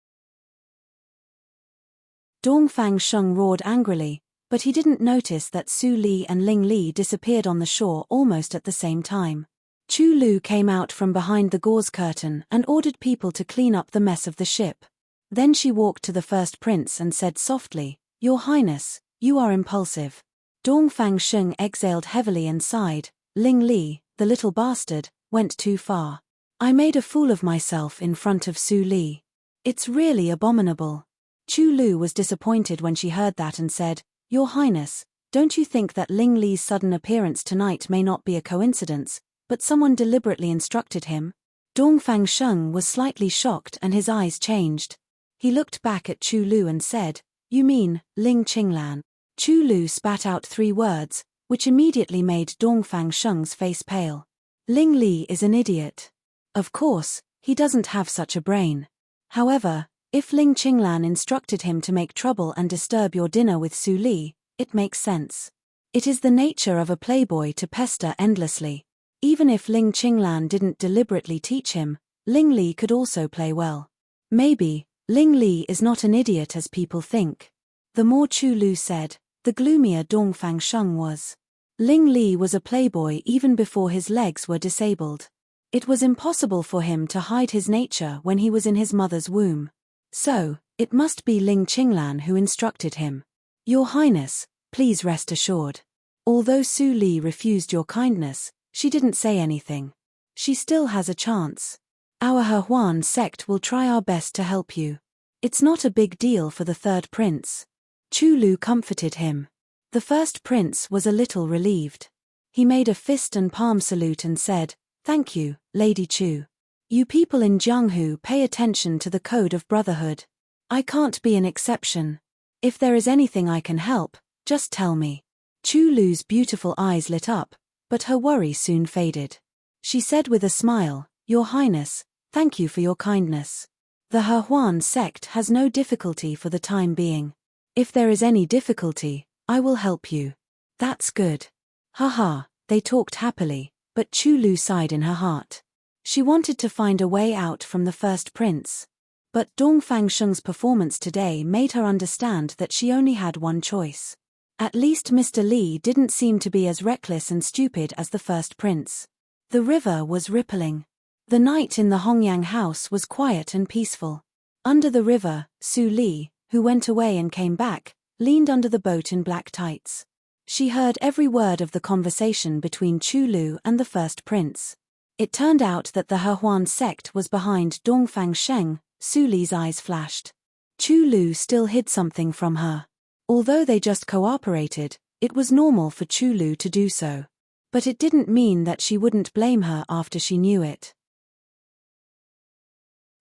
Dongfang Sheng roared angrily, but he didn't notice that Su Li and Ling Li disappeared on the shore almost at the same time. Chu Lu came out from behind the gauze curtain and ordered people to clean up the mess of the ship. Then she walked to the first prince and said softly, Your Highness, you are impulsive. Dongfang Sheng exhaled heavily and sighed, Ling Li, the little bastard, went too far. I made a fool of myself in front of Su Li. It's really abominable. Chu Lu was disappointed when she heard that and said, Your Highness, don't you think that Ling Li's sudden appearance tonight may not be a coincidence, but someone deliberately instructed him? Dongfang Sheng was slightly shocked and his eyes changed. He looked back at Chu Lu and said, You mean, Ling Qinglan? Chu Lu spat out 3 words, which immediately made Dongfang Sheng's face pale. Ling Li is an idiot. Of course, he doesn't have such a brain. However, if Ling Qinglan instructed him to make trouble and disturb your dinner with Su Li, it makes sense. It is the nature of a playboy to pester endlessly. Even if Ling Qinglan didn't deliberately teach him, Ling Li could also play well. Maybe, Ling Li is not an idiot as people think. The more Chu Lu said, the gloomier Dongfang Sheng was. Ling Li was a playboy even before his legs were disabled. It was impossible for him to hide his nature when he was in his mother's womb. So, it must be Ling Qinglan who instructed him. Your Highness, please rest assured. Although Su Li refused your kindness, she didn't say anything. She still has a chance. Our He sect will try our best to help you. It's not a big deal for the third prince. Chu Lu comforted him. The first prince was a little relieved. He made a fist and palm salute and said, Thank you, Lady Chu. You people in Jianghu pay attention to the code of brotherhood. I can't be an exception. If there is anything I can help, just tell me. Chu Lu's beautiful eyes lit up, but her worry soon faded. She said with a smile, Your Highness, thank you for your kindness. The He sect has no difficulty for the time being. If there is any difficulty, I will help you. That's good. Haha, they talked happily, but Chulu sighed in her heart. She wanted to find a way out from the first prince. But Dongfang Sheng's performance today made her understand that she only had one choice. At least Mr. Li didn't seem to be as reckless and stupid as the first prince. The river was rippling. The night in the Hongyang house was quiet and peaceful. Under the river, Su Li, who went away and came back, leaned under the boat in black tights. She heard every word of the conversation between Chulu and the first prince. It turned out that the Hehuan sect was behind Dongfang Sheng. Su Li's eyes flashed. Chulu still hid something from her. Although they just cooperated, it was normal for Chulu to do so. But it didn't mean that she wouldn't blame her after she knew it.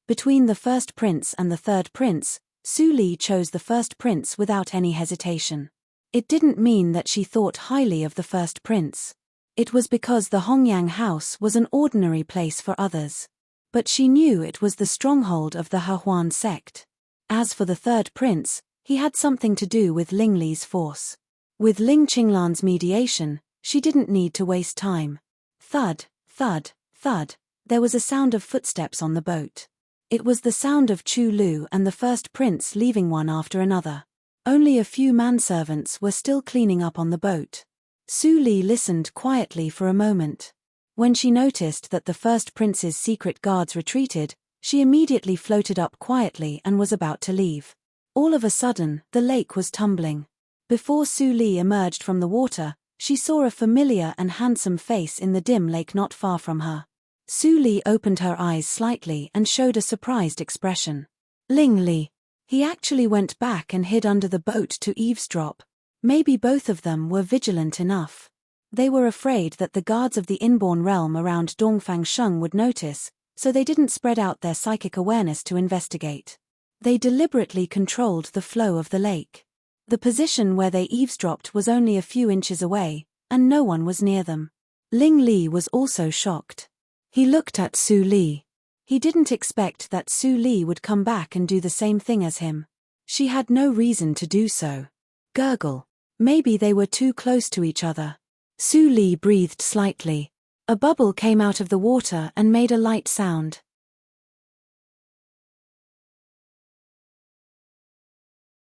Between the first prince and the third prince, Su Li chose the first prince without any hesitation. It didn't mean that she thought highly of the first prince. It was because the Hongyang house was an ordinary place for others. But she knew it was the stronghold of the Hehuan sect. As for the third prince, he had something to do with Ling Li's force. With Ling Qinglan's mediation, she didn't need to waste time. Thud, thud, thud, there was a sound of footsteps on the boat. It was the sound of Chulu and the first prince leaving one after another. Only a few manservants were still cleaning up on the boat. Su Li listened quietly for a moment. When she noticed that the first prince's secret guards retreated, she immediately floated up quietly and was about to leave. All of a sudden, the lake was tumbling. Before Su Li emerged from the water, she saw a familiar and handsome face in the dim lake not far from her. Su Li opened her eyes slightly and showed a surprised expression. Ling Li. He actually went back and hid under the boat to eavesdrop. Maybe both of them were vigilant enough. They were afraid that the guards of the inborn realm around Dongfang Sheng would notice, so they didn't spread out their psychic awareness to investigate. They deliberately controlled the flow of the lake. The position where they eavesdropped was only a few inches away, and no one was near them. Ling Li was also shocked. He looked at Su Li. He didn't expect that Su Li would come back and do the same thing as him. She had no reason to do so. Gurgle. Maybe they were too close to each other. Su Li breathed slightly. A bubble came out of the water and made a light sound.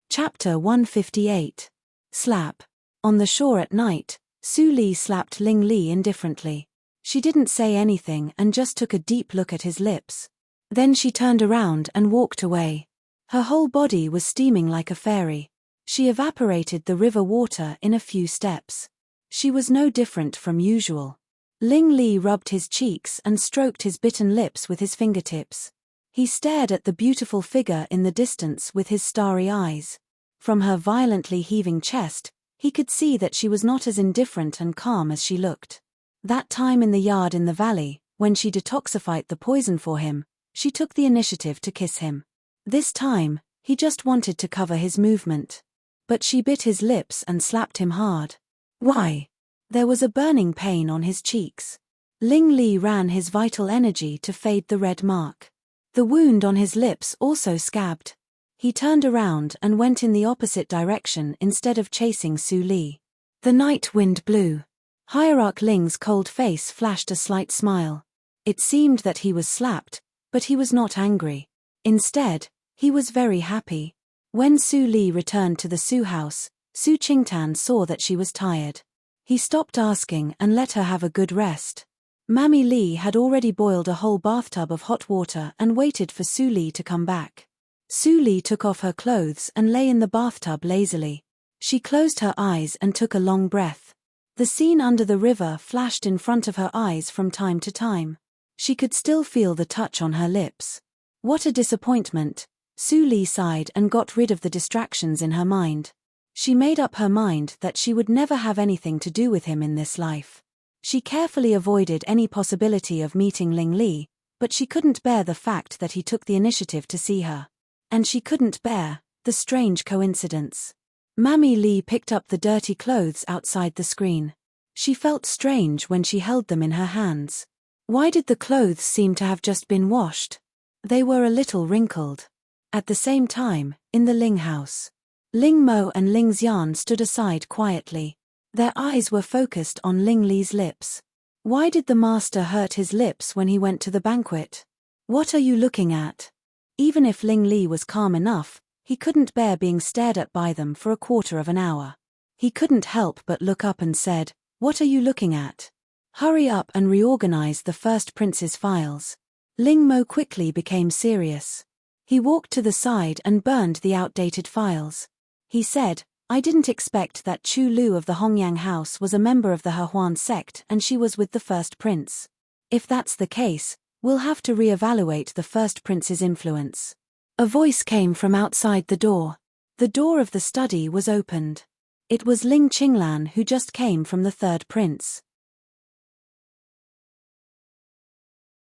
Chapter 158. Slap. On the shore at night, Su Li slapped Ling Li indifferently. She didn't say anything and just took a deep look at his lips. Then she turned around and walked away. Her whole body was steaming like a fairy. She evaporated the river water in a few steps. She was no different from usual. Ling Li rubbed his cheeks and stroked his bitten lips with his fingertips. He stared at the beautiful figure in the distance with his starry eyes. From her violently heaving chest, he could see that she was not as indifferent and calm as she looked. That time in the yard in the valley, when she detoxified the poison for him, she took the initiative to kiss him. This time, he just wanted to cover his movement. But she bit his lips and slapped him hard. Why? There was a burning pain on his cheeks. Ling Li ran his vital energy to fade the red mark. The wound on his lips also scabbed. He turned around and went in the opposite direction instead of chasing Su Li. The night wind blew. Hierarch Ling's cold face flashed a slight smile. It seemed that he was slapped, but he was not angry. Instead, he was very happy. When Su Li returned to the Su house, Su Qingtan saw that she was tired. He stopped asking and let her have a good rest. Mammy Li had already boiled a whole bathtub of hot water and waited for Su Li to come back. Su Li took off her clothes and lay in the bathtub lazily. She closed her eyes and took a long breath. The scene under the river flashed in front of her eyes from time to time. She could still feel the touch on her lips. What a disappointment. Su Li sighed and got rid of the distractions in her mind. She made up her mind that she would never have anything to do with him in this life. She carefully avoided any possibility of meeting Ling Li, but she couldn't bear the fact that he took the initiative to see her. And she couldn't bear the strange coincidence. Mammy Li picked up the dirty clothes outside the screen. She felt strange when she held them in her hands. Why did the clothes seem to have just been washed? They were a little wrinkled. At the same time, in the Ling house, Ling Mo and Ling Xian stood aside quietly. Their eyes were focused on Ling Li's lips. Why did the master hurt his lips when he went to the banquet? What are you looking at? Even if Ling Li was calm enough, he couldn't bear being stared at by them for a quarter of an hour. He couldn't help but look up and said, "What are you looking at? Hurry up and reorganize the first prince's files." Ling Mo quickly became serious. He walked to the side and burned the outdated files. He said, "I didn't expect that Chu Lu of the Hongyang house was a member of the He Huan sect and she was with the first prince. If that's the case, we'll have to re-evaluate the first prince's influence." A voice came from outside the door. The door of the study was opened. It was Ling Qinglan who just came from the third prince.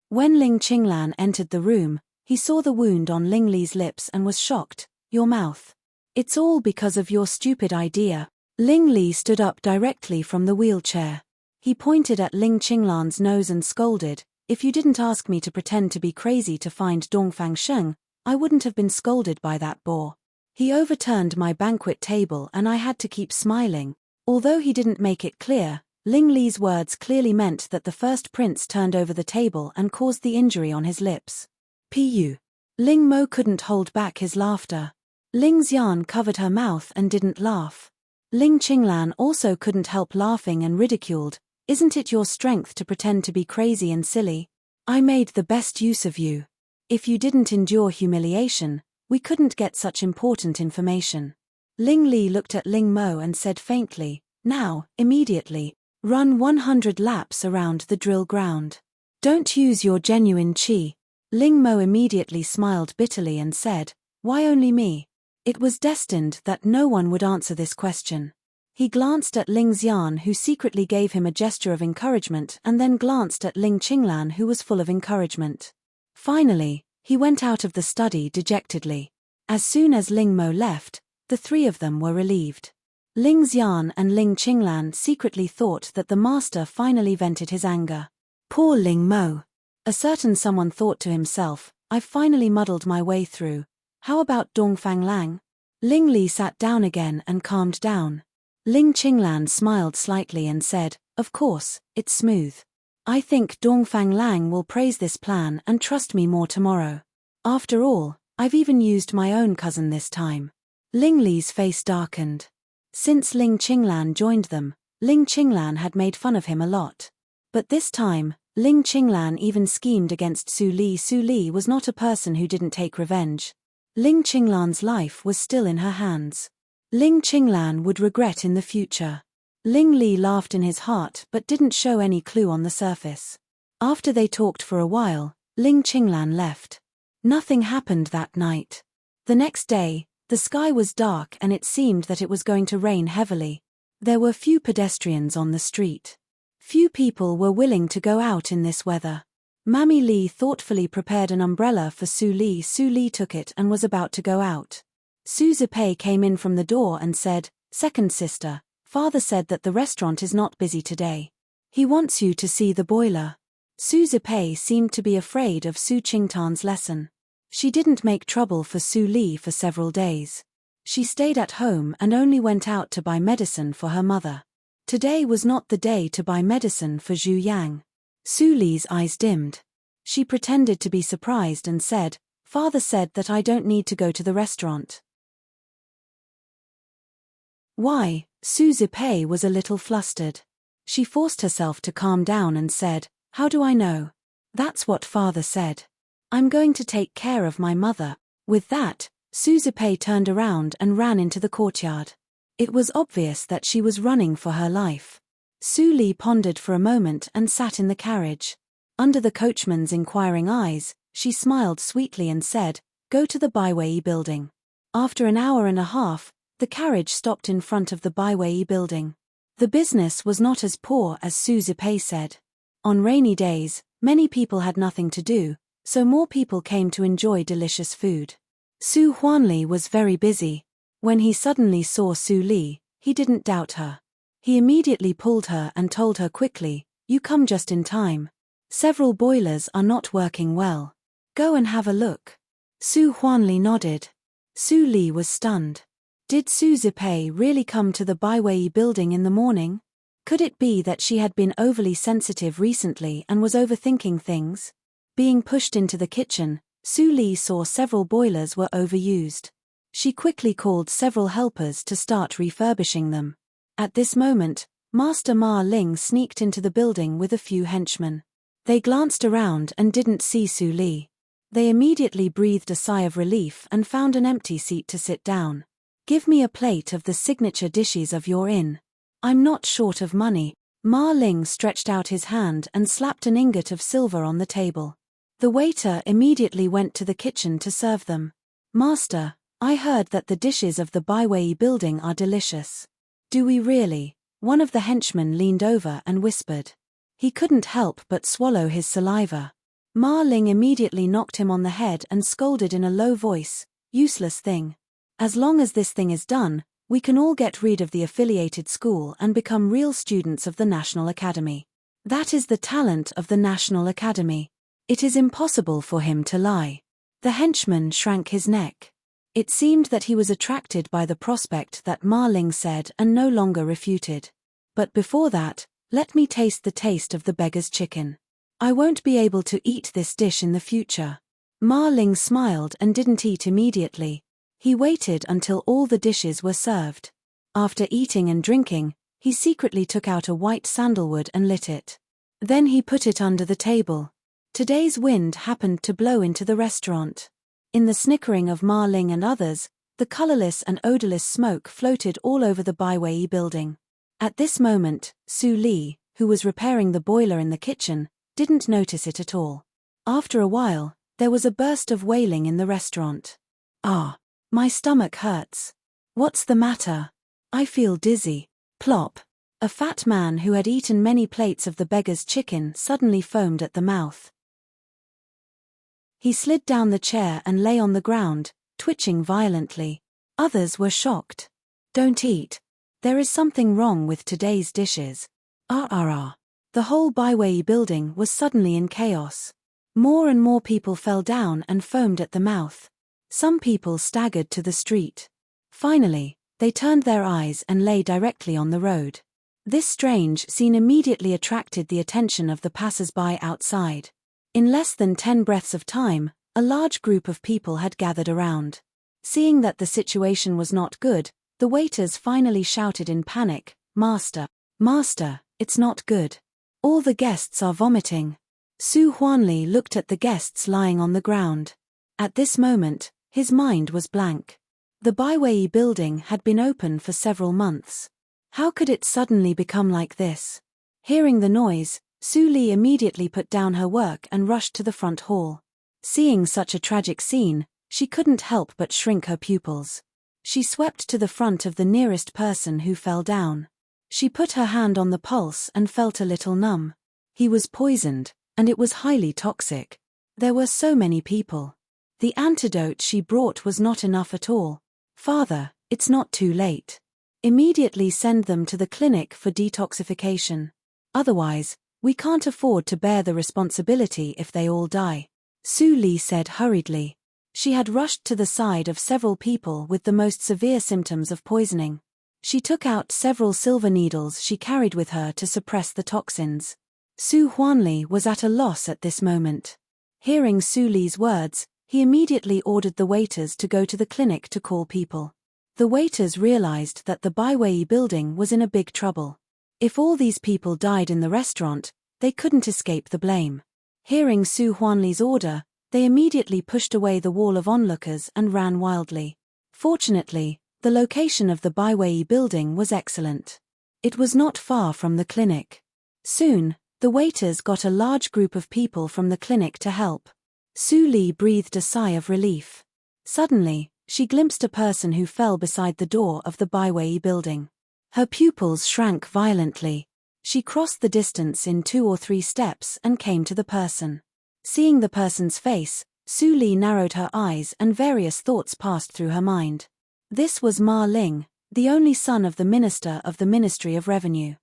When Ling Qinglan entered the room, he saw the wound on Ling Li's lips and was shocked. "Your mouth. It's all because of your stupid idea." Ling Li stood up directly from the wheelchair. He pointed at Ling Qinglan's nose and scolded, "If you didn't ask me to pretend to be crazy to find Dongfang Sheng, I wouldn't have been scolded by that boor. He overturned my banquet table and I had to keep smiling." Although he didn't make it clear, Ling Li's words clearly meant that the first prince turned over the table and caused the injury on his lips. Pu. Ling Mo couldn't hold back his laughter. Ling Xian covered her mouth and didn't laugh. Ling Qinglan also couldn't help laughing and ridiculed, "Isn't it your strength to pretend to be crazy and silly? I made the best use of you. If you didn't endure humiliation, we couldn't get such important information." Ling Li looked at Ling Mo and said faintly, "Now, immediately, run 100 laps around the drill ground. Don't use your genuine qi." Ling Mo immediately smiled bitterly and said, "Why only me?" It was destined that no one would answer this question. He glanced at Ling Xian, who secretly gave him a gesture of encouragement, and then glanced at Ling Qinglan, who was full of encouragement. Finally, he went out of the study dejectedly. As soon as Ling Mo left, the three of them were relieved. Ling Xian and Ling Qinglan secretly thought that the master finally vented his anger. Poor Ling Mo. A certain someone thought to himself, "I've finally muddled my way through. How about Dongfang Lang?" Ling Li sat down again and calmed down. Ling Qinglan smiled slightly and said, "Of course, it's smooth. I think Dongfang Lang will praise this plan and trust me more tomorrow. After all, I've even used my own cousin this time." Ling Li's face darkened. Since Ling Qinglan joined them, Ling Qinglan had made fun of him a lot. But this time, Ling Qinglan even schemed against Su Li. Su Li was not a person who didn't take revenge. Ling Qinglan's life was still in her hands. Ling Qinglan would regret in the future. Ling Li laughed in his heart but didn't show any clue on the surface. After they talked for a while, Ling Qinglan left. Nothing happened that night. The next day, the sky was dark and it seemed that it was going to rain heavily. There were few pedestrians on the street. Few people were willing to go out in this weather. Mammy Li thoughtfully prepared an umbrella for Su Li. Su Li took it and was about to go out. Su Zipei came in from the door and said, "Second sister, father said that the restaurant is not busy today. He wants you to see the boiler." Su Zipei seemed to be afraid of Su Qingtan's lesson. She didn't make trouble for Su Li for several days. She stayed at home and only went out to buy medicine for her mother. Today was not the day to buy medicine for Zhu Yang. Su Li's eyes dimmed. She pretended to be surprised and said, "Father said that I don't need to go to the restaurant." Why? Su Zipei was a little flustered. She forced herself to calm down and said, "How do I know? That's what father said. I'm going to take care of my mother." With that, Su Zipei turned around and ran into the courtyard. It was obvious that she was running for her life. Su Li pondered for a moment and sat in the carriage. Under the coachman's inquiring eyes, she smiled sweetly and said, "Go to the Baiwei building." After an hour and a half, the carriage stopped in front of the Baiwei building. The business was not as poor as Su Zipei said. On rainy days, many people had nothing to do, so more people came to enjoy delicious food. Su Huanli was very busy. When he suddenly saw Su Li, he didn't doubt her. He immediately pulled her and told her quickly, "You come just in time. Several boilers are not working well. Go and have a look." Su Huanli nodded. Su Li was stunned. Did Su Zipei really come to the Baiwei building in the morning? Could it be that she had been overly sensitive recently and was overthinking things? Being pushed into the kitchen, Su Li saw several boilers were overused. She quickly called several helpers to start refurbishing them. At this moment, Master Ma Ling sneaked into the building with a few henchmen. They glanced around and didn't see Su Li. They immediately breathed a sigh of relief and found an empty seat to sit down. Give me a plate of the signature dishes of your inn. I'm not short of money. Ma Ling stretched out his hand and slapped an ingot of silver on the table. The waiter immediately went to the kitchen to serve them. Master, I heard that the dishes of the Baiwei building are delicious. Do we really? One of the henchmen leaned over and whispered. He couldn't help but swallow his saliva. Ma Ling immediately knocked him on the head and scolded in a low voice, useless thing. As long as this thing is done, we can all get rid of the affiliated school and become real students of the National Academy. That is the talent of the National Academy. It is impossible for him to lie. The henchman shrank his neck. It seemed that he was attracted by the prospect that Ma Ling said and no longer refuted. But before that, let me taste the taste of the beggar's chicken. I won't be able to eat this dish in the future. Ma Ling smiled and didn't eat immediately. He waited until all the dishes were served. After eating and drinking, he secretly took out a white sandalwood and lit it. Then he put it under the table. Today's wind happened to blow into the restaurant. In the snickering of Ma Ling and others, the colorless and odorless smoke floated all over the Baiwei building. At this moment, Su Li, who was repairing the boiler in the kitchen, didn't notice it at all. After a while, there was a burst of wailing in the restaurant. Ah, my stomach hurts. What's the matter? I feel dizzy. Plop. A fat man who had eaten many plates of the beggar's chicken suddenly foamed at the mouth. He slid down the chair and lay on the ground, twitching violently. Others were shocked. Don't eat. There is something wrong with today's dishes. The whole Baiwei building was suddenly in chaos. More and more people fell down and foamed at the mouth. Some people staggered to the street. Finally, they turned their eyes and lay directly on the road. This strange scene immediately attracted the attention of the passers-by outside. In less than 10 breaths of time, a large group of people had gathered around. Seeing that the situation was not good, the waiters finally shouted in panic, Master, it's not good. All the guests are vomiting. Su Huanli looked at the guests lying on the ground. At this moment, his mind was blank. The Baiwei building had been open for several months. How could it suddenly become like this? Hearing the noise, Su Li immediately put down her work and rushed to the front hall. Seeing such a tragic scene, she couldn't help but shrink her pupils. She swept to the front of the nearest person who fell down. She put her hand on the pulse and felt a little numb. He was poisoned, and it was highly toxic. There were so many people. The antidote she brought was not enough at all. Father, it's not too late. Immediately send them to the clinic for detoxification. Otherwise, we can't afford to bear the responsibility if they all die. Su Li said hurriedly. She had rushed to the side of several people with the most severe symptoms of poisoning. She took out several silver needles she carried with her to suppress the toxins. Su Huanli was at a loss at this moment. Hearing Su Li's words, he immediately ordered the waiters to go to the clinic to call people. The waiters realized that the Baiwei building was in a big trouble. If all these people died in the restaurant, they couldn't escape the blame. Hearing Su Huanli's order, they immediately pushed away the wall of onlookers and ran wildly. Fortunately, the location of the Baiwei building was excellent. It was not far from the clinic. Soon, the waiters got a large group of people from the clinic to help. Su Li breathed a sigh of relief. Suddenly, she glimpsed a person who fell beside the door of the Baiwei building. Her pupils shrank violently. She crossed the distance in 2 or 3 steps and came to the person. Seeing the person's face, Su Li narrowed her eyes and various thoughts passed through her mind. This was Ma Ling, the only son of the minister of the Ministry of Revenue.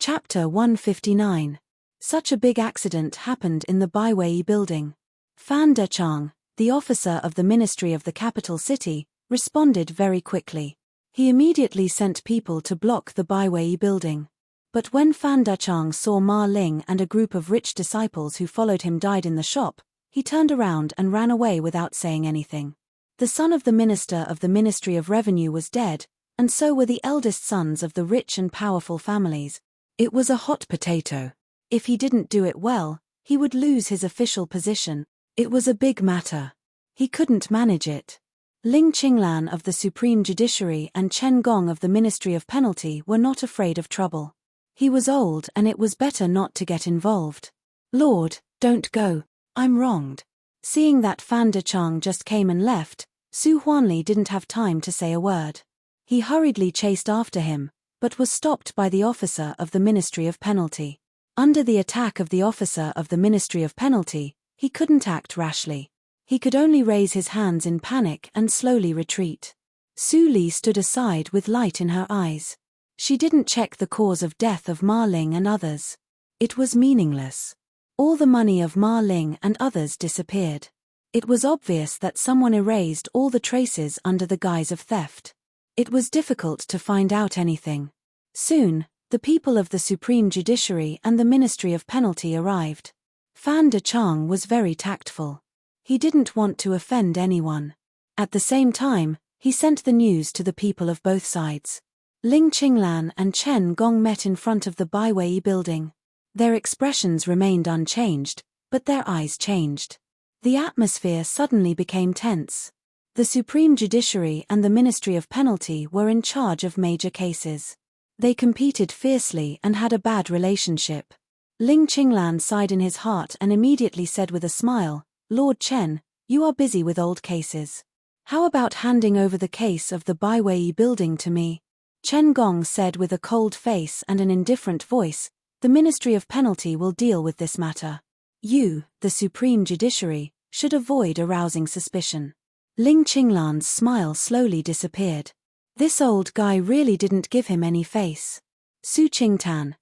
Chapter 159. Such a big accident happened in the Baiwei building. Fan Dechang, the officer of the Ministry of the capital city, responded very quickly. He immediately sent people to block the Baiwei building. But when Fan Dechang saw Ma Ling and a group of rich disciples who followed him died in the shop, he turned around and ran away without saying anything. The son of the minister of the Ministry of Revenue was dead, and so were the eldest sons of the rich and powerful families. It was a hot potato. If he didn't do it well, he would lose his official position. It was a big matter. He couldn't manage it. Ling Qinglan of the Supreme Judiciary and Chen Gong of the Ministry of Penalty were not afraid of trouble. He was old and it was better not to get involved. Lord, don't go. I'm wronged. Seeing that Fan Dechang just came and left, Su Huanli didn't have time to say a word. He hurriedly chased after him, but was stopped by the officer of the Ministry of Penalty. Under the attack of the officer of the Ministry of Penalty, he couldn't act rashly. He could only raise his hands in panic and slowly retreat. Su Li stood aside with light in her eyes. She didn't check the cause of death of Ma Ling and others. It was meaningless. All the money of Ma Ling and others disappeared. It was obvious that someone erased all the traces under the guise of theft. It was difficult to find out anything. Soon, the people of the Supreme Judiciary and the Ministry of Penalty arrived. Fan Dechang was very tactful. He didn't want to offend anyone. At the same time, he sent the news to the people of both sides. Ling Qinglan and Chen Gong met in front of the Baiwei building. Their expressions remained unchanged, but their eyes changed. The atmosphere suddenly became tense. The Supreme Judiciary and the Ministry of Penalty were in charge of major cases. They competed fiercely and had a bad relationship. Ling Qinglan sighed in his heart and immediately said with a smile, "Lord Chen, you are busy with old cases. How about handing over the case of the Baiwei building to me?" Chen Gong said with a cold face and an indifferent voice, "The Ministry of Penalty will deal with this matter. You, the Supreme Judiciary, should avoid arousing suspicion." Ling Qinglan's smile slowly disappeared. This old guy really didn't give him any face. Su Qingtan,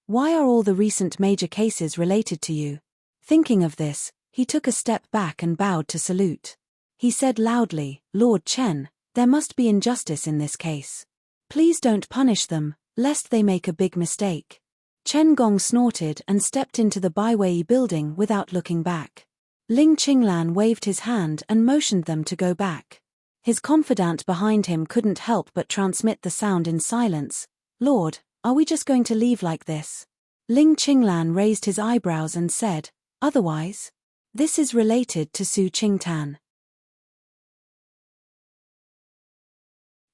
why are all the recent major cases related to you?" Thinking of this, he took a step back and bowed to salute. He said loudly, "Lord Chen, there must be injustice in this case. Please don't punish them, lest they make a big mistake." Chen Gong snorted and stepped into the Baiwei building without looking back. Ling Qinglan waved his hand and motioned them to go back. His confidant behind him couldn't help but transmit the sound in silence. "Lord, are we just going to leave like this?" Ling Qinglan raised his eyebrows and said, "Otherwise? This is related to Su Qingtan.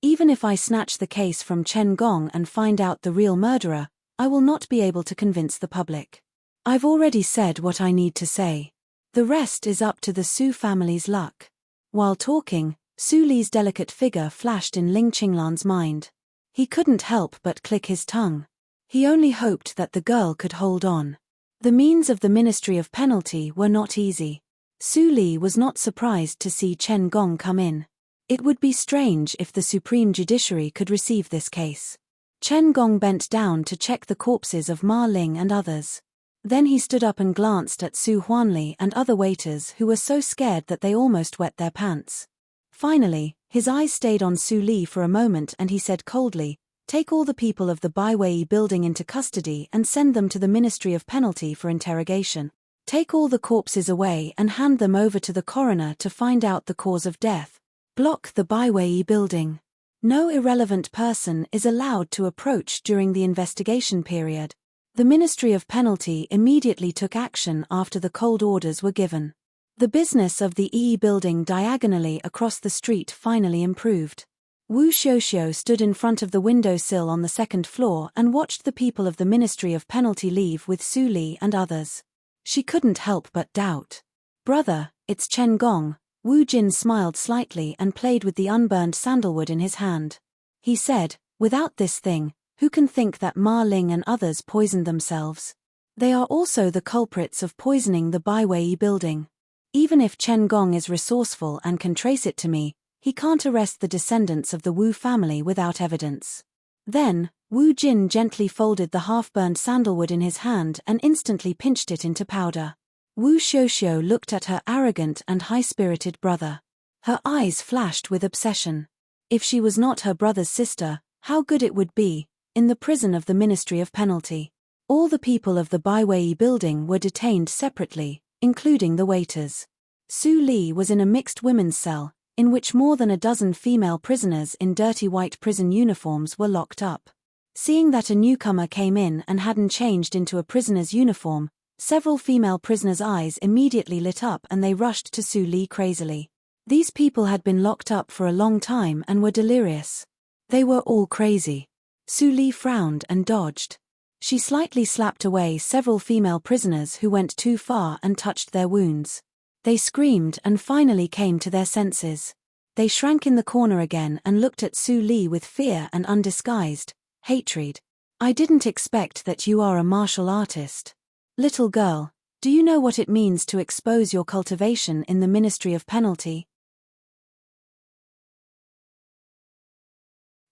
Even if I snatch the case from Chen Gong and find out the real murderer, I will not be able to convince the public. I've already said what I need to say. The rest is up to the Su family's luck." While talking, Su Li's delicate figure flashed in Ling Qinglan's mind. He couldn't help but click his tongue. He only hoped that the girl could hold on. The means of the Ministry of Penalty were not easy. Su Li was not surprised to see Chen Gong come in. It would be strange if the Supreme Judiciary could receive this case. Chen Gong bent down to check the corpses of Ma Ling and others. Then he stood up and glanced at Su Huanli and other waiters who were so scared that they almost wet their pants. Finally, his eyes stayed on Su Li for a moment and he said coldly, "Take all the people of the Baiwei building into custody and send them to the Ministry of Penalty for interrogation. Take all the corpses away and hand them over to the coroner to find out the cause of death. Block the Baiwei building. No irrelevant person is allowed to approach during the investigation period." The Ministry of Penalty immediately took action after the cold orders were given. The business of the building diagonally across the street finally improved. Wu Xiuxiu stood in front of the windowsill on the second floor and watched the people of the Ministry of Penalty leave with Su Li and others. She couldn't help but doubt. "Brother, it's Chen Gong." Wu Jin smiled slightly and played with the unburned sandalwood in his hand. He said, "Without this thing, who can think that Ma Ling and others poisoned themselves? They are also the culprits of poisoning the Baiwei building. Even if Chen Gong is resourceful and can trace it to me, he can't arrest the descendants of the Wu family without evidence." Then, Wu Jin gently folded the half-burned sandalwood in his hand and instantly pinched it into powder. Wu Xiuxiu looked at her arrogant and high-spirited brother. Her eyes flashed with obsession. If she was not her brother's sister, how good it would be, in the prison of the Ministry of Penalty. All the people of the Baiwei building were detained separately, including the waiters. Su Li was in a mixed women's cell, in which more than a dozen female prisoners in dirty white prison uniforms were locked up. Seeing that a newcomer came in and hadn't changed into a prisoner's uniform, several female prisoners' eyes immediately lit up and they rushed to Su Li crazily. These people had been locked up for a long time and were delirious. They were all crazy. Su Li frowned and dodged. She slightly slapped away several female prisoners who went too far and touched their wounds. They screamed and finally came to their senses. They shrank in the corner again and looked at Su Li with fear and undisguised hatred. I didn't expect that you are a martial artist. Little girl, do you know what it means to expose your cultivation in the Ministry of Penalty?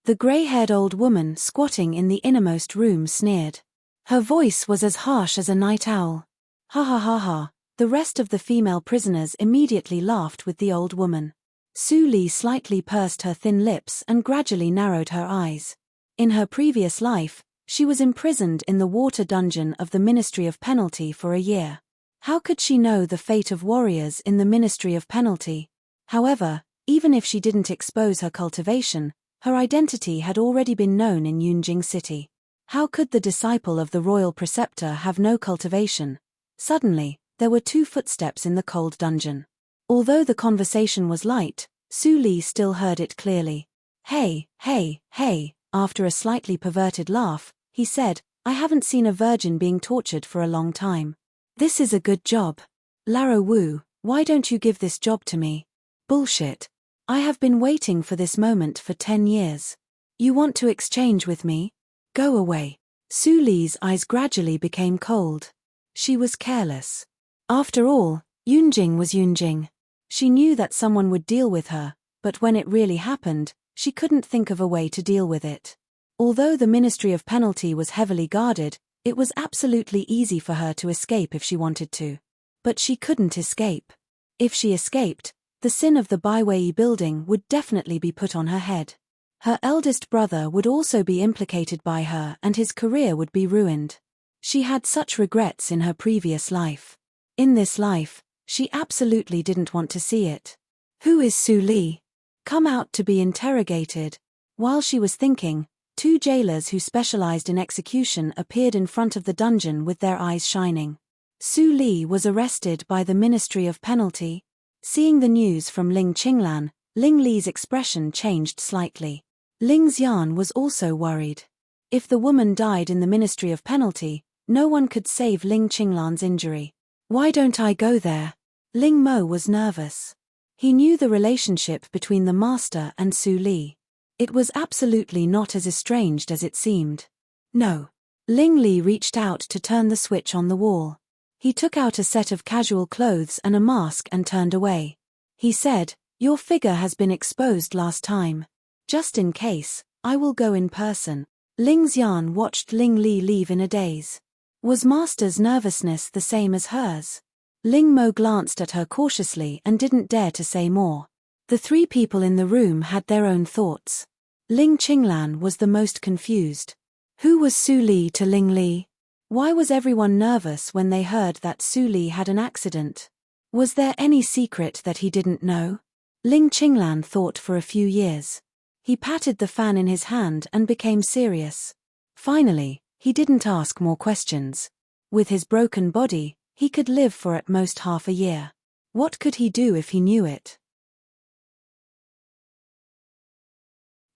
The grey-haired old woman squatting in the innermost room sneered. Her voice was as harsh as a night owl. Ha ha ha ha. The rest of the female prisoners immediately laughed with the old woman. Su Li slightly pursed her thin lips and gradually narrowed her eyes. In her previous life, she was imprisoned in the water dungeon of the Ministry of Penalty for a year. How could she know the fate of warriors in the Ministry of Penalty? However, even if she didn't expose her cultivation, her identity had already been known in Yunjing City. How could the disciple of the royal preceptor have no cultivation? Suddenly, there were two footsteps in the cold dungeon. Although the conversation was light, Su Li still heard it clearly. Hey, hey, hey, after a slightly perverted laugh, he said, I haven't seen a virgin being tortured for a long time. This is a good job. Laro Wu, why don't you give this job to me? Bullshit. I have been waiting for this moment for 10 years. You want to exchange with me? Go away. Su Li's eyes gradually became cold. She was careless. After all, Yunjing was Yunjing. She knew that someone would deal with her, but when it really happened, she couldn't think of a way to deal with it. Although the Ministry of Penalty was heavily guarded, it was absolutely easy for her to escape if she wanted to. But she couldn't escape. If she escaped, the sin of the Baiwei building would definitely be put on her head. Her eldest brother would also be implicated by her and his career would be ruined. She had such regrets in her previous life. In this life, she absolutely didn't want to see it. Who is Su Li? Come out to be interrogated. While she was thinking, two jailers who specialized in execution appeared in front of the dungeon with their eyes shining. Su Li was arrested by the Ministry of Penalty. Seeing the news from Ling Qinglan, Ling Li's expression changed slightly. Ling Xian was also worried. If the woman died in the Ministry of Penalty, no one could save Ling Qinglan's injury. Why don't I go there? Ling Mo was nervous. He knew the relationship between the master and Su Li. It was absolutely not as estranged as it seemed. No. Ling Li reached out to turn the switch on the wall. He took out a set of casual clothes and a mask and turned away. He said, Your figure has been exposed last time. Just in case, I will go in person. Ling Xian watched Ling Li leave in a daze. Was Master's nervousness the same as hers? Ling Mo glanced at her cautiously and didn't dare to say more. The three people in the room had their own thoughts. Ling Qinglan was the most confused. Who was Su Li to Ling Li? Why was everyone nervous when they heard that Su Li had an accident? Was there any secret that he didn't know? Ling Qinglan thought for a few years. He patted the fan in his hand and became serious. Finally, he didn't ask more questions. With his broken body, he could live for at most half a year. What could he do if he knew it?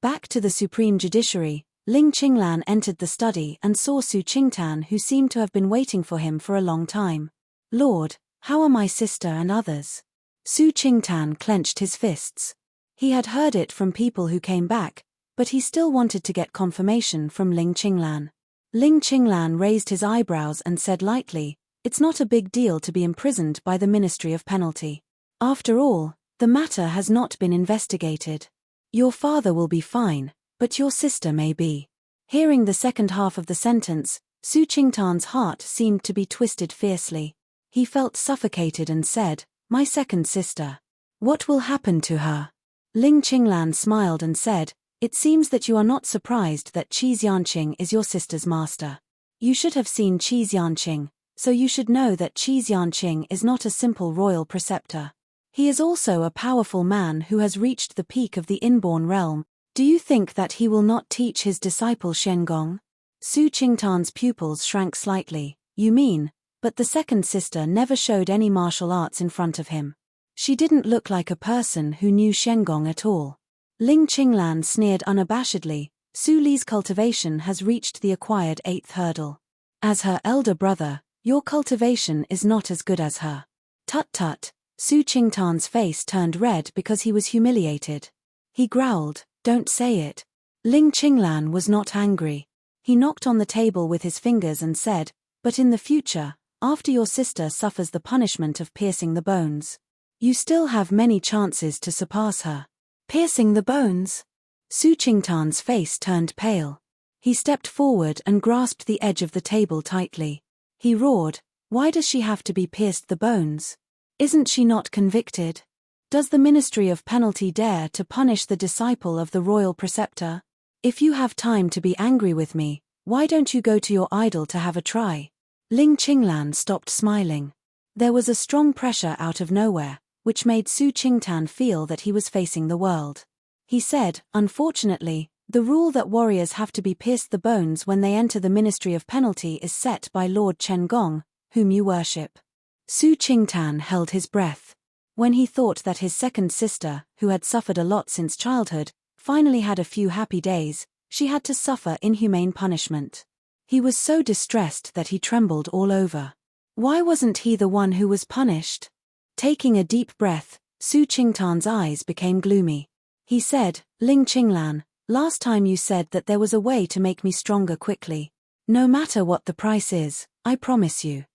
Back to the Supreme Judiciary, Ling Qinglan entered the study and saw Su Qingtan, who seemed to have been waiting for him for a long time. Lord, how are my sister and others? Su Qingtan clenched his fists. He had heard it from people who came back, but he still wanted to get confirmation from Ling Qinglan. Ling Qinglan raised his eyebrows and said lightly, It's not a big deal to be imprisoned by the Ministry of Penalty. After all, the matter has not been investigated. Your father will be fine, but your sister may be. Hearing the second half of the sentence, Su Qingtan's heart seemed to be twisted fiercely. He felt suffocated and said, "My second sister. What will happen to her?" Ling Qinglan smiled and said, "It seems that you are not surprised that Qi Xianqing is your sister's master. You should have seen Qi Xianqing, so you should know that Qi Xianqing is not a simple royal preceptor. He is also a powerful man who has reached the peak of the inborn realm. Do you think that he will not teach his disciple Shengong?" Su Qingtan's pupils shrank slightly. "You mean, but the second sister never showed any martial arts in front of him. She didn't look like a person who knew Shengong at all." Ling Qinglan sneered unabashedly, "Su Li's cultivation has reached the acquired 8th hurdle. As her elder brother, your cultivation is not as good as her." "Tut tut." Su Qingtan's face turned red because he was humiliated. He growled, "Don't say it." Ling Qinglan was not angry. He knocked on the table with his fingers and said, "But in the future, after your sister suffers the punishment of piercing the bones, you still have many chances to surpass her." "Piercing the bones?" Su Qingtan's face turned pale. He stepped forward and grasped the edge of the table tightly. He roared, "Why does she have to be pierced the bones? Isn't she not convicted? Does the Ministry of Penalty dare to punish the disciple of the royal preceptor? If you have time to be angry with me, why don't you go to your idol to have a try?" Ling Qinglan stopped smiling. There was a strong pressure out of nowhere, which made Su Qingtan feel that he was facing the world. He said, "Unfortunately, the rule that warriors have to be pierced the bones when they enter the Ministry of Penalty is set by Lord Chengong, whom you worship." Su Qingtan held his breath. When he thought that his second sister, who had suffered a lot since childhood, finally had a few happy days, she had to suffer inhumane punishment. He was so distressed that he trembled all over. Why wasn't he the one who was punished? Taking a deep breath, Su Qingtan's eyes became gloomy. He said, "Ling Qinglan, last time you said that there was a way to make me stronger quickly. No matter what the price is, I promise you."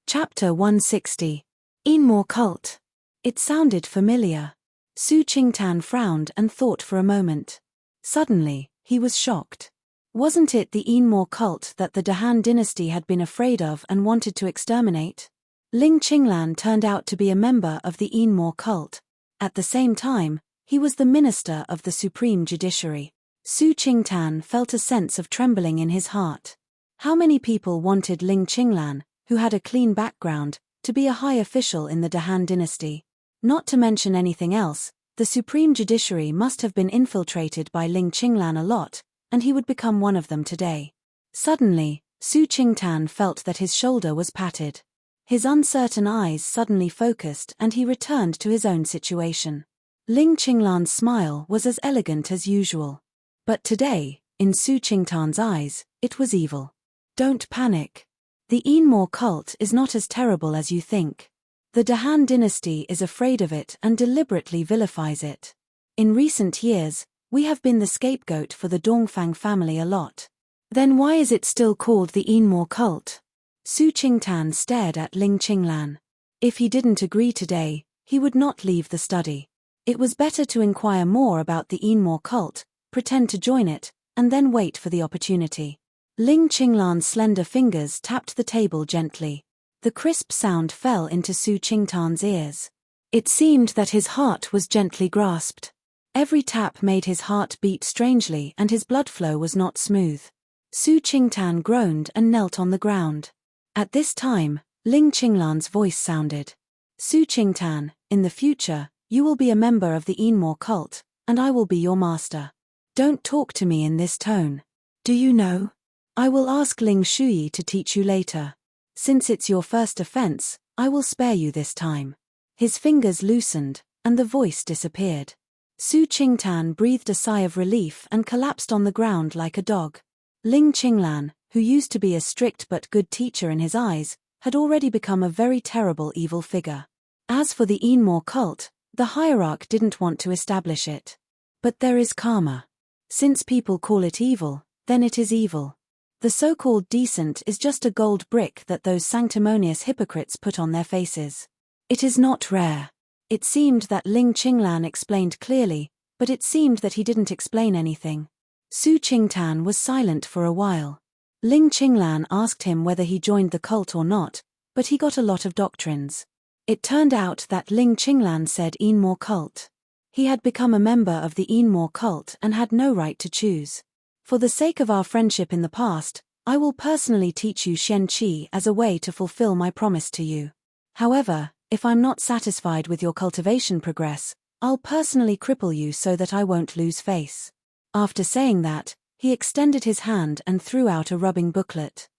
Chapter 160. Enmore Cult. It sounded familiar. Su Qingtan frowned and thought for a moment. Suddenly, he was shocked. Wasn't it the Enmore cult that the Dahan dynasty had been afraid of and wanted to exterminate? Ling Qinglan turned out to be a member of the Enmore cult. At the same time, he was the minister of the Supreme Judiciary. Su Qingtan felt a sense of trembling in his heart. How many people wanted Ling Qinglan, who had a clean background, to be a high official in the Dahan dynasty? Not to mention anything else, the Supreme Judiciary must have been infiltrated by Ling Qinglan a lot, and he would become one of them today. Suddenly, Su Qingtan felt that his shoulder was patted. His uncertain eyes suddenly focused and he returned to his own situation. Ling Qinglan's smile was as elegant as usual. But today, in Su Qingtan's eyes, it was evil. Don't panic. The Enmore cult is not as terrible as you think. The Dahan dynasty is afraid of it and deliberately vilifies it. In recent years, we have been the scapegoat for the Dongfang family a lot. Then why is it still called the Enmore cult? Su Qingtan stared at Ling Qinglan. If he didn't agree today, he would not leave the study. It was better to inquire more about the Enmore cult, pretend to join it, and then wait for the opportunity. Ling Qinglan's slender fingers tapped the table gently. The crisp sound fell into Su Qingtan's ears. It seemed that his heart was gently grasped. Every tap made his heart beat strangely and his blood flow was not smooth. Su Qingtan groaned and knelt on the ground. At this time, Ling Qinglan's voice sounded. "Su Qingtan, in the future, you will be a member of the Enmore cult, and I will be your master. Don't talk to me in this tone. Do you know? I will ask Ling Shuyi to teach you later. Since it's your first offense, I will spare you this time." His fingers loosened, and the voice disappeared. Su Qingtan breathed a sigh of relief and collapsed on the ground like a dog. Ling Qinglan, who used to be a strict but good teacher in his eyes, had already become a very terrible evil figure. As for the Enmore cult, the hierarch didn't want to establish it. But there is karma. Since people call it evil, then it is evil. The so-called decent is just a gold brick that those sanctimonious hypocrites put on their faces. It is not rare. It seemed that Ling Qinglan explained clearly, but it seemed that he didn't explain anything. Su Qingtan was silent for a while. Ling Qinglan asked him whether he joined the cult or not, but he got a lot of doctrines. It turned out that Ling Qinglan said Enmore cult. He had become a member of the Enmore cult and had no right to choose. For the sake of our friendship in the past, I will personally teach you Shen Qi as a way to fulfill my promise to you. However, if I'm not satisfied with your cultivation progress, I'll personally cripple you so that I won't lose face. After saying that, he extended his hand and threw out a rubbing booklet.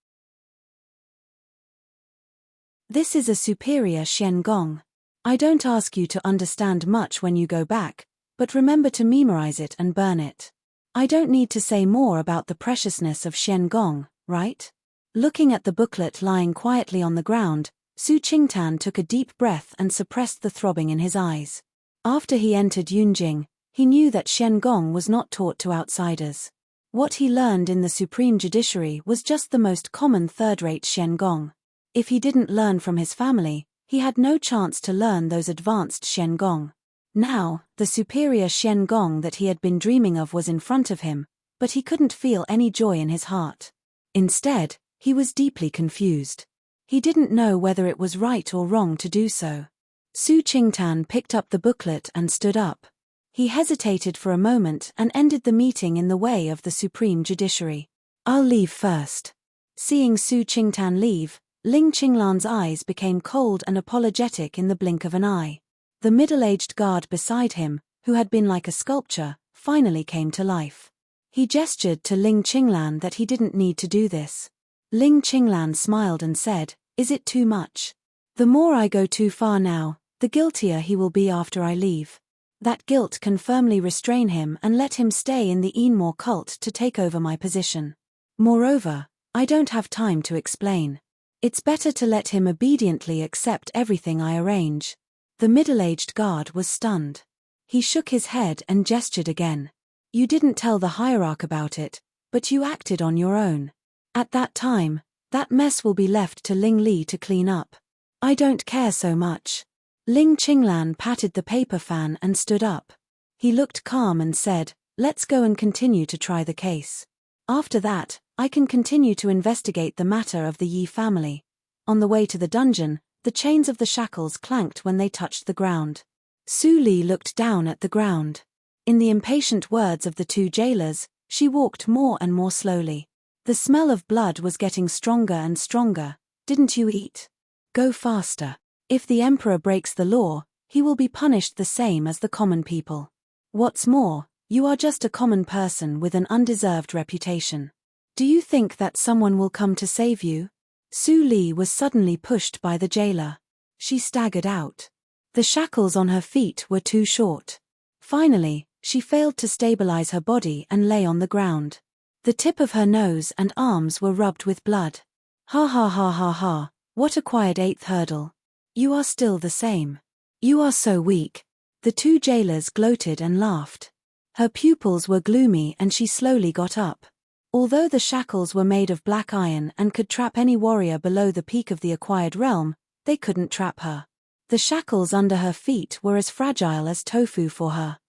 This is a superior Shen Gong. I don't ask you to understand much when you go back, but remember to memorize it and burn it. I don't need to say more about the preciousness of Shen Gong, right? Looking at the booklet lying quietly on the ground, Su Qingtan took a deep breath and suppressed the throbbing in his eyes. After he entered Yunjing, he knew that Shen Gong was not taught to outsiders. What he learned in the Supreme Judiciary was just the most common third-rate Shen Gong. If he didn't learn from his family, he had no chance to learn those advanced Shen Gong. Now, the superior Shen Gong that he had been dreaming of was in front of him, but he couldn't feel any joy in his heart. Instead, he was deeply confused. He didn't know whether it was right or wrong to do so. Su Qingtan picked up the booklet and stood up. He hesitated for a moment and ended the meeting in the way of the Supreme Judiciary. I'll leave first. Seeing Su Qingtan leave, Ling Qinglan's eyes became cold and apologetic in the blink of an eye. The middle-aged guard beside him, who had been like a sculpture, finally came to life. He gestured to Ling Qinglan that he didn't need to do this. Ling Qinglan smiled and said, "Is it too much? The more I go too far now, the guiltier he will be after I leave. That guilt can firmly restrain him and let him stay in the Enmore cult to take over my position. Moreover, I don't have time to explain. It's better to let him obediently accept everything I arrange." The middle-aged guard was stunned. He shook his head and gestured again. "You didn't tell the hierarch about it, but you acted on your own. At that time, that mess will be left to Ling Li to clean up. I don't care so much." Ling Qinglan patted the paper fan and stood up. He looked calm and said, "Let's go and continue to try the case. After that, I can continue to investigate the matter of the Yi family." On the way to the dungeon, the chains of the shackles clanked when they touched the ground. Su Li looked down at the ground. In the impatient words of the two jailers, she walked more and more slowly. The smell of blood was getting stronger and stronger. "Didn't you eat? Go faster. If the emperor breaks the law, he will be punished the same as the common people. What's more, you are just a common person with an undeserved reputation. Do you think that someone will come to save you?" Su Li was suddenly pushed by the jailer. She staggered out. The shackles on her feet were too short. Finally, she failed to stabilize her body and lay on the ground. The tip of her nose and arms were rubbed with blood. "Ha ha ha ha ha, what acquired eighth hurdle? You are still the same. You are so weak." The two jailers gloated and laughed. Her pupils were gloomy and she slowly got up. Although the shackles were made of black iron and could trap any warrior below the peak of the acquired realm, they couldn't trap her. The shackles under her feet were as fragile as tofu for her.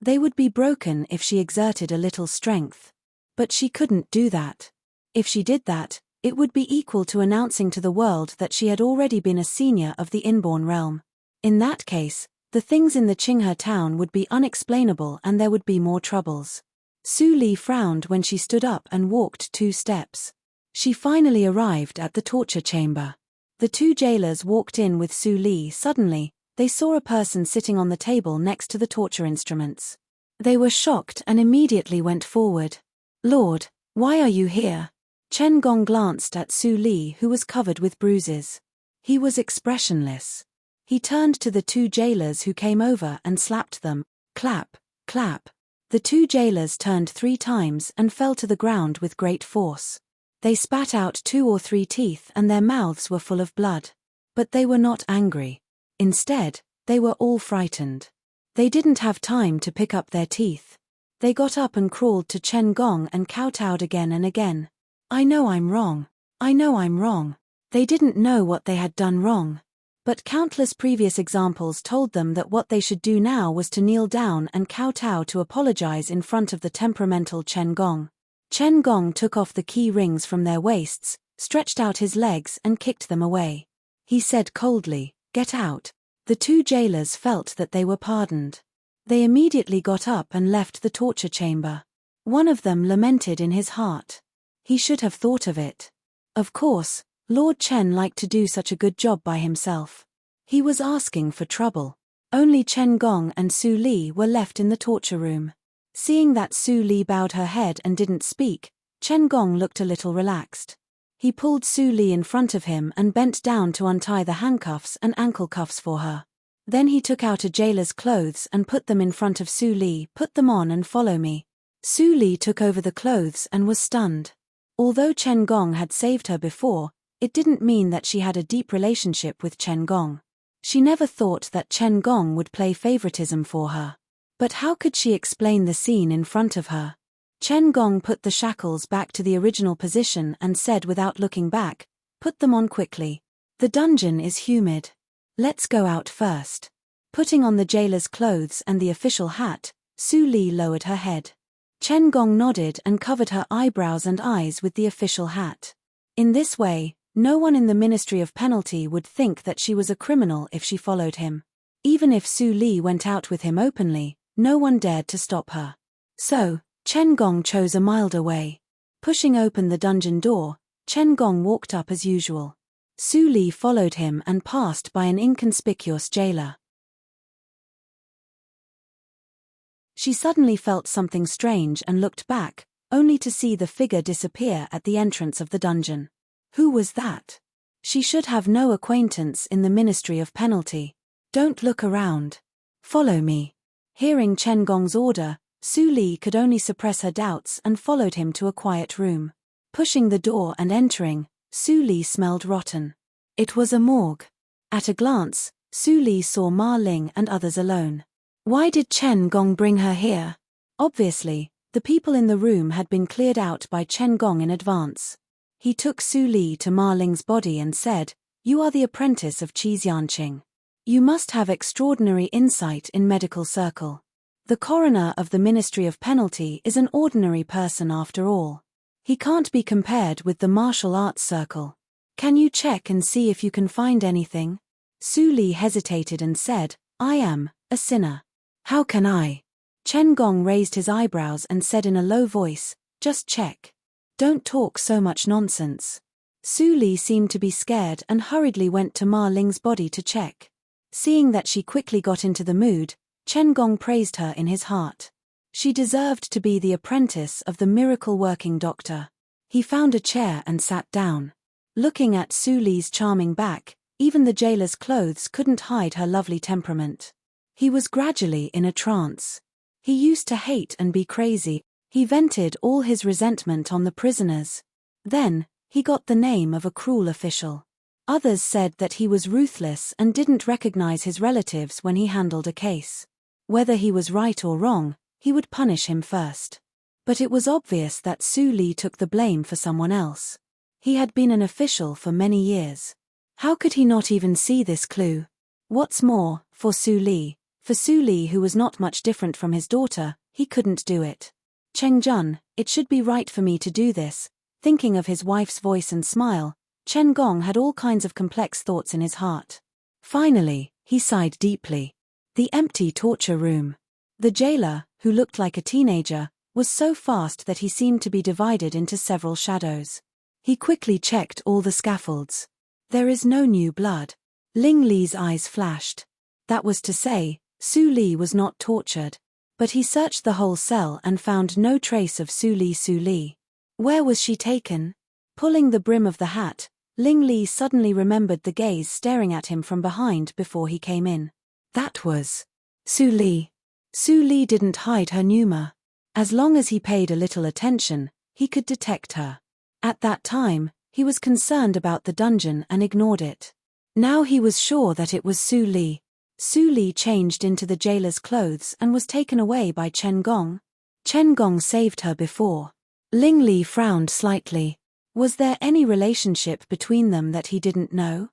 They would be broken if she exerted a little strength. But she couldn't do that. If she did that, it would be equal to announcing to the world that she had already been a senior of the inborn realm. In that case, the things in the Qinghe town would be unexplainable and there would be more troubles. Su Li frowned when she stood up and walked 2 steps. She finally arrived at the torture chamber. The two jailers walked in with Su Li. Suddenly, they saw a person sitting on the table next to the torture instruments. They were shocked and immediately went forward. "Lord, why are you here?" Chen Gong glanced at Su Li, who was covered with bruises. He was expressionless. He turned to the two jailers who came over and slapped them. Clap, clap. The two jailers turned 3 times and fell to the ground with great force. They spat out 2 or 3 teeth and their mouths were full of blood. But they were not angry. Instead, they were all frightened. They didn't have time to pick up their teeth. They got up and crawled to Chen Gong and kowtowed again and again. "I know I'm wrong. I know I'm wrong. They didn't know what they had done wrong. But countless previous examples told them that what they should do now was to kneel down and kowtow to apologize in front of the temperamental Chen Gong. Chen Gong took off the key rings from their waists, stretched out his legs and kicked them away. He said coldly, "Get out." The two jailers felt that they were pardoned. They immediately got up and left the torture chamber. One of them lamented in his heart. He should have thought of it. Of course, Lord Chen liked to do such a good job by himself. He was asking for trouble. Only Chen Gong and Su Li were left in the torture room. Seeing that Su Li bowed her head and didn't speak, Chen Gong looked a little relaxed. He pulled Su Li in front of him and bent down to untie the handcuffs and ankle cuffs for her. Then he took out a jailer's clothes and put them in front of Su Li. "Put them on and follow me." Su Li took over the clothes and was stunned. Although Chen Gong had saved her before, it didn't mean that she had a deep relationship with Chen Gong. She never thought that Chen Gong would play favoritism for her. But how could she explain the scene in front of her? Chen Gong put the shackles back to the original position and said without looking back, "Put them on quickly. The dungeon is humid. Let's go out first." Putting on the jailer's clothes and the official hat, Su Li lowered her head. Chen Gong nodded and covered her eyebrows and eyes with the official hat. In this way, no one in the Ministry of Penalty would think that she was a criminal if she followed him. Even if Su Li went out with him openly, no one dared to stop her. So, Chen Gong chose a milder way. Pushing open the dungeon door, Chen Gong walked up as usual. Su Li followed him and passed by an inconspicuous jailer. She suddenly felt something strange and looked back, only to see the figure disappear at the entrance of the dungeon. Who was that? She should have no acquaintance in the Ministry of Penalty. "Don't look around. Follow me." Hearing Chen Gong's order, Su Li could only suppress her doubts and followed him to a quiet room. Pushing the door and entering, Su Li smelled rotten. It was a morgue. At a glance, Su Li saw Ma Ling and others alone. Why did Chen Gong bring her here? Obviously, the people in the room had been cleared out by Chen Gong in advance. He took Su Li to Ma Ling's body and said, "You are the apprentice of Qi Xianqing. You must have extraordinary insight in medical circle. The coroner of the Ministry of Penalty is an ordinary person after all. He can't be compared with the martial arts circle. Can you check and see if you can find anything?" Su Li hesitated and said, "I am a sinner. How can I?" Chen Gong raised his eyebrows and said in a low voice, "Just check. Don't talk so much nonsense." Su Li seemed to be scared and hurriedly went to Ma Ling's body to check. Seeing that she quickly got into the mood, Chen Gong praised her in his heart. She deserved to be the apprentice of the miracle-working doctor. He found a chair and sat down. Looking at Su Li's charming back, even the jailer's clothes couldn't hide her lovely temperament. He was gradually in a trance. He used to hate and be crazy. He vented all his resentment on the prisoners. Then, he got the name of a cruel official. Others said that he was ruthless and didn't recognize his relatives when he handled a case. Whether he was right or wrong, he would punish him first. But it was obvious that Su Li took the blame for someone else. He had been an official for many years. How could he not even see this clue? What's more, for Su Li, who was not much different from his daughter, he couldn't do it. "Cheng Jun, it should be right for me to do this." Thinking of his wife's voice and smile, Chen Gong had all kinds of complex thoughts in his heart. Finally, he sighed deeply. The empty torture room. The jailer, who looked like a teenager, was so fast that he seemed to be divided into several shadows. He quickly checked all the scaffolds. There is no new blood. Ling Li's eyes flashed. That was to say, Su Li was not tortured. But he searched the whole cell and found no trace of Su Li. Where was she taken? Pulling the brim of the hat, Ling Li suddenly remembered the gaze staring at him from behind before he came in. That was Su Li. Su Li didn't hide her pneuma. As long as he paid a little attention, he could detect her. At that time, he was concerned about the dungeon and ignored it. Now he was sure that it was Su Li. Su Li changed into the jailer's clothes and was taken away by Chen Gong. Chen Gong saved her before. Ling Li frowned slightly. Was there any relationship between them that he didn't know?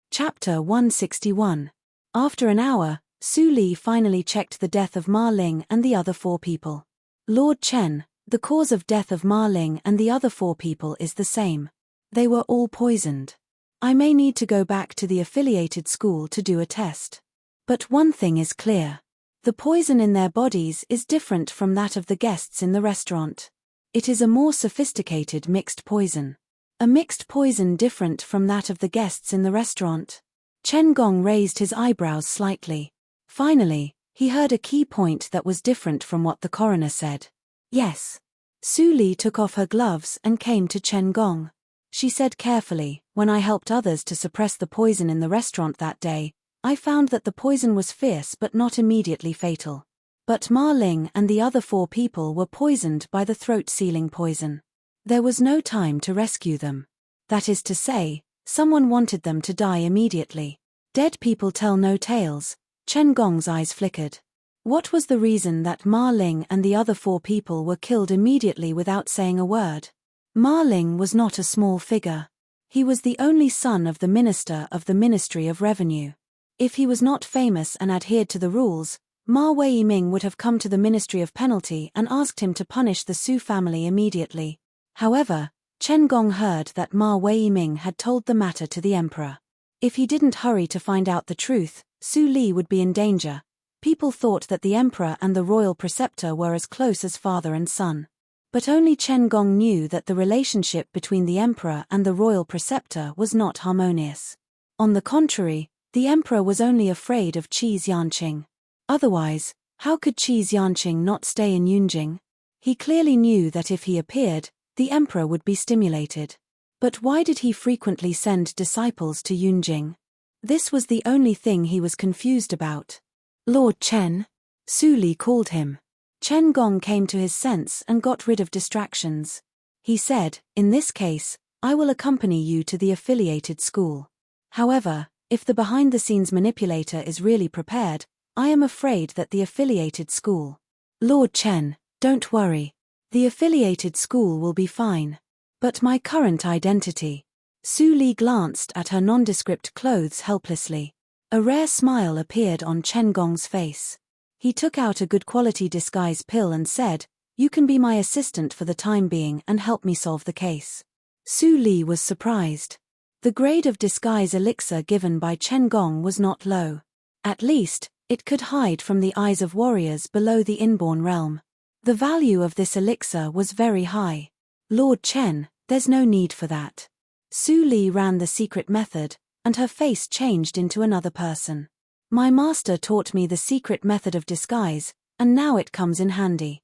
Chapter 161. After an hour, Su Li finally checked the death of Ma Ling and the other 4 people. Lord Chen, the cause of death of Ma Ling and the other 4 people is the same. They were all poisoned. I may need to go back to the affiliated school to do a test. But one thing is clear. The poison in their bodies is different from that of the guests in the restaurant. It is a more sophisticated mixed poison. A mixed poison different from that of the guests in the restaurant. Chen Gong raised his eyebrows slightly. Finally, he heard a key point that was different from what the coroner said. Yes. Su Li took off her gloves and came to Chen Gong. She said carefully, when I helped others to suppress the poison in the restaurant that day, I found that the poison was fierce but not immediately fatal. But Ma Ling and the other 4 people were poisoned by the throat-sealing poison. There was no time to rescue them. That is to say, someone wanted them to die immediately. Dead people tell no tales. Chen Gong's eyes flickered. What was the reason that Ma Ling and the other 4 people were killed immediately without saying a word? Ma Ling was not a small figure. He was the only son of the minister of the Ministry of Revenue. If he was not famous and adhered to the rules, Ma Weiming would have come to the Ministry of Penalty and asked him to punish the Su family immediately. However, Chen Gong heard that Ma Weiming had told the matter to the emperor. If he didn't hurry to find out the truth, Su Li would be in danger. People thought that the emperor and the royal preceptor were as close as father and son. But only Chen Gong knew that the relationship between the emperor and the royal preceptor was not harmonious. On the contrary, the emperor was only afraid of Qi Xianqing. Otherwise, how could Qi Xianqing not stay in Yunjing? He clearly knew that if he appeared, the emperor would be stimulated. But why did he frequently send disciples to Yunjing? This was the only thing he was confused about. Lord Chen? Su Li called him. Chen Gong came to his sense and got rid of distractions. He said, in this case, I will accompany you to the affiliated school. However, if the behind-the-scenes manipulator is really prepared, I am afraid that the affiliated school. Lord Chen, don't worry. The affiliated school will be fine. But my current identity. Su Li glanced at her nondescript clothes helplessly. A rare smile appeared on Chen Gong's face. He took out a good-quality disguise pill and said, you can be my assistant for the time being and help me solve the case. Su Li was surprised. The grade of disguise elixir given by Chen Gong was not low. At least, it could hide from the eyes of warriors below the inborn realm. The value of this elixir was very high. Lord Chen, there's no need for that. Su Li ran the secret method, and her face changed into another person. My master taught me the secret method of disguise, and now it comes in handy.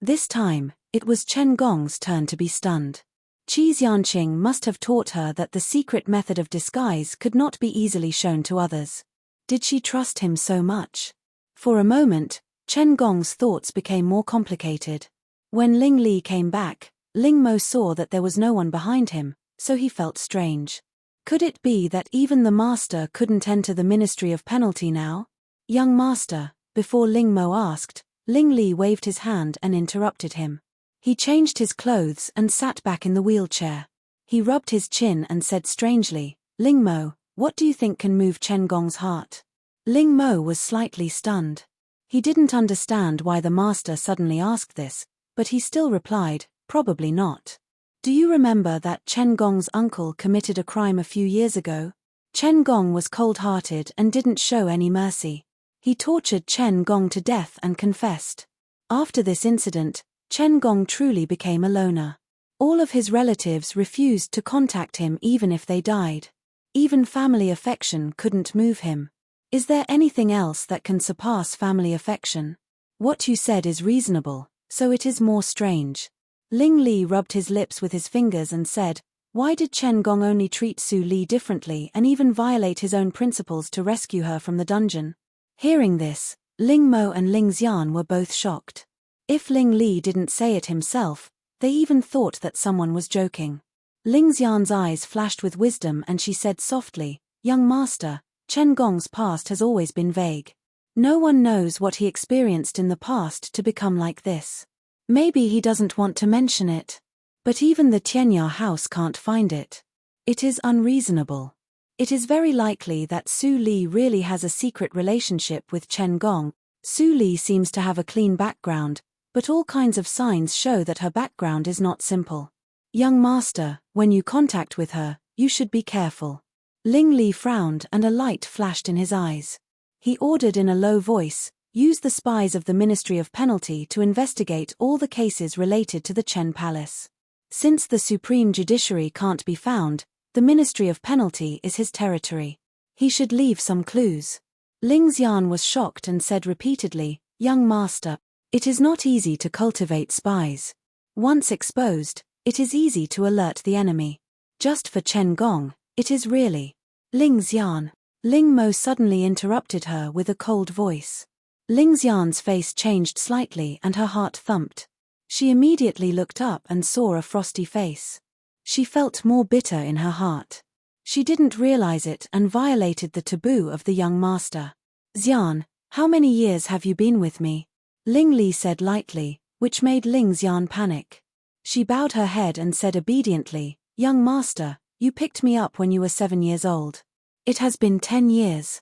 This time, it was Chen Gong's turn to be stunned. Qi Xianqing must have taught her that the secret method of disguise could not be easily shown to others. Did she trust him so much? For a moment, Chen Gong's thoughts became more complicated. When Ling Li came back, Ling Mo saw that there was no one behind him, so he felt strange. Could it be that even the master couldn't enter the Ministry of Penalty now? Young master, before Ling Mo asked, Ling Li waved his hand and interrupted him. He changed his clothes and sat back in the wheelchair. He rubbed his chin and said strangely, Ling Mo, what do you think can move Chen Gong's heart? Ling Mo was slightly stunned. He didn't understand why the master suddenly asked this, but he still replied, probably not. Do you remember that Chen Gong's uncle committed a crime a few years ago? Chen Gong was cold-hearted and didn't show any mercy. He tortured Chen Gong to death and confessed. After this incident, Chen Gong truly became a loner. All of his relatives refused to contact him even if they died. Even family affection couldn't move him. Is there anything else that can surpass family affection? What you said is reasonable, so it is more strange. Ling Li rubbed his lips with his fingers and said, why did Chen Gong only treat Su Li differently and even violate his own principles to rescue her from the dungeon? Hearing this, Ling Mo and Ling Xian were both shocked. If Ling Li didn't say it himself, they even thought that someone was joking. Ling Xian's eyes flashed with wisdom and she said softly, young master, Chen Gong's past has always been vague. No one knows what he experienced in the past to become like this. Maybe he doesn't want to mention it. But even the Tianya house can't find it. It is unreasonable. It is very likely that Su Li really has a secret relationship with Chen Gong. Su Li seems to have a clean background, but all kinds of signs show that her background is not simple. Young master, when you contact with her, you should be careful. Ling Li frowned and a light flashed in his eyes. He ordered in a low voice, use the spies of the Ministry of Penalty to investigate all the cases related to the Chen Palace. Since the Supreme Judiciary can't be found, the Ministry of Penalty is his territory. He should leave some clues. Ling Xian was shocked and said repeatedly, young master, it is not easy to cultivate spies. Once exposed, it is easy to alert the enemy. Just for Chen Gong, it is really. Ling Xian. Ling Mo suddenly interrupted her with a cold voice. Ling Xian's face changed slightly and her heart thumped. She immediately looked up and saw a frosty face. She felt more bitter in her heart. She didn't realize it and violated the taboo of the young master. Xian, how many years have you been with me? Ling Li said lightly, which made Ling Xian panic. She bowed her head and said obediently, young master, you picked me up when you were 7 years old. It has been 10 years.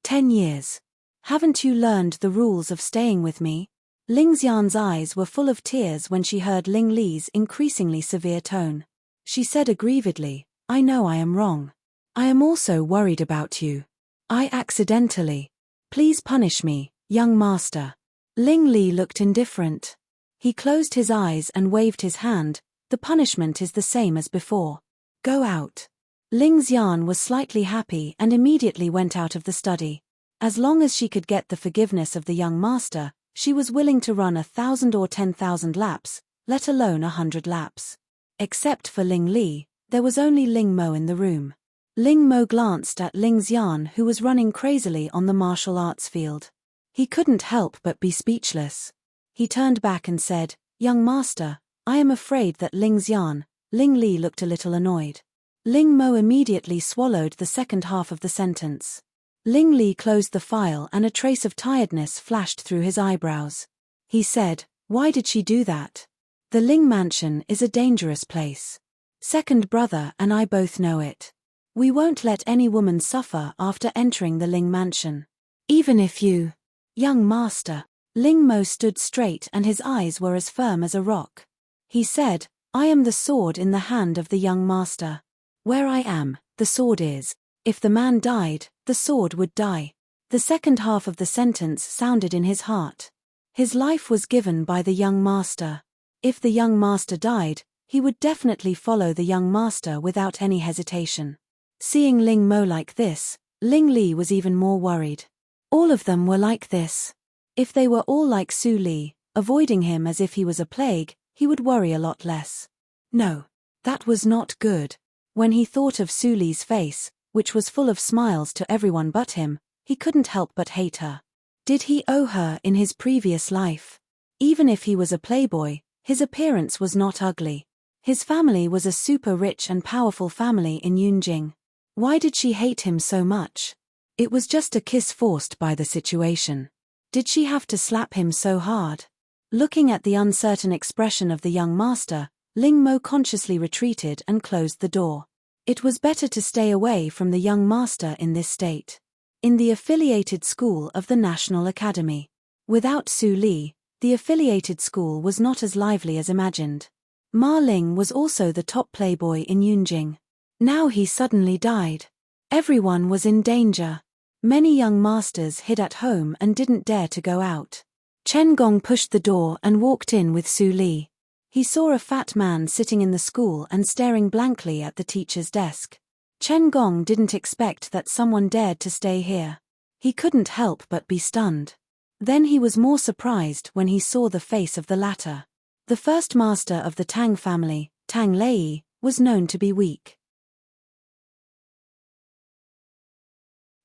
10 years. Haven't you learned the rules of staying with me? Ling Xian's eyes were full of tears when she heard Ling Li's increasingly severe tone. She said aggrievedly, I know I am wrong. I am also worried about you. I accidentally. Please punish me, young master. Ling Li looked indifferent. He closed his eyes and waved his hand. The punishment is the same as before. Go out. Ling Xian was slightly happy and immediately went out of the study. As long as she could get the forgiveness of the young master, she was willing to run 1,000 or 10,000 laps, let alone 100 laps. Except for Ling Li, there was only Ling Mo in the room. Ling Mo glanced at Ling Xian, who was running crazily on the martial arts field. He couldn't help but be speechless. He turned back and said, young master, I am afraid that Ling Xian. Ling Li looked a little annoyed. Ling Mo immediately swallowed the second half of the sentence. Ling Li closed the file and a trace of tiredness flashed through his eyebrows. He said, why did she do that? The Ling mansion is a dangerous place. Second brother and I both know it. We won't let any woman suffer after entering the Ling mansion. Even if you. Young master. Ling Mo stood straight and his eyes were as firm as a rock. He said, I am the sword in the hand of the young master. Where I am, the sword is. If the man died, the sword would die. The second half of the sentence sounded in his heart. His life was given by the young master. If the young master died, he would definitely follow the young master without any hesitation. Seeing Ling Mo like this, Ling Li was even more worried. All of them were like this. If they were all like Su Li, avoiding him as if he was a plague, he would worry a lot less. No, that was not good. When he thought of Su Li's face, which was full of smiles to everyone but him, he couldn't help but hate her. Did he owe her in his previous life? Even if he was a playboy, his appearance was not ugly. His family was a super rich and powerful family in Yunjing. Why did she hate him so much? It was just a kiss forced by the situation. Did she have to slap him so hard? Looking at the uncertain expression of the young master, Ling Mo consciously retreated and closed the door. It was better to stay away from the young master in this state. In the affiliated school of the National Academy. Without Su Li, the affiliated school was not as lively as imagined. Ma Ling was also the top playboy in Yunjing. Now he suddenly died. Everyone was in danger. Many young masters hid at home and didn't dare to go out. Chen Gong pushed the door and walked in with Su Li. He saw a fat man sitting in the school and staring blankly at the teacher's desk. Chen Gong didn't expect that someone dared to stay here. He couldn't help but be stunned. Then he was more surprised when he saw the face of the latter. The first master of the Tang family, Tang Lei, was known to be weak.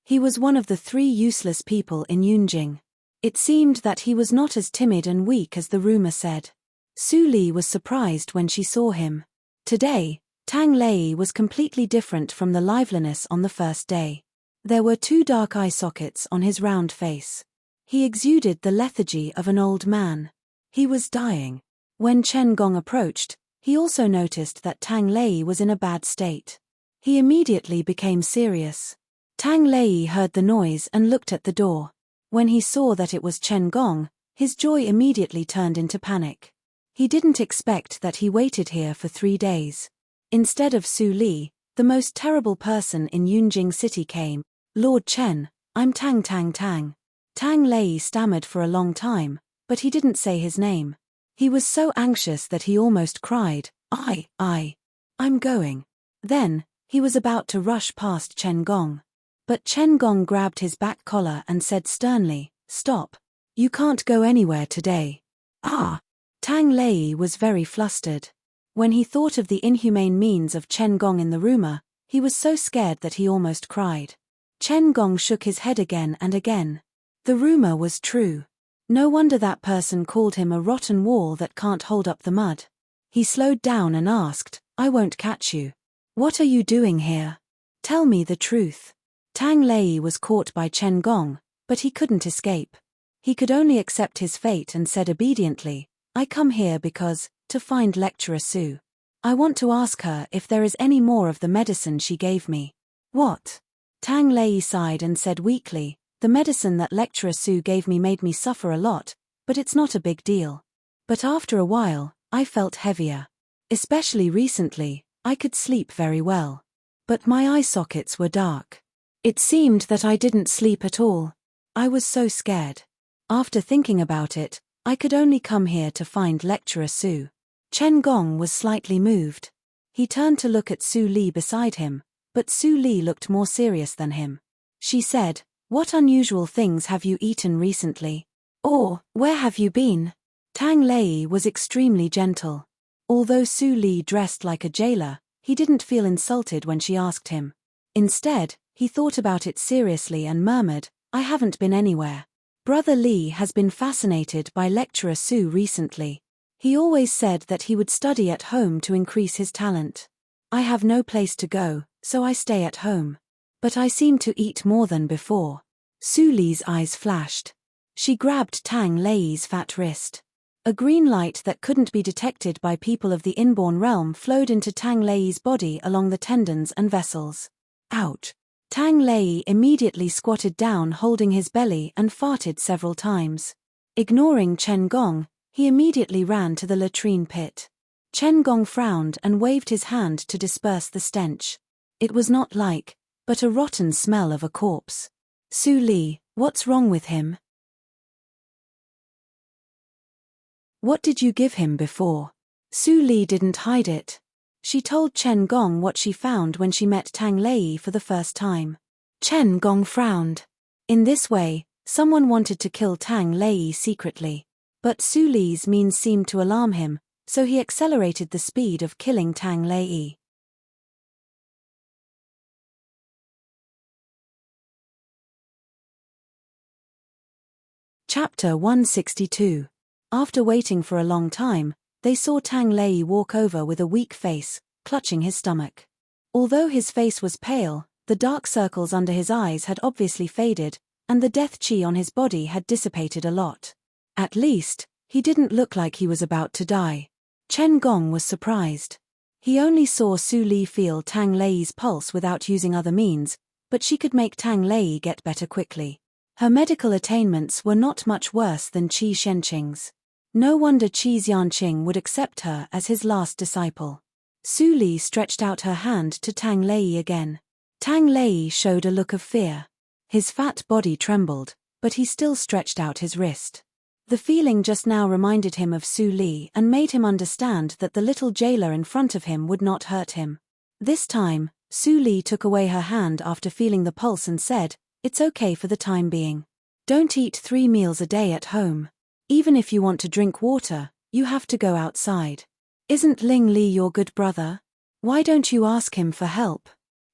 He was one of the 3 useless people in Yunjing. It seemed that he was not as timid and weak as the rumor said. Su Li was surprised when she saw him. Today, Tang Lei was completely different from the liveliness on the first day. There were 2 dark eye sockets on his round face. He exuded the lethargy of an old man. He was dying. When Chen Gong approached, he also noticed that Tang Lei was in a bad state. He immediately became serious. Tang Lei heard the noise and looked at the door. When he saw that it was Chen Gong, his joy immediately turned into panic. He didn't expect that he waited here for 3 days. Instead of Su Li, the most terrible person in Yunjing City came. Lord Chen, I'm Tang Tang Tang. Tang Lei stammered for a long time, but he didn't say his name. He was so anxious that he almost cried. I'm going. Then, he was about to rush past Chen Gong. But Chen Gong grabbed his back collar and said sternly, "Stop. You can't go anywhere today." Tang Lei was very flustered. When he thought of the inhumane means of Chen Gong in the rumor, he was so scared that he almost cried. Chen Gong shook his head again and again. The rumor was true. No wonder that person called him a rotten wall that can't hold up the mud. He slowed down and asked, "I won't catch you. What are you doing here? Tell me the truth." Tang Lei was caught by Chen Gong, but he couldn't escape. He could only accept his fate and said obediently, "I come here because, to find Lecturer Su. I want to ask her if there is any more of the medicine she gave me." "What?" Tang Lei sighed and said weakly, "The medicine that Lecturer Su gave me made me suffer a lot, but it's not a big deal. But after a while, I felt heavier. Especially recently, I could sleep very well. But my eye sockets were dark. It seemed that I didn't sleep at all. I was so scared. After thinking about it, I could only come here to find Lecturer Su." Chen Gong was slightly moved. He turned to look at Su Li beside him, but Su Li looked more serious than him. She said, "What unusual things have you eaten recently? Or, where have you been?" Tang Lei was extremely gentle. Although Su Li dressed like a jailer, he didn't feel insulted when she asked him. Instead, he thought about it seriously and murmured, "I haven't been anywhere. Brother Li has been fascinated by Lecturer Su recently. He always said that he would study at home to increase his talent. I have no place to go, so I stay at home. But I seem to eat more than before." Su Li's eyes flashed. She grabbed Tang Lei's fat wrist. A green light that couldn't be detected by people of the inborn realm flowed into Tang Lei's body along the tendons and vessels. Ouch! Tang Lei immediately squatted down holding his belly and farted several times. Ignoring Chen Gong, he immediately ran to the latrine pit. Chen Gong frowned and waved his hand to disperse the stench. It was not like, but a rotten smell of a corpse. "Su Li, what's wrong with him? What did you give him before?" Su Li didn't hide it. She told Chen Gong what she found when she met Tang Lei for the first time. Chen Gong frowned. In this way, someone wanted to kill Tang Lei secretly. But Su Li's means seemed to alarm him, so he accelerated the speed of killing Tang Lei. Chapter 162. After waiting for a long time, they saw Tang Lei walk over with a weak face, clutching his stomach. Although his face was pale, the dark circles under his eyes had obviously faded, and the death chi on his body had dissipated a lot. At least, he didn't look like he was about to die. Chen Gong was surprised. He only saw Su Li feel Tang Lei's pulse without using other means, but she could make Tang Lei get better quickly. Her medical attainments were not much worse than Qi Shenqing's. No wonder Qi Xianqing would accept her as his last disciple. Su Li stretched out her hand to Tang Lei again. Tang Lei showed a look of fear. His fat body trembled, but he still stretched out his wrist. The feeling just now reminded him of Su Li and made him understand that the little jailer in front of him would not hurt him. This time, Su Li took away her hand after feeling the pulse and said, "It's okay for the time being. Don't eat 3 meals a day at home. Even if you want to drink water, you have to go outside. Isn't Ling Li your good brother? Why don't you ask him for help?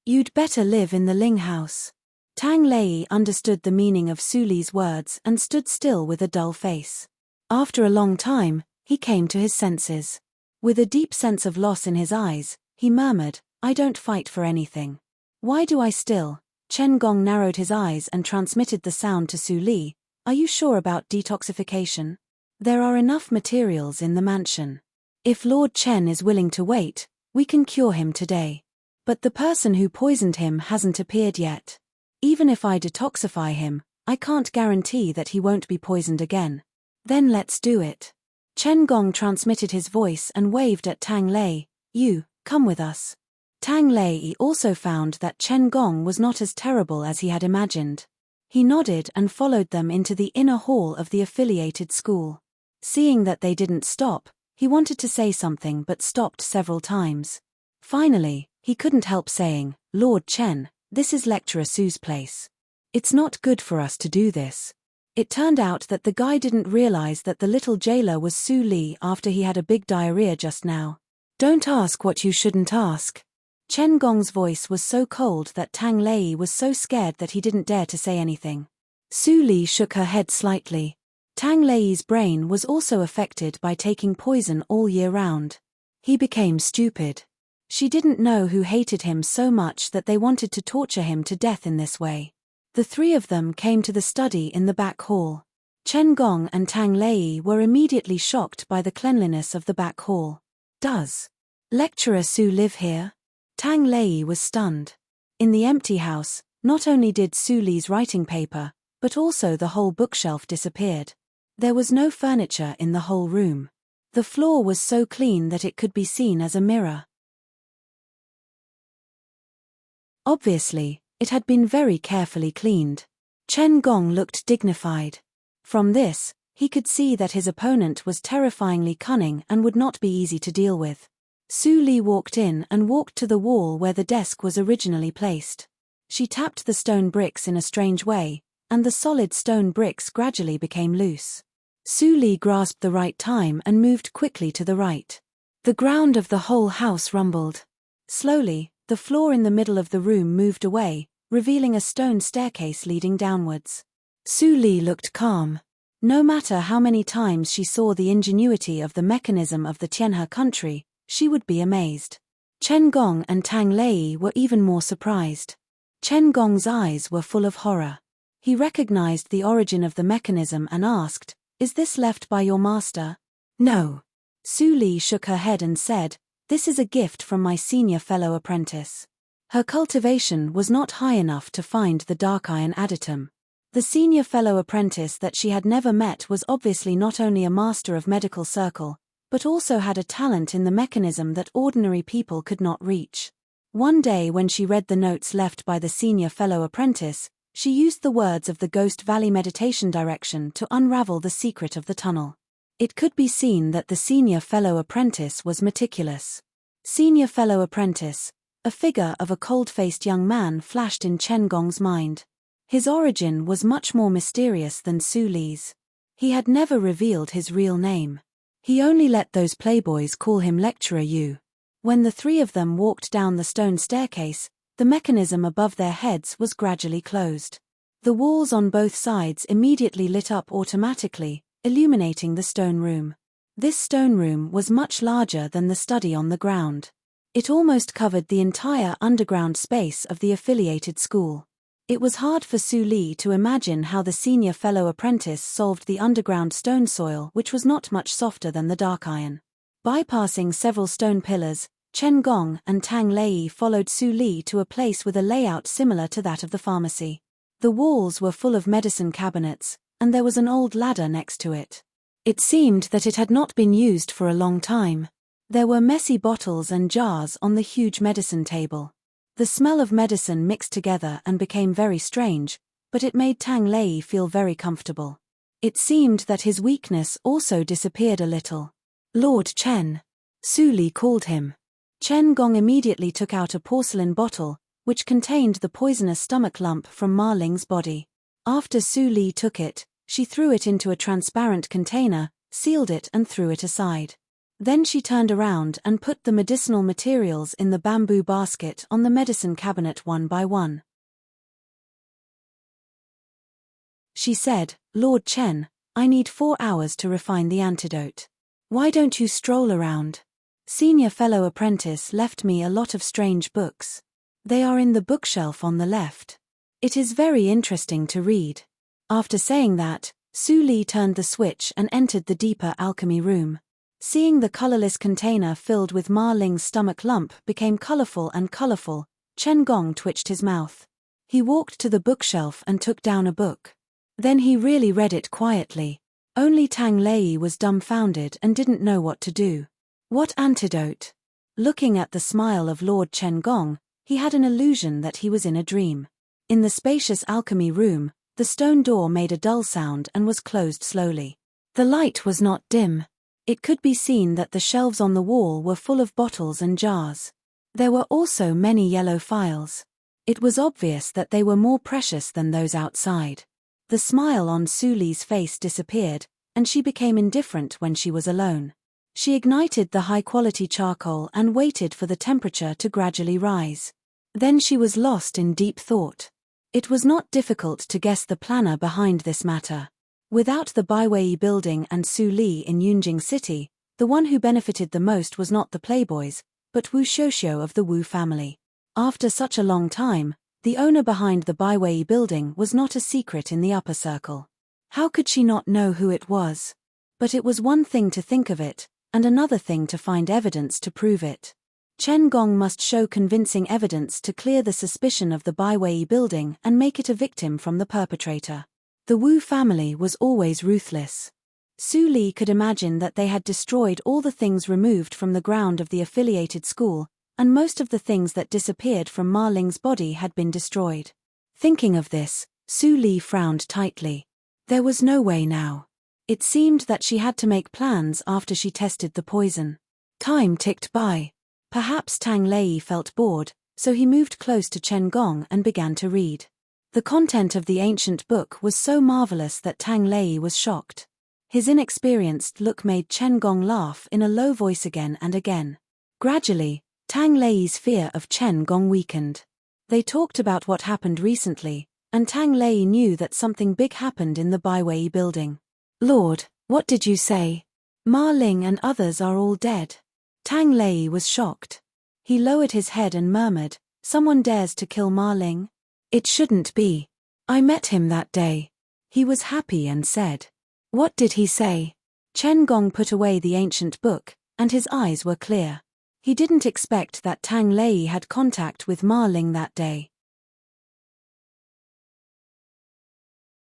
You'd better live in the Ling house." Tang Lei understood the meaning of Su Li's words and stood still with a dull face. After a long time, he came to his senses. With a deep sense of loss in his eyes, He murmured, I don't fight for anything. Why do I still? Chen Gong narrowed his eyes and transmitted the sound to Su Li. Are you sure about detoxification? There are enough materials in the mansion. If Lord Chen is willing to wait, we can cure him today. But the person who poisoned him hasn't appeared yet. Even if I detoxify him, I can't guarantee that he won't be poisoned again. Then let's do it. Chen Gong transmitted his voice and waved at Tang Lei. You, come with us. Tang Lei also found that Chen Gong was not as terrible as he had imagined. He nodded and followed them into the inner hall of the affiliated school. Seeing that they didn't stop, he wanted to say something but stopped several times. Finally, he couldn't help saying, Lord Chen, this is Lecturer Su's place. It's not good for us to do this. It turned out that the guy didn't realize that the little jailer was Su Li after he had a big diarrhea just now. Don't ask what you shouldn't ask. Chen Gong's voice was so cold that Tang Lei was so scared that he didn't dare to say anything. Su Li shook her head slightly. Tang Lei's brain was also affected by taking poison all year round. He became stupid. She didn't know who hated him so much that they wanted to torture him to death in this way. The three of them came to the study in the back hall. Chen Gong and Tang Lei were immediately shocked by the cleanliness of the back hall. Does Lecturer Su live here? Tang Lei was stunned. In the empty house, not only did Su Li's writing paper, but also the whole bookshelf disappeared. There was no furniture in the whole room. The floor was so clean that it could be seen as a mirror. Obviously, it had been very carefully cleaned. Chen Gong looked dignified. From this, he could see that his opponent was terrifyingly cunning and would not be easy to deal with. Su Li walked in and walked to the wall where the desk was originally placed. She tapped the stone bricks in a strange way, and the solid stone bricks gradually became loose. Su Li grasped the right time and moved quickly to the right. The ground of the whole house rumbled. Slowly, the floor in the middle of the room moved away, revealing a stone staircase leading downwards. Su Li looked calm. No matter how many times she saw the ingenuity of the mechanism of the Tianhe country, she would be amazed. Chen Gong and Tang Lei were even more surprised. Chen Gong's eyes were full of horror. He recognized the origin of the mechanism and asked, Is this left by your master? No. Su Li shook her head and said, This is a gift from my senior fellow apprentice. Her cultivation was not high enough to find the dark iron additum. The senior fellow apprentice that she had never met was obviously not only a master of medical circle, but also had a talent in the mechanism that ordinary people could not reach. One day when she read the notes left by the senior fellow apprentice, she used the words of the Ghost Valley meditation direction to unravel the secret of the tunnel. It could be seen that the senior fellow apprentice was meticulous. Senior fellow apprentice, a figure of a cold-faced young man flashed in Chen Gong's mind. His origin was much more mysterious than Su Li's. He had never revealed his real name. He only let those playboys call him Lecturer Yu. When the three of them walked down the stone staircase, the mechanism above their heads was gradually closed. The walls on both sides immediately lit up automatically, illuminating the stone room. This stone room was much larger than the study on the ground. It almost covered the entire underground space of the affiliated school. It was hard for Su Li to imagine how the senior fellow apprentice solved the underground stone soil, which was not much softer than the dark iron. Bypassing several stone pillars, Chen Gong and Tang Lei followed Su Li to a place with a layout similar to that of the pharmacy. The walls were full of medicine cabinets, and there was an old ladder next to it. It seemed that it had not been used for a long time. There were messy bottles and jars on the huge medicine table. The smell of medicine mixed together and became very strange, but it made Tang Lei feel very comfortable. It seemed that his weakness also disappeared a little. Lord Chen. Su Li called him. Chen Gong immediately took out a porcelain bottle, which contained the poisonous stomach lump from Ma Ling's body. After Su Li took it, she threw it into a transparent container, sealed it and threw it aside. Then she turned around and put the medicinal materials in the bamboo basket on the medicine cabinet one by one. She said, Lord Chen, I need 4 hours to refine the antidote. Why don't you stroll around? Senior fellow apprentice left me a lot of strange books. They are in the bookshelf on the left. It is very interesting to read. After saying that, Su Li turned the switch and entered the deeper alchemy room. Seeing the colorless container filled with Ma Ling's stomach lump became colorful and colorful, Chen Gong twitched his mouth. He walked to the bookshelf and took down a book. Then he really read it quietly. Only Tang Lei was dumbfounded and didn't know what to do. What antidote? Looking at the smile of Lord Chen Gong, he had an illusion that he was in a dream. In the spacious alchemy room, the stone door made a dull sound and was closed slowly. The light was not dim. It could be seen that the shelves on the wall were full of bottles and jars. There were also many yellow files. It was obvious that they were more precious than those outside. The smile on Su Li's face disappeared, and she became indifferent when she was alone. She ignited the high-quality charcoal and waited for the temperature to gradually rise. Then she was lost in deep thought. It was not difficult to guess the planner behind this matter. Without the Baiwei building and Su Li in Yunjing City, the one who benefited the most was not the playboys, but Wu Xiuxiu of the Wu family. After such a long time, the owner behind the Baiwei building was not a secret in the upper circle. How could she not know who it was? But it was one thing to think of it, and another thing to find evidence to prove it. Chen Gong must show convincing evidence to clear the suspicion of the Baiwei building and make it a victim from the perpetrator. The Wu family was always ruthless. Su Li could imagine that they had destroyed all the things removed from the ground of the affiliated school, and most of the things that disappeared from Ma Ling's body had been destroyed. Thinking of this, Su Li frowned tightly. There was no way now. It seemed that she had to make plans after she tested the poison. Time ticked by. Perhaps Tang Lei felt bored, so he moved close to Chen Gong and began to read. The content of the ancient book was so marvelous that Tang Lei was shocked. His inexperienced look made Chen Gong laugh in a low voice again and again. Gradually, Tang Lei's fear of Chen Gong weakened. They talked about what happened recently, and Tang Lei knew that something big happened in the Baiwei building. Lord, what did you say? Ma Ling and others are all dead. Tang Lei was shocked. He lowered his head and murmured, "Someone dares to kill Ma Ling? It shouldn't be. I met him that day. He was happy and said." What did he say? Chen Gong put away the ancient book, and his eyes were clear. He didn't expect that Tang Lei had contact with Ma Ling that day.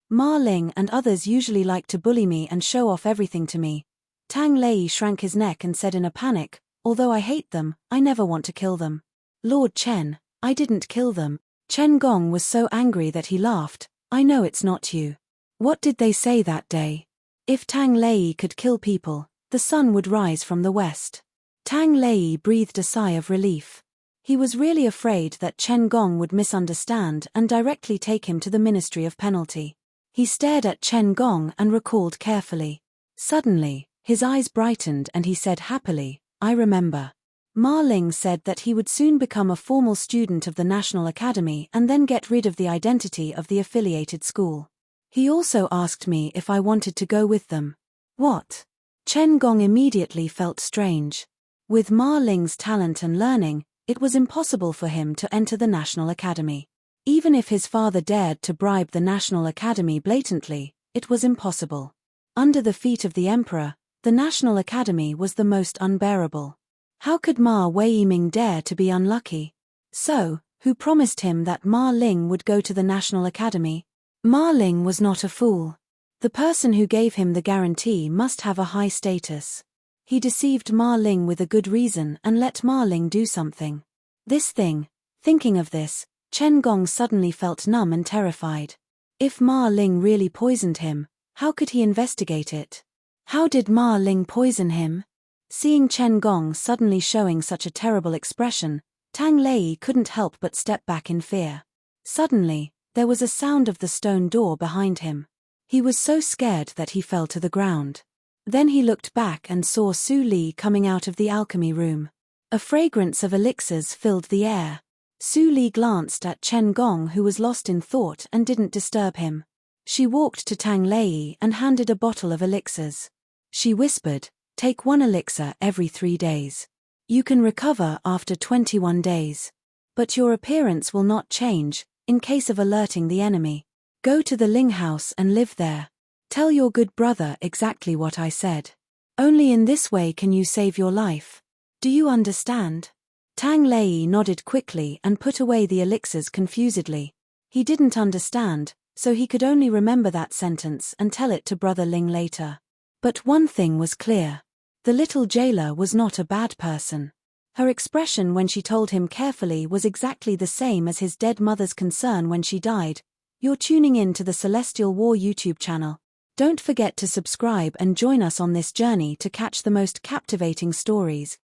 Ma Ling and others usually like to bully me and show off everything to me. Tang Lei shrank his neck and said in a panic, "Although I hate them, I never want to kill them. Lord Chen, I didn't kill them." Chen Gong was so angry that he laughed. "I know it's not you. What did they say that day? If Tang Lei could kill people, the sun would rise from the west." Tang Lei breathed a sigh of relief. He was really afraid that Chen Gong would misunderstand and directly take him to the Ministry of Penalty. He stared at Chen Gong and recalled carefully. Suddenly, his eyes brightened and he said happily, "I remember. Ma Ling said that he would soon become a formal student of the National Academy and then get rid of the identity of the affiliated school. He also asked me if I wanted to go with them." What? Chen Gong immediately felt strange. With Ma Ling's talent and learning, it was impossible for him to enter the National Academy. Even if his father dared to bribe the National Academy blatantly, it was impossible. Under the feet of the emperor, the National Academy was the most unbearable. How could Ma Weiming dare to be unlucky? So, who promised him that Ma Ling would go to the National Academy? Ma Ling was not a fool. The person who gave him the guarantee must have a high status. He deceived Ma Ling with a good reason and let Ma Ling do something. Thinking of this, Chen Gong suddenly felt numb and terrified. If Ma Ling really poisoned him, how could he investigate it? How did Ma Ling poison him? Seeing Chen Gong suddenly showing such a terrible expression, Tang Lei couldn't help but step back in fear. Suddenly, there was a sound of the stone door behind him. He was so scared that he fell to the ground. Then he looked back and saw Su Li coming out of the alchemy room. A fragrance of elixirs filled the air. Su Li glanced at Chen Gong, who was lost in thought and didn't disturb him. She walked to Tang Lei and handed a bottle of elixirs. She whispered, "Take one elixir every 3 days. You can recover after 21 days. But your appearance will not change, in case of alerting the enemy. Go to the Ling house and live there. Tell your good brother exactly what I said. Only in this way can you save your life. Do you understand? Tang Lei nodded quickly and put away the elixirs confusedly. He didn't understand, so he could only remember that sentence and tell it to Brother Ling later. But one thing was clear. The little jailer was not a bad person. Her expression when she told him carefully was exactly the same as his dead mother's concern when she died. You're tuning in to the Celestial War YouTube channel. Don't forget to subscribe and join us on this journey to catch the most captivating stories.